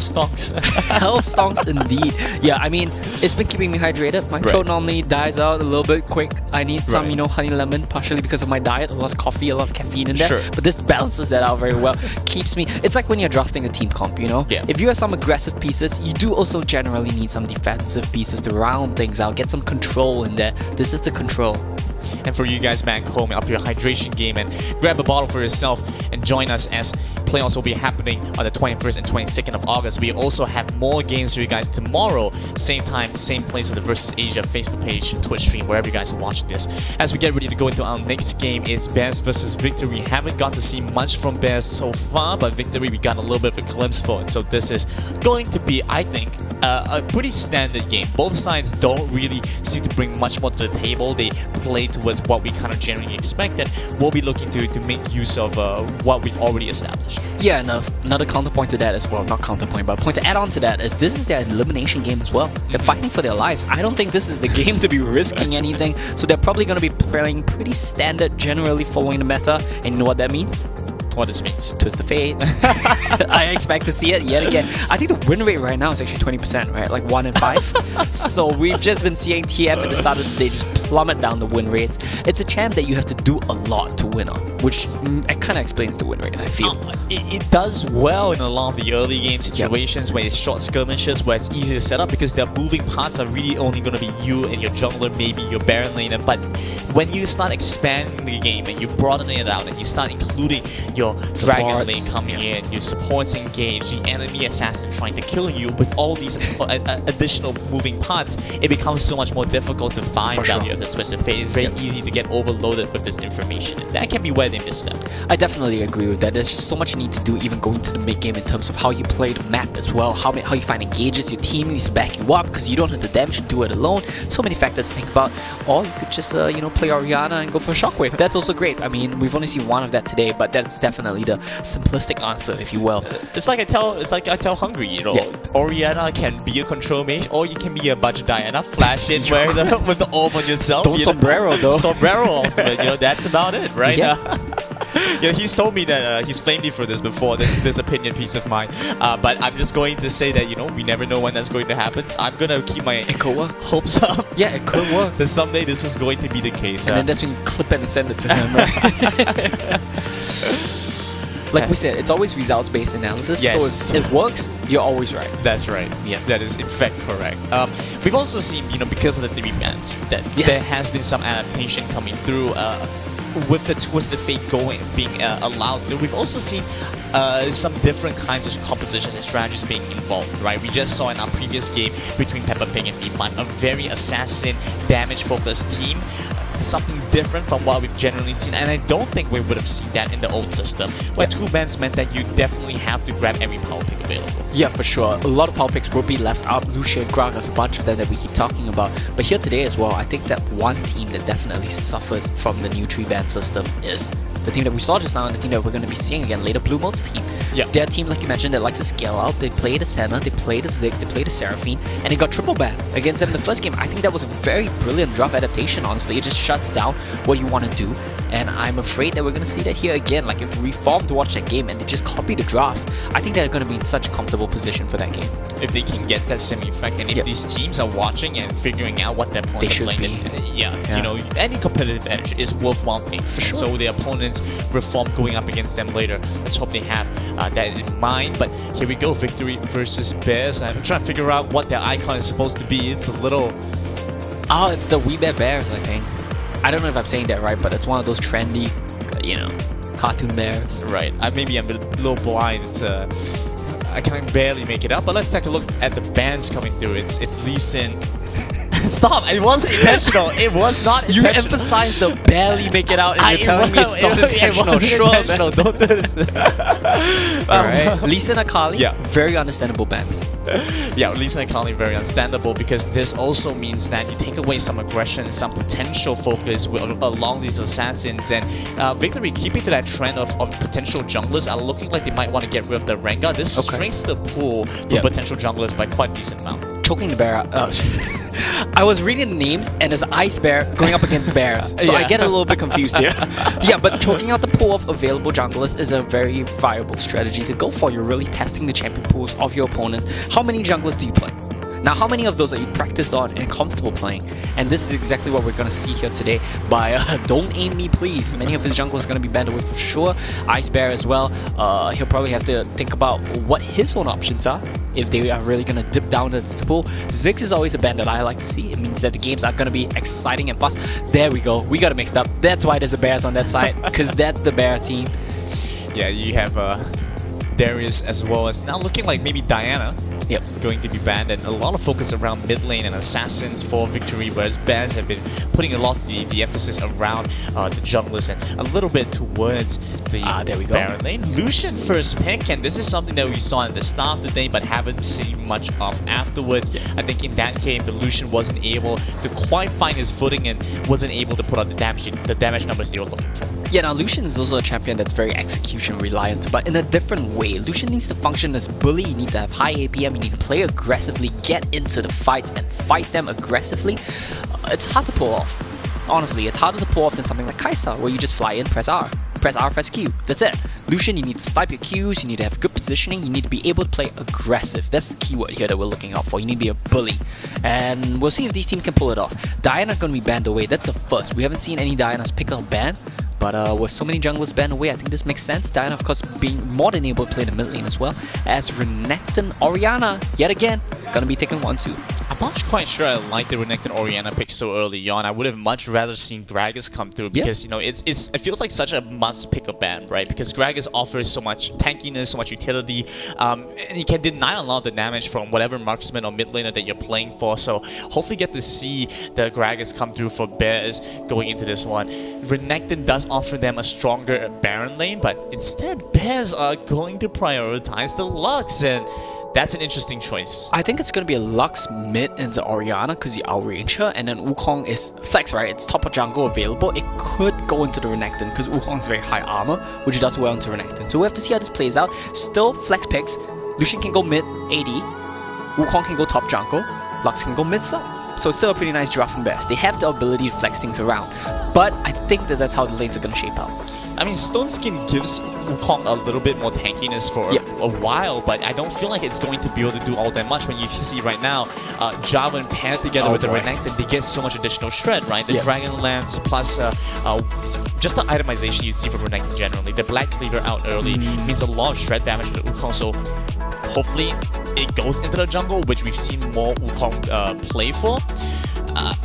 stonks. Health stonks indeed. Yeah, I mean, it's been keeping me hydrated. My throat normally dies out a little bit quick. I need some, you know, honey lemon, partially because of my diet. A lot of coffee, a lot of caffeine in there. But this balances that out very well. Keeps me. It's like when you're drafting a team comp, you know? If you have some aggressive pieces, you do also generally need some defensive pieces to to round things out, get some control in there. This is the control. And for you guys back home, up your hydration game and grab a bottle for yourself and join us as playoffs will be happening on the 21st and 22nd of August. We also have more games for you guys tomorrow, same time, same place on the Versus Asia Facebook page, Twitch stream, wherever you guys are watching this. As we get ready to go into our next game, it's Bears versus Victory. We haven't got to see much from Bears so far, but Victory we got a little bit of a glimpse for, and so this is going to be, I think, a pretty standard game. Both sides don't really seem to bring much more to the table. They play towards what we kind of generally expected. We'll be looking to make use of what we've already established. Yeah, another counterpoint to that as well. Not counterpoint, but point to add on to that is this is their elimination game as well. They're fighting for their lives. I don't think this is the game to be risking anything, so they're probably going to be playing pretty standard, generally following the meta. And you know what that means? What this means. Twist the fate. I expect to see it yet again. I think the win rate right now is actually 20%, right? Like 1 in 5. So we've just been seeing TF at the start of the day just plummet down the win rates. It's a champ that you have to do a lot to win on, which kind of explains the win rate, I feel. It does well in a lot of the early game situations where it's short skirmishes, where it's easy to set up because their moving parts are really only going to be you and your jungler, maybe your Baron laner. But when you start expanding the game and you broaden it out and you start including your Dragon lane coming in, your supports engage, the enemy assassin trying to kill you, with all these additional moving parts, it becomes so much more difficult to find value of this Twisted Fate. It's very easy to get overloaded with this information, and that can be where they misstep. I definitely agree with that. There's just so much you need to do even going to the mid game in terms of how you play the map as well, how you find engages, your team needs to back you up because you don't have the damage to do it alone. So many factors to think about. Or you could just play Orianna and go for a Shockwave. That's also great. I mean, we've only seen one of that today, but that's definitely the simplistic answer, if you will. It's like I tell Hungry, Orianna can be a control mage, or you can be a budget Diana, flash in with the orb on yourself. Don't sombrero though. Sombrero ultimate, that's about it, right? Yeah. He's told me that he's flamed me for this before, this opinion piece of mine. But I'm just going to say that, we never know when that's going to happen. So I'm going to keep my hopes up. Yeah, it could work. That someday this is going to be the case. And then that's when you clip it and send it to him, right? Like we said, it's always results-based analysis, yes. So if it works, you're always right. That's right. Yeah, that is in fact correct. We've also seen, because of the 3 bans, that there has been some adaptation coming through. With the Twisted Fate being allowed through, we've also seen some different kinds of compositions and strategies being involved, right? We just saw in our previous game between Peppa Pig and V5 a very assassin damage-focused team. Something different from what we've generally seen, and I don't think we would have seen that in the old system, where 2 bans meant that you definitely have to grab every power pick available. Yeah, for sure. A lot of power picks will be left out. Lucia, Gragas, a bunch of them that we keep talking about. But here today as well, I think that one team that definitely suffered from the new 3-ban system is the team that we saw just now and the team that we're going to be seeing again later, Blue Mode's team. Yeah. They're a team, like you mentioned, that likes to scale out. They play the Senna, they play the Ziggs, they play the Seraphine, and they got triple ban against them in the first game. I think that was a very brilliant draft adaptation, honestly. It just shuts down what you want to do, and I'm afraid that we're going to see that here again. Like, if we form to watch that game and they just copy the drafts, I think they're going to be in such a comfortable position for that game. If they can get that same effect, and if these teams are watching and figuring out what their opponents are playing, any competitive edge is worthwhile playing. For sure. So the opponents reform going up against them later. Let's hope they have that in mind. But here we go, Victory versus Bears. I'm trying to figure out what their icon is supposed to be. It's a little... Oh, it's the We Bear Bears, I think. I don't know if I'm saying that right, but it's one of those trendy, cartoon bears. Right. Maybe I'm a little blind. I can barely make it out. But let's take a look at the bands coming through. It's Lee Sin. Stop! It wasn't intentional. It was not intentional. You emphasized the barely make it out, and you're telling me it's not intentional. Intentional. Don't do this. Alright. Lisa and Akali, yeah, very understandable bans. Yeah, Lisa and Akali, very understandable, because this also means that you take away some aggression, some potential focus along these assassins, and Victory, keeping to that trend of potential junglers, are looking like they might want to get rid of the Rengar. This shrinks the pool to potential junglers by quite a decent amount. Choking the bear. I was reading the names, and there's Ice Bear going up against bears, so I get a little bit confused here. Yeah, but choking out the pool of available junglers is a very viable strategy to go for. You're really testing the champion pools of your opponents. How many junglers do you play? Now, how many of those are you practiced on and comfortable playing? And this is exactly what we're going to see here today by Don't Aim Me Please. Many of his junglers are going to be banned away for sure. Ice Bear as well. He'll probably have to think about what his own options are if they are really going to dip down into the pool. Ziggs is always a ban that I like to see. It means that the games are going to be exciting and fast. There we go. We got it mixed up. That's why there's a Bears on that side, because that's the Bear team. Yeah, you have Darius as well as now looking like maybe Diana going to be banned, and a lot of focus around mid lane and assassins for victory, whereas Bears have been putting a lot of the emphasis around the junglers and a little bit towards the there we go. Baron lane. Lucian first pick, and this is something that we saw at the start of the day but haven't seen much of afterwards. I think in that game the Lucian wasn't able to quite find his footing and wasn't able to put out the damage numbers they were looking for. Yeah, now Lucian is also a champion that's very execution reliant, but in a different way. Lucian needs to function as bully, you need to have high APM, you need to play aggressively, get into the fights and fight them aggressively. It's hard to pull off. Honestly, it's harder to pull off than something like Kai'Sa, where you just fly in, press R. Press R, press Q. That's it. Lucian, you need to snipe your Qs, you need to have good positioning, you need to be able to play aggressive. That's the keyword here that we're looking out for. You need to be a bully. And we'll see if these teams can pull it off. Diana going to be banned away. That's a first. We haven't seen any Dianas pick up ban. But with so many junglers banned away, I think this makes sense. Diana, of course, being more than able to play the mid lane as well. As Renekton Orianna, yet again, gonna be taking 1-2. I'm not quite sure I like the Renekton Orianna pick so early on. I would have much rather seen Gragas come through because, you know, it feels like such a must pick up ban, right? Because Gragas offers so much tankiness, so much utility, and you can deny a lot of the damage from whatever marksman or mid laner that you're playing for. So hopefully get to see the Gragas come through for Bears going into this one. Renekton does offer them a stronger Baron lane, but instead Bears are going to prioritize the Lux, and that's an interesting choice. I think it's going to be a Lux mid into Orianna because you outrange her, and then Wukong is flex, right? It's top of jungle available. It could go into the Renekton because Wukong is very high armor, which does well into Renekton. So we have to see how this plays out. Still flex picks. Lucian can go mid AD, Wukong can go top jungle, Lux can go mid sub. So it's still a pretty nice draft from Bears. They have the ability to flex things around, but I think that that's how the lanes are going to shape out. I mean, Stone Skin gives Wukong a little bit more tankiness for a while, but I don't feel like it's going to be able to do all that much. When you see right now, Jarvan paired together with the Renekton, they get so much additional shred, right? The Dragonlance plus just the itemization you see from Renekton generally. The Black Cleaver out early means a lot of shred damage to Wukong, so hopefully it goes into the jungle, which we've seen more Wukong play for.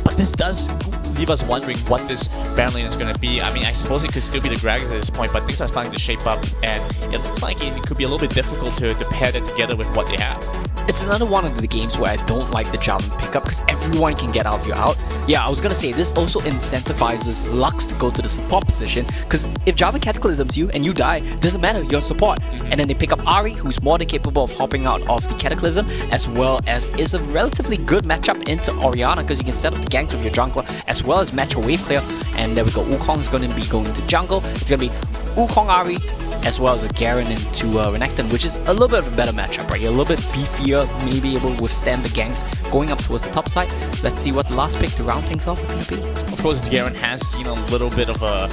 But this does leave us wondering what this Baron lane is going to be. I mean, I suppose it could still be the Gragas at this point, but things are starting to shape up, and it looks like it could be a little bit difficult to pair that together with what they have. It's another one of the games where I don't like the Jarvan pickup because everyone can get out if you're out. Yeah, I was gonna say this also incentivizes Lux to go to the support position, because if Jarvan cataclysms you and you die, doesn't matter, you're support. And then they pick up Ahri, who's more than capable of hopping out of the cataclysm, as well as is a relatively good matchup into Orianna because you can set up the ganks with your jungler as well as match a wave clear. And there we go, Wukong is going to be going to jungle. It's going to be Wukong Ahri as well as a Garen into Renekton, which is a little bit of a better matchup, right? You're a little bit beefier, maybe able to withstand the ganks going up towards the top side. Let's see what the last pick to round things off is going to be. Of course, Garen has seen a little bit of a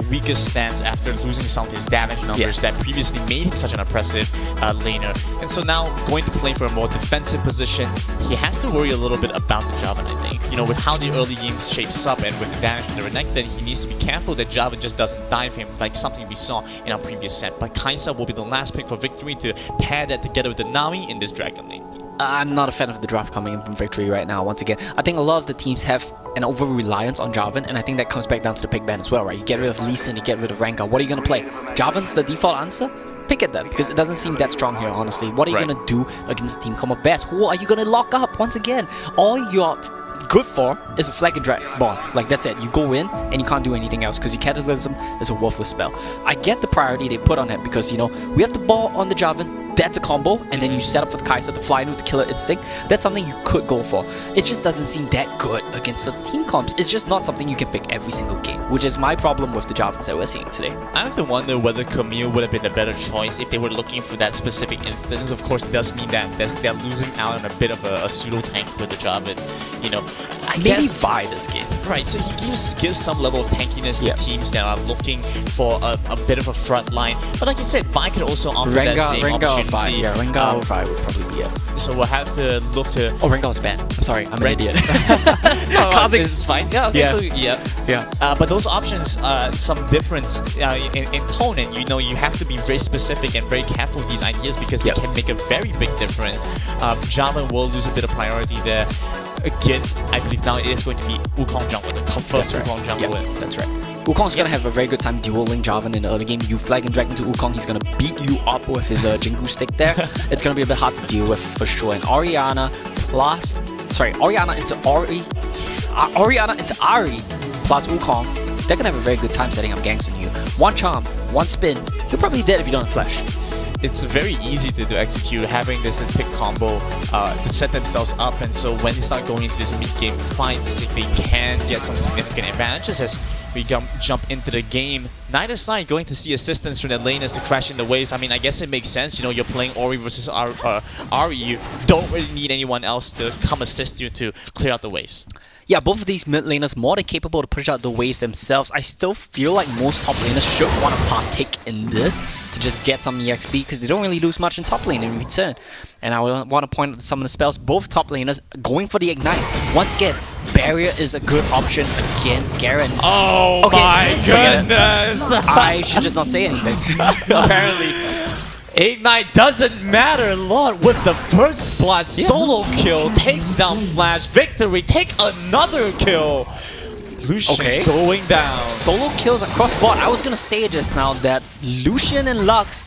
weaker stance after losing some of his damage numbers that previously made him such an oppressive laner. And so now going to play for a more defensive position, he has to worry a little bit about the Jarvan, I think. You know, with how the early game shapes up and with the damage from the Renekton, he needs to be careful that Jarvan just doesn't dive him like something we saw in our previous set. But Kai'Sa will be the last pick for victory to pair that together with the Nami in this Dragon lane. I'm not a fan of the draft coming in from victory right now. Once again, I think a lot of the teams have an over-reliance on Jarvan, and I think that comes back down to the pick ban as well, right? You get rid of Lee Sin, you get rid of Rengar. What are you going to play? Jarvan's the default answer? Pick at them, because it doesn't seem that strong here, honestly. What are you going to do against a team come of Bears? Who are you going to lock up? Once again, all you're good for is a flag and drag bond. Like, that's it. You go in and you can't do anything else because your Cataclysm is a worthless spell. I get the priority they put on it because, you know, we have the ball on the Jarvan. That's a combo, and then you set up for the Kai'Sa to fly in with the Killer Instinct. That's something you could go for. It just doesn't seem that good against the team comps. It's just not something you can pick every single game, which is my problem with the Jarvans that we're seeing today. I have to wonder whether Camille would have been a better choice if they were looking for that specific instance. Of course, it does mean that they're losing out on a bit of a pseudo tank with the Jarvan. You know, maybe guess, buy this game. right, so he gives some level of tankiness to teams that are looking for a bit of a front line. But like you said, Vi could also offer that same Rengar or opportunity. Vi. Yeah, Rengar or Vi would probably be it. So we'll have to look to... Oh, Rengar was bad. I'm sorry, I'm an idiot. Kha'Zix is fine. Yeah, okay, Yes. so yeah. Yeah. But those options, some difference in tone, and you have to be very specific and very careful with these ideas because they can make a very big difference. Java will lose a bit of priority there. Against, I believe now it is going to be Wukong jungle, the first Wukong jungle. That's right. Wukong's gonna have a very good time dueling Jarvan in the early game. You flag and drag into Wukong, he's gonna beat you up with his Jingu stick there. It's gonna be a bit hard to deal with for sure. And Orianna into Ari plus Wukong, they're gonna have a very good time setting up ganks on you. One charm, one spin, you're probably dead if you don't have flash. It's very easy to execute having this in pick combo to set themselves up, and so when they start going into this mid-game fights, if they can get some significant advantages as we jump into the game. Neither side going to see assistance from the laners to crash in the waves. I mean, I guess it makes sense. You know, you're playing Ori versus Ari. You don't really need anyone else to come assist you to clear out the waves. Yeah, both of these mid laners more than capable to push out the waves themselves. I still feel like most top laners should want to partake in this to just get some EXP because they don't really lose much in top lane in return. And I want to point out some of the spells. Both top laners going for the Ignite. Once again, Barrier is a good option against Garen. Oh okay, my goodness! I should just not say anything. Apparently. Ignite doesn't matter a lot with the first blood. Solo kill takes down Flash. Victory, take another kill. Lucian going down. Solo kills across board. I was gonna say just now that Lucian and Lux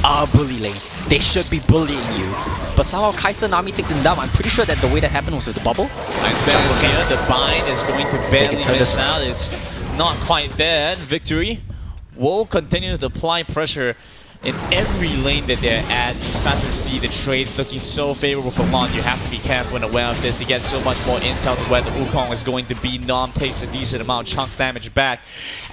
are bully lane. They should be bullying you. But somehow Kai'Sa and Nami take them down. I'm pretty sure that the way that happened was with the bubble. Nice balance here. The bind is going to barely miss out. It's not quite there. Victory will continue to apply pressure in every lane that they're at. You start to see the trades looking so favorable for Lon. You have to be careful and aware of this to get so much more intel to where the Wukong is going to be. Nom takes a decent amount of chunk damage back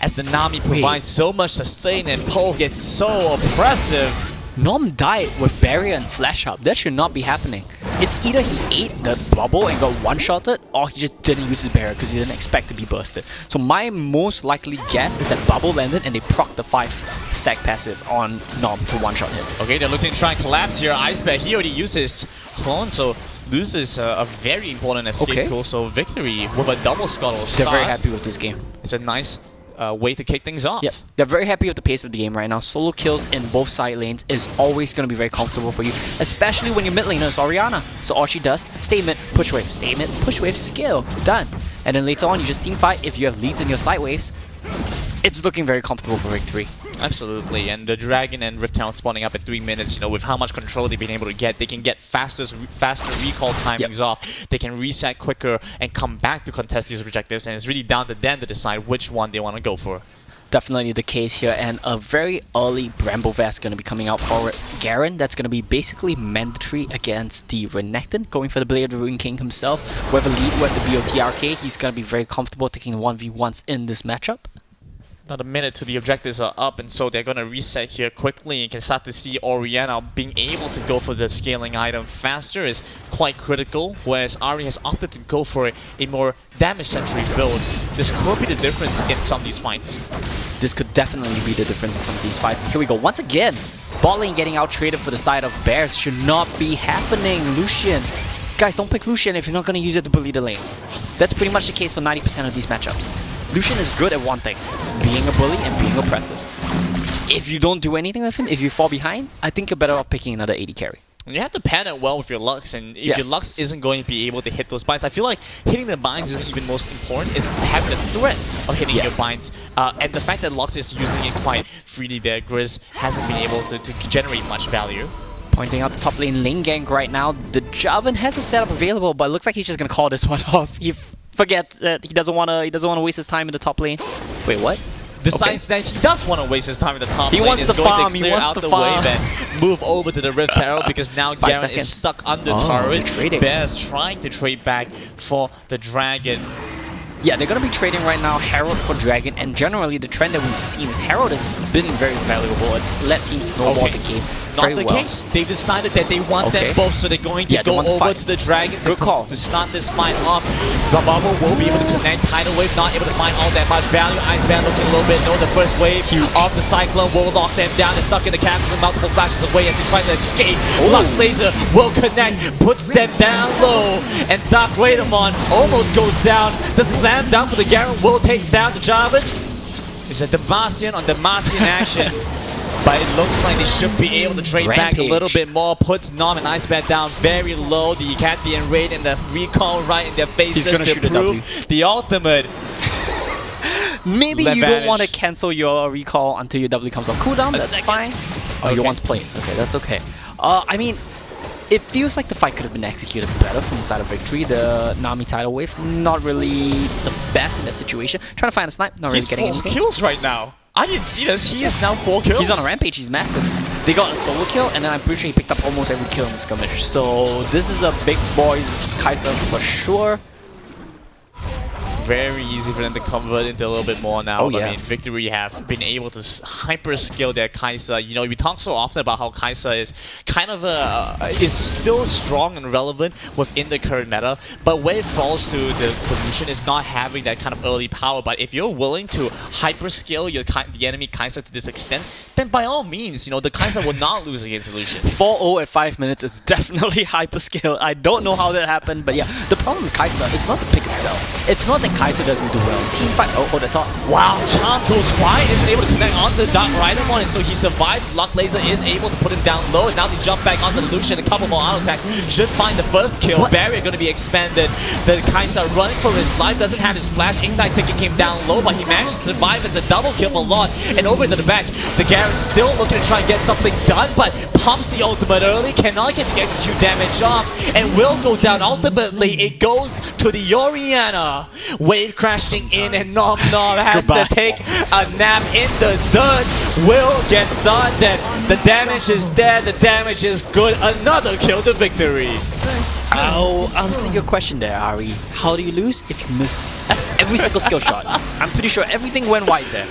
as the Nami provides so much sustain and Poe gets so oppressive. Nom died with Barrier and Flash up. That should not be happening. It's either he ate the bubble and got one-shotted, or he just didn't use his Barrier because he didn't expect to be bursted. So my most likely guess is that bubble landed and they proc the 5-stack passive on Nom to one-shot him. Okay, they're looking to try and collapse here. Iceberg, he already uses Clone, so loses a very important escape tool. So Victory with a double scuttle start. They're very happy with this game. It's a nice way to kick things off. Yep. They're very happy with the pace of the game right now. Solo kills in both side lanes is always going to be very comfortable for you, especially when your mid laner is Orianna. So all she does, stay mid, push wave, stay mid, push wave, skill, done. And then later on, you just team fight. If you have leads in your side waves, it's looking very comfortable for Victory. Absolutely, and the Dragon and Rift Talon spawning up at 3 minutes, you know, with how much control they've been able to get, they can get faster recall timings off, they can reset quicker and come back to contest these objectives, and it's really down to them to decide which one they want to go for. Definitely the case here, and a very early Bramble Vest going to be coming out for Garen. That's going to be basically mandatory against the Renekton, going for the Blade of the Ruin King himself. With a lead with the BOTRK, he's going to be very comfortable taking 1v1s in this matchup. Not a minute till the objectives are up, and so they're going to reset here quickly. You can start to see Orianna being able to go for the scaling item faster is quite critical, whereas Ari has opted to go for a more damage-centric build. This could be the difference in some of these fights. This could definitely be the difference in some of these fights. Here we go. Once again, bot lane getting out-traded for the side of Bears should not be happening. Lucian. Guys, don't pick Lucian if you're not going to use it to bully the lane. That's pretty much the case for 90% of these matchups. Lucian is good at one thing, being a bully and being oppressive. If you don't do anything with him, if you fall behind, I think you're better off picking another AD carry. You have to pan it well with your Lux, and if your Lux isn't going to be able to hit those binds, I feel like hitting the binds isn't even most important, it's having the threat of hitting your binds. And the fact that Lux is using it quite freely there, Grizz hasn't been able to generate much value. Pointing out the top lane gank right now, the Jarvan has a setup available, but it looks like he's just going to call this one off. He forgets that he doesn't want to waste his time in the top lane. Wait, what? Decides that he does want to waste his time in the top lane. He wants to farm, he wants to farm. Wave and move over to the Rift Herald because now Garen is stuck under turret. Bears trying to trade back for the Dragon. Yeah, they're going to be trading right now Herald for Dragon, and generally the trend that we've seen is Herald has been very valuable. It's let teams snowball the game. not Very the well. case. They've decided that they want Okay. them both, so they're going to Yeah, they go want to over fight. to the Dragon Good call. to start this fight off. The Bubble will be able to connect. Tidal Wave not able to find all that much value. Ice Band looking a little bit. No, the first wave of the Cyclone will lock them down. They're stuck in the cactus and multiple flashes away as they try to escape. Lux Laser will connect, puts them down low, and Dark Raidamon almost goes down. The slam down for the Garen will take down the Jarvan. It's a Demacian on Demacian action. But it looks like they should be able to trade back a little bit more. Puts Nom and Ice Bat down very low. The Cathian Raid and the recall right in their faces gonna to shoot a prove the ultimate. Maybe you don't Advantage. want to cancel your recall until your W comes on cooldown. That's second. fine. Oh, you want to play it. Okay, that's okay. I mean, it feels like the fight could have been executed better from the side of Victory. The Nami tidal wave, not really the best in that situation. Trying to find a snipe, not really He's getting 4 anything. kills right now. I didn't see this. He is now 4 kills. He's on a rampage, he's massive. They got a solo kill, and then I'm pretty sure he picked up almost every kill in the skirmish. So this is a big boys Kai'Sa for sure. Very easy for them to convert into a little bit more now. Oh, But yeah. I mean, Victory have been able to hyper skill their Kai'Sa. You know, we talk so often about how Kai'Sa is kind of is still strong and relevant within the current meta. But where it falls to the solution is not having that kind of early power. But if you're willing to hyper scale the enemy Kai'Sa to this extent, then by all means, you know, the Kai'Sa will not lose against Illusion. 4-0 at 5 minutes is definitely hyper skill. I don't know how that happened, but yeah, the problem with Kai'Sa is not the pick itself. It's not that Kai'Sa doesn't do well. Team fights, oh, hold the thought. Wow, Charm goes wide, isn't able to connect onto the Dark Raidamon, and so he survives. Luck Laser is able to put him down low, and now they jump back onto the Lucian. A couple more auto attacks should find the first kill. What? Barrier going to be expanded. The Kai'Sa running for his life, doesn't have his flash. Ignite ticket came down low, but he managed to survive. It's a double kill for Lord, and over into the back. The Garen still looking to try and get something done, but pumps the ultimate early, cannot get the execute damage off, and will go down. Ultimately, it goes to the Orianna. Wave crashing in, and Nom Nom has Goodbye. to take a nap in the dirt. Will get started. The damage is there, the damage is good. Another kill to Victory. I'll answer your question there, Ari. How do you lose? If you miss every single skill shot. I'm pretty sure everything went wide there.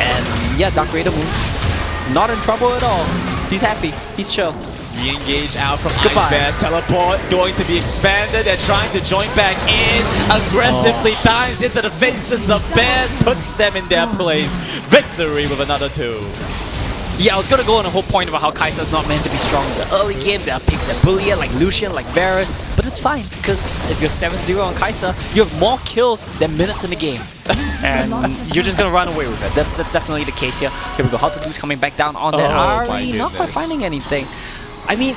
And yeah, Dark Raider move. Not in trouble at all. He's happy. He's chill. Re-engage out from Goodbye. Ice Bears. Teleport going to be expanded. They're trying to join back in. Aggressively dives into the faces of Bears. Puts them in their place. Victory with another 2. Yeah, I was gonna go on a whole point about how Kai'Sa's not meant to be strong in the early game. There are picks that bully it, like Lucian, like Varus. But it's fine, because if you're 7-0 on Kai'Sa, you have more kills than minutes in the game. And you're just gonna run away with it. That's definitely the case here. Here we go, How to Lose coming back down on that. Oh, my Ari, not quite goodness. finding anything. I mean,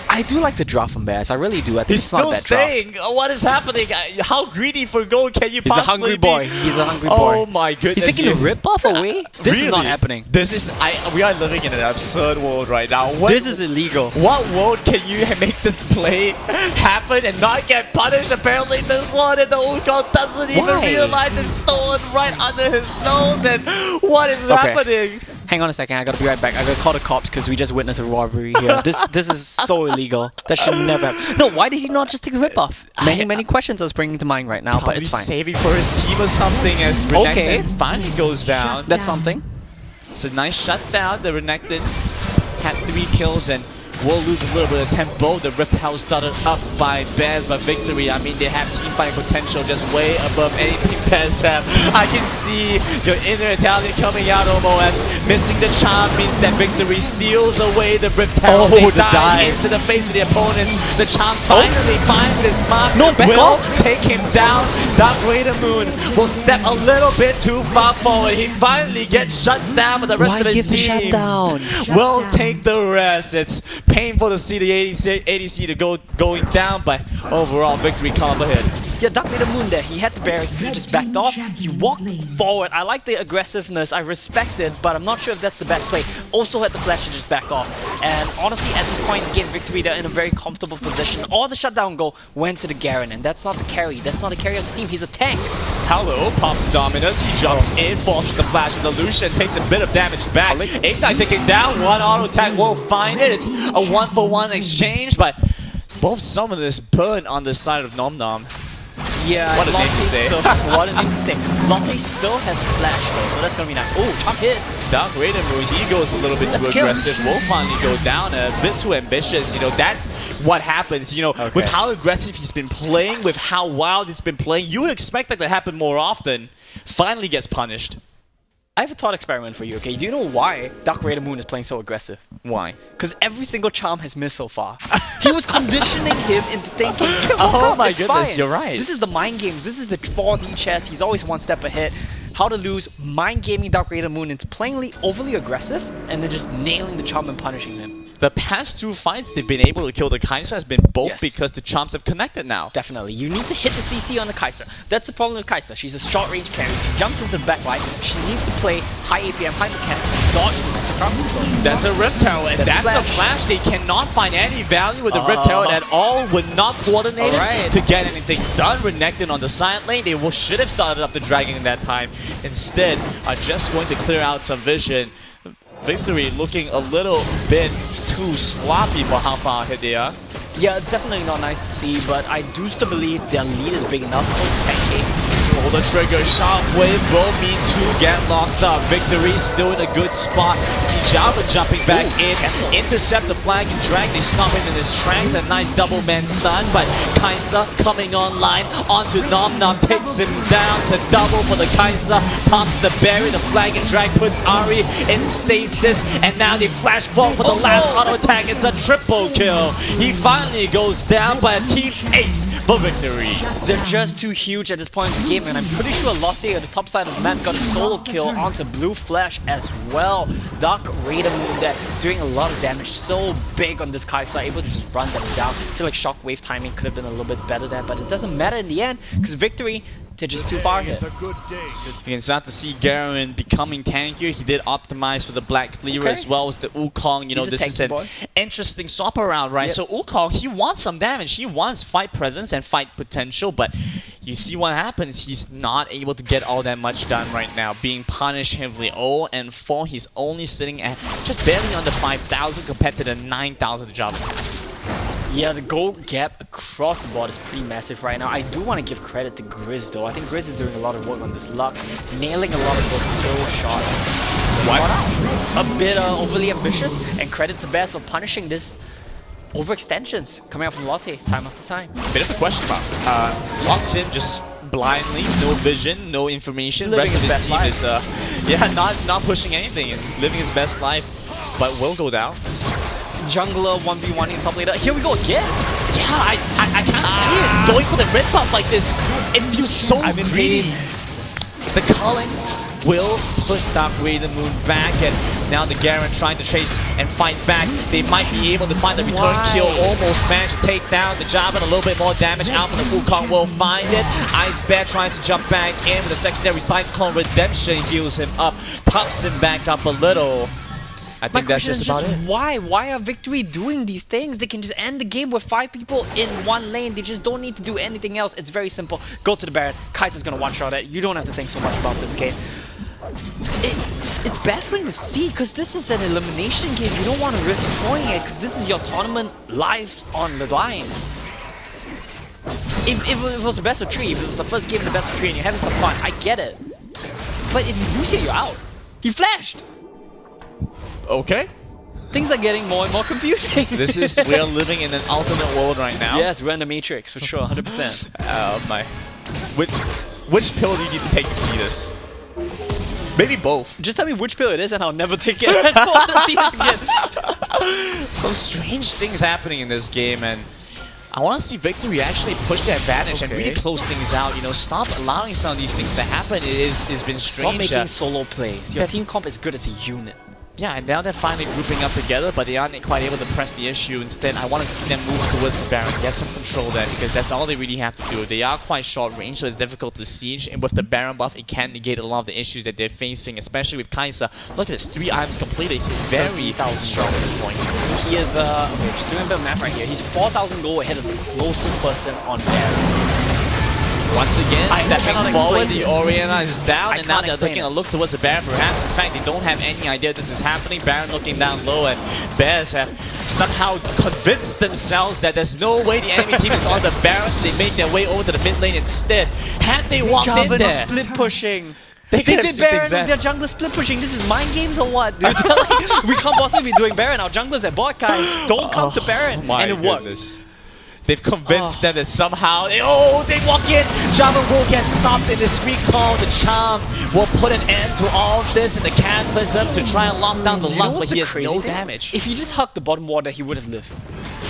I do like the draft from Bears. I really do. I think He's it's not still a bad draft. staying. What is happening? How greedy for gold can you He's a possibly hungry be? boy. He's a hungry boy. Oh my goodness. He's taking the rip-off away? This is not Really? happening. This is we are living in an absurd world right now. This is illegal. What world can you make this play happen and not get punished? Apparently this one and the Wukong doesn't even Why? realize it's stolen right under his nose, and what is happening? Hang on a second, I gotta be right back. I gotta call the cops because we just witnessed a robbery here. This is so illegal. That should never happen. No, why did he not just take the rip-off? Many questions I was bringing to mind right now, but Probably it's fine. saving for his team or something as Okay. Renekton finally goes down. That's something. It's a nice shutdown. The Renekton had 3 kills and will lose a little bit of tempo. The Rift House started up by Bears, but Victory, I mean, they have team fighting potential just way above anything Bears have. I can see your inner Italian coming out almost. Missing the charm means that Victory steals away the Rift House. Oh, They the dive. into the face of the opponents. The charm finally finds his mark. No, back will off. take him down. Dark Raider Moon will step a little bit too far forward. He finally gets shut down, but the rest Why of his give the team shutdown? will take the rest. It's painful to see the ADC to going down, but overall Victory come up ahead. Yeah, Dark Raider Moon there. He had the barrier, he just backed off. He walked forward. I like the aggressiveness. I respect it, but I'm not sure if that's the best play. Also had the flash to just back off. And honestly, at this point in the game, Victory, they're in a very comfortable position. All the shutdown goal went to the Garen, and that's not the carry. That's not the carry of the team. He's a tank. Hello, pops Dominus. He jumps in, forces the flash of the Lucian, takes a bit of damage back. Ignite taking down, one auto attack will find it. It's a 1-for-1 exchange, but both summoners burn on the side of Nom Nom. Yeah, What a name to Lotte say. Still, what a name to say. Lotte still has flash though, so that's gonna be nice. Oh, chop hits. Dark Raider Moon, he goes a little bit too Let's kill him. aggressive. Will finally go down a bit too ambitious. You know, that's what happens. You know, with how aggressive he's been playing, with how wild he's been playing, you would expect that to happen more often. Finally gets punished. I have a thought experiment for you, okay? Do you know why Dark Raider Moon is playing so aggressive? Why? Because every single charm has missed so far. He was conditioning him into thinking, Oh my it's goodness, fine. you're right. This is the mind games. This is the 4D chess. He's always one step ahead. How to lose mind gaming Dark Raider Moon into playing overly aggressive and then just nailing the charm and punishing him. The past 2 fights they've been able to kill the Kai'Sa has been both Yes. because the charms have connected now. Definitely. You need to hit the CC on the Kai'Sa. That's the problem with Kai'Sa. She's a short range carry. She jumps into the backline. She needs to play high APM, high mechanics, dodge the charm control. That's a Rift Herald, and that's a flash. They cannot find any value with the Rift Herald at all. Would not coordinate Alright. to get anything done. Renekton on the side lane. They should have started up the Dragon in that time. Instead, are just going to clear out some vision. Victory looking a little bit too sloppy for how far ahead they are. Yeah, it's definitely not nice to see, but I do still believe their lead is big enough. Pull the trigger, Shockwave will mean to get locked up. Victory still in a good spot. See Java jumping back in, intercept the flag and drag. They stop him in his tracks. A nice double man stun, but Kai'Sa coming online onto Nom Nom, takes him down to double for the Kai'Sa. Pops the berry, the flag and drag puts Ari in stasis, and now they flash forward for the last auto attack. It's a triple kill. He finally goes down by a team ace for victory. They're just too huge at this point in the game, and I'm pretty sure Lotte at the top side of the map got a solo kill onto Blue Flash as well. Dark Raider Moon there doing a lot of damage, so big on this Kai'Sa, able to just run them down. I feel like Shockwave timing could have been a little bit better there, but it doesn't matter in the end, because victory, they're just too far ahead. You can start to see Garen becoming tankier. He did optimize for the Black Cleaver as well as the Wukong. You know, He's a this is tanky an boy. interesting swap around, right? Yep. So Wukong, he wants some damage. He wants fight presence and fight potential, but you see what happens. He's not able to get all that much done right now, being punished heavily. 0-4, he's only sitting at just barely under 5,000 compared to the 9,000 the Java has. Yeah, the gold gap across the board is pretty massive right now. I do want to give credit to Grizz though. I think Grizz is doing a lot of work on this Lux, nailing a lot of those kill shots. What? A bit overly ambitious, and credit to Bass for punishing this overextensions coming out from Lotte time after time. Bit of a question mark. Locks in just blindly, no vision, no information. The Living rest of his his best team life. is not pushing anything and living his best life, but will go down. Jungler 1v1 in top later. Here we go again. Yeah, I can't see it. Going for the red buff like this, it feels so greedy. The Culling will put Dark Raider Moon back, and now the Garen trying to chase and fight back. They might be able to find the return kill. Almost managed to take down the Java, and a little bit more damage out from the Wukong will find it. Ice Bear tries to jump back in with a secondary Cyclone Redemption, heals him up, pops him back up a little. I think that's just about it. Why? Why are Victory doing these things? They can just end the game with 5 people in one lane. They just don't need to do anything else. It's very simple. Go to the Baron. Kai'Sa's gonna one-shot it. You don't have to think so much about this game. It's baffling to see, because this is an elimination game. You don't want to risk throwing it, because this is your tournament lives on the line. If it was the best of 3, if it was the first game in the best of 3 and you're having some fun, I get it. But if you lose it, you're out. He flashed. Okay. Things are getting more and more confusing. We're living in an alternate world right now. Yes, we're in the Matrix, for sure, 100%. Oh my. Which pill do you need to take to see this? Maybe both. Just tell me which pill it is and I'll never take it. I don't want to see this again. Some strange things happening in this game, and I want to see Victory actually push their advantage and really close things out. You know, stop allowing some of these things to happen. It's been strange. Stop making solo plays. Your team comp is good as a unit. Yeah, and now they're finally grouping up together, but they aren't quite able to press the issue. Instead, I want to see them move towards the Baron, get some control there, because that's all they really have to do. They are quite short range, so it's difficult to siege, and with the Baron buff, it can negate a lot of the issues that they're facing, especially with Kai'Sa. Look at this, 3 items completed. He's very strong at this point. He is, okay, just doing a bit of math right here. He's 4,000 gold ahead of the closest person on Baron. Once again, I stepping cannot forward, explain the this. Oriana is down, I and now can't they're explain looking it. a look towards the Baron perhaps. In fact, they don't have any idea this is happening. Baron looking down low, and Bears have somehow convinced themselves that there's no way the enemy team is on the Baron, so they make their way over to the mid lane instead. Had they walked in Javan there, split pushing. they They could have did simply Baron with exact- their jungler split pushing. This is mind games or what, dude? Like, we can't possibly be doing Baron. Our junglers at bot, guys. Don't come to Baron. My And it worked. goodness. They've convinced them that somehow they walk in. Java will get stopped in this recall. The charm will put an end to all of this, and the cataclysm to try and lock down the Do you know lungs, but what's he the has crazy no thing? damage. If he just hugged the bottom wall, that he would have lived.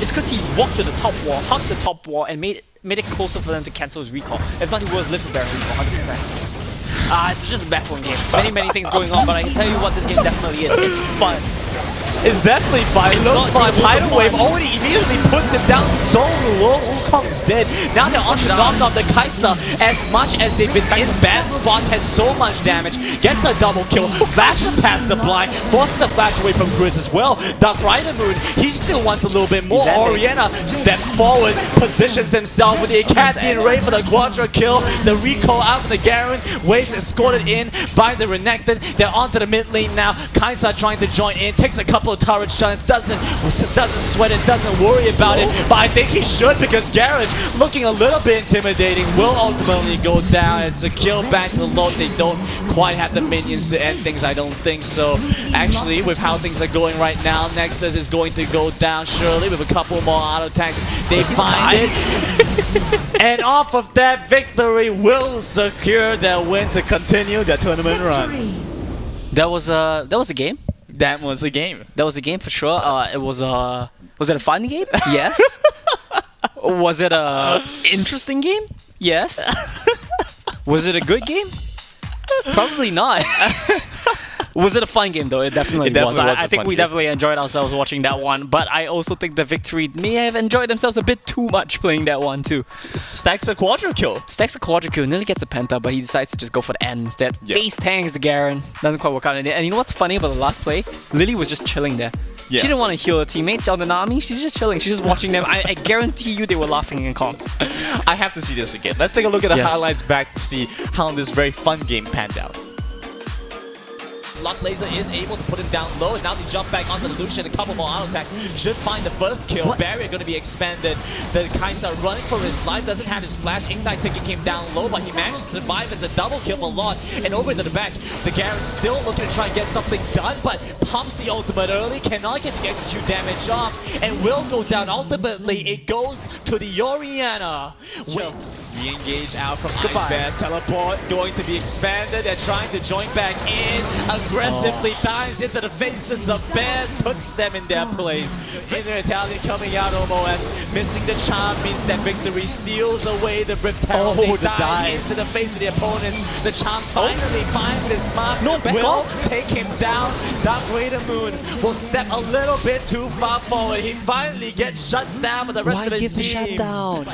It's because he walked to the top wall, hugged the top wall, and made it closer for them to cancel his recall. If not, he would have lived with Baron recall 100%. It's just a baffling game. Many things going on, but I can tell you what this game definitely is. It's fun. It's definitely fine. It It's looks not fine. good, Tidal it's Wave fine. already immediately puts him down so low. Wukong's dead. Now they're on to knock off the Kai'Sa. As much as they've been in bad spots, has so much damage. Gets a double kill. Flashes past the blind. Forces the flash away from Grizz as well. Dark Rider Moon, he still wants a little bit more. Exactly. Oriana steps forward, positions himself with the Acadian Ray for the quadra kill. The recall out from the Garen. Waves escorted in by the Renekton. They're onto the mid lane now. Kai'Sa trying to join in. Takes a couple of turret shots. Doesn't sweat it. Doesn't worry about it. But I think he should, because Garen, looking a little bit intimidating, will ultimately go down. It's a kill back to the low. They don't quite have the minions to end things, I don't think so. Actually, with how things are going right now, Nexus is going to go down surely with a couple more auto attacks. They find it. And off of that, Victory will secure their win to continue their tournament run. That was a game. That was a game. That was a game for sure. Was it a fun game? Yes. Was it a interesting game? Yes. Was it a good game? Probably not. Was it a fun game though? It definitely, was. I think we definitely enjoyed ourselves watching that one, but I also think the Victory may have enjoyed themselves a bit too much playing that one too. Stacks a quadra kill. Stacks a quadra kill, nearly gets a penta, but he decides to just go for the end instead. Yeah. Face tanks the Garen. Doesn't quite work out in it. And you know what's funny about the last play? Lily was just chilling there. Yeah. She didn't want to heal her teammates on the Nami. She's just chilling. She's just watching them. I guarantee you they were laughing in comms. I have to see this again. Let's take a look at the Yes. highlights back to see how this very fun game panned out. Lock Laser is able to put him down low, and now they jump back onto the Lucian. A couple more auto attacks should find the first kill. Barrier going to be expanded. The Kai'Sa running for his life, doesn't have his flash. Ignite taking him down low, but he managed to survive. It's a double kill for Lot. And over into the back, the Garen still looking to try and get something done, but pumps the ultimate early, cannot get the execute damage off, and will go down. Ultimately, it goes to the Oriana. Will re-engage out from Ice Bears. Teleport going to be expanded. They're trying to join back in. Aggressively dives into the faces of Bears, puts them in their place. Inner Italian coming out almost. Missing the charm means that Victory steals away the Rip Talon. They the dive. into the face of the opponents. The charm finally finds his mark. No, back will off. take him down. Dark Raider Moon will step a little bit too far forward. He finally gets shut down by the rest of his team. shutdown?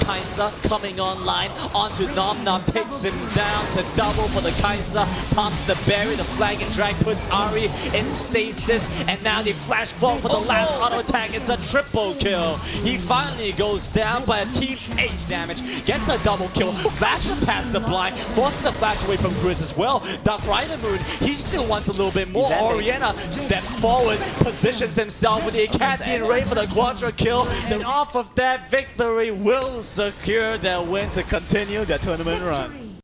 Kai'Sa coming online onto Nom Nom, takes him down to double for the Kai'Sa, pumps the berry, the flag and drag puts Ari in stasis, and now they flash forward for the last auto attack. It's a triple kill. He finally goes down by a team ace damage, gets a double kill, flashes past the blind, forces the flash away from Grizz as well. Dark Rider Moon, he still wants a little bit more. Oriana steps forward, positions himself with the Acadian Ray for the quadra kill. Then off of that, Victory will secure their win to continue their tournament run.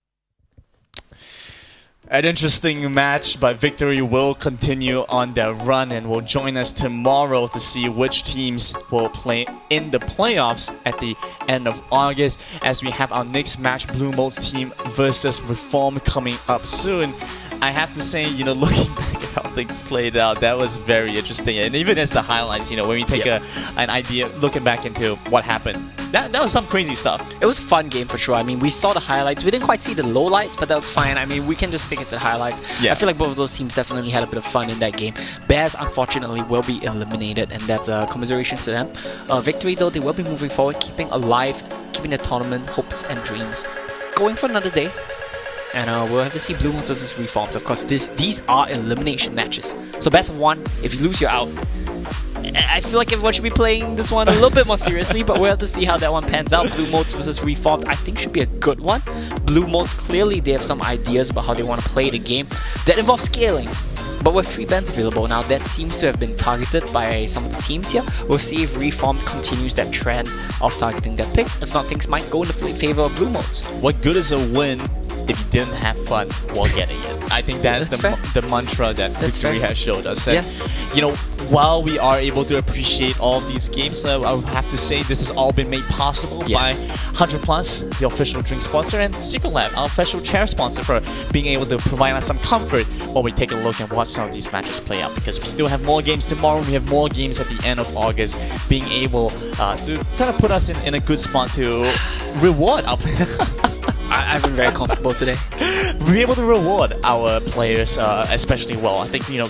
An interesting match, but Victory will continue on their run and will join us tomorrow to see which teams will play in the playoffs at the end of August, as we have our next match, Blue Mode's team versus Reform, coming up soon. I have to say, you know, looking back at how things played out, that was very interesting. And even as the highlights, you know, when we take an idea, looking back into what happened, that was some crazy stuff. It was a fun game for sure. I mean, we saw the highlights. We didn't quite see the lowlights, but that's fine. I mean, we can just stick it to the highlights. Yeah. I feel like both of those teams definitely had a bit of fun in that game. Bears, unfortunately, will be eliminated, and that's a commiseration to them. Victory, though, they will be moving forward, keeping alive, keeping the tournament hopes and dreams going for another day. And we'll have to see Blue Moons versus Reformed. Of course, these are elimination matches. So best of 1, if you lose, you're out. I feel like everyone should be playing this one a little bit more seriously, but we'll have to see how that one pans out. Blue Modes versus Reformed, I think should be a good one. Blue Modes, clearly they have some ideas about how they want to play the game that involve scaling. But with 3 bans available now, that seems to have been targeted by some of the teams here. We'll see if Reformed continues that trend of targeting their picks. If not, things might go in the favor of Blue Modes. What good is a win if you didn't have fun while getting it? I think that's the mantra that Victory has showed us. And, you know, while we are able to appreciate all of these games, I would have to say this has all been made possible by 100 Plus, the official drink sponsor, and Secretlab, our official chair sponsor, for being able to provide us some comfort while we take a look and watch some of these matches play out. Because we still have more games tomorrow, we have more games at the end of August, being able to kind of put us in a good spot to reward our I've been very comfortable today. Be able to reward our players especially well. I think, you know,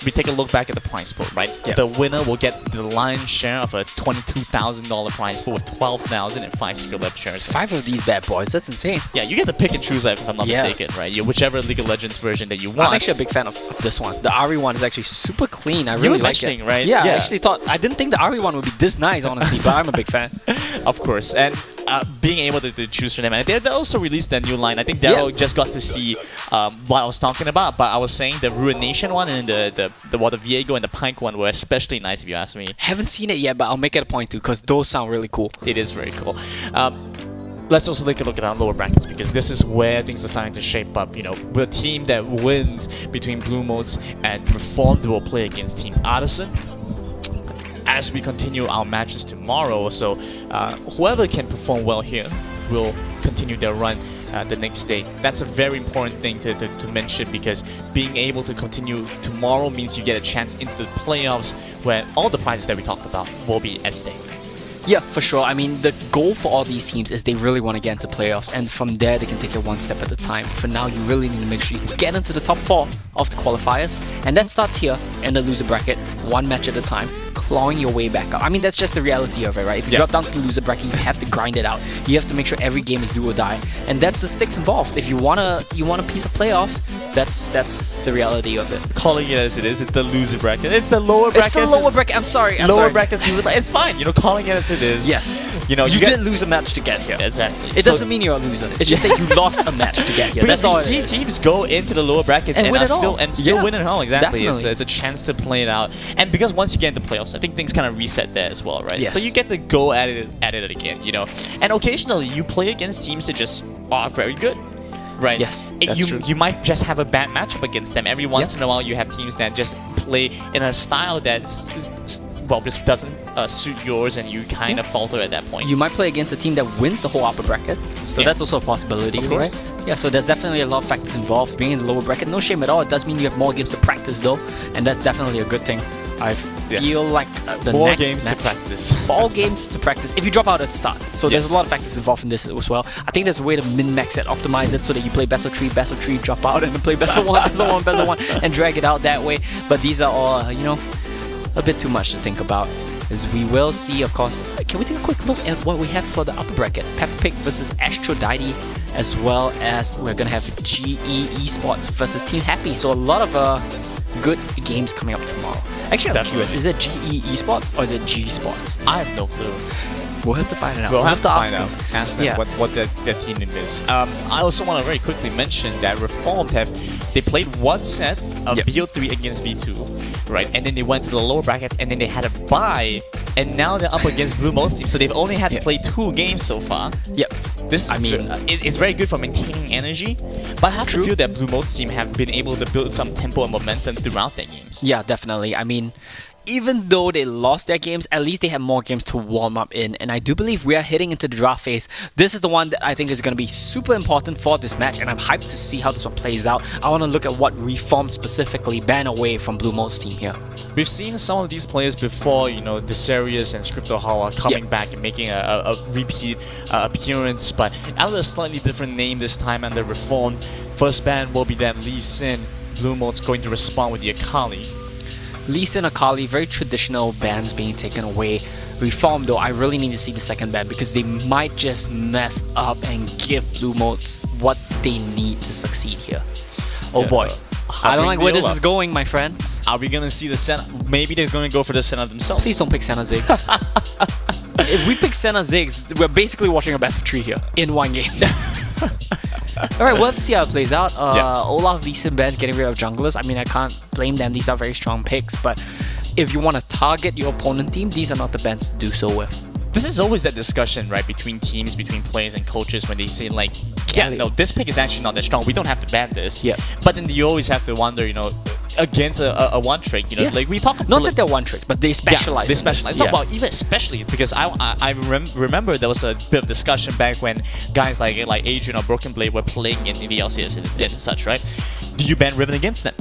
we take a look back at the prize pool, right? Yeah. The winner will get the lion's share of a $22,000 prize pool with 12,000 and 5 Secretlab shares. 5 of these bad boys, that's insane. Yeah, you get to pick and choose, if I'm not mistaken, right? Whichever League of Legends version that you want. I'm actually a big fan of this one. The Ari one is actually super clean. I really like it. Right? Yeah, I didn't think the Ari one would be this nice, honestly, but I'm a big fan. Of course, and being able to choose for them, and they also released a new line. I think Daryl just got to see what I was talking about, but I was saying the Ruination one and the Viego and the Pike one were especially nice, if you ask me. Haven't seen it yet, but I'll make it a point to, because those sound really cool. It is very cool. Let's also take a look at our lower brackets, because this is where things are starting to shape up. You know, the team that wins between Blue Modes and Reformed will play against Team Artisan as we continue our matches tomorrow. So whoever can perform well here will continue their run the next day. That's a very important thing to mention, because being able to continue tomorrow means you get a chance into the playoffs, where all the prizes that we talked about will be at stake. Yeah, for sure. I mean, the goal for all these teams is they really want to get into playoffs, and from there they can take it one step at a time. For now, you really need to make sure you get into the top 4 of the qualifiers, and that starts here in the loser bracket, 1 match at a time, clawing your way back up. I mean, that's just the reality of it, right? If you drop down to the loser bracket, you have to grind it out. You have to make sure every game is do or die, and that's the stakes involved. If you want a piece of playoffs, that's the reality of it. Calling it as it is, it's the loser bracket. It's the lower bracket. It's the lower bracket. I'm sorry. Lower bracket, loser bracket. It's fine. You know, calling it as it is. Yes. You know, you did lose a match to get here. Exactly. It doesn't mean you're a loser. It's just that you lost a match to get here. That's all all. it See is. teams go into the lower brackets and win it still all. win it all. Exactly. Definitely. It's a chance to play it out. And because once you get into playoffs, I think things kind of reset there as well, right? Yes. So you get to go at it again, you know. And occasionally you play against teams that just are very good. Right. Yes, that's true. You might just have a bad matchup against them. Every once in a while, you have teams that just play in a style that's just doesn't suit yours, and you kind of falter at that point. You might play against a team that wins the whole upper bracket, so that's also a possibility, Of course. right? Yeah, so there's definitely a lot of factors involved. Being in the lower bracket, no shame at all. It does mean you have more games to practice, though, and that's definitely a good thing. I feel like the more next games match, to practice. 4 games to practice if you drop out at the start. So there's a lot of factors involved in this as well. I think there's a way to min-max it, optimize it so that you play best of 3, drop out, and then play best of 1, best of 1, and drag it out that way. But these are all, you know, a bit too much to think about. As we will see, of course. Can we take a quick look at what we have for the upper bracket? Peppa Pig versus Astrodyte, as well as we're gonna have GE Esports versus Team Happy. So a lot of good games coming up tomorrow. Actually, I'm curious, is it GE Esports or is it G Sports? I have no clue. We'll have to find it out. We'll have to ask find out. them. Ask them what their team name is. I also want to very quickly mention that Reformed they played 1 set of BO3 against V2, right? And then they went to the lower brackets, and then they had a bye, and now they're up against Blue Modes team. So they've only had to play 2 games so far. Yep. This, I mean, it's very good for maintaining energy, but I have to feel that Blue Modes team have been able to build some tempo and momentum throughout their games. Yeah, definitely. I mean, even though they lost their games, at least they have more games to warm up in. And I do believe we are heading into the draft phase. This is the one that I think is going to be super important for this match, and I'm hyped to see how this one plays out. I want to look at what Reformed specifically ban away from Blue Mode's team here. We've seen some of these players before, you know, Desarius and Scripto are coming back and making a repeat appearance, but under a slightly different name this time under Reformed. First ban will be that Lee Sin. Blue Mode's going to respond with the Akali. Lee Sin, Akali, very traditional bans being taken away. Reform though, I really need to see the second ban because they might just mess up and give Blue Modes what they need to succeed here. Oh boy. I don't like where this is going, my friends. Are we gonna see the Senna? Maybe they're gonna go for the Senna themselves. Please don't pick Senna Ziggs. If we pick Senna Ziggs, we're basically watching a best of 3 here in one game. Alright, we'll have to see how it plays out. Olaf, Lee Sin, Ben getting rid of junglers. I mean, I can't blame them. These are very strong picks, but if you want to target your opponent team, these are not the bans to do so with. This is always that discussion, right, between teams, between players and coaches when they say like, yeah, no, this pick is actually not that strong. We don't have to ban this. Yeah. But then you always have to wonder, you know, against a one trick, you know, like we talk about. Not that they're one trick, but they specialize. They specialize. Yeah. Well, even especially because I remember there was a bit of discussion back when guys like Adrian or Broken Blade were playing in the LCS and such, right? Do you ban Riven against them?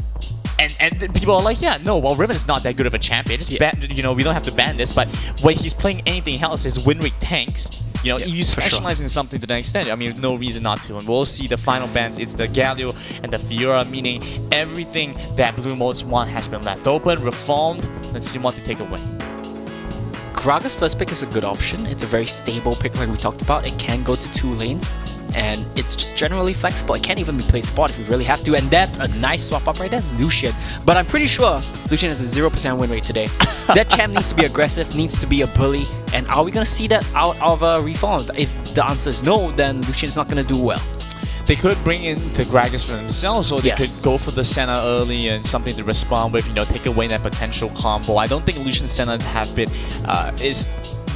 And people are like, yeah, no, well, Riven is not that good of a champion. Just ban, you know, we don't have to ban this. But when he's playing anything else, his win rate tanks. You know, you specialize in something to that extent. I mean, no reason not to. And we'll see the final bans. It's the Galio and the Fiora, meaning everything that Blue Modes want has been left open, reformed. Let's see what they take away. Graga's first pick is a good option. It's a very stable pick like we talked about. It can go to 2 lanes. And it's just generally flexible. It can't even be played spot if you really have to. And that's a nice swap up right there, Lucian. But I'm pretty sure Lucian has a 0% win rate today. That champ needs to be aggressive, needs to be a bully. And are we going to see that out of Reformed? If the answer is no, then Lucian's not going to do well. They could bring in the Gragas for themselves, or they could go for the Senna early and something to respond with, you know, take away that potential combo. I don't think Lucian Senna have been is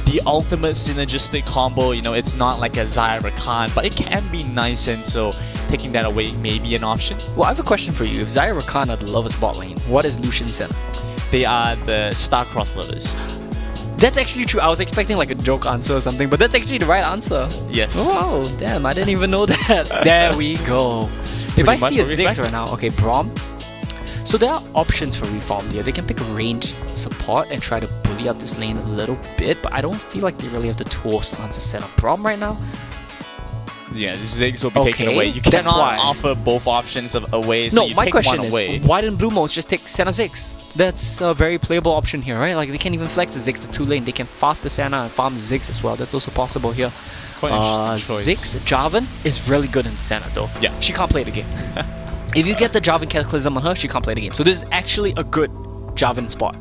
the ultimate synergistic combo. You know, it's not like a Xayah Rakan, but it can be nice, and so taking that away may be an option. Well, I have a question for you. If Xayah Rakan are the lovers bot lane, what is Lucian Senna? They are the Starcross lovers. That's actually true. I was expecting like a joke answer or something, but that's actually the right answer. Yes. Oh, damn, I didn't even know that. There we go. If I see a Ziggs right now, okay, Braum. So there are options for Reformed here. They can pick a range support and try to bully out this lane a little bit, but I don't feel like they really have the tools to answer Senna. Braum right now? Yeah, Ziggs will be taken away. You cannot offer both options away, so you my pick question one is, away. why didn't Blue Modes just take Senna Ziggs? That's a very playable option here, right? Like, they can't even flex the Ziggs to 2 lane. They can fast the Senna and farm the Ziggs as well. That's also possible here. Quite interesting choice. Ziggs, Jarvan is really good in Senna though. Yeah. She can't play the game. If you get the Jarvan Cataclysm on her, she can't play the game. So this is actually a good Jarvan spot.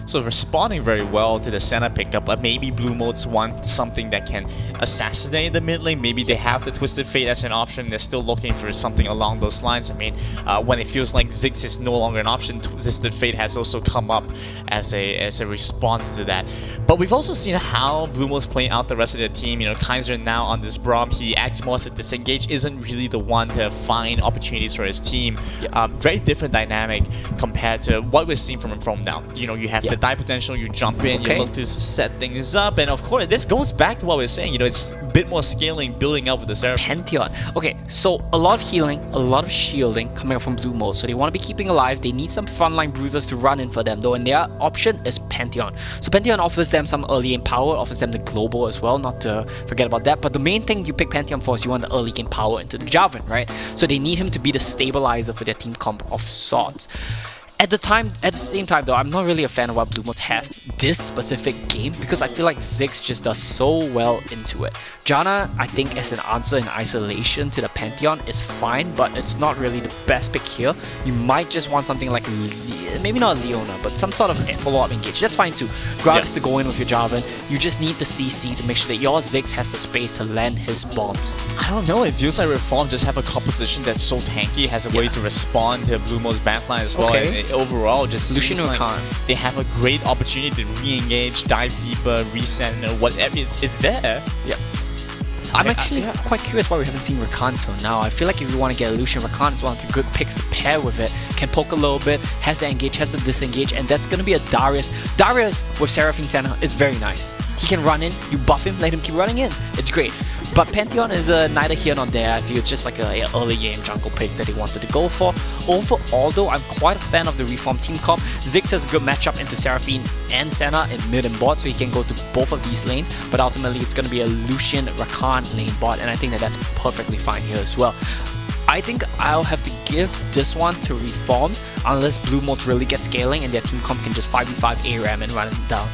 So responding very well to the Senna pickup, but maybe Blue Modes want something that can assassinate the mid lane. Maybe they have the Twisted Fate as an option. They're still looking for something along those lines. I mean, when it feels like Ziggs is no longer an option, Twisted Fate has also come up as a response to that. But we've also seen how Blue Modes playing out the rest of the team. You know, Kaiser now on this Braum, he acts more as a disengage, isn't really the one to find opportunities for his team. Very different dynamic compared to what we're seeing from him from now. You know, you have the die potential, you jump in, you look to set things up, and of course this goes back to what we were saying. You know, it's a bit more scaling, building up with the Seraphine. Pantheon. Okay, so a lot of healing, a lot of shielding coming up from Blue Mode, so they want to be keeping alive. They need some frontline bruisers to run in for them though, and their option is Pantheon. So Pantheon offers them some early game power, offers them the global as well, not to forget about that. But the main thing you pick Pantheon for is you want the early game power into the Jarvan, right? So they need him to be the stabilizer for their team comp of sorts. At the same time though, I'm not really a fan of what Blue Modes have this specific game because I feel like Ziggs just does so well into it. Janna, I think as an answer in isolation to the Pantheon is fine, but it's not really the best pick here. You might just want something like, maybe not Leona, but some sort of follow-up engage. That's fine too. Gragas to go in with your Jarvan. You just need the CC to make sure that your Ziggs has the space to land his bombs. I don't know, it feels like Reform just have a composition that's so tanky, has a way to respond to Blue Mode's backline as well. And overall, just Lucian seems like they have a great opportunity to re-engage, dive deeper, reset, you know, whatever, it's there. I'm actually quite curious why we haven't seen Rakan till now. I feel like if you want to get a Lucian, Rakan is one of the good picks to pair with it. Can poke a little bit, has the engage, has the disengage, and that's going to be a Darius. Darius with Seraphine Senna is very nice. He can run in, you buff him, let him keep running in. It's great. But Pantheon is neither here nor there. I feel it's just like an early game jungle pick that he wanted to go for. Overall though, I'm quite a fan of the Reform team comp. Ziggs has a good matchup into Seraphine and Senna in mid and bot, so he can go to both of these lanes. But ultimately, it's going to be a Lucian Rakan lane bot, and I think that that's perfectly fine here as well. I think I'll have to give this one to Reform unless Blue Mode really gets scaling and their team comp can just 5v5 ARAM and run it down.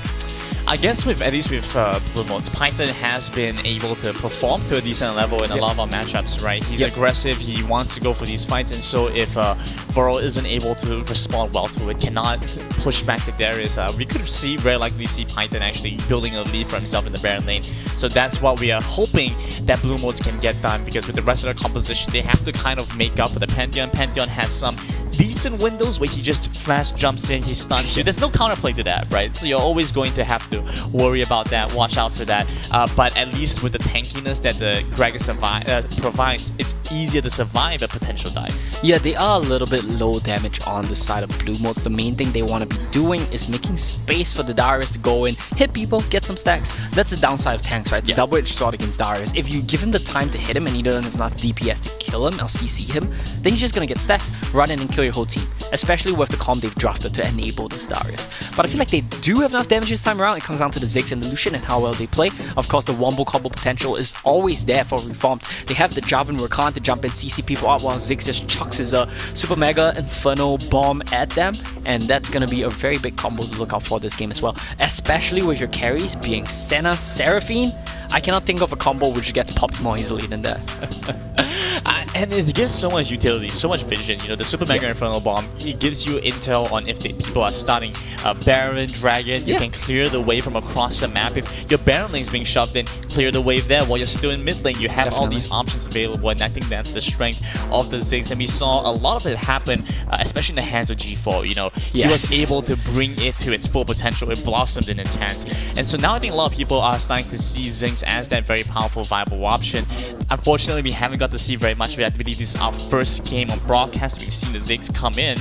I guess with at least with Blue Modes, Python has been able to perform to a decent level in a lot of our matchups, right? He's aggressive, he wants to go for these fights, and so if Voro isn't able to respond well to it, cannot push back to Darius, we could very likely see Python actually building a lead for himself in the Baron lane. So that's what we are hoping that Blue Modes can get done, because with the rest of the composition, they have to kind of make up for the Pantheon. Pantheon has some decent windows where he just flash jumps in, he stuns you. There's no counterplay to that, right? So you're always going to have to worry about that, watch out for that. But at least with the tankiness that the Gragas provides, it's easier to survive a potential dive. Yeah, they are a little bit low damage on the side of Blue Modes. The main thing they want to be doing is making space for the Darius to go in, hit people, get some stacks. That's the downside of tanks, right? It's a double-edged sword against Darius. If you give him the time to hit him and he doesn't have enough DPS to kill him or CC him, then he's just gonna get stacks, run in and kill your whole team. Especially with the comp they've drafted to enable this Darius. But I feel like they do have enough damage this time around. It comes down to the Ziggs and the Lucian and how well they play. Of course, the Wombo combo potential is always there for Reformed. They have the Jarvan Rakan to jump and CC people out while Ziggs just chucks his Super Mega Inferno Bomb at them. And that's gonna be a very big combo to look out for this game as well. Especially with your carries being Senna, Seraphine. I cannot think of a combo which gets popped more easily than that. And it gives so much utility, so much vision. You know, the Super Mega Inferno Bomb, it gives you intel on if people are starting Baron, Dragon. You can clear the wave from across the map. If your Baron lane is being shoved in, clear the wave there. While you're still in mid lane, you have all these options available, and I think that's the strength of the Ziggs. And we saw a lot of it happen, especially in the hands of G4. You know, he was able to bring it to its full potential. It blossomed in its hands. And so now I think a lot of people are starting to see Ziggs as that very powerful, viable option. Unfortunately, we haven't got to see very much of it. I believe this is our first game on broadcast. We've seen the Ziggs come in.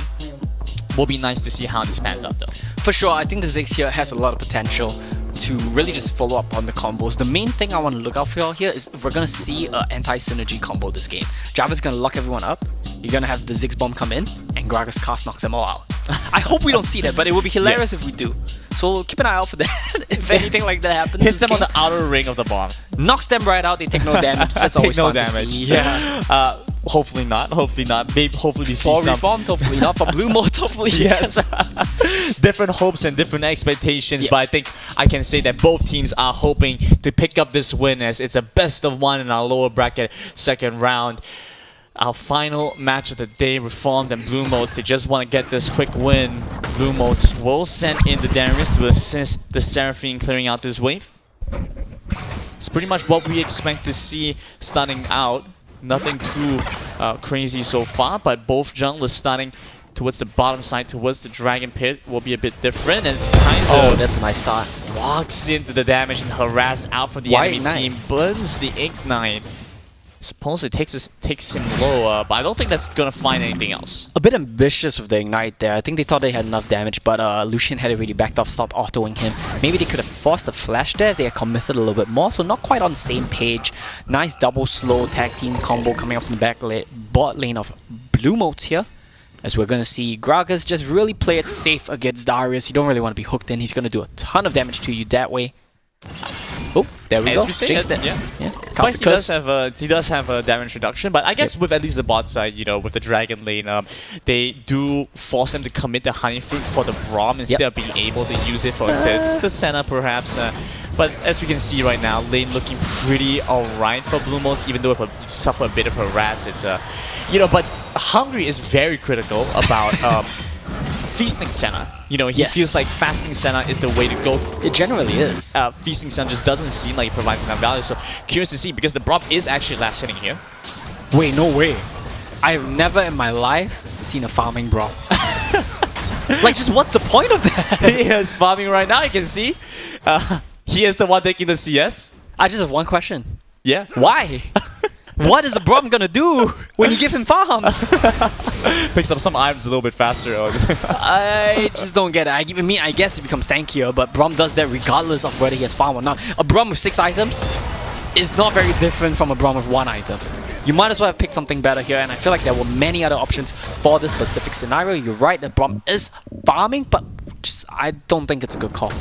Will be nice to see how this pans out though. For sure, I think the Ziggs here has a lot of potential to really just follow up on the combos. The main thing I want to look out for here is we're going to see an anti-synergy combo this game. Jarvan's going to lock everyone up. You're going to have the Ziggs bomb come in and Gragas cast knocks them all out. I hope we don't see that, but it would be hilarious if we do. So keep an eye out for that. If anything like that happens, hits them on the outer ring of the bomb. Knocks them right out, they take no damage. That's always fun to see. Yeah. Hopefully not. Hopefully not. Maybe hopefully we see for some. Reformed, hopefully not. For Blue Mode, hopefully yes. Different hopes and different expectations, but I think I can say that both teams are hoping to pick up this win, as it's a best of one in our lower bracket second round. Our final match of the day, Reformed and Blue Modes. They just want to get this quick win. Blue Modes will send in the Darius to assist the Seraphine clearing out this wave. It's pretty much what we expect to see starting out. Nothing too crazy so far, but both junglers starting towards the bottom side, towards the Dragon Pit, will be a bit different. And it's kind of that's a nice start. Walks into the damage and harass out from the enemy team. Burns the Ignite. Suppose it takes him low, but I don't think that's gonna find anything else. A bit ambitious with the Ignite there. I think they thought they had enough damage, but Lucian had already backed off, stopped autoing him. Maybe they could have forced a flash there if they had committed a little bit more, so not quite on the same page. Nice double slow tag team combo coming up from the bot lane of Blue Modes here. As we're gonna see Gragas just really play it safe against Darius. You don't really want to be hooked in. He's gonna do a ton of damage to you that way. Oh, there we go. Jinxed it. Yeah. But he does have a damage reduction, but I guess with at least the bot side, you know, with the Dragon lane, they do force him to commit the Honey Fruit for the Braum instead of being able to use it for the Senna perhaps. But as we can see right now, lane looking pretty alright for Blue Modes, even though if you suffer a bit of harass, it's you know, but Hungry is very critical about feasting Senna. You know, he feels like fasting Senna is the way to go. It generally is. Feasting Senna just doesn't seem like it provides enough value, so curious to see, because the Braum is actually last hitting here. Wait, no way. I've never in my life seen a farming Braum. Like, just what's the point of that? He is farming right now, you can see. He is the one taking the CS. I just have one question. Yeah? Why? What is a Braum gonna do when you give him farm? Picks up some items a little bit faster. I just don't get it. I guess it becomes tankier, but Braum does that regardless of whether he has farm or not. A Braum with 6 items is not very different from a Braum with 1 item. You might as well have picked something better here, and I feel like there were many other options for this specific scenario. You're right, the Braum is farming, but just I don't think it's a good call.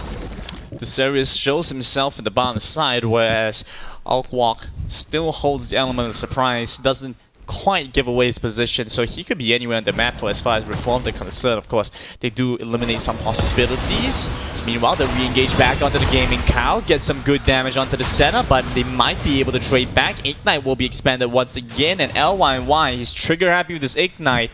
The Sirius shows himself in the bottom side, whereas Altwalk still holds the element of surprise, doesn't quite give away his position, so he could be anywhere on the map for as far as Reformed are concerned. Of course, they do eliminate some possibilities. Meanwhile, they re-engage back onto the Gaming Cow, get some good damage onto the center, but they might be able to trade back. Ignite will be expanded once again, and LYY, he's trigger happy with this Ignite,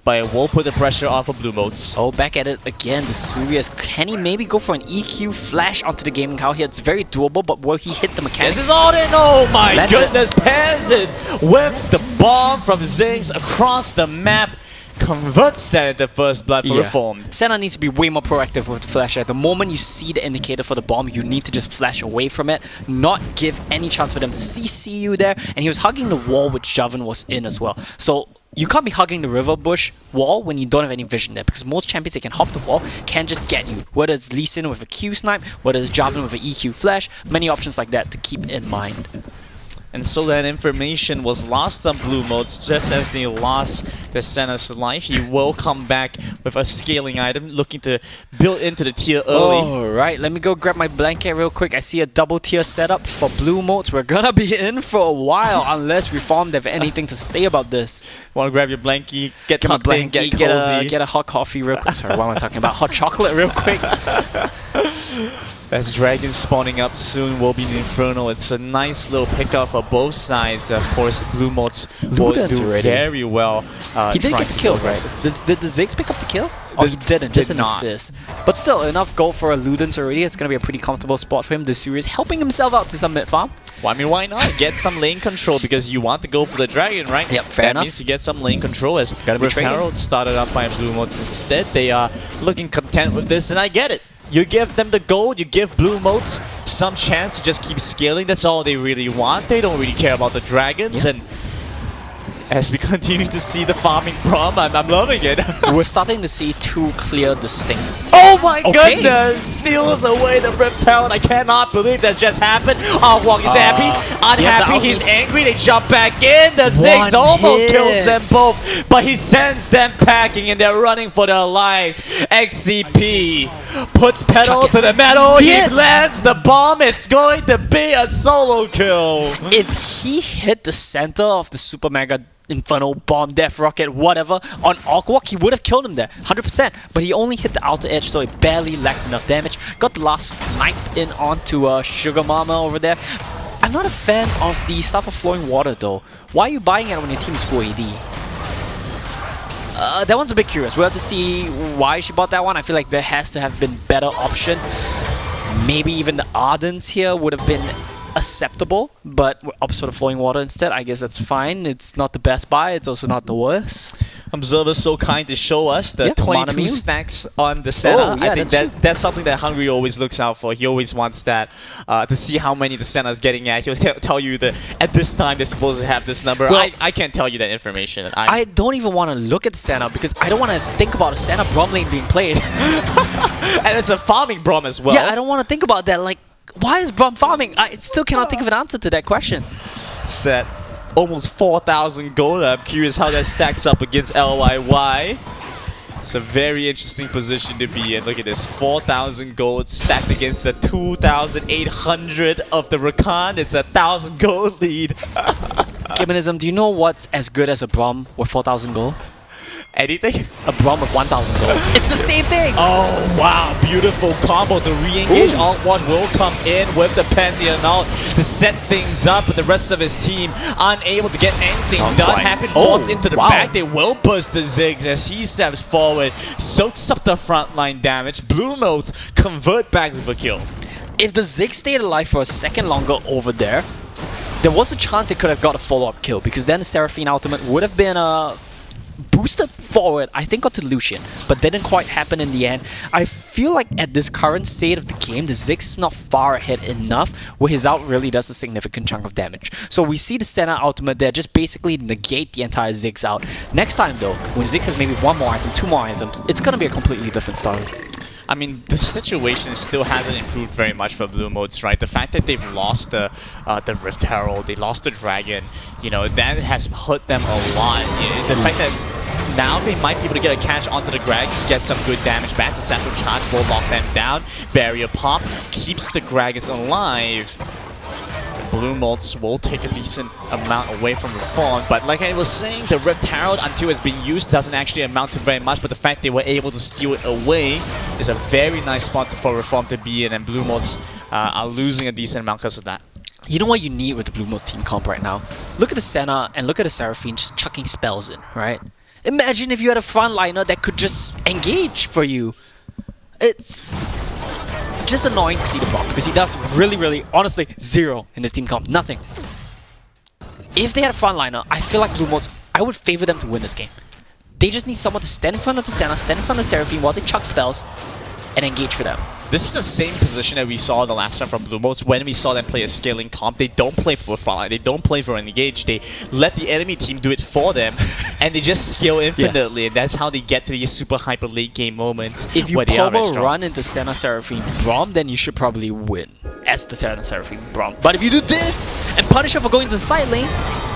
but it will put the pressure off of Blue Motes. Oh, back at it again, the Surius. Can he maybe go for an EQ flash onto the Gaming Cow here? It's very doable, but will he hit the mechanics? This is all in. Oh my That's goodness, pairs it with the bomb from Ziggs across the map. Converts that into first blood for Reformed. Senna needs to be way more proactive with the flash. At the moment you see the indicator for the bomb, you need to just flash away from it, not give any chance for them to CC you there. And he was hugging the wall which Javan was in as well. So you can't be hugging the river bush wall when you don't have any vision there, because most champions that can hop the wall can just get you. Whether it's Lee Sin with a Q snipe, whether it's Javan with an EQ flash, many options like that to keep in mind. And so that information was lost on Blue Motes just as they lost the Senna's life. He will come back with a scaling item, looking to build into the tier early. Alright, let me go grab my blanket real quick. I see a double tier setup for Blue Motes. We're gonna be in for a while unless Reformed have anything to say about this. Want to grab your blankie, get my tucked in, blankie, get cozy. get a hot coffee real quick. Sorry, what am I talking about? Hot chocolate real quick. As Dragons spawning up soon will be the Inferno. It's a nice little pickup for both sides. Of course, Blue Motes will do very well. He did get the kill, right? Did the Ziggs pick up the kill? Oh, he didn't, just an assist. But still, enough gold for a Ludens already. It's going to be a pretty comfortable spot for him. The series helping himself out to some mid farm. Well, I mean, why not? Get some lane control because you want to go for the dragon, right? Yep, fair enough. That means to get some lane control as Rift Herald started up by Blue Motes instead. They are looking content with this, and I get it. You give them the gold, you give Blue Motes some chance to just keep scaling. That's all they really want. They don't really care about the dragons. And as we continue to see the farming prom, I'm loving it. We're starting to see two clear, distinct. Oh my goodness! Steals away the Rift Herald. I cannot believe that just happened. Walk is happy, unhappy, he's angry. They jump back in. The Ziggs almost kills them both, but he sends them packing and they're running for their lives. XCP puts pedal to the metal. He lands the bomb. It's going to be a solo kill. If he hit the center of the Super Mega Inferno Bomb, Death Rocket, whatever, on Aquawalk, he would have killed him there, 100%. But he only hit the outer edge, so it barely lacked enough damage. Got the last snipe in onto Sugar Mama over there. I'm not a fan of the stuff of flowing water though. Why are you buying it when your team is full AD? That one's a bit curious. We'll have to see why she bought that one. I feel like there has to have been better options. Maybe even the Ardents here would have been acceptable, but we're up for the flowing water instead. I guess that's fine. It's not the best buy, it's also not the worst. Observer's so kind to show us the 22 stacks on the center. I think that's something that Hungry always looks out for. He always wants that to see how many the center is getting at. He'll tell you that at this time they're supposed to have this number. Well, I can't tell you that information. I don't even want to look at the center because I don't want to think about a center Brom lane being played. And it's a farming Brom as well. Yeah, I don't want to think about that. Like, why is Brom farming? I still cannot think of an answer to that question. Set almost 4,000 gold. I'm curious how that stacks up against LYY. It's a very interesting position to be in. Look at this, 4,000 gold stacked against the 2,800 of the Rakan. It's 1,000 gold lead. Gibbonizm, do you know what's as good as a Brom with 4,000 gold? Anything? A Brom with 1,000 gold. It's the same thing! Oh, wow. Beautiful combo to re-engage. Alt 1 will come in with the Pantheon Alt to set things up, but the rest of his team unable to get anything done. Happen forced into the back. They will burst the Ziggs as he steps forward, soaks up the frontline damage. Blue Motes convert back with a kill. If the Ziggs stayed alive for a second longer over there, there was a chance they could have got a follow-up kill, because then the Seraphine ultimate would have been boosted forward, I think, onto Lucian, but didn't quite happen in the end. I feel like at this current state of the game, the Ziggs is not far ahead enough where his ult really does a significant chunk of damage. So we see the center ultimate there just basically negate the entire Ziggs out. Next time though, when Ziggs has maybe one more item, two more items, it's gonna be a completely different story. I mean, the situation still hasn't improved very much for Blue Motes, right? The fact that they've lost the Rift Herald, they lost the Dragon, you know, that has hurt them a lot. The fact that now they might be able to get a catch onto the Dragons, get some good damage back. The Central Charge will lock them down. Barrier Pop keeps the Dragons alive. Blue Motes will take a decent amount away from Reform, but like I was saying, the Rift Herald, until it's being used, doesn't actually amount to very much, but the fact they were able to steal it away is a very nice spot for Reform to be in, and Blue Motes are losing a decent amount because of that. You know what you need with the Blue Mote team comp right now? Look at the Senna and look at the Seraphine just chucking spells in, right? Imagine if you had a frontliner that could just engage for you. It's just annoying to see the Braum because he does really, honestly, zero in this team comp. Nothing. If they had a frontliner, I feel like Blue Motes, I would favor them to win this game. They just need someone to stand in front of the Senna, stand in front of the Seraphine while they chuck spells and engage for them. This is the same position that we saw the last time from Blue Motes when we saw them play a scaling comp. They don't play for a frontline, they don't play for an engage, they let the enemy team do it for them and they just scale infinitely, yes. And that's how they get to these super hyper late game moments. If you where they promo run into Senna Seraphine Braum, then you should probably win as the Senna Seraphine Braum. But if you do this and punish her for going to the side lane,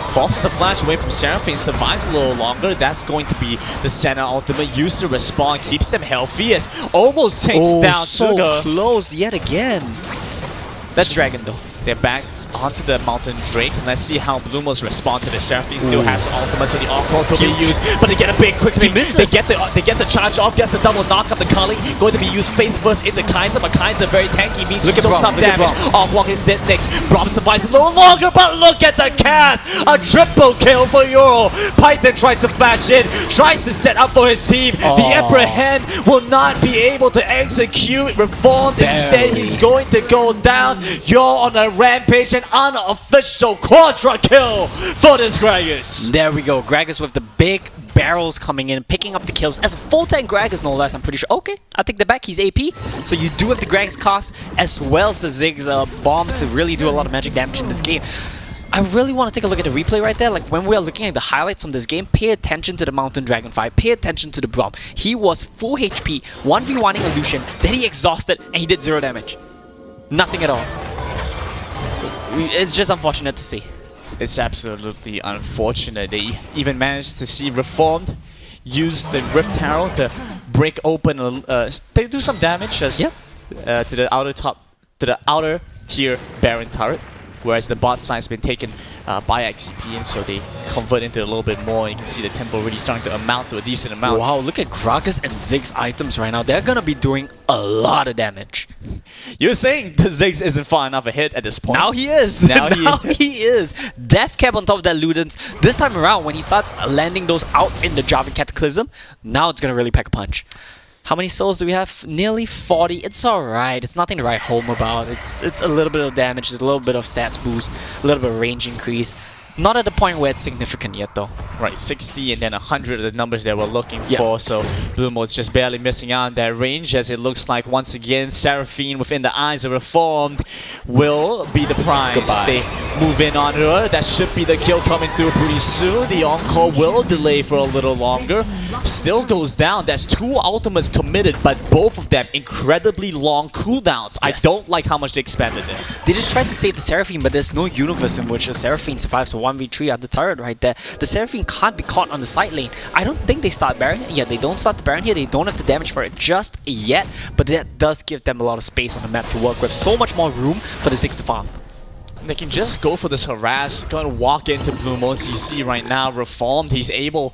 forces the flash away from Seraphine, survives a little longer. That's going to be the Senna ultimate used to respond, keeps them healthy as almost takes down so Suga. Close yet again. That's Dragon though. They're back onto the Mountain Drake. Let's see how Blue Motes respond to this. Seraphine still has ultimate, so the encore could be used, but they get a big quickening. They get the charge off, gets the double knock up the Kali. Going to be used face first into Kaiser, but Kaiser very tanky, means he soaks some damage. Off-walk is dead next. Braum survives a little longer, but look at the cast! A triple kill for Euro. Python tries to flash in, tries to set up for his team. The Emperor Hen will not be able to execute Reformed. Instead, he's going to go down. You're on a rampage, an unofficial quadra kill for this Gragas. There we go. Gragas with the big barrels coming in, picking up the kills as a full tank Gragas, no less. I'm pretty sure. Okay, I'll take that back. He's AP. So you do have the Gragas cost as well as the Ziggs bombs to really do a lot of magic damage in this game. I really want to take a look at the replay right there. Like when we are looking at the highlights from this game, pay attention to the Mountain Dragon fight, pay attention to the Braum. He was full HP, 1v1ing a Lucian, then he exhausted and he did 0 damage. Nothing at all. It's just unfortunate to see. It's absolutely unfortunate. They even managed to see Reformed use the Rift Herald to break open. They do some damage as to the outer tier Baron turret, whereas the bot side's been taken by XCP, and so they convert into a little bit more. You can see the tempo really starting to amount to a decent amount. Wow, look at Gragas and Ziggs items right now. They're gonna be doing a lot of damage. You're saying the Ziggs isn't far enough ahead at this point? Now he is. Now he is. Death cap on top of that Ludens. This time around, when he starts landing those out in the Jarvan Cataclysm, now it's gonna really pack a punch. How many souls do we have? Nearly 40. It's alright. It's nothing to write home about. It's a little bit of damage, there's a little bit of stats boost, a little bit of range increase. Not at the point where it's significant yet though. Right, 60 and then 100 are the numbers that we're looking for, so Blue Mote's just barely missing out on that range, as it looks like once again Seraphine within the eyes of Reformed will be the prize. Goodbye. They move in on her, that should be the kill coming through pretty soon. The encore will delay for a little longer. Still goes down, that's 2 ultimates committed, but both of them incredibly long cooldowns. Yes. I don't like how much they expanded there. They just tried to save the Seraphine, but there's no universe in which a Seraphine survives a 1v3 at the turret right there. The Seraphine can't be caught on the side lane. I don't think they start Baron. Yeah, they don't start the Baron here. They don't have the damage for it just yet, but that does give them a lot of space on the map to work with. So much more room for the Ziggs to farm. They can just go for this harass, gonna walk into Blue Motes. You see right now, Reformed, he's able,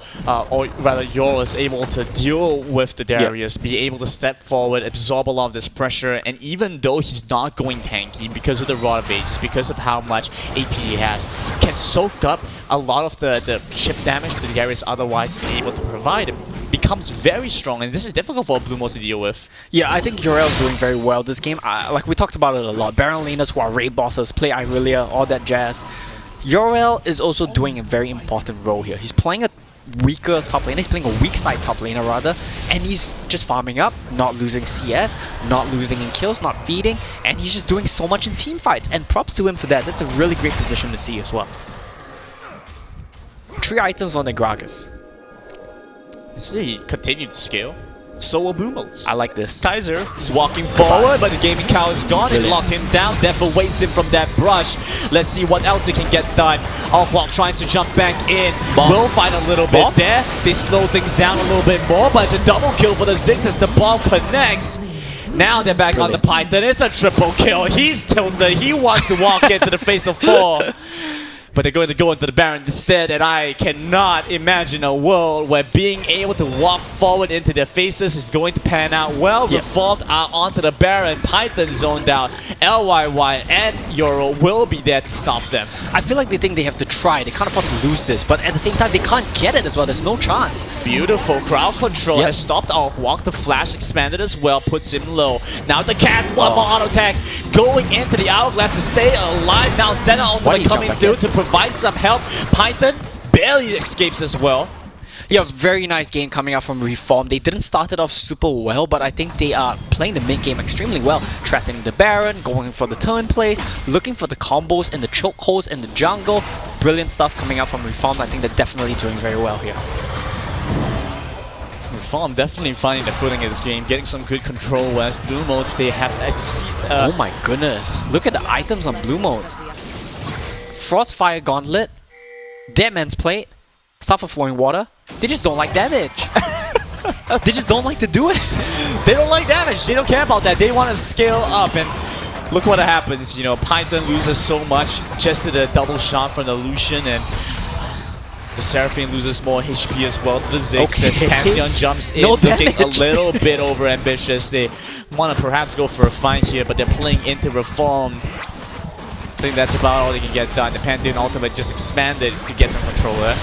or rather Yor is able to deal with the Darius, be able to step forward, absorb a lot of this pressure, and even though he's not going tanky because of the Rod of Ages, because of how much AP he has, can soak up a lot of the chip damage that the Darius otherwise is able to provide. It becomes very strong, and this is difficult for Blue Motes to deal with. Yeah, I think Uriel's doing very well this game. Like we talked about it a lot. Baron laners who are raid bosses, play Irelia, all that jazz. Uriel is also doing a very important role here. He's playing a weaker top laner, he's playing a weak side top laner rather, and he's just farming up, not losing CS, not losing in kills, not feeding, and he's just doing so much in team fights, and props to him for that. That's a really great position to see as well. 3 items on the Gragas. See, continue to scale. So will Blue Motes. I like this. Kaiser is walking forward, but the gaming cow is gone. They locked him down. Death awaits him from that brush. Let's see what else they can get done. Offwalk tries to jump back in. Will fight a little bit there. They slow things down a little bit more, but it's a double kill for the Ziggs as the bomb connects. Now they're back on the Python. It's a triple kill. He's tilted. He wants to walk into the face of 4. But they're going to go into the Baron instead, and I cannot imagine a world where being able to walk forward into their faces is going to pan out well. Reformed are onto the Baron, Python zoned out, LYY and Euro will be there to stop them. I feel like they think they have to try. They can't afford to lose this, but at the same time, they can't get it as well. There's no chance. Beautiful crowd control has stopped Walk. The flash expanded as well, puts him low. Now the cast, one more auto attack going into the hourglass to stay alive. Now Senna only coming through to provide some help. Python barely escapes as well. Yeah, very nice game coming out from Reform. They didn't start it off super well, but I think they are playing the mid game extremely well. Trapping the Baron, going for the turn plays, looking for the combos and the chokeholds in the jungle. Brilliant stuff coming out from Reform. I think they're definitely doing very well here. Reform definitely finding the footing in this game, getting some good control, whereas Blue Modes, they have... oh my goodness. Look at the items on Blue Mode. Frostfire Gauntlet, Dead Man's Plate, Staff of Flowing Water. They just don't like damage. They just don't like to do it. They don't like damage. They don't care about that. They want to scale up, and look what happens. You know, Python loses so much just to the double shot from the Lucian, and the Seraphine loses more HP as well to the Ziggs as Pantheon jumps in, looking a little bit over ambitious. They want to perhaps go for a fight here, but they're playing into Reform. I think that's about all they can get done. The Pantheon ultimate just expanded to get some control there.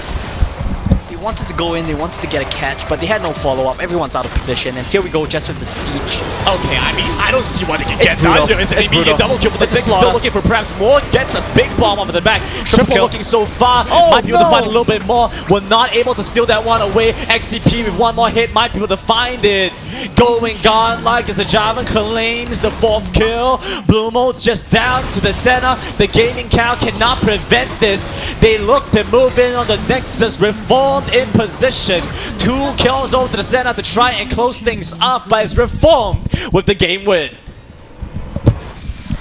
They wanted to go in, they wanted to get a catch, but they had no follow-up. Everyone's out of position, and here we go just with the siege. Okay, I mean, I don't see what they can get done. It's an immediate double kill, but the Ziggs still looking for perhaps more. Gets a big bomb off of the back. Triple looking so far. Might be able to find a little bit more. We're not able to steal that one away. XCP with one more hit might be able to find it. Going godlike as the Javan claims the 4th kill. Blue Mode's just down to the center. The gaming cow cannot prevent this. They look to move in on the Nexus. Reformed in position. 2 kills over to the center to try and close things up, but it's Reformed with the game win.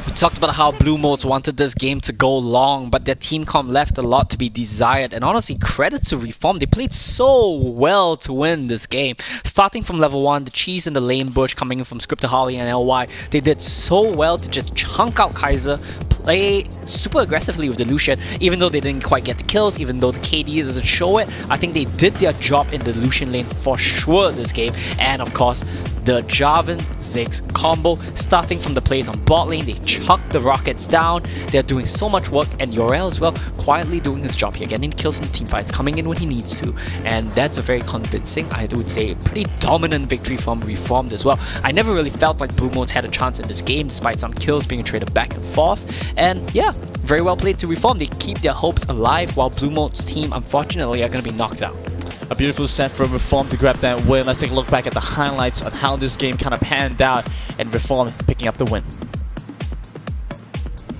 We talked about how Blue Modes wanted this game to go long, but their team comp left a lot to be desired, and honestly, credit to Reform. They played so well to win this game. Starting from level 1, the cheese in the lane bush coming in from Scripter Holly and LY, they did so well to just chunk out Kaiser, play super aggressively with the Lucian, even though they didn't quite get the kills, even though the KD doesn't show it. I think they did their job in the Lucian lane for sure this game, and of course, the Jarvan Ziggs combo, starting from the plays on bot lane, they chucked the rockets down. They're doing so much work, and Yorel as well, quietly doing his job here, getting kills in team fights, coming in when he needs to, and that's a very convincing, I would say, pretty dominant victory from Reformed as well. I never really felt like Blue Modes had a chance in this game, despite some kills being traded back and forth, and yeah, very well played to Reform. They keep their hopes alive, while Blue Mode's team, unfortunately, are going to be knocked out. A beautiful set from Reform to grab that win. Let's take a look back at the highlights on how this game kind of panned out, and Reform picking up the win.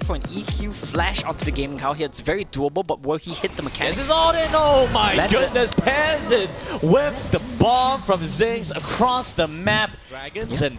For an EQ flash onto the gaming cow here, it's very doable, but where he hit the mechanics... This is all in. Oh my goodness, pairs it with the bomb from Ziggs across the map. Dragons, and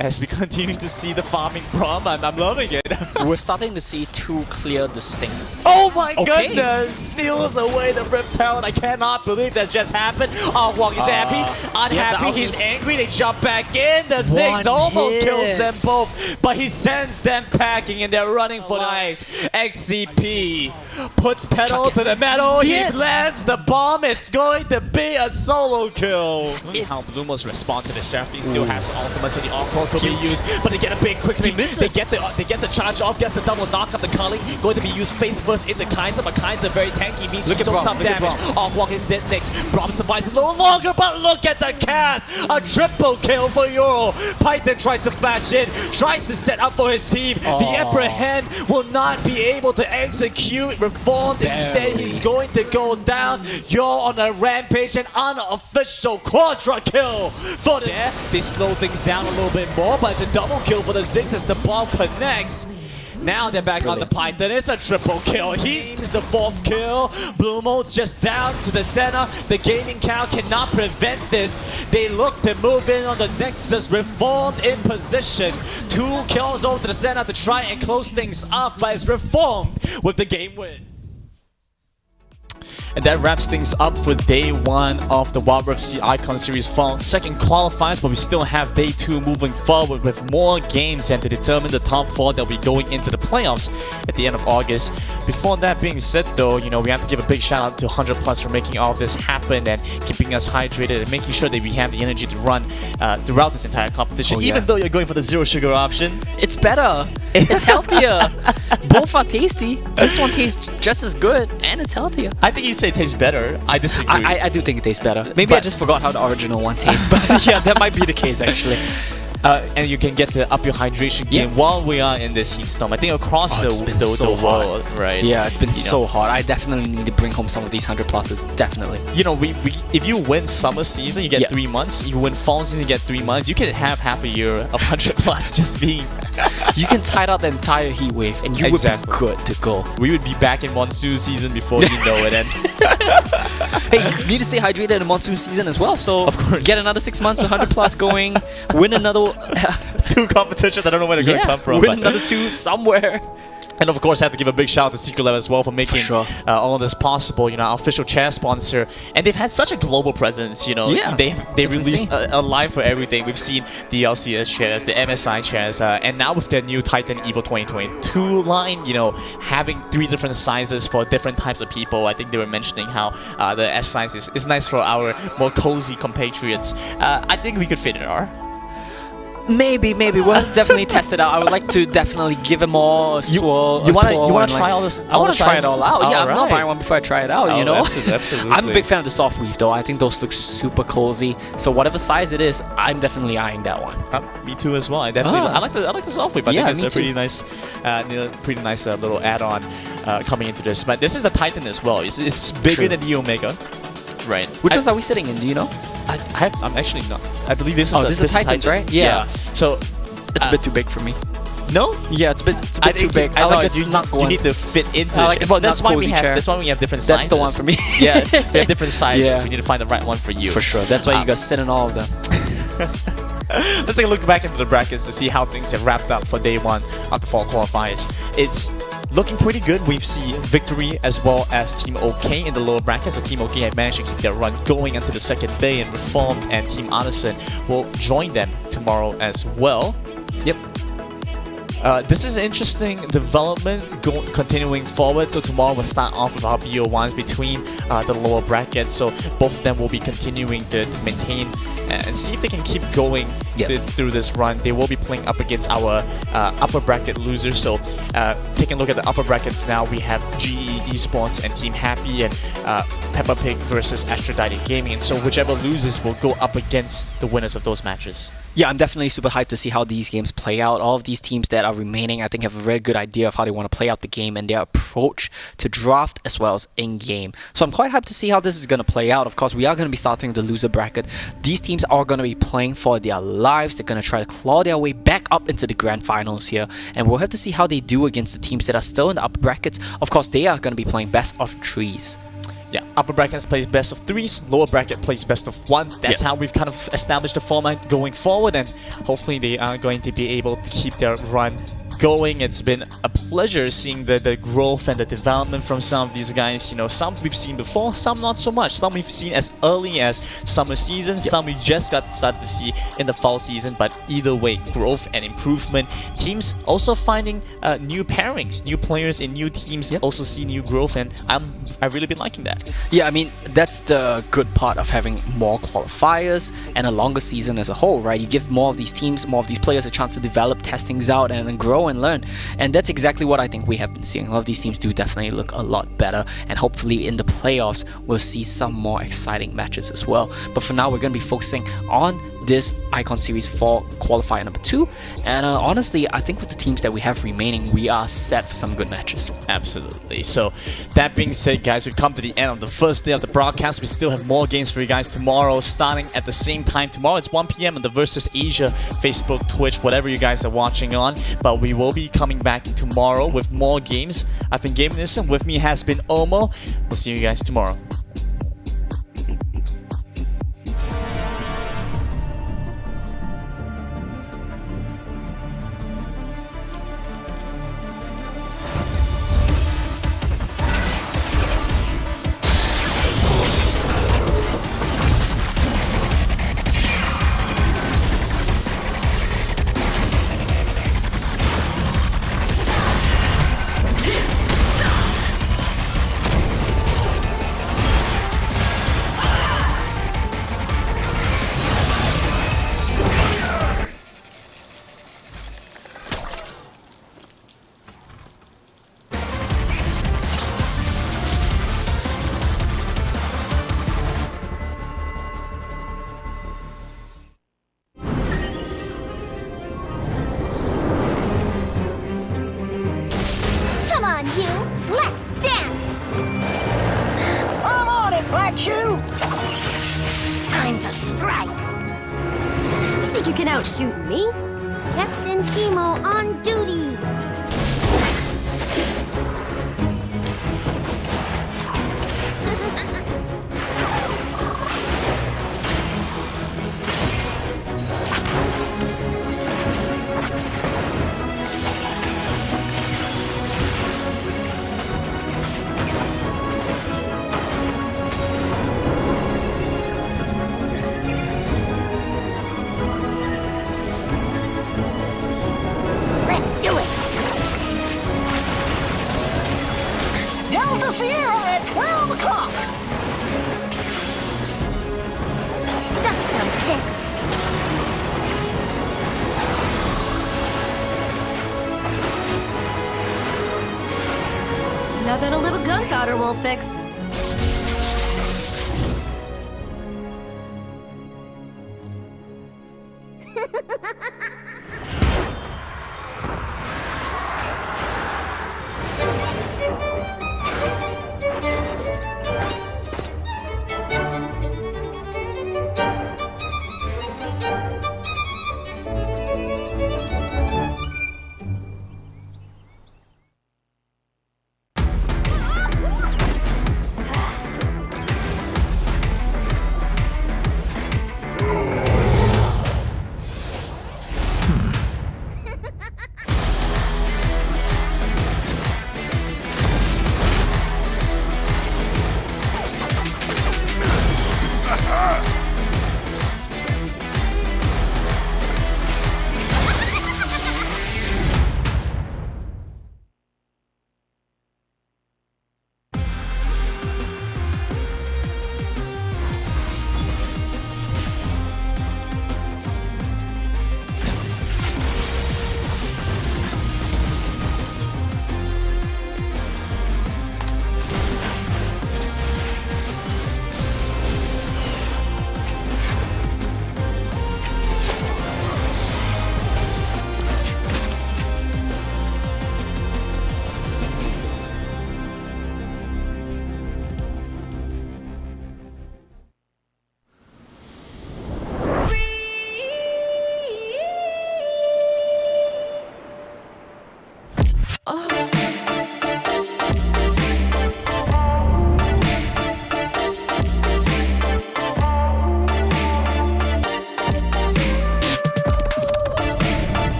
as we continue to see the farming from, I'm loving it. We're starting to see 2 clear distinct. Oh my goodness! Steals away the Rip Talent. I cannot believe that just happened. Oh, Wong is happy, unhappy, he's angry. They jump back in. The Ziggs almost kills them both, but he sends them packing and they're running for the ice. XCP puts pedal to the metal. He lands the bomb. It's going to be a solo kill. See how Blue Modes respond to the Seraphine. Still has ultimate, so the encore could be used, but they get a big quickly. They get the charge off, gets the double knock up the Culling, going to be used face first into Kaiser, but Kaiser very tanky, means he took some damage. Walk is dead next. Braum survives a little longer, but look at the cast! A triple kill for Euro. Python tries to flash in, tries to set up for his team. The Emperor Hen will not be able to execute Reformed. Instead, he's going to go down. Euro on a rampage, an unofficial quadra kill for the They slow things down a little bit more, but it's a double kill for the Ziggs as the bomb connects. Now they're back on the Python. It's a triple kill. He's the 4th kill. Blue Mode's just down to the center. The gaming cow cannot prevent this. They look to move in on the Nexus. Reformed in position. 2 kills over to the center to try and close things up, but it's Reformed with the game win. And that wraps things up for day 1 of the Wild Rift C Icon Series Fall second qualifiers, but we still have day 2 moving forward with more games and to determine the top 4 that will be going into the playoffs at the end of August. Before that being said though, you know, we have to give a big shout out to 100 Plus for making all of this happen and keeping us hydrated and making sure that we have the energy to run throughout this entire competition. Even though you're going for the zero sugar option. It's better. It's healthier. Both are tasty. This one tastes just as good and it's healthier. I think you say it tastes better. I disagree. I do think it tastes better. Maybe I just forgot how the original one tastes, but yeah, that might be the case actually. And you can get to up your hydration game while we are in this heat storm. I think across the world, right? Yeah, it's been so hot. I definitely need to bring home some of these 100 pluses. Definitely. You know, if you win summer season, you get 3 months. You win fall season, you get 3 months. You can have half a year of 100 plus just being. You can tide out the entire heat wave, and you would be good to go. We would be back in monsoon season before you know it. And hey, you need to stay hydrated in monsoon season as well. So of course, get another 6 months of 100 plus going. Win another 2 competitions. I don't know where they're going to come from. Win another 2 somewhere. And of course, I have to give a big shout out to Secretlab as well for making all of this possible. You know, our official chair sponsor, and they've had such a global presence. You know, they released a line for everything. We've seen the LCS chairs, the MSI chairs, and now with their new Titan Evo 2022 line, you know, having 3 different sizes for different types of people. I think they were mentioning how the S size is nice for our more cozy compatriots. I think we could fit in our. Maybe. We'll definitely test it out. I would like to definitely give it more swirl. You want to try all this? I want to try it all out. Yeah, I'm not buying one before I try it out, you know? Absolutely. I'm a big fan of the soft weave though. I think those look super cozy. So whatever size it is, I'm definitely eyeing that one. Me too as well. I definitely I like the soft weave. I think it's a pretty nice little add-on coming into this. But this is the Titan as well. It's bigger than the Omega. Right. Which ones are we sitting in? Do you know? I'm actually not. I believe this is this is Titans, right? Yeah. So it's a bit too big for me. No? Yeah, it's a bit too big. I like you need to fit into it. Well, that's why we have different sizes. That's the one for me. Yeah, we have different sizes. We need to find the right one for you. For sure. That's why you got to sit in all of them. Let's take a look back into the brackets to see how things have wrapped up for day 1 of the fall qualifiers. It's looking pretty good. We've seen Victory as well as Team OK in the lower bracket. So Team OK have managed to keep their run going until the second day, and Reformed and Team Anderson will join them tomorrow as well. Yep. This is an interesting development continuing forward. So tomorrow we'll start off with our BO1s between the lower brackets. So both of them will be continuing to maintain and see if they can keep going through this run. They will be playing up against our upper bracket losers. So taking a look at the upper brackets now, we have GE Esports and Team Happy and Peppa Pig versus Aphrodite Gaming. And so whichever loses will go up against the winners of those matches. Yeah, I'm definitely super hyped to see how these games play out. All of these teams that are remaining, I think, have a very good idea of how they want to play out the game and their approach to draft as well as in-game. So I'm quite hyped to see how this is going to play out. Of course, we are going to be starting the loser bracket. These teams are going to be playing for their lives. They're going to try to claw their way back up into the grand finals here. And we'll have to see how they do against the teams that are still in the upper brackets. Of course, they are going to be playing best of 3s. Yeah, upper brackets plays best of 3s, lower bracket plays best of 1s. That's how we've kind of established the format going forward, and hopefully they are going to be able to keep their run going. It's been a pleasure seeing the growth and the development from some of these guys. You know, some we've seen before, some not so much. Some we've seen as early as summer season, some we just got started to see in the fall season. But either way, growth and improvement. Teams also finding new pairings, new players in new teams also see new growth, and I've really been liking that. Yeah, I mean, that's the good part of having more qualifiers and a longer season as a whole, right? You give more of these teams, more of these players a chance to develop, test things out, and grow and learn. And that's exactly what I think we have been seeing. A lot of these teams do definitely look a lot better, and hopefully in the playoffs we'll see some more exciting matches as well. But for now, we're going to be focusing on this Icon Series 4 qualifier number 2, and honestly, I think with the teams that we have remaining, we are set for some good matches. Absolutely. So that being said, guys, we've come to the end of the first day of the broadcast. We still have more games for you guys tomorrow, starting at the same time tomorrow. It's 1 p.m. on the Versus Asia Facebook, Twitch, whatever you guys are watching on. But we will be coming back tomorrow with more games. I've been Gaming This, and with me has been Omo. We'll see you guys tomorrow. Time to strike. You think you can outshoot me? Captain Chemo on duty. Let's do it. Delta Sierra at 12 o'clock. Dust 'em, Pix. Nothing a little gunpowder won't fix.